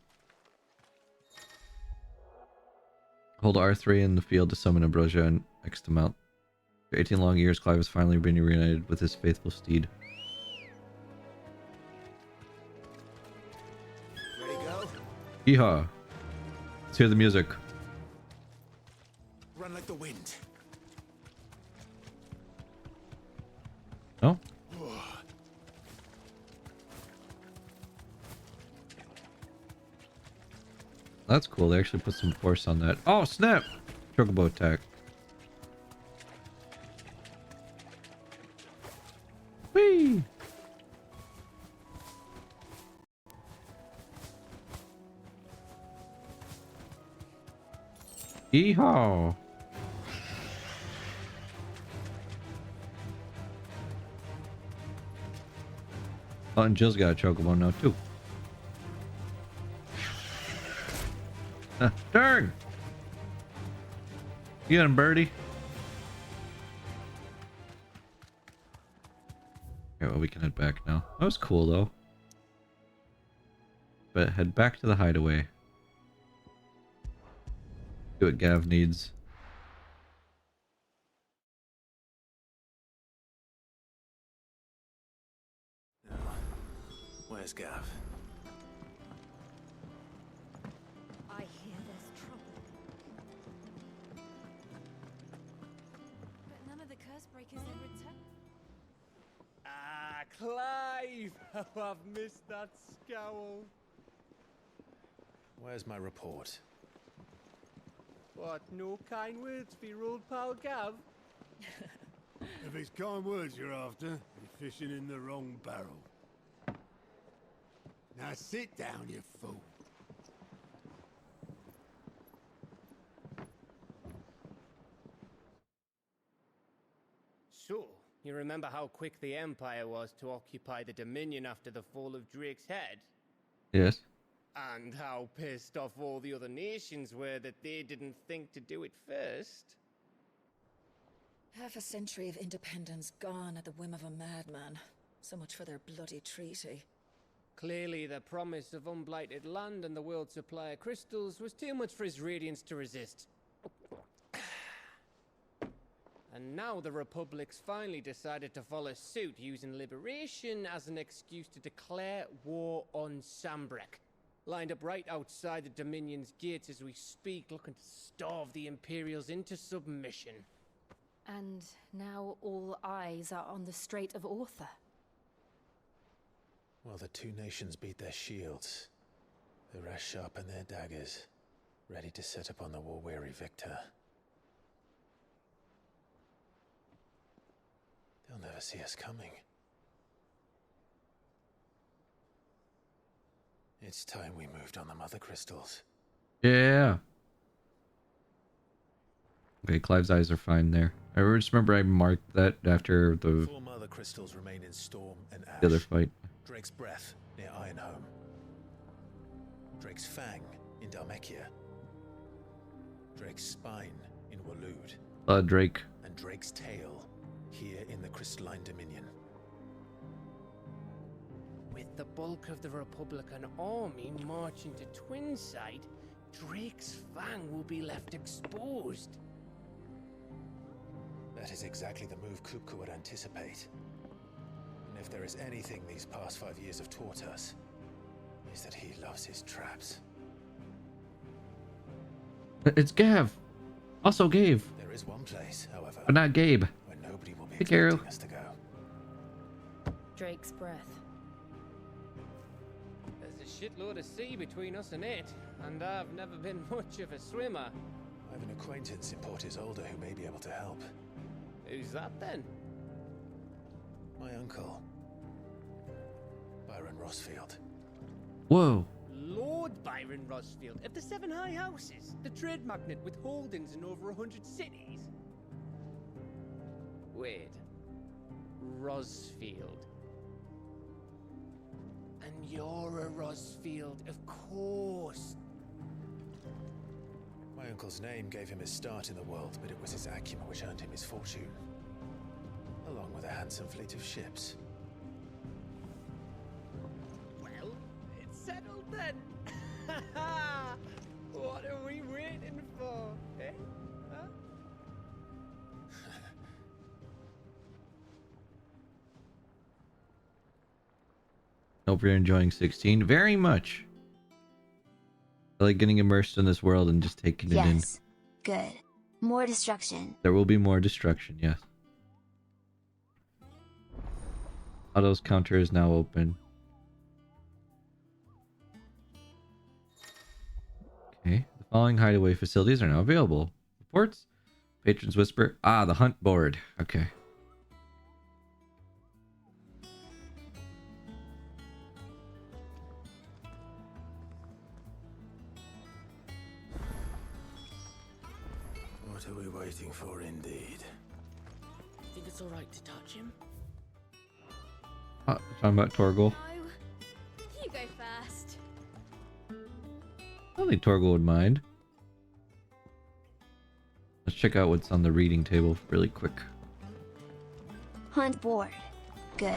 Hold R3 in the field to summon Ambrosia and X to mount. For 18 long years, Clive has finally been reunited with his faithful steed. Ready, go? Yeehaw! Let's hear the music. Run like the wind. No? That's cool. They actually put some force on that. Oh, snap! Chocobo attack. Whee! Yeehaw! Oh, and Jill's got a chocobo now, too. Darn! You got him, birdie. Okay, well, we can head back now. That was cool, though. But head back to the hideaway. Do what Gav needs. Where's Gav? I hear there's trouble. But none of the curse breakers have returned. Ah, Clive! Oh, I've missed that scowl. Where's my report? What, no kind words for your old pal Gav? If it's kind words you're after, you're fishing in the wrong barrel. Now sit down, you fool. So, you remember how quick the Empire was to occupy the Dominion after the fall of Drake's head? Yes. And how pissed off all the other nations were that they didn't think to do it first? Half a century of independence gone at the whim of a madman. So much for their bloody treaty. Clearly, the promise of unblighted land and the world's supply of crystals was too much for his radiance to resist. And now the Republic's finally decided to follow suit, using liberation as an excuse to declare war on Sambrek. Lined up right outside the Dominion's gates as we speak, looking to starve the Imperials into submission. And now all eyes are on the Strait of Author. Well, the two nations beat their shields. The rest sharpen their daggers, ready to set upon the war-weary victor. They'll never see us coming. It's time we moved on the mother crystals. Yeah. Okay, Clive's eyes are fine there. I just remember I marked that after the 4 mother crystals remain in Storm and other Ash. fight. Drake's Breath near Ironhome. Drake's Fang in Dhalmekia. Drake's spine in Waloed. Drake. And Drake's tail here in the Crystalline Dominion. With the bulk of the Republican army marching to Twinside, Drake's fang will be left exposed. That is exactly the move Kupka would anticipate. And if there is anything these past 5 years have taught us, is that he loves his traps. It's Gav. Also Gabe. There is one place, however, but not Gabe. where nobody will be Hey, Carol. expecting us to go. Drake's breath. There's a shitload of sea between us and it, and I've never been much of a swimmer. I have an acquaintance in Port Isolde who may be able to help. Who's that then? My uncle, Byron Rossfield. Whoa. Lord Byron Rossfield of the Seven High Houses, the trade magnate with holdings in over 100 cities. Wait, Rossfield. And you're a Rossfield, of course. My uncle's name gave him his start in the world, but it was his acumen which earned him his fortune, along with a handsome fleet of ships. Well, it's settled then. What are we waiting for, eh? Huh? Hope you're enjoying 16 very much. I like getting immersed in this world and just taking it in. Yes. Good. More destruction. There will be more destruction, yes. Auto's counter is now open. Okay. The following hideaway facilities are now available. Reports? Patrons Whisper. Ah, the hunt board. Okay. What are we waiting for, indeed? Think it's all right to touch him? Talking about Torgal. No, you go first. I don't think Torgal would mind. Let's check out what's on the reading table really quick. Hunt board. Good.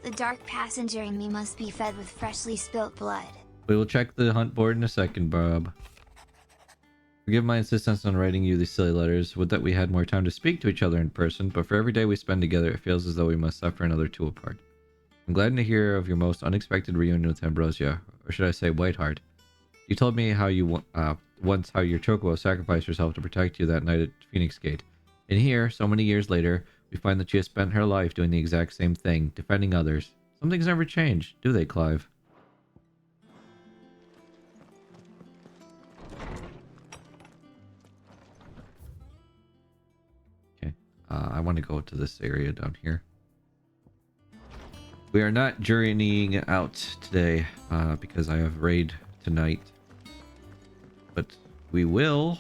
The dark passenger in me must be fed with freshly spilt blood. We will check the hunt board in a second, Bob. Forgive my insistence on writing you these silly letters. Would that we had more time to speak to each other in person, but for every day we spend together, it feels as though we must suffer another two apart. I'm glad to hear of your most unexpected reunion with Ambrosia, or should I say Whiteheart. You told me how you once how your chocobo sacrificed herself to protect you that night at Phoenix Gate. And here, so many years later, we find that she has spent her life doing the exact same thing, defending others. Some things never change, do they, Clive? Okay, I want to go to this area down here. We are not journeying out today because I have raid tonight. But we will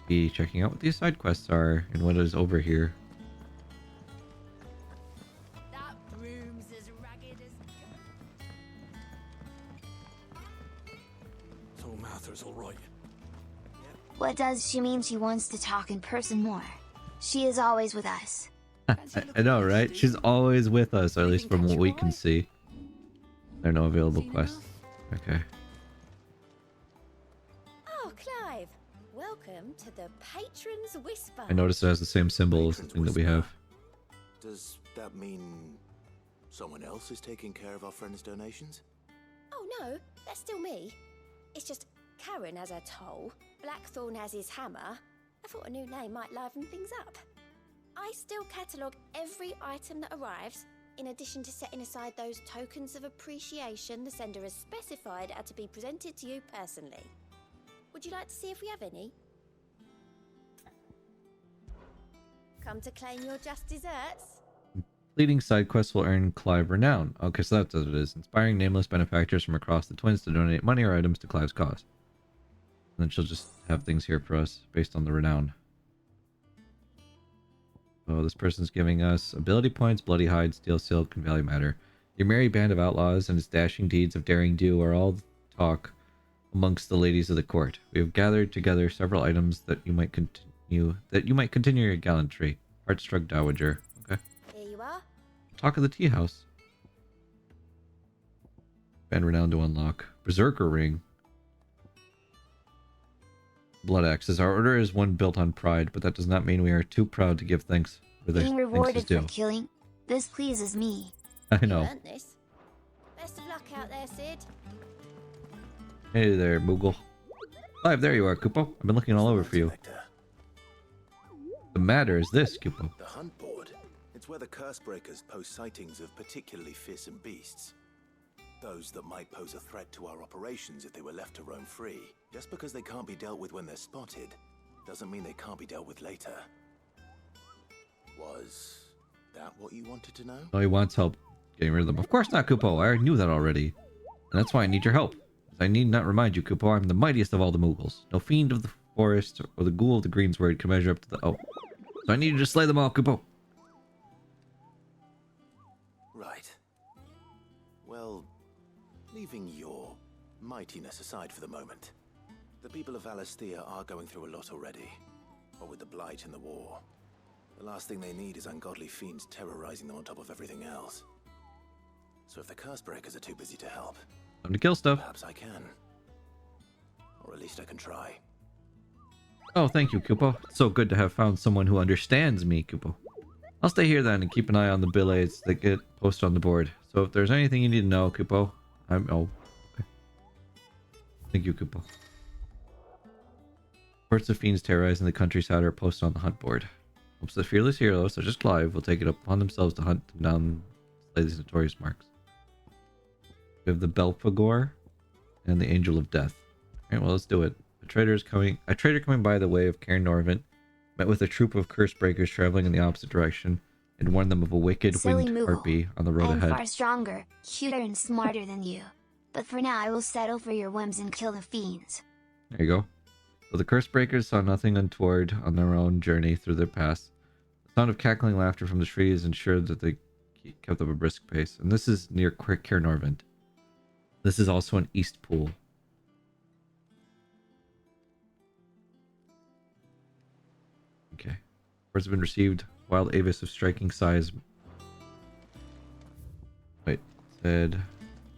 be checking out what these side quests are and what is over here. That broom's as ragged as... So Martha's all right. What does she mean she wants to talk in person more? She is always with us. I know, right? She's always with us, or at least from what we can see. There are no available quests. Okay. Oh, Clive. Welcome to the Patron's Whisper. I noticed it has the same symbol as the thing that we have. Does that mean someone else is taking care of our friend's donations? Oh, no. That's still me. It's just Karen has her toll, Blackthorn has his hammer. I thought a new name might liven things up. I still catalogue every item that arrives, in addition to setting aside those tokens of appreciation the sender has specified are to be presented to you personally. Would you like to see if we have any? Come to claim your just desserts? Leading side quests will earn Clive renown. Okay, so that's what it is. Inspiring nameless benefactors from across the Twins to donate money or items to Clive's cause. And then she'll just have things here for us based on the renown. Oh, this person's giving us ability points, bloody hide, steel silk, and value matter. Your merry band of outlaws and its dashing deeds of daring do are all talk amongst the ladies of the court. We have gathered together several items that you might continue your gallantry. Heartstruck Dowager. Okay. Here you are. Talk of the tea house. Band renowned to unlock. Berserker ring. Blood axes. Our order is one built on pride, but that does not mean we are too proud to give thanks for their Being thanks rewarded is due. for killing. This pleases me. I know. You earned this. Best of luck out there, Sid. Hey there, Moogle. Clive, there you are, Kupo. I've been looking all over for you. The matter is this, Kupo. The hunt board. It's where the curse breakers post sightings of particularly fearsome beasts. Those that might pose a threat to our operations if they were left to roam free. Just because they can't be dealt with when they're spotted, doesn't mean they can't be dealt with later. Was that what you wanted to know? Oh, he wants help getting rid of them. Of course not, Kupo. I knew that already. And that's why I need your help. As I need not remind you, Kupo, I'm the mightiest of all the Moogles. No fiend of the forest or the ghoul of the Greensward can measure up to the... Oh. So I need you to slay them all, Kupo. Right. Well, leaving your mightiness aside for the moment, the people of Alastia are going through a lot already. What with the Blight and the war. The last thing they need is ungodly fiends terrorizing them on top of everything else. So if the curse breakers are too busy to help, Time to kill stuff. perhaps I can. Or at least I can try. Oh, thank you, Kupo. It's so good to have found someone who understands me, Kupo. I'll stay here then and keep an eye on the billets that get posted on the board. So if there's anything you need to know, Kupo, I'm... Oh, okay. Thank you, Kupo. Reports of fiends terrorizing the countryside are posted on the hunt board. Hopes the fearless heroes, such as Clive, will take it upon themselves to hunt them down and slay these notorious marks. We have the Belphegor and the Angel of Death. Alright, well, let's do it. A trader coming by the way of Cairn Norvent met with a troop of curse breakers traveling in the opposite direction and warned them of a wicked Silly winged Moogle. harpy on the road I am ahead. far stronger, cuter and smarter than you. But for now I will settle for your whims and kill the fiends. There you go. But the curse breakers saw nothing untoward on their own journey through their pass. The sound of cackling laughter from the trees ensured that they kept up a brisk pace. And this is near Cairn Norvent. This is also an East Pool. Okay. Words have been received. Wild avis of striking size. Wait, said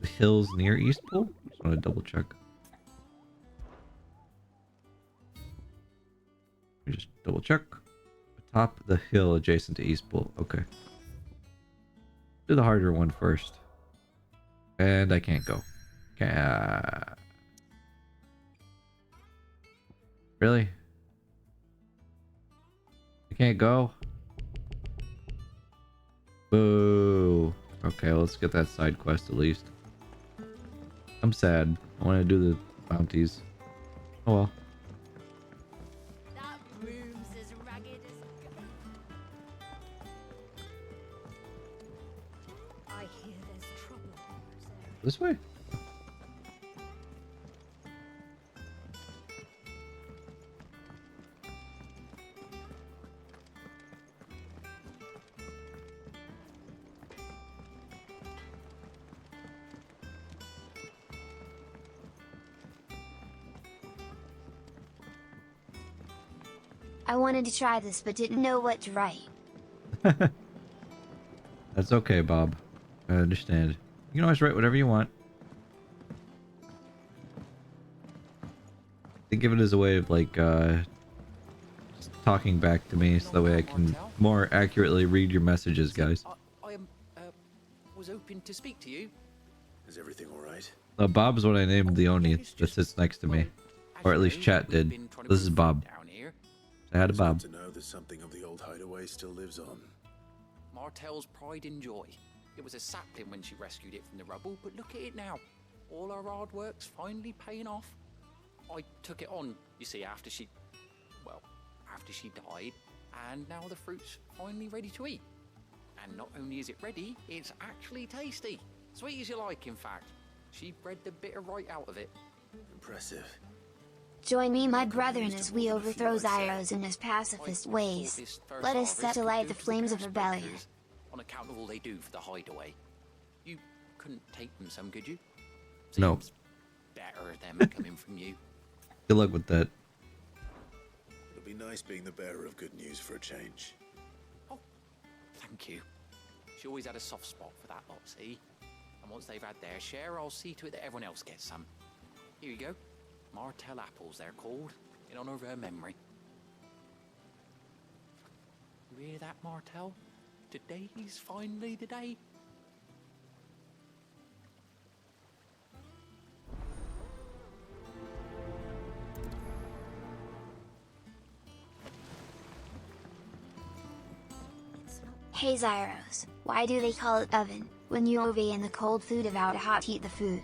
the hills near East Pool? Just want to double check. Let me just double check. Atop the hill adjacent to East Pool. Okay. Do the harder one first. And I can't go. Really? I can't go? Boo. Okay, let's get that side quest at least. I'm sad. I want to do the bounties. Oh well. That room's as ragged as... I hear there's trouble. This way? I wanted to try this but didn't know what to write. That's okay, Bob. I understand. You can always write whatever you want. Think of it as a way of like just talking back to me so that way I can more accurately read your messages, guys. I was hoping to speak to you. Is everything alright? Bob's what I named the Oni that sits next to me. Or at least chat did. This is Bob. Say hi to Bob. To know that something of the old hideaway still lives on. Martell's pride and joy. It was a sapling when she rescued it from the rubble, but look at it now. All our hard work's finally paying off. I took it on, you see, after she died, and now the fruit's finally ready to eat. And not only is it ready, it's actually tasty. Sweet as you like, in fact. She bred the bitter right out of it. Impressive. Join me, my brethren, as we overthrow Zyros in his pacifist ways. Let us set to light the flames of rebellion. On account of all they do for the hideaway. You couldn't take them some, could you? No. better them coming from you. Good luck with that. It'll be nice being the bearer of good news for a change. Thank you. She always had a soft spot for that lot, see? And once they've had their share, I'll see to it that everyone else gets some. Here you go. Martell apples, they're called, in honor of her memory. You hear that, Martell? Today's finally the day. Hey Zyros, why do they call it oven, when you OV in the cold food about to hot heat the food?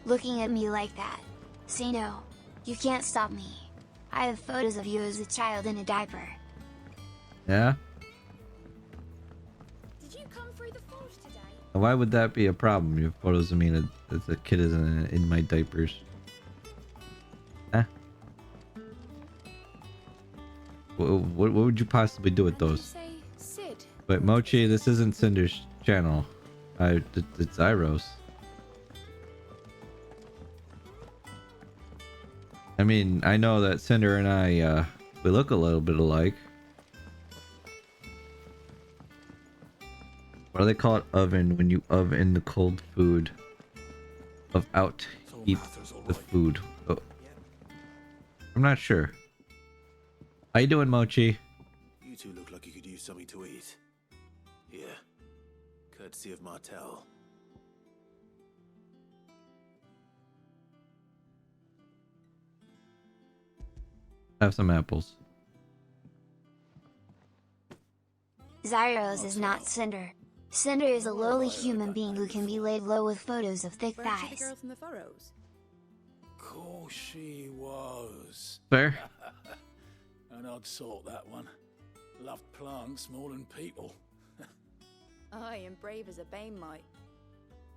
Looking at me like that. Say no. You can't stop me. I have photos of you as a child in a diaper. Yeah? Did you come through the forge today? Why would that be a problem? Your photos of me as a kid is in my diapers. Huh? What would you possibly do with those? Sid. Wait, Mochi, this isn't Cinder's channel. It's Zyros. I mean, I know that Cinder and I, we look a little bit alike. What do they call it? Oven, when you oven the cold food. Of out heat the food. Oh. I'm not sure. How you doing, Mochi? You two look like you could use something to eat. Here. Courtesy of Martell. Have some apples. Zyros is not Cinder. Cinder is a lowly human being who can be laid low with photos of thick Weren't you the thighs. girl from the furrows? Course she was. Fair. An odd sort, that one. Loved plants more than people. Aye, and brave as a bane might.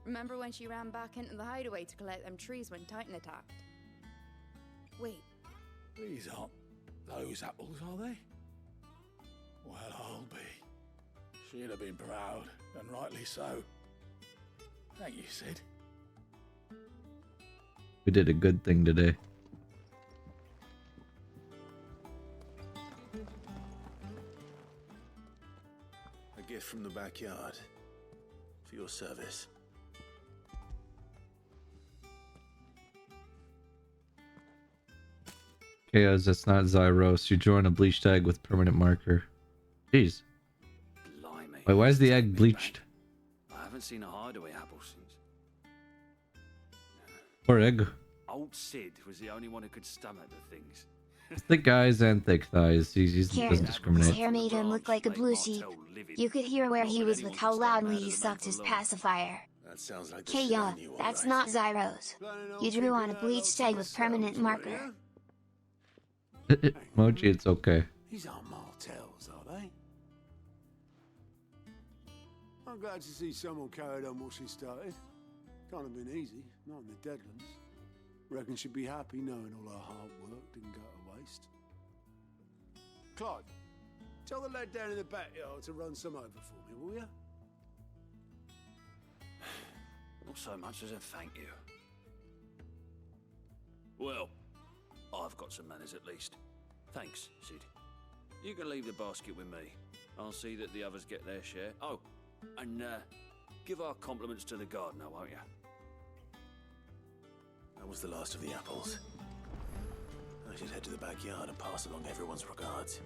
Remember when she ran back into the hideaway to collect them trees when Titan attacked? Wait, These aren't those apples, are they? Well, I'll be. She'd have been proud, and rightly so. Thank you, Sid. We did a good thing today. A gift from the backyard. For your service. Chaos, that's not Zyros. You join a bleached egg with permanent marker. Jeez. Blimey. Wait, why is the egg bleached? I haven't seen a hideaway apple since. Poor egg. Old Sid was the only one who could stomach the things. Thick eyes and thick thighs. He doesn't His discriminate. hair made him look like a blue sheep. You could hear where he was with how loudly he sucked his pacifier. That sounds like Kayon, that's not Zyros. You drew on a bleached egg with permanent marker. Mochi, it's okay. These aren't Martells, are they? I'm glad to see someone carried on what she started. Can't have been easy, not in the Deadlands. Reckon she'd be happy knowing all her hard work didn't go to waste. Clive, tell the lad down in the backyard to run some over for me, will you? Not so much as a thank you. Well, I've got some manners at least. Thanks, Sid. You can leave the basket with me. I'll see that the others get their share. Oh, and give our compliments to the gardener, won't you? That was the last of the apples. I should head to the backyard and pass along everyone's regards.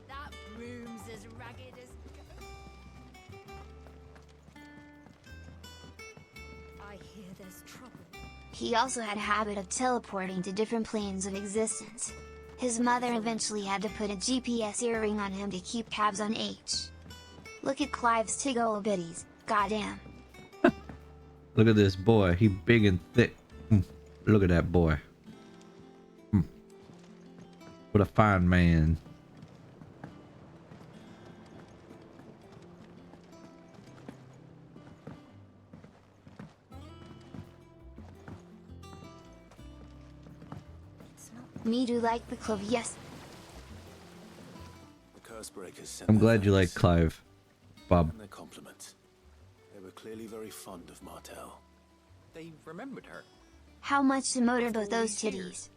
That room's as ragged as... I hear there's trouble. He also had a habit of teleporting to different planes of existence. His mother eventually had to put a GPS earring on him to keep tabs on H. Look at Clive's tig-ol' bitties, goddamn. Look at this boy. He big and thick. Look at that boy. What a fine man. Me do like the club, yes. The curse breakers sent I'm their glad you like thanks Clive, Bob. and their compliments. They were clearly very fond of Martel. They remembered her. How much to motorboat After all those these titties? years.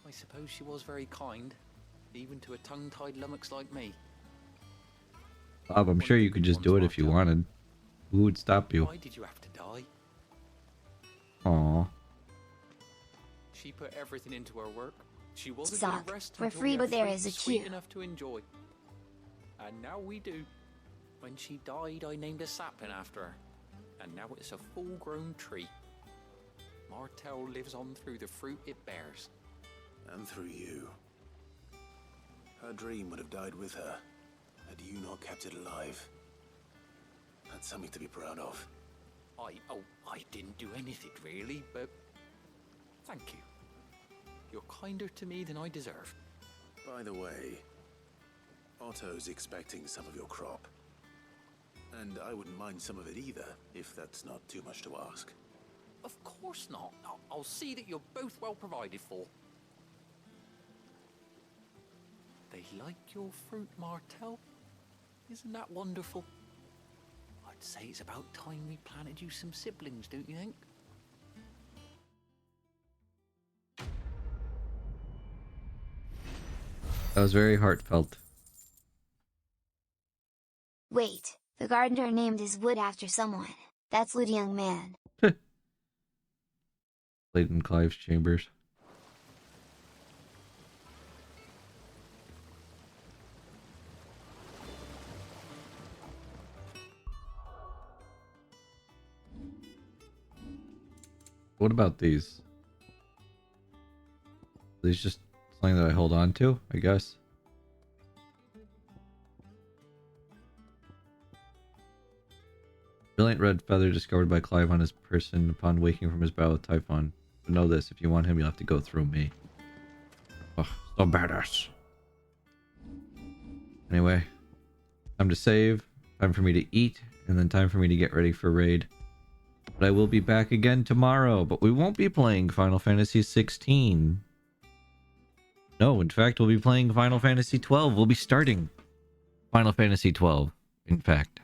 I suppose she was very kind, even to a tongue-tied lummox like me. Bob, I'm sure you could just do it if you wanted. Who would stop you? Why did you have to die? Aw. She put everything into her work. She wasn't Stop. going to rest We're until free, we but had there fruit is a sweet queue. enough to enjoy. And now we do. When she died, I named a sapling after her. And now it's a full-grown tree. Martel lives on through the fruit it bears. And through you. Her dream would have died with her, had you not kept it alive. That's something to be proud of. I didn't do anything really, but thank you. You're kinder to me than I deserve. By the way, Otto's expecting some of your crop. And I wouldn't mind some of it either, if that's not too much to ask. Of course not. I'll see that you're both well provided for. They like your fruit, Martel. Isn't that wonderful? I'd say it's about time we planted you some siblings, don't you think? That was very heartfelt. Wait, the gardener named his wood after someone. That's Lud young man. Played in Clive's chambers. What about these? These just something that I hold on to, I guess. Brilliant red feather discovered by Clive on his person upon waking from his battle with Typhon. But know this, if you want him, you'll have to go through me. Oh, so badass. Anyway, time to save, time for me to eat, and then time for me to get ready for raid. But I will be back again tomorrow, but we won't be playing Final Fantasy 16. No, in fact, we'll be playing Final Fantasy 12. We'll be starting Final Fantasy 12, in fact.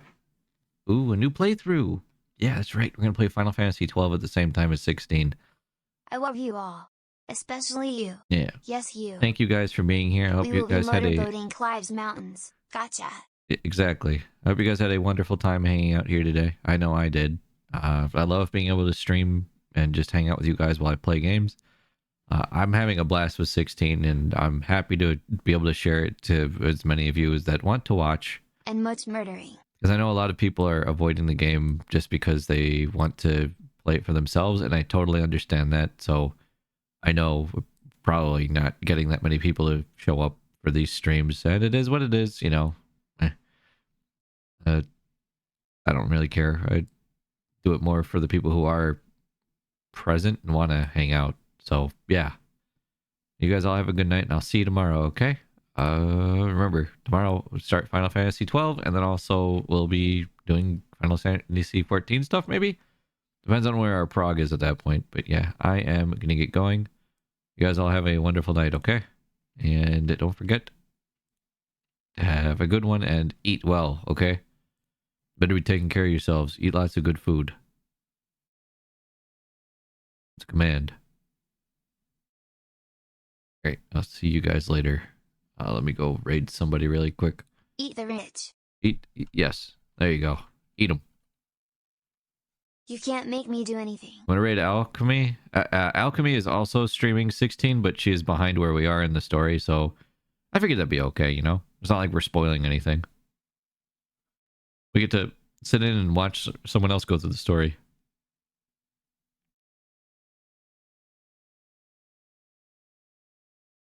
Ooh, a new playthrough. Yeah, that's right. We're going to play Final Fantasy 12 at the same time as 16. I love you all. Especially you. Yeah. Yes, you. Thank you guys for being here. I hope We you will guys be had a... motorboating Clive's Mountains. Gotcha. Exactly. I hope you guys had a wonderful time hanging out here today. I know I did. I love being able to stream and just hang out with you guys while I play games. I'm having a blast with 16, and I'm happy to be able to share it to as many of you as that want to watch. And much murdering. Because I know a lot of people are avoiding the game just because they want to play it for themselves, and I totally understand that. So I know we're probably not getting that many people to show up for these streams, and it is what it is, you know. I don't really care. I do it more for the people who are present and want to hang out. So yeah, you guys all have a good night, and I'll see you tomorrow. Okay. Remember, tomorrow we'll start Final Fantasy 12, and then also we'll be doing Final Fantasy 14 stuff, maybe? Depends on where our prog is at that point. But yeah, I am going to get going. You guys all have a wonderful night, okay? And don't forget, have a good one and eat well, okay? Better be taking care of yourselves. Eat lots of good food. It's a command. Great, I'll see you guys later. Let me go raid somebody really quick. Eat the rich. Eat, yes. There you go. Eat them. You can't make me do anything. Want to raid Alchemy? Alchemy is also streaming 16, but she is behind where we are in the story, so I figured that'd be okay, you know? It's not like we're spoiling anything. We get to sit in and watch someone else go through the story.